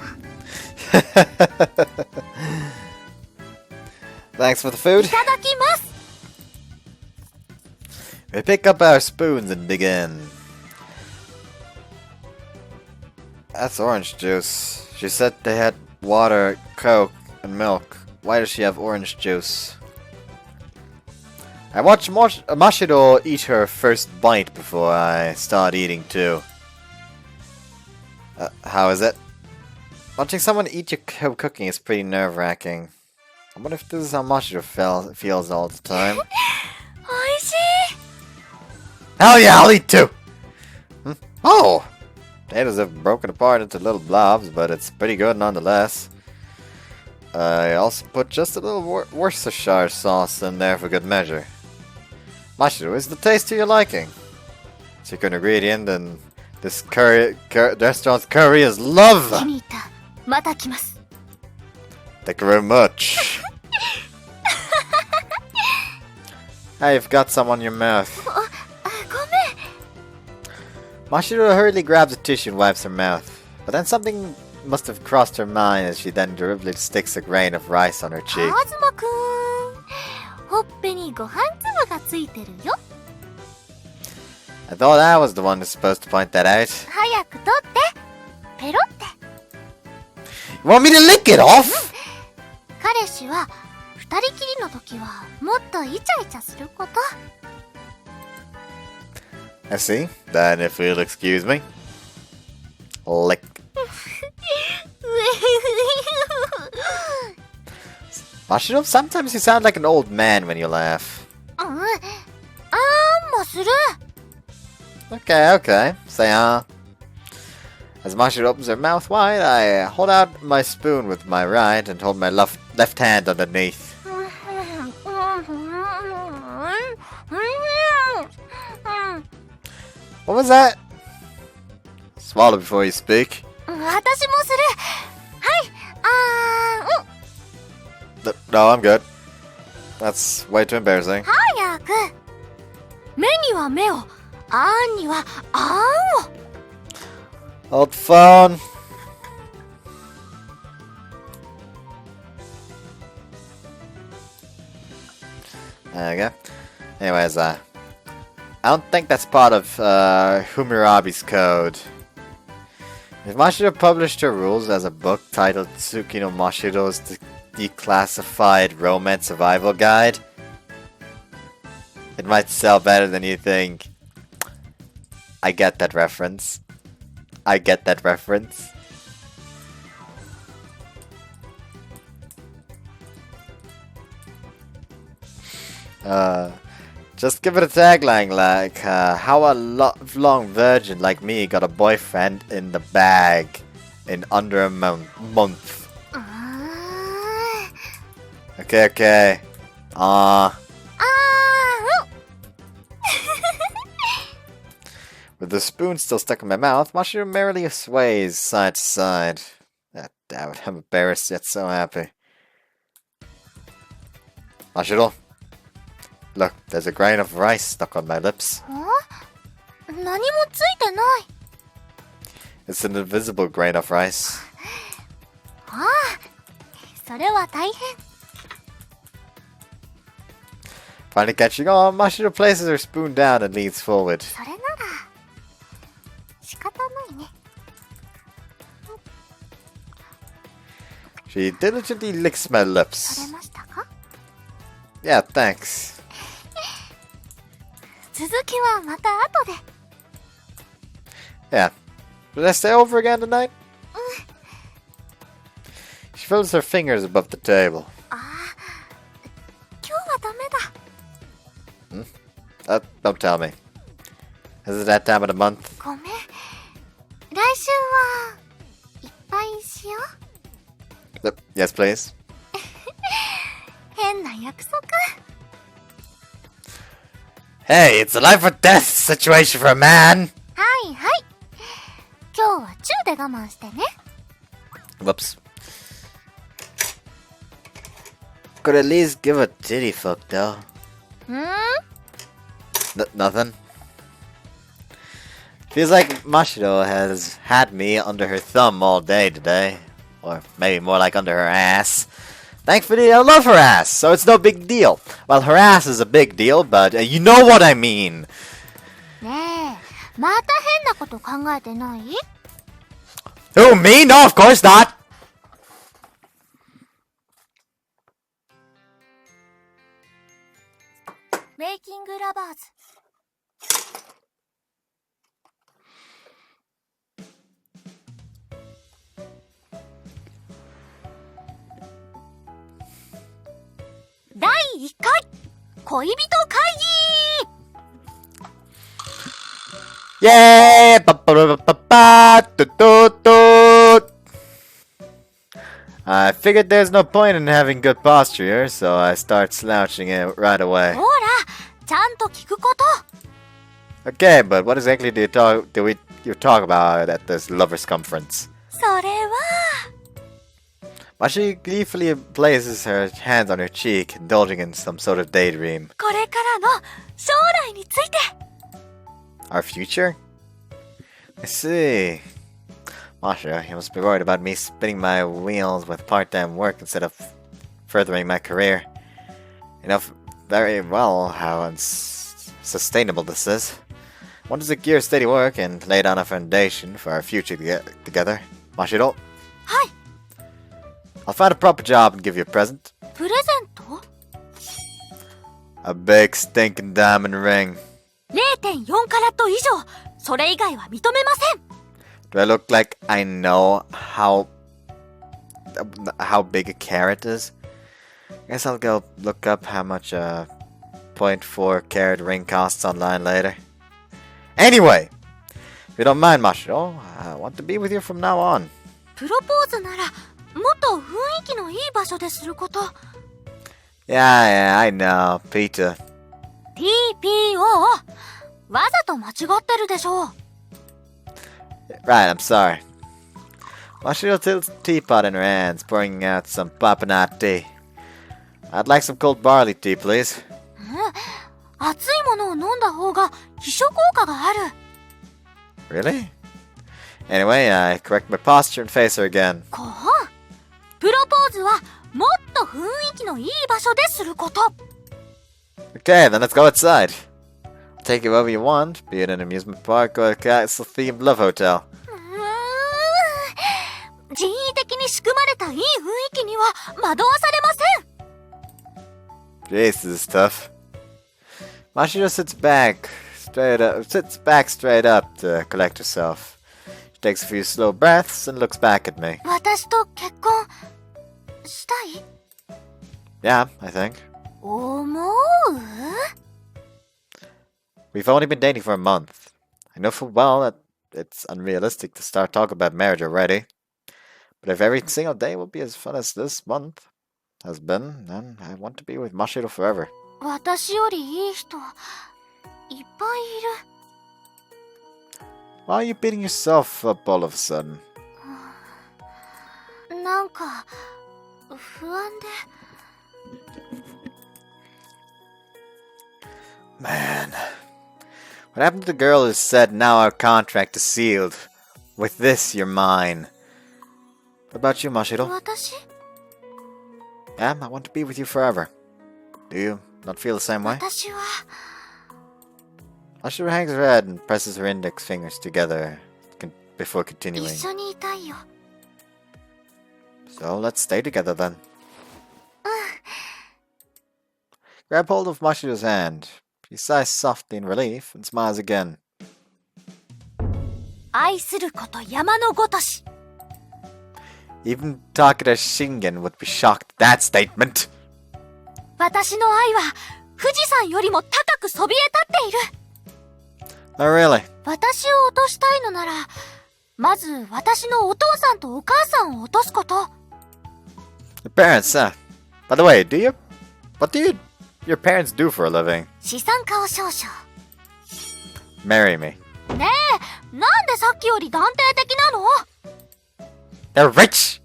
Thanks for the food. いただきます。 We pick up our spoons and dig in. That's orange juice. She said they had water, Coke, and milk. Why does she have orange juice? I watched Mashiro eat her first bite before I start eating too. How is it? Watching someone eat your cooking is pretty nerve-wracking. I wonder if this is how Mashiro feels all the time. 美味しい。 Hell yeah, I'll eat too! Oh! Potatoes have broken apart into little blobs, but it's pretty good nonetheless. I also put just a little Worcestershire sauce in there for good measure. Mashiro, is the taste to your liking? Secret ingredient in this restaurant's curry is love! 気に入った。また来ます。 Thank you very much. Hey, you've got some on your mouth. ごめん。 Mashiro hurriedly grabs a tissue and wipes her mouth. But then something must have crossed her mind as she then deliberately sticks a grain of rice on her cheek. あずまくん。ほっぺにご飯粒がついてるよ。 I thought I was the one who's supposed to point that out. 早く取って。ペロって。 You want me to lick it off? 彼氏は二人きりの時はもっとイチャイチャすること。 I see. Then if you'll excuse me. Lick. Mashiro, sometimes you sound like an old man when you laugh. うん。あーんもする。 Okay, okay. Say As Mashiro opens her mouth wide, I hold out my spoon with my right and hold my left hand underneath. What was that? Swallow before you speak. 私もする。はい。No, I'm good. That's way too embarrassing. 早く。目には目を、あんにはあんを。 Hold the phone. There we go. Anyways, I don't think that's part of Humirabi's code. If Mashiro published her rules as a book titled Tsukino Mashiro's Declassified Romance Survival Guide, it might sell better than you think. I get that reference. I get that reference. Just give it a tagline like, how a long virgin like me got a boyfriend in the bag in under a month. Okay, okay. With the spoon still stuck in my mouth, Mashiro merrily sways side to side. Ah, damn it, I'm embarrassed yet so happy. Mashiro, look, there's a grain of rice stuck on my lips. 何もついてない。 It's an invisible grain of rice. ああ、それは大変。 Finally catching on, Mashiro places her spoon down and leans forward. それなら仕方ないね。 She diligently licks my 取 lips. れましたか？ Yeah, thanks. 続きはまた後で。 Yeah. Should I stay over again tonight? She fills her fingers above the table. ああ、今日はダメだ。 Don't tell me. Is it that time of the month? ごめん。来週はいっぱいしよう。Yes, please. 変な約束。 Hey, it's a life or death situation for a man! はいはい。今日はチューで我慢してね。 Whoops. Could at least give a titty fuck, though. Nothing. Feels like Mashiro has had me under her thumb all day today. Or maybe more like under her ass. Thankfully, I love her ass, so it's no big deal. Well, her ass is a big deal, but you know what I mean. ねえ、また変なこと考えてない？ Who, me? No, of course not! メイキングラバーズ。第1回恋人会議。 Yay! I figured there's no point in having good posture here, so I start slouching it right away. ほら、ちゃんと聞くこと。 Okay, but what exactly do you talk about at this lovers conference? それは。 Mashi gleefully places her hands on her cheek, indulging in some sort of daydream. これからの将来について。 Our future? I see. Mashiro, you must be worried about me spinning my wheels with part-time work instead of furthering my career. You know very well how unsustainable this is. I want to secure steady work and lay down a foundation for our future together. Mashiro? はい。 I'll find a proper job and give you a present. プレゼント A big stinking diamond ring. 0.4 カラット以上、それ以外は認めません。 Do I look like I know how big a carat is? I guess I'll go look up how much a 0.4 carat ring costs online later. Anyway, if you don't mind, Mashiro, I want to be with you from now on. プロポーズなら、もっと雰囲気のいい場所ですること。 Yeah, I know, Peter. TPO わざと間違ってるでしょう。 Right, I'm sorry. Mashiro tilts the teapot in her hands, pouring out some papanat tea. I'd like some cold barley tea, please. 熱いものを飲んだ方が秘書効果がある。 Really? Anyway, I correct my posture and face her again. こう。プロポーズはもっと雰囲気のいい場所ですること。 Okay, then let's go outside. I'll take you wherever you want, be it an amusement park or a castle-themed love hotel. 人為的に仕組まれたいい雰囲気には惑わされません。 Jeez, this is tough. Mashiro sits back straight up to collect herself. She takes a few slow breaths and looks back at me. 私と結婚したい？ Yeah, I think. 思う？ We've only been dating for a month. I know full well that it's unrealistic to start talking about marriage already. But if every single day will be as fun as this month has been, then I want to be with Mashiro forever. 私よりいい人いっぱいいる。 Why are you beating yourself up all of a sudden? なんか不安で。 Man. What happened to the girl who said now our contract is sealed? With this, you're mine. What about you, Mashiro? 私？ Yeah, I want to be with you forever. Do you not feel the same way? 私は Mashiro hangs her head and presses her index fingers together before 一 continuing. 緒にいたいよ。 So let's stay together then. Grab hold of Mashiro's hand. She sighs softly in relief and smiles again. 愛すること山のごとし。 Even Takeda Shingen would be shocked at that statement. 私の愛は富士山よりも高くそびえ立っている。 Oh, really? 私を落としたいのなら、まず私のお父さんとお母さんを落とすこと。Your parents, by the way, what do your parents do for a living? 資産家を少々。 Marry me. ねえ、なんでさっきより断定的なの？ They're rich!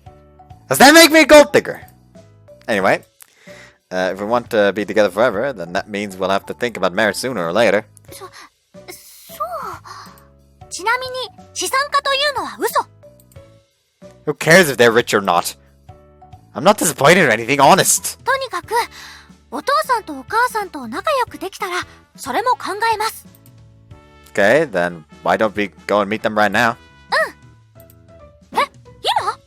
Does that make me a gold digger? Anyway, if we want to be together forever, then that means we'll have to think about marriage sooner or later. そう。ちなみに、資産家というのは嘘。 Who cares if they're rich or not? I'm not disappointed or anything, honest. とにかく、お父さんとお母さんと仲良くできたら、それも考えます。 Okay, then why don't we go and meet them right now? え、今？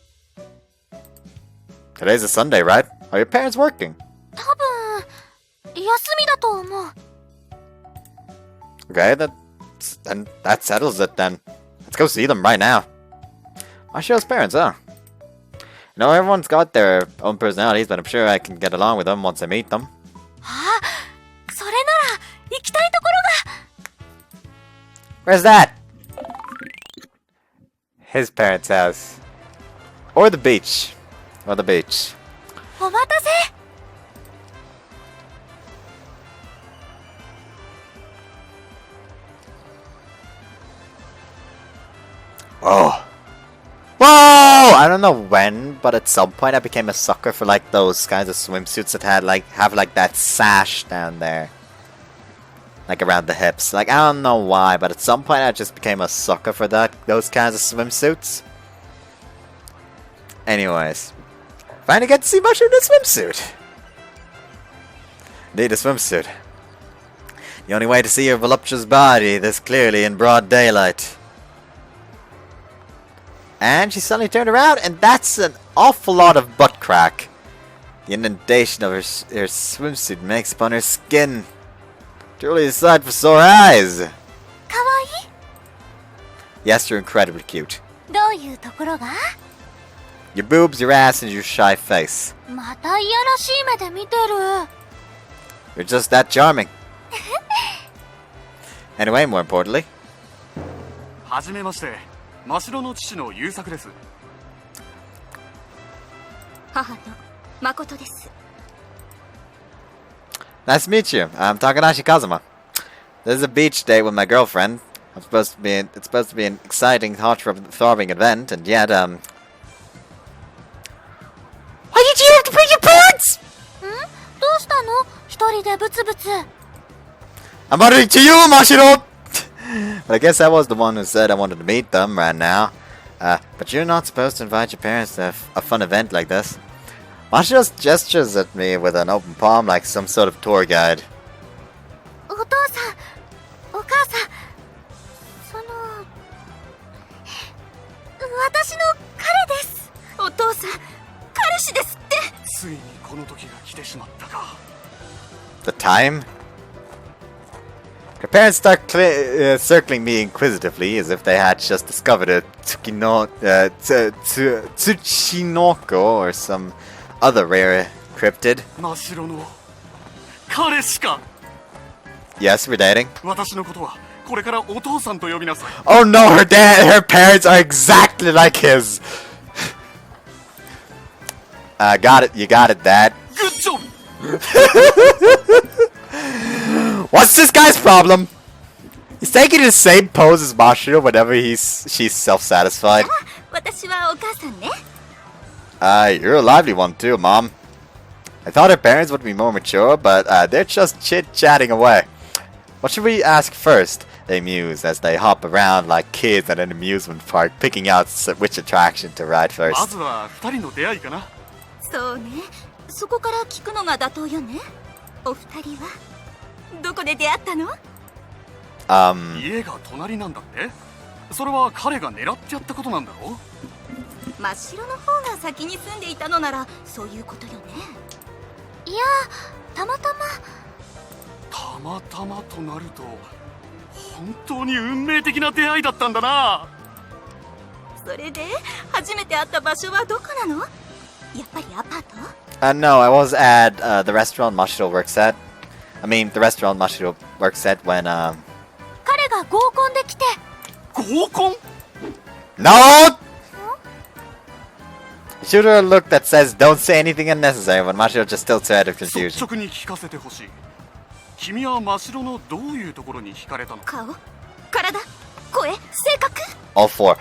Today's a Sunday, right? Are your parents working? 多分、休みだと思う。 Okay, then that settles it then. Let's go see them right now. Mashiro's parents, huh? You know, everyone's got their own personalities, but I'm sure I can get along with them once I meet them. あ、それなら、行きたいところが。 Where's that? His parents' house. Or the beach. Or the beach. お待たせ。 Oh. Whoa! I don't know when, but at some point I became a sucker for like those kinds of swimsuits that have like that sash down there. Like around the hips. Like I don't know why, but at some point I just became a sucker for those kinds of swimsuits. Anyways. Finally get to see Mashiro in a swimsuit. Need a swimsuit. The only way to see your voluptuous body this clearly in broad daylight. And she suddenly turned around, and that's an awful lot of butt crack. The indentation of her swimsuit makes upon her skin. Truly a sight for sore eyes. かわいい？ Yes, you're incredibly cute. どういうところが？ Your boobs, your ass, and your shy face. またいやらしい目で見てる。 You're just that charming. Anyway, more importantly. はじめまして、真城の父の優作です。母の誠です。 Nice to meet you. I'm Takanashi Kazuma. This is a beach date with my girlfriend. It's supposed to be an exciting, heart-throbbing event, and yet, Why did you have to bring your parents? ん？どうしたの？一人でブツブツ。 I'm muttering to you, Mashiro! But I guess I was the one who said I wanted to meet them right now. But you're not supposed to invite your parents to a fun event like this. Mashiro gestures at me with an open palm like some sort of tour guide. お父さん、お母さん、その、私の彼です。お父さん、彼氏ですって。ついにこの時が来てしまったか。The time? Her parents start circling me inquisitively as if they had just discovered a Tsuchinoko or some other rare cryptid. 真城の彼氏か。 Yes, we're dating. 私のことはこれからお父さんと呼びなさい。 Oh no, her parents are exactly like his. Got it, you got it, Dad. Good job. What's this guy's problem? He's taking the same pose as Mashiro whenever she's self-satisfied. 私はお母さんね。 You're a lively one too, Mom. I thought her parents would be more mature, but they're just chit-chatting away. What should we ask first? They muse as they hop around like kids at an amusement park, picking out which attraction to ride ま first. ずは二人の出会いかな。そうね。そこから聞くのが妥当よね。お二人はどこで出会ったの？家が隣なんだって？それは彼が狙ってやったことなんだろ？真っ白の方が先に住んでいたのならそういうことよね。いや、たまたま。たまたまとなると本当に運命的な出会いだったんだな。それで初めて会った場所はどこなの？やっぱりアパート？ No, I was at the restaurant Mashiro works at. I mean, the restaurant Mashiro works at when, 彼が合コンで来て。合コン？ No! It's shoot her a look that says don't say anything unnecessary when Mashiro just tilts her head of 率 confusion. 直に聞かせてほしい。君は真城のどういうところに惹かれたの？顔、体、声、性格。 All four.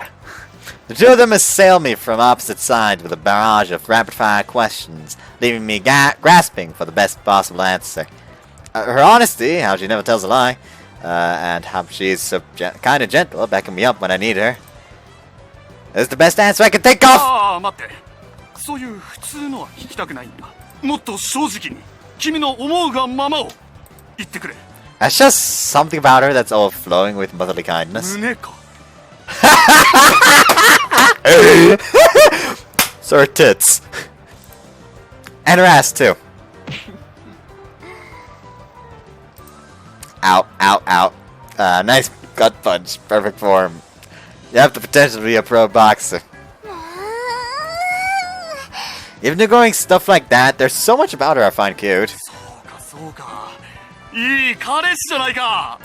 The two of them assail me from opposite sides with a barrage of rapid-fire questions, leaving me grasping for the best possible answer. Her honesty, how she never tells a lie, and how she's so kind of gentle, backing me up when I need her, is the best answer I can think of! ああ、待って。そういう普通のは聞きたくないんだ。もっと正直に、君の思うがままを言ってくれ。That's just something about her that's overflowing with motherly kindness. 胸か。So her tits. And her ass, too. Ow, ow, ow. Nice gut punch. Perfect form. You have the potential to be a pro boxer. Even doing stuff like that, there's so much about her I find cute. そうかそうか。いい彼氏じゃないか。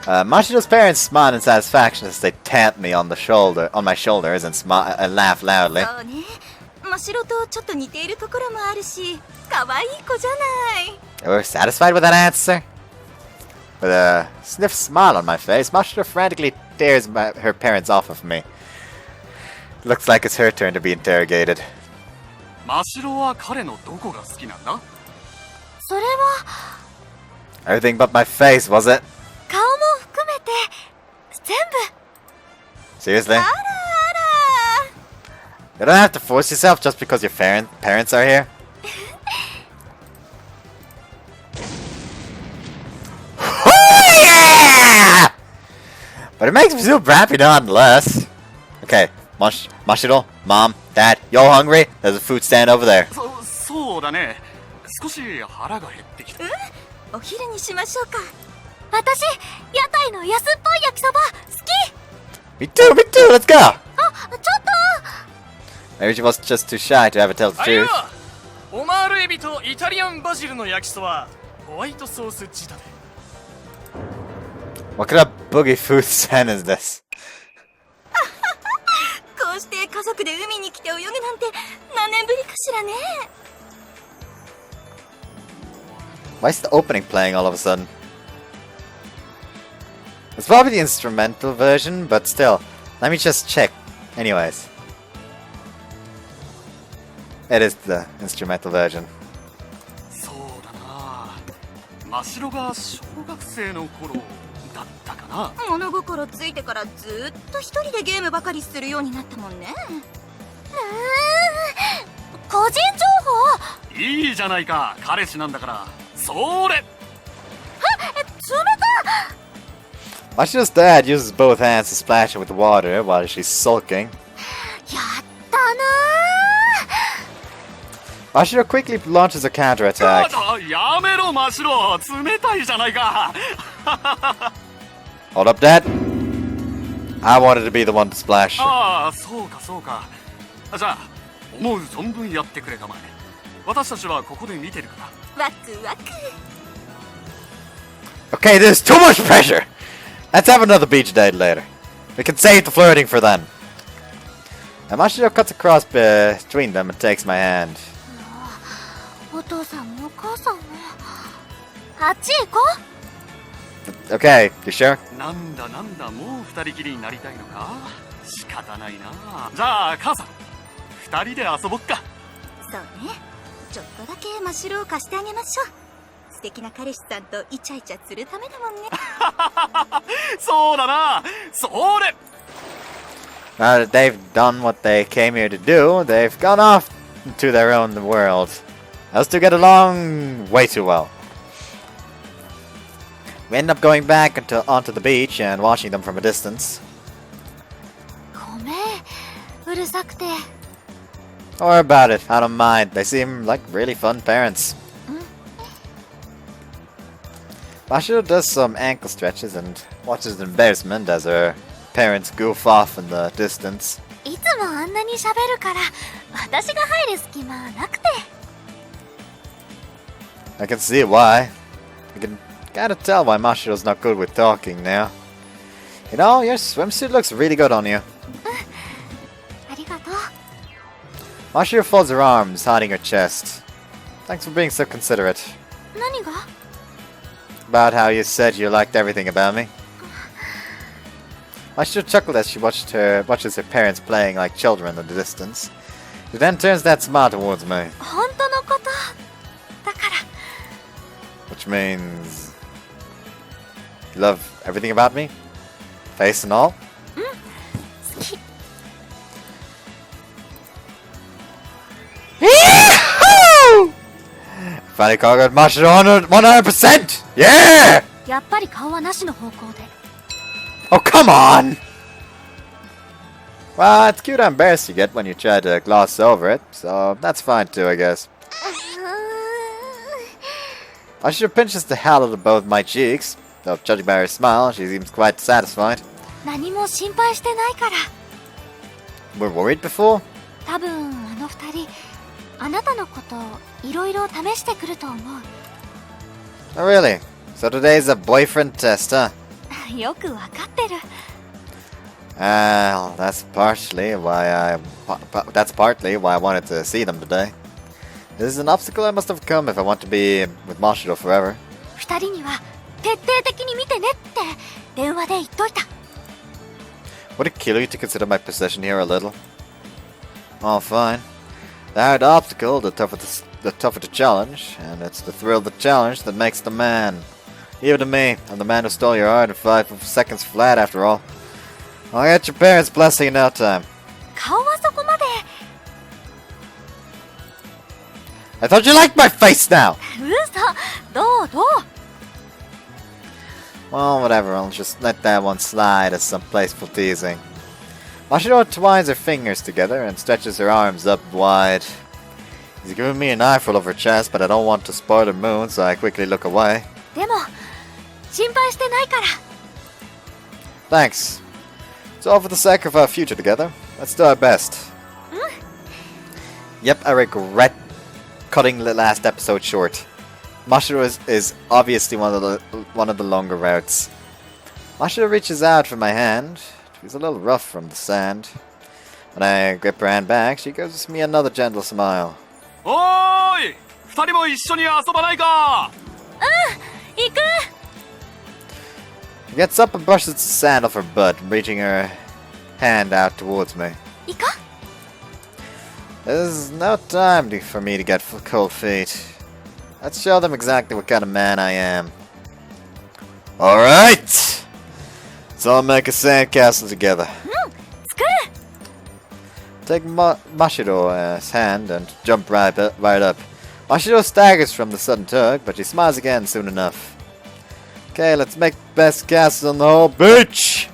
Mashiro's parents smile in satisfaction as they tap me on my shoulders and laugh loudly. そうね。真白とちょっと似ているところもあるし、可愛い子じゃない。We're satisfied with that answer? With a sniff smile on my face, Mashiro frantically tears her parents off of me. Looks like it's her turn to be interrogated. 真城は彼のどこが好きなんだ？それは Everything but my face, was it? 顔も含めて全部。 Seriously? あらあら。 You don't have to force yourself just because your parents are here. Oh yeah! But it makes me super happy nonetheless. Okay, Mashiro, Mom, Dad, you all hungry? There's a food stand over there. そうだね。少し腹が減ってきた。お昼にしましょうか。私、屋台の安っぽい焼きそば好き。 Me too, let's go! あ、ちょっと。 Maybe she was just too shy to ever tell the あいや truth. オマールエビとイタリアンバジルの焼きそば、ホワイトソース仕立て。 What kind of boogie food stand is this? こうして家族で海に来て泳ぐなんて何年ぶりかしらね。 Why is the opening playing all of a sudden? It's probably the instrumental version, but still. Let me just check. Anyways. It is the instrumental version. そうだな。真城が小学生の頃だったかな。物心ついてからずっと一人でゲームばかりするようになったもんね。個人情報。いいじゃないか。彼氏なんだから。それ。冷た。 Mashiro's dad uses both hands to splash her with water while she's sulking. やったな Mashiro quickly launches a counterattack. やめろ真城。冷たいじゃないか。 Hold up, Dad. I wanted to be the one to splash her. ああ、そうかそうか。じゃあ思う存分やってくれたまえ。私たちはここで見てるから。 ワクワク。 Okay, there's too much pressure! Let's have another beach date later. We can save the flirting for then. And Mashiro cuts across between them and takes my hand. お父さんもお母さんもあっち行こう。 Okay, you sure? なんだなんだ、もう二人きりになりたいのか。仕方ないな。じゃあ母さん、二人で遊ぼっか。そうね。ちょっとだけ真白を貸してあげましょう。素敵な彼氏さんとイチャイチャするためだもんね。そうだな。それ。 Now that they've done what they came here to do, they've gone off to their own world. Us two get along way too well. We end up going back onto the beach and watching them from a distance. ごめん、うるさくて。 Don't worry about it, I don't mind. They seem like really fun parents. Mashiro does some ankle stretches and watches in embarrassment as her parents goof off in the distance. いつもあんなに喋るから、私が入る隙間なくて。 I can see why. I can kinda tell why Mashiro's not good with talking now. You know, your swimsuit looks really good on you. ありがとう。Mashiro folds her arms, hiding her chest. Thanks for being so considerate. 何が About how you said you liked everything about me. Mashiro chuckled as she watches her parents playing like children in the distance. She then turns that smile towards me. 本当のことだから Which means... You love everything about me? Face and all? 好き Finally conquered Mashiro 100%! Yeah! やっぱり顔はなしの方向で Oh, come on! Well, it's cute how embarrassed you get when you try to gloss over it, so that's fine too, I guess. Mashiro pinches the hell out of both my cheeks, though judging by her smile, she seems quite satisfied. 何も心配してないから We're worried before? 多分あの二人あなたのこといろいろ試してくると思う Oh, really? So today's a boyfriend test, huh? よくわかってる Well, that's partly why I wanted to see them today. This is an obstacle I must overcome if I want to be with Mashiro forever. 二人には徹底的に見てねって電話で言っといた Would it kill you to consider my position here a little? Oh, fine. The harder the obstacle, the tougher the challenge, and it's the thrill of the challenge that makes the man. Even to me, I'm the man who stole your heart in 5 seconds flat after all. I'll get your parents' blessing in no time. 顔はそこまで I thought you liked my face now! 嘘どう Well, whatever, I'll just let that one slide as some playful teasing. Mashiro twines her fingers together and stretches her arms up wide. He's giving me an eyeful of her chest, but I don't want to spoil her mood, so I quickly look away. でも心配してないから Thanks. It's all for the sake of our future together. Let's do our best. Yep, I regret cutting the last episode short. Mashiro is obviously one of the longer routes. Mashiro reaches out for my hand. She's a little rough from the sand. When I grip her hand back, she gives me another gentle smile. おーい二人も一緒に遊ばないか行く She gets up and brushes the sand off her butt, reaching her hand out towards me. 行か There's no time for me to get cold feet. Let's show them exactly what kind of man I am. Alright! Let's all make a sandcastle together. 作る Take Mashiro's hand and jump right up. Mashiro staggers from the sudden tug, but she smiles again soon enough. Okay, let's make the best castle on the whole beach!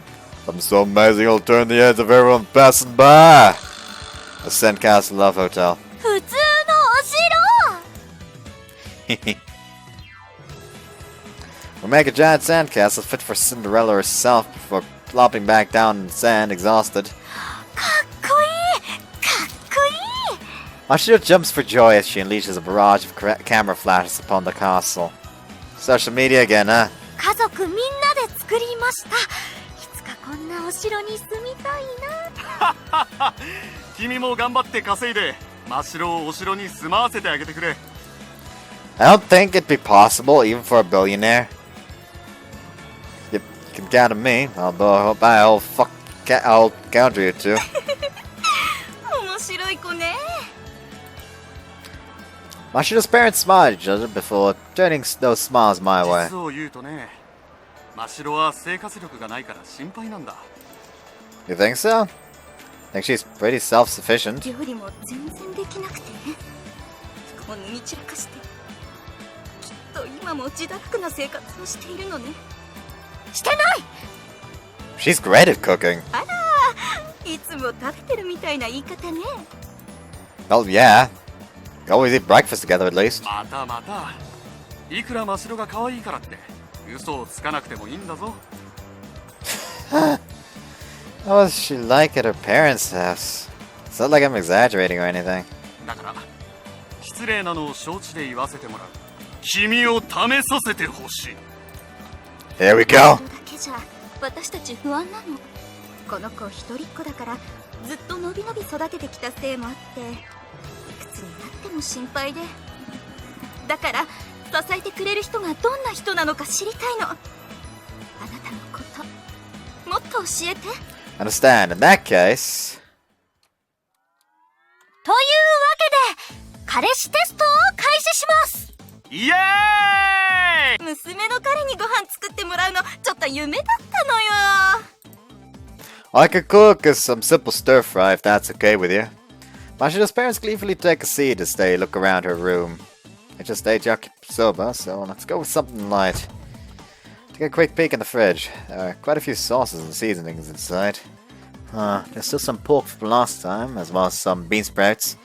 Something so amazing it'll turn the heads of everyone passing by! A Sandcastle Love Hotel. 普通のお城 We'll make a giant sandcastle fit for Cinderella herself before plopping back down in the sand, exhausted. かっこいいかっこいい Mashiro jumps for joy as she unleashes a barrage of camera flashes upon the castle. Social media again, huh? 家族みんなで作りましたいつかこんなお城に住みたいな君も頑張って稼いで真っ白をお城に住まわせてあげてくれ I don't think it'd be possible, even for a billionaire. You can count on me, although I hope I'll counter you too. 面白い子ね Mashiro's parents smile at each other before turning those smiles my way. 実を言うとね真っ白は生活力がないから心配なんだ You think so? I think she's pretty self-sufficient. 料理も全然できなくてね服も脱ぎ散らかしてきっと今も自堕落な生活をしているのねしてない She's great at cooking. あらいつも食べてるみたいな言い方ね Well, yeah. Always eat breakfast together at least. またまたいくら真っ白が可愛いからって嘘をつかなくてもいいんだぞ What was she like at her parents' house? It's not like I'm exaggerating or anything. だから失礼なのを承知で言わせてもらう君を試させてほしい Here we go. だけじゃ私たち不安なのこの子一人っ子だからずっとのびのび育ててきたせいもあってくつになっても心配で。だから支えてくれる人がどんな人なのか知りたいの。あなたのこともっと教えて。 Understand. In that case, というわけで彼氏テストを開始します。イエーイ。娘の彼にご飯作ってもらうのちょっと夢だったのよ。 I could cook us some simple stir fry if that's okay with you. Mashiro's parents gleefully take a seat as they look around her room. They just ate yakisoba, so let's go with something light. Take a quick peek in the fridge. There are quite a few sauces and seasonings inside. There's still some pork from last time, as well as some bean sprouts.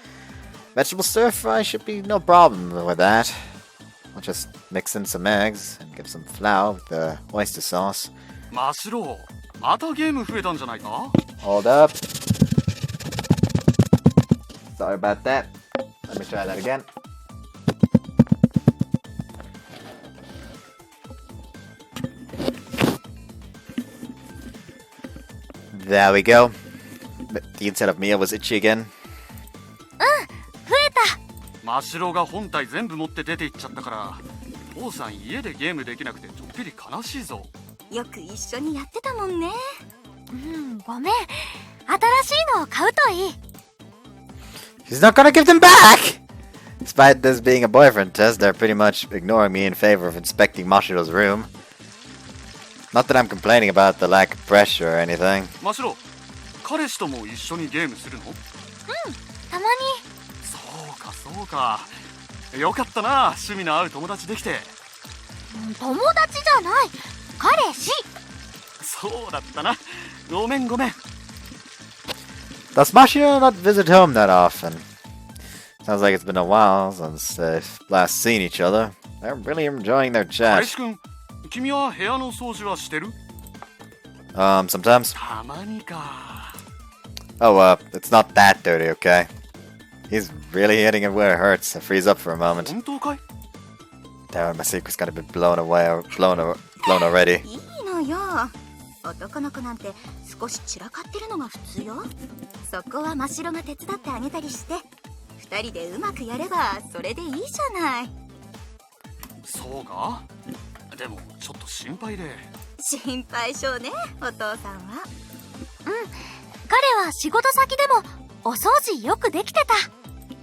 Vegetable stir fry should be no problem with that. I'll just mix in some eggs and give some flour with the oyster sauce. マシロ、またゲーム増えたんじゃないか？ Hold up. Sorry about that. Let me try that again. There we go. The inside of Mia was itchy again. 増えた。マシロが本体全部持って出て行っちゃったから、父さん家でゲームできなくてちょっぴり悲しいぞ。よく一緒にやってたもんね。ごめん。新しいのを買うといい。 He's not gonna give them back! Despite this being a boyfriend test, they're pretty much ignoring me in favor of inspecting Mashiro's room. Not that I'm complaining about the lack of pressure or anything. マシロ、彼氏とも一緒にゲームするの？たまに。そうかそうか。よかったな、趣味の合う友達できて。友達じゃない。彼氏。そうだったな。ごめんごめん。Does Mashiro not visit home that often? Sounds like it's been a while since they've last seen each other. They're really enjoying their 彼 chat. 氏くん、君は部屋の掃除はしてる？ Sometimes. たまにか。 Oh, it's not that dirty, okay? He's really hitting it where it hurts. I freeze up for a moment. 本当かい？ Damn it, my secret's gonna be blown away or blown already. いいのよ。男の子なんて少し散らかってるのが普通よ。そこは真白が手伝ってあげたりして、二人でうまくやればそれでいいじゃない。そうか？でもちょっと心配で。心配性ね、お父さんは。彼は仕事先でもお掃除よくできてた。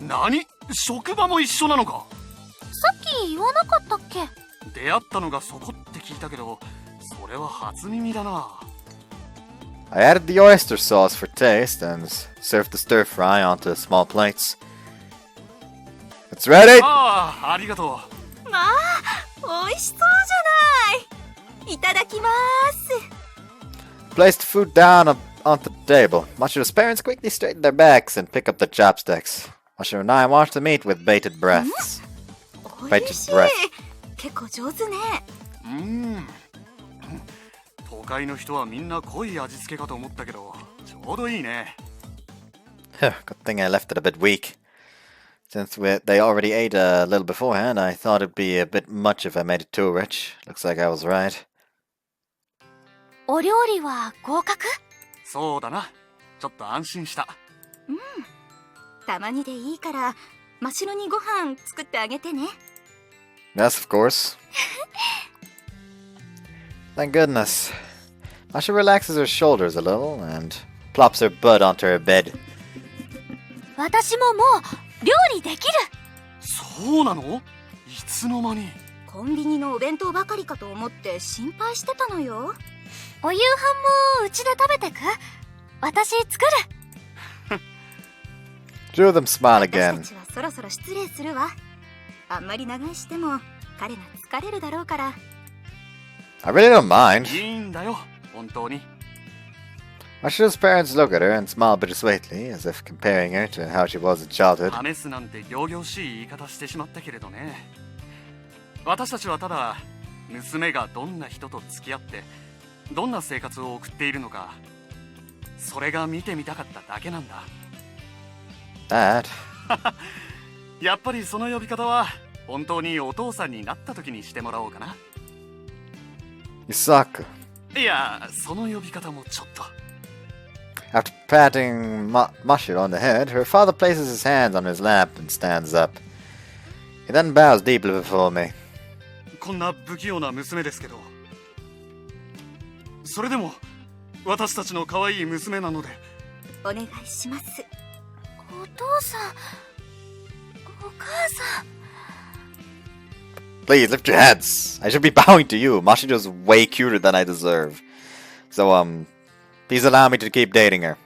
何？職場も一緒なのか？さっき言わなかったっけ？出会ったのがそこって聞いたけど、それは初耳だな。I added the oyster sauce for taste and served the stir fry onto small plates. It's ready! ああ、ありがとう。まあ、美味しそうじゃない。いただきます。 Placed the food down onto the table. Mashiro's parents quickly straighten their backs and pick up the chopsticks. Mashiro and I watch them eat with bated breaths. 美味しい。結構上手ね。都会の人はみんな濃い味付けかと思ったけど、ちょうどいいね。Good thing I left it a bit weak. Since they already ate a little beforehand, I thought it'd be a bit much if I made it too rich. Looks like I was right. お料理は合格？そうだな。ちょっと安心した。たまにでいいから、真白にご飯作ってあげてね。Yes, of course. Thank goodness. Masha relaxes her shoulders a little and plops her butt onto her bed. 私ももう料理できる。そうなの？いつの間に？コンビニのお弁当ばかりかと思って心配してたのよ。お夕飯もうちで食べてく？私作る。Two of them smile 私 again. たちはそろそろ失礼するわ。あんまり長居しても彼が疲れるだろうから。I really don't mind. いいんだよ、本当に。Mashiro's parents look at her and smile bittersweetly, as if comparing her to how she was in childhood. 試すなんて仰々しい言い方してしまったけれどね。私たちはただ、娘がどんな人と付き合って、どんな生活を送っているのか、それが見てみたかっただけなんだ。Dad? やっぱりその呼び方は、本当にお父さんになった時にしてもらおうかな。You suck. いや、その呼び方もちょっと。After patting Mashiro on the head, her father places his hands on his lap and stands up. He then bows deeply before me. こんな不器用な娘ですけど、それでも私たちの可愛い娘なのでお願いします。お父さん、お母さん。 Please lift your heads. I should be bowing to you. Mashiro's way cuter than I deserve. So, please allow me to keep dating her.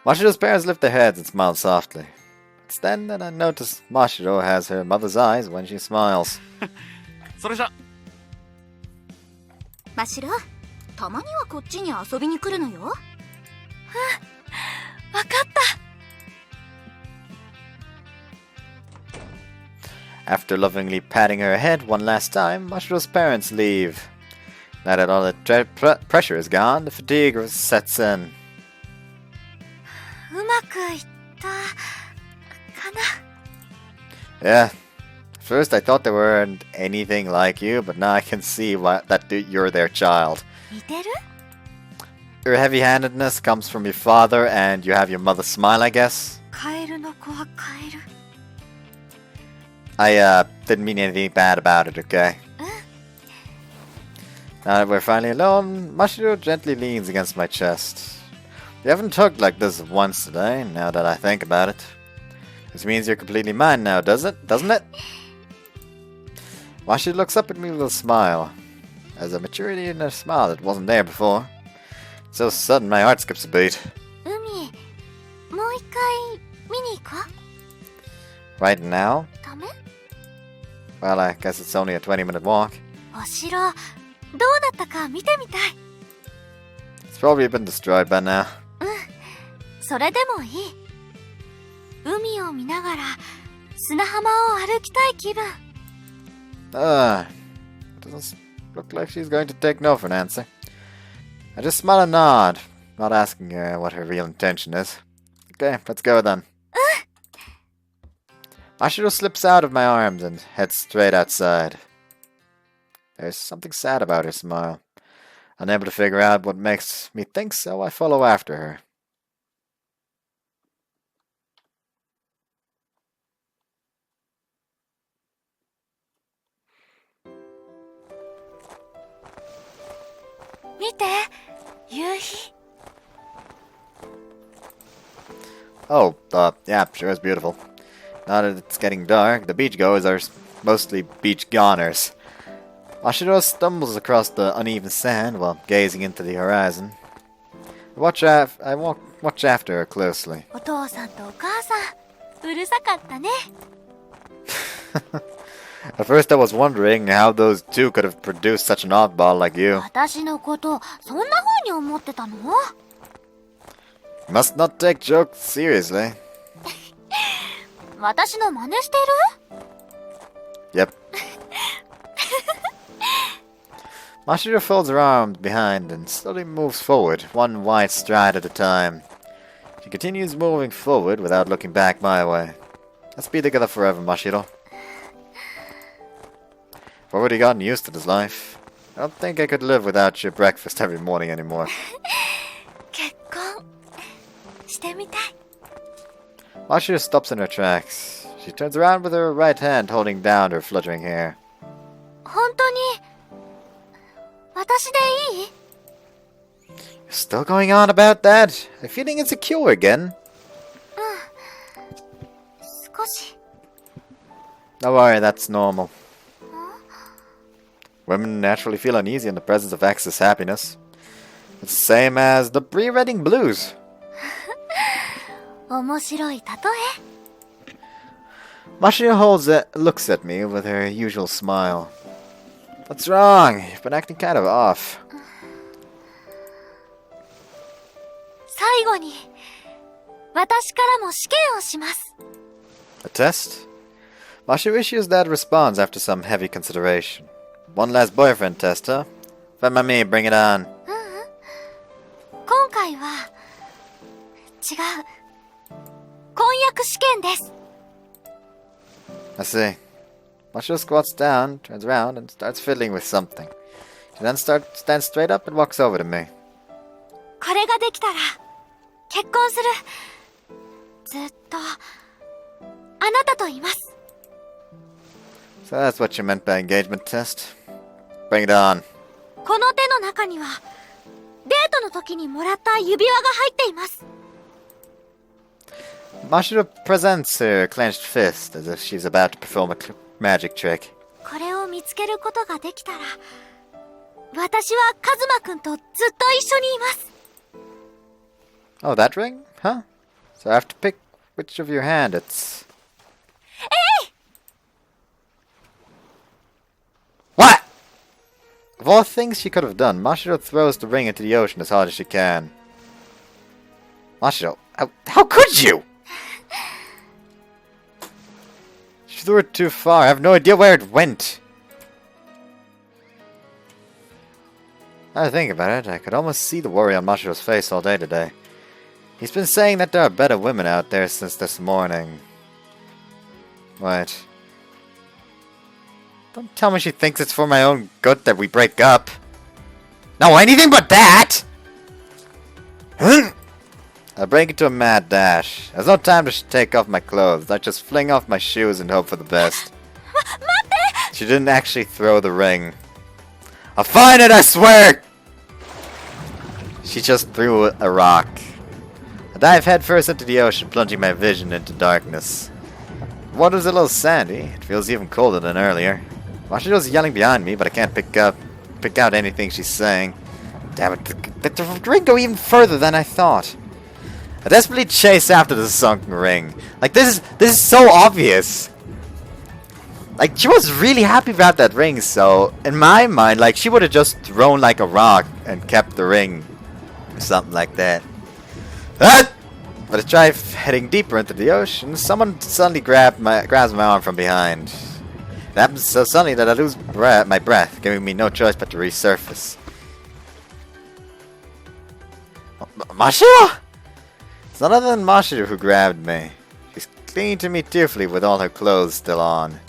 Mashiro's parents lift their heads and smile softly. It's then that I notice Mashiro has her mother's eyes when she smiles. それじゃ。マシロ、たまにはこっちに遊びに来るのよ。わかった。 After lovingly patting her head one last time, Mashiro's parents leave. Now that all the pressure is gone, the fatigue sets in. うまくいったかな。 Yeah. At first I thought they weren't anything like you, but now I can see that you're their child. 似てる？ Your heavy-handedness comes from your father, and you have your mother's smile, I guess. カエルの子はカエル。 I didn't mean anything bad about it, okay? Now that we're finally alone, Mashiro gently leans against my chest. We haven't talked like this once today, now that I think about it. This means you're completely mine now, doesn't it? Mashiro looks up at me with a smile. There's a maturity in her smile that wasn't there before. It's so sudden my heart skips a beat. 海、もう一回見に行こう。 Right now? ダメ？ Well, I guess it's only a 20-minute walk. お城、どうなったか見てみたい。 It's probably been destroyed by now. それでもいい。海を見ながら砂浜を歩きたい気分。 Doesn't look like she's going to take no for an answer. I just smile and nod, not asking her what her real intention is. Okay, let's go then. Mashiro slips out of my arms and heads straight outside. There's something sad about her smile. Unable to figure out what makes me think so, I follow after her. Oh, yeah, sure is beautiful. Now that it's getting dark, the beachgoers are mostly beach goners. Mashiro stumbles across the uneven sand while gazing into the horizon. I watch after her closely. お父さんとお母さん、うるさかったね。 At first I was wondering how those two could have produced such an oddball like you. 私のことそんな風に思ってたの？ You must not take jokes seriously. 私の真似してる？ Yep. Mashiro folds her arms behind and slowly moves forward, one wide stride at a time. She continues moving forward without looking back my way. Let's be together forever, Mashiro. I've already gotten used to this life. I don't think I could live without your breakfast every morning anymore. 結婚してみたい。 Mashiro stops in her tracks. She turns around with her right hand holding down her fluttering hair. 本当に私でいい？ You're still going on about that? I'm feeling insecure again. 少し。 Don't worry, that's normal. Women naturally feel uneasy in the presence of excess happiness. It's the same as the pre-wedding blues. 面白い例え。 Mashiro looks at me with her usual smile. What's wrong? You've been acting kind of off. 最後に私からも試験をします。 A test? Mashiro issues that response after some heavy consideration. One last boyfriend test, huh? Femme me, bring it on. 今回は違う。婚約試験です。 I see. Mashiro squats down, turns around, and starts fiddling with something. She then stands straight up and walks over to me. これができたら結婚する。ずっと、あなたといます。So that's what you meant by engagement test? Bring it on. この手の中には、デートの時にもらった指輪が入っています。Mashiro presents her clenched fist as if she's about to perform a magic trick. これを見つけることができたら、私はカズマくんとずっと一緒にいます。Oh, that ring? Huh? So I have to pick which of your hand it's... Hey! What? Of all things she could have done, Mashiro throws the ring into the ocean as hard as she can. Mashiro, how could you? She threw it too far. I have no idea where it went. Now I think about it, I could almost see the worry on Mashiro's face all day today. He's been saying that there are better women out there since this morning. What? Don't tell me she thinks it's for my own good that we break up. No, anything but that! I break into a mad dash. There's no time to take off my clothes. I just fling off my shoes and hope for the best. She didn't actually throw the ring. I'll find it, I swear! She just threw a rock. I dive headfirst into the ocean, plunging my vision into darkness. The water's a little sandy. It feels even colder than earlier. Mashiro's yelling behind me, but I can't pick out anything she's saying. Damn it, the ring go even further than I thought. I desperately chase after the sunken ring. Like, this is so obvious. Like, she was really happy about that ring, so in my mind, like, she would have just thrown like a rock and kept the ring. Or something like that. Ah! But I try heading deeper into the ocean. Someone suddenly grabs my arm from behind. It happens so suddenly that I lose my breath, giving me no choice but to resurface. Mashiro? It's none other than Mashiro who grabbed me. She's clinging to me tearfully with all her clothes still on.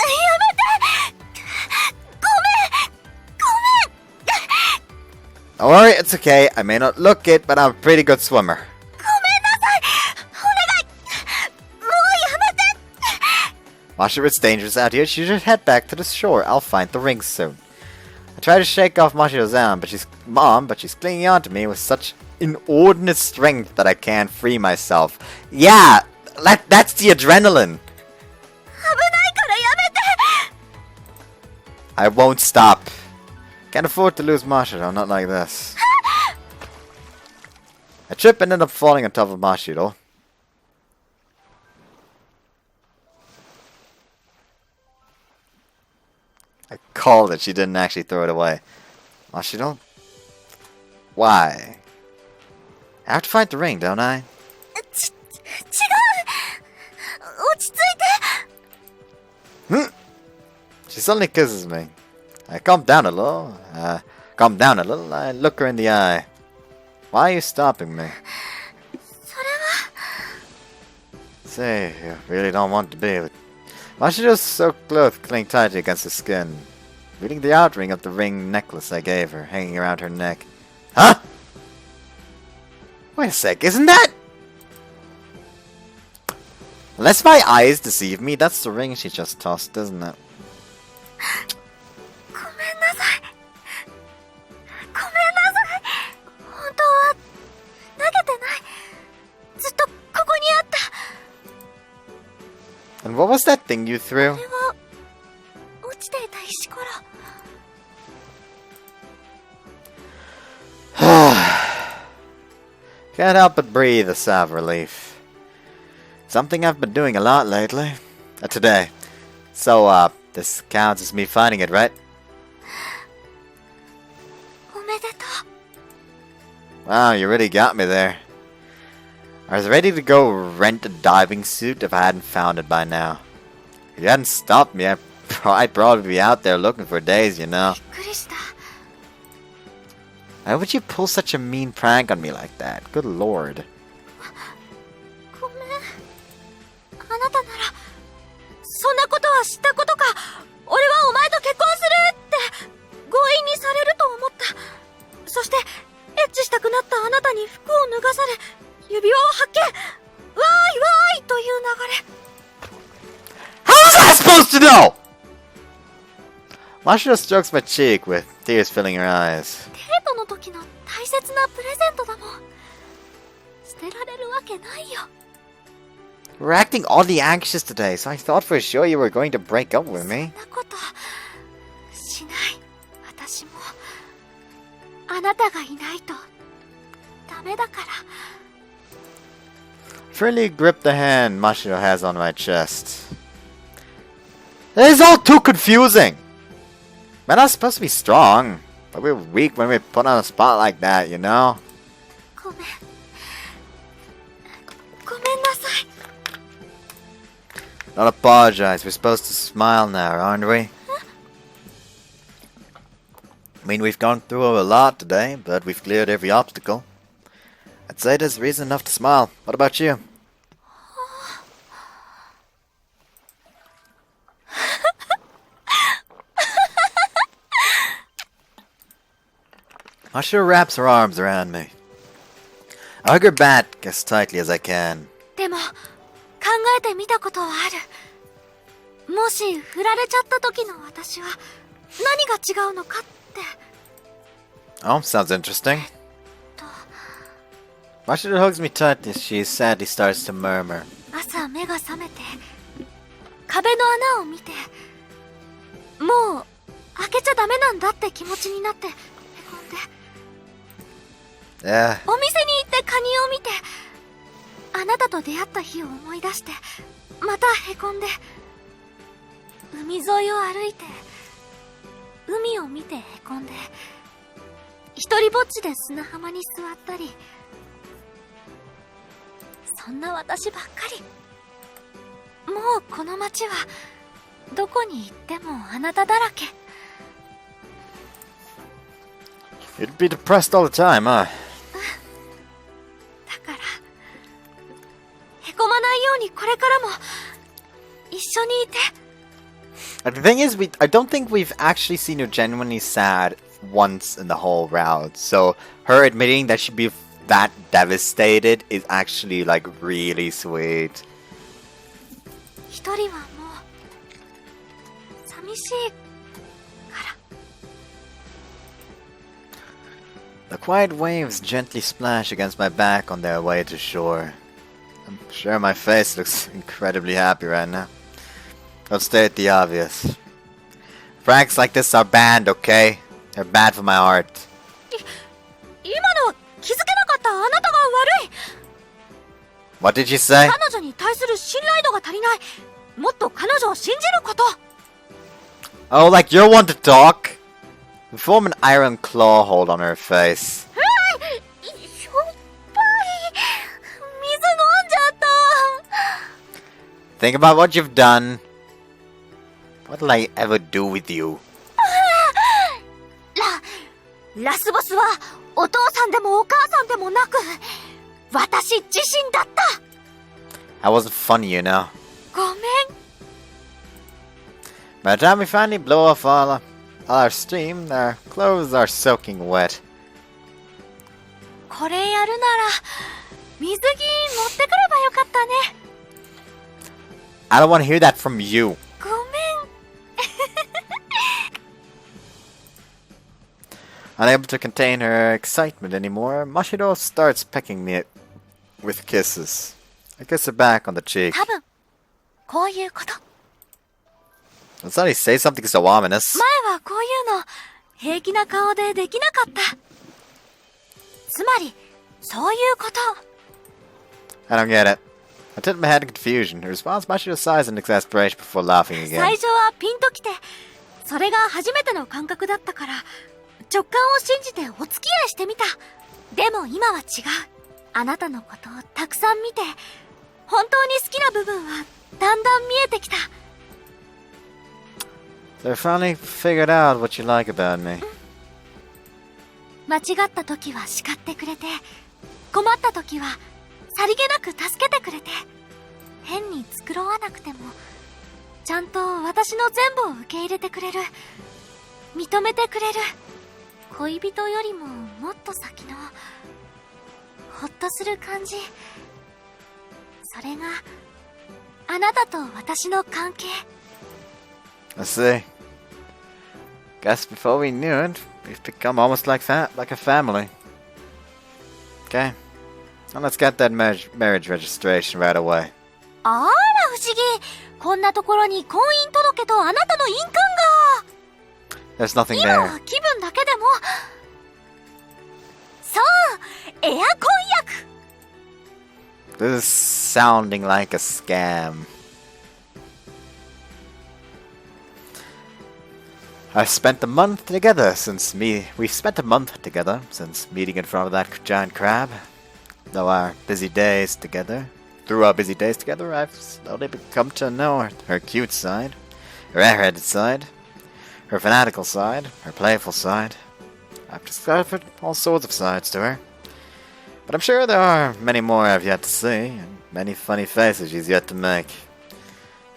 Don't worry, it's okay. I may not look it, but I'm a pretty good swimmer. Mashiro, it's dangerous out here. She should head back to the shore. I'll find the ring soon. I try to shake off Mashiro's arm, but she's clinging on to me with such inordinate strength that I can't free myself. Yeah, that's the adrenaline. I won't stop. Can't afford to lose Mashiro, not like this. I trip and end up falling on top of Mashiro. I called it, she didn't actually throw it away. Mashiro? Why? I have to find the ring, don't I? She suddenly kisses me. I calm down a little. I look her in the eye. Why are you stopping me? Say, you really don't want to be with... Mashiro's soaked clothes cling tightly against the skin, revealing the outring of the ring necklace I gave her, hanging around her neck. Huh? Wait a sec, isn't that... Unless my eyes deceive me, that's the ring she just tossed, isn't it? And what was that thing you threw? Can't help but breathe a sigh of relief. Something I've been doing a lot lately. Today. So, this counts as me finding it, right? Wow, you really got me there. I was ready to go rent a diving suit if I hadn't found it by now. If you hadn't stopped me, I'd probably be out there looking for days, you know. Why would you pull such a mean prank on me like that? Good lord. 指輪を発見。わーいわーいという流れ。 How was I supposed to know? Mashiro strokes my cheek with tears filling her eyes. デートの時の大切なプレゼントだもん。捨てられるわけないよ。 You were acting oddly anxious today, so I thought for sure you were going to break up with me. そんなことしない。私もあなたがいないとダメだから。 Freely grip the hand Mashiro has on my chest. This is all too confusing. We're not supposed to be strong, but we're weak when we're put on a spot like that, you know? ごめん。ごめんなさい。 Don't apologize. We're supposed to smile now, aren't we? I mean, we've gone through a lot today, but we've cleared every obstacle. I'd say there's reason enough to smile. What about you? Mashiro wraps her arms around me. I hug her back as tightly as I can. でも考えてみたことはある。もし振られちゃった時の私は何が違うのかって。 Oh, sounds interesting. Mashiro hugs me tightly as she sadly starts to murmur. 朝目が覚めて壁の穴を見て、もう開けちゃダメなんだって気持ちになってへこんで。 Yeah. お店に行ってカニを見て、あなたと出会った日を思い出して、またへこんで、海沿いを歩いて、海を見てへこんで、一人ぼっちで砂浜に座ったり、そんな私ばっかり。もうこの街は、どこに行ってもあなただらけ。 You'd be depressed all the time, huh? だから、へこまないようにこれからも一緒にいて。 The thing is, I don't think we've actually seen her genuinely sad once in the whole route. So her admitting that she'd be that devastated is actually like really sweet. 一人はもう寂しいから。 The quiet waves gently splash against my back on their way to shore. I'm sure my face looks incredibly happy right now. Don't stare at the obvious. Pranks like this are banned, okay? They're bad for my heart. 今の気づけなかったあなたが悪い。 What did you say? 彼女に対する信頼度が足りない。もっと彼女を信じること。 Oh, like you're one to talk? We form an iron claw hold on her face. しょっぱい。水飲んじゃった。 Think about what you've done. What'll I ever do with you? ラスボスはお父さんでもお母さんでもなく、私自身だった。 That wasn't funny, you know. ごめん。 By the time we finally blow off all our steam, our clothes are soaking wet. これやるなら水着持ってくればよかったね。 I don't want to hear that from you. ごめん。 Unable to contain her excitement anymore, Mashiro starts pecking me with kisses. I kiss her back on the cheek. 多分こういうこと。 Let's not say something so ominous. 前はこういうの平気な顔でできなかった。つまりそういうこと。 I don't get it. I tipped my head in confusion. In response, Mashiro sighs in exasperation before laughing 最 again. 初はピンときて、それが初めての感覚だったから直感を信じてお付き合いしてみた。でも今は違う。あなたのことをたくさん見て、本当に好きな部分はだんだん見えてきた。 So I finally figured out what you like about me. 間違った時は叱ってくれて、困った時はさりげなく助けてくれて、変に繕わなくてもちゃんと私の全部を受け入れてくれる、認めてくれる、恋人よりももっと先のほっとする感じ。それがあなたと私の関係。 I see. Guess before we knew it, we've become almost like a family. Okay. Well, let's get that marriage registration right away. あら不思議。こんなところに婚姻届とあなたの印鑑が。 There's nothing 今 there. は気分だけでも。そう、エア婚約。 This is sounding like a scam. We've spent a month together since meeting in front of that giant crab. Through our busy days together, I've slowly come to know her cute side, her airheaded side, her fanatical side, her playful side. I've discovered all sorts of sides to her. But I'm sure there are many more I've yet to see, and many funny faces she's yet to make.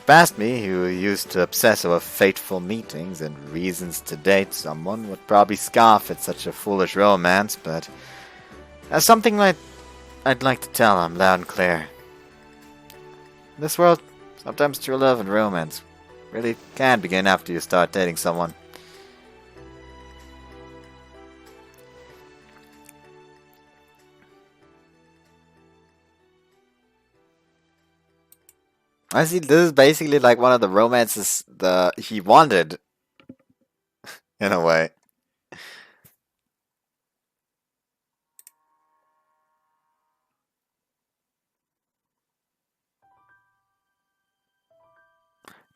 Past me, who used to obsess over fateful meetings and reasons to date someone, would probably scoff at such a foolish romance, but there's something like I'd like to tell him loud and clear. In this world, sometimes true love and romance really can begin after you start dating someone. I see, this is basically like one of the romances he wanted, in a way.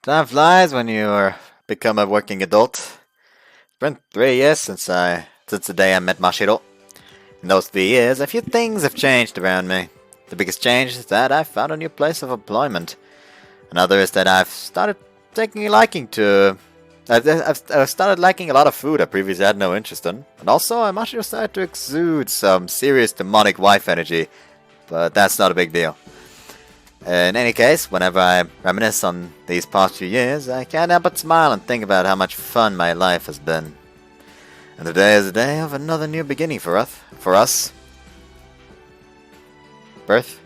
Time flies when you become a working adult. It's been 3 years since the day I met Mashiro. In those 3 years, a few things have changed around me. The biggest change is that I've found a new place of employment. Another is that I've started taking a liking to... I've started liking a lot of food I previously had no interest in. And also, I must have started to exude some serious demonic wife energy. But that's not a big deal. In any case, whenever I reminisce on these past few years, I can't help but smile and think about how much fun my life has been. And today is the day of another new beginning for us. Birth?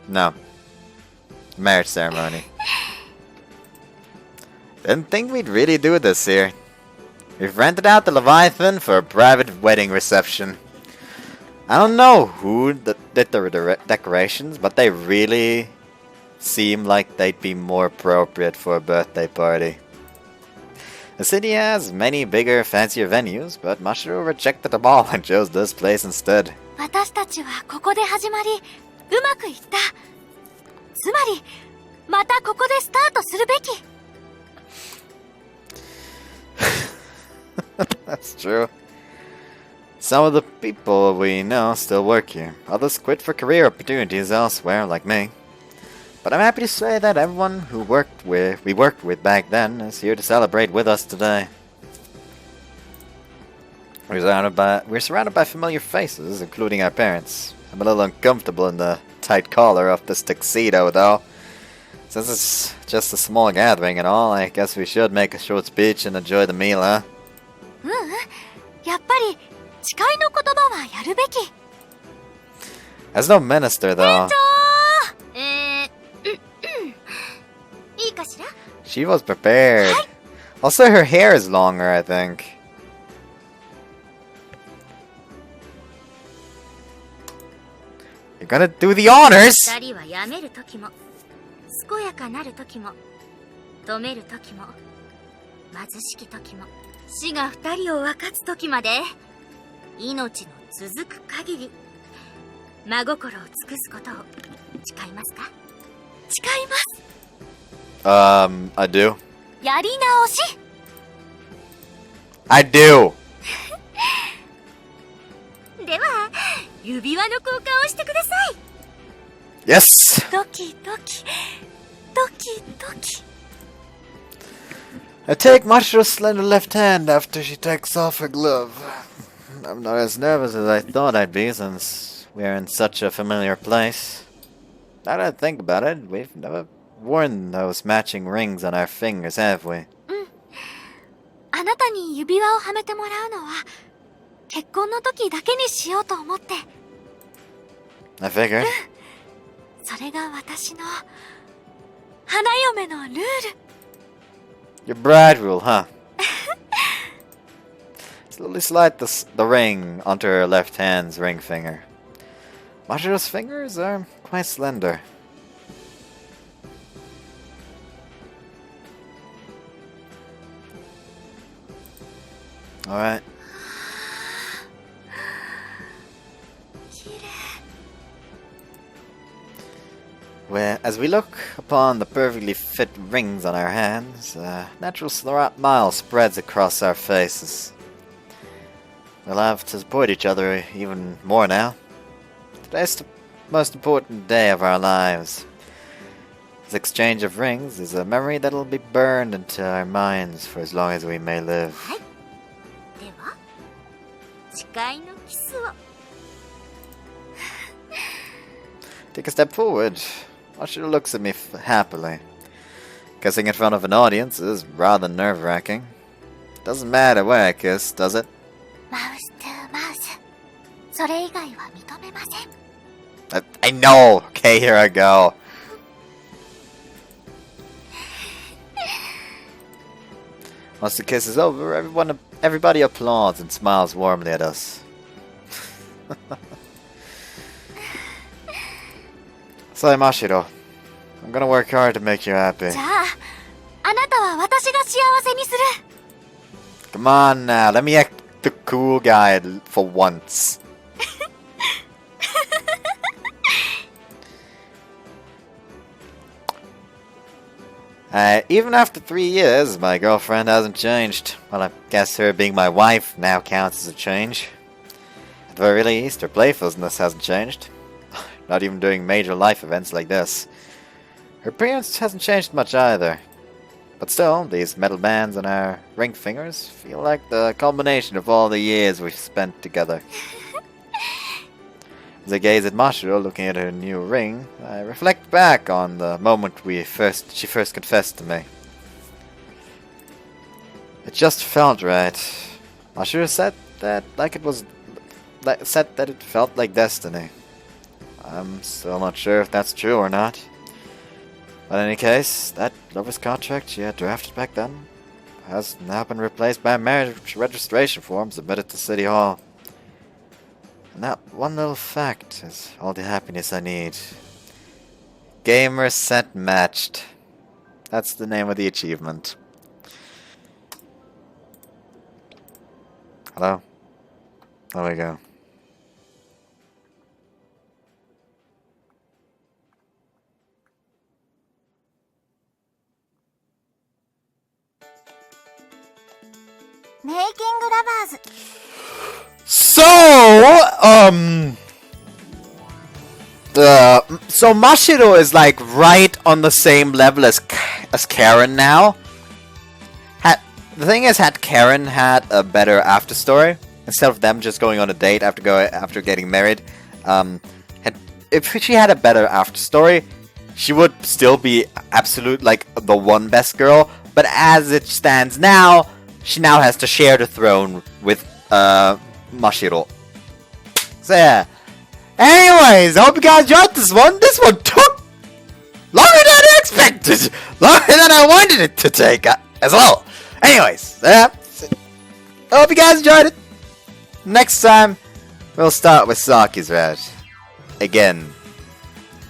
No. Marriage ceremony. Didn't think we'd really do this here. We've rented out the Leviathan for a private wedding reception. I don't know who did the decorations, but they really seem like they'd be more appropriate for a birthday party. The city has many bigger, fancier venues, but Mashiro rejected them all and chose this place instead. 私たちはここで始まり、うまくいった。つまり、またここでスタートするべき。That's true. Some of the people we know still work here. Others quit for career opportunities elsewhere, like me. But I'm happy to say that everyone who we worked with back then is here to celebrate with us today. We're surrounded by familiar faces, including our parents. I'm a little uncomfortable in the tight collar of this tuxedo, though. Since it's just a small gathering and all, I guess we should make a short speech and enjoy the meal, huh? やっぱり誓いの言葉はやるべき。 There's no minister, though. いいかしら？ She was prepared. Also, her hair is longer, I think. You're gonna do the honors? 二人はやめる時も、健やかなる時も、止める時も、貧しき時も、死が二人を分かつ時まで、命の続く限り、真心を尽くすことを誓いますか？誓います。I do. やり直し。I do. では、指輪の交換をしてください。Yes. ドキドキ、ドキドキ。I take Mashiro's slender left hand after she takes off her glove. I'm not as nervous as I thought I'd be since we're in such a familiar place. Now that I think about it, we've never worn those matching rings on our fingers, have we? あなたに指輪をはめてもらうのは、結婚の時だけにしようと思って。I figured. それが私の花嫁のルール。 Your bride rule, huh? Slowly slide the ring onto her left hand's ring finger. Mashiro's fingers are quite slender. Alright. As we look upon the perfectly fit rings on our hands, a natural smile spreads across our faces. We'll have to support each other even more now. Today's the most important day of our lives. This exchange of rings is a memory that'll be burned into our minds for as long as we may live. では、誓いのキスを。 Take a step forward. Mashiro looks at me happily. Kissing in front of an audience is rather nerve-wracking. Doesn't matter where I kiss, does it? マウストゥマウス。それ以外は認めません。I know! Okay, here I go. Once the kiss is over, everybody applauds and smiles warmly at us. Say, Mashiro, I'm gonna work hard to make you happy. じゃあ、あなたは私が幸せにする。 Come on now, let me act the cool guy for once. Even after 3 years, my girlfriend hasn't changed. Well, I guess her being my wife now counts as a change. At the very least, her playfulness hasn't changed. Not even during major life events like this. Her appearance hasn't changed much either. But still, these metal bands on our ring fingers feel like the culmination of all the years we've spent together. As I gaze at Mashiro looking at her new ring, I reflect back on the moment she first confessed to me. It just felt right. Mashiro said that it felt like destiny. I'm still not sure if that's true or not. But in any case, that lover's contract she had drafted back then has now been replaced by a marriage registration form submitted to City Hall. And that one little fact is all the happiness I need. Gamer set matched. That's the name of the achievement. Hello? There we go. Making lovers. So Mashiro is like right on the same level as Karen now. The thing is, had Karen had a better after story instead of them just going on a date after getting married, if she had a better after story, she would still be absolute like the one best girl. But as it stands now, she now has to share the throne with Mashiro. So yeah. Anyways, I hope you guys enjoyed this one. This one took longer than I expected. Longer than I wanted it to take as well. Anyways, I hope you guys enjoyed it. Next time, we'll start with Saki's route. Again.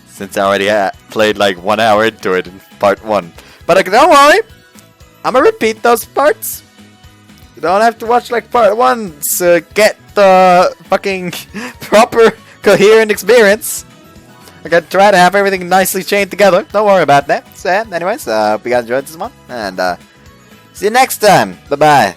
Since I already played like 1 hour into it in part 1. But don't worry. I'm gonna repeat those parts. You don't have to watch like part 1 to get the fucking proper coherent experience. I gotta try to have everything nicely chained together. Don't worry about that. So anyways, hope you guys enjoyed this one. And see you next time. Bye bye.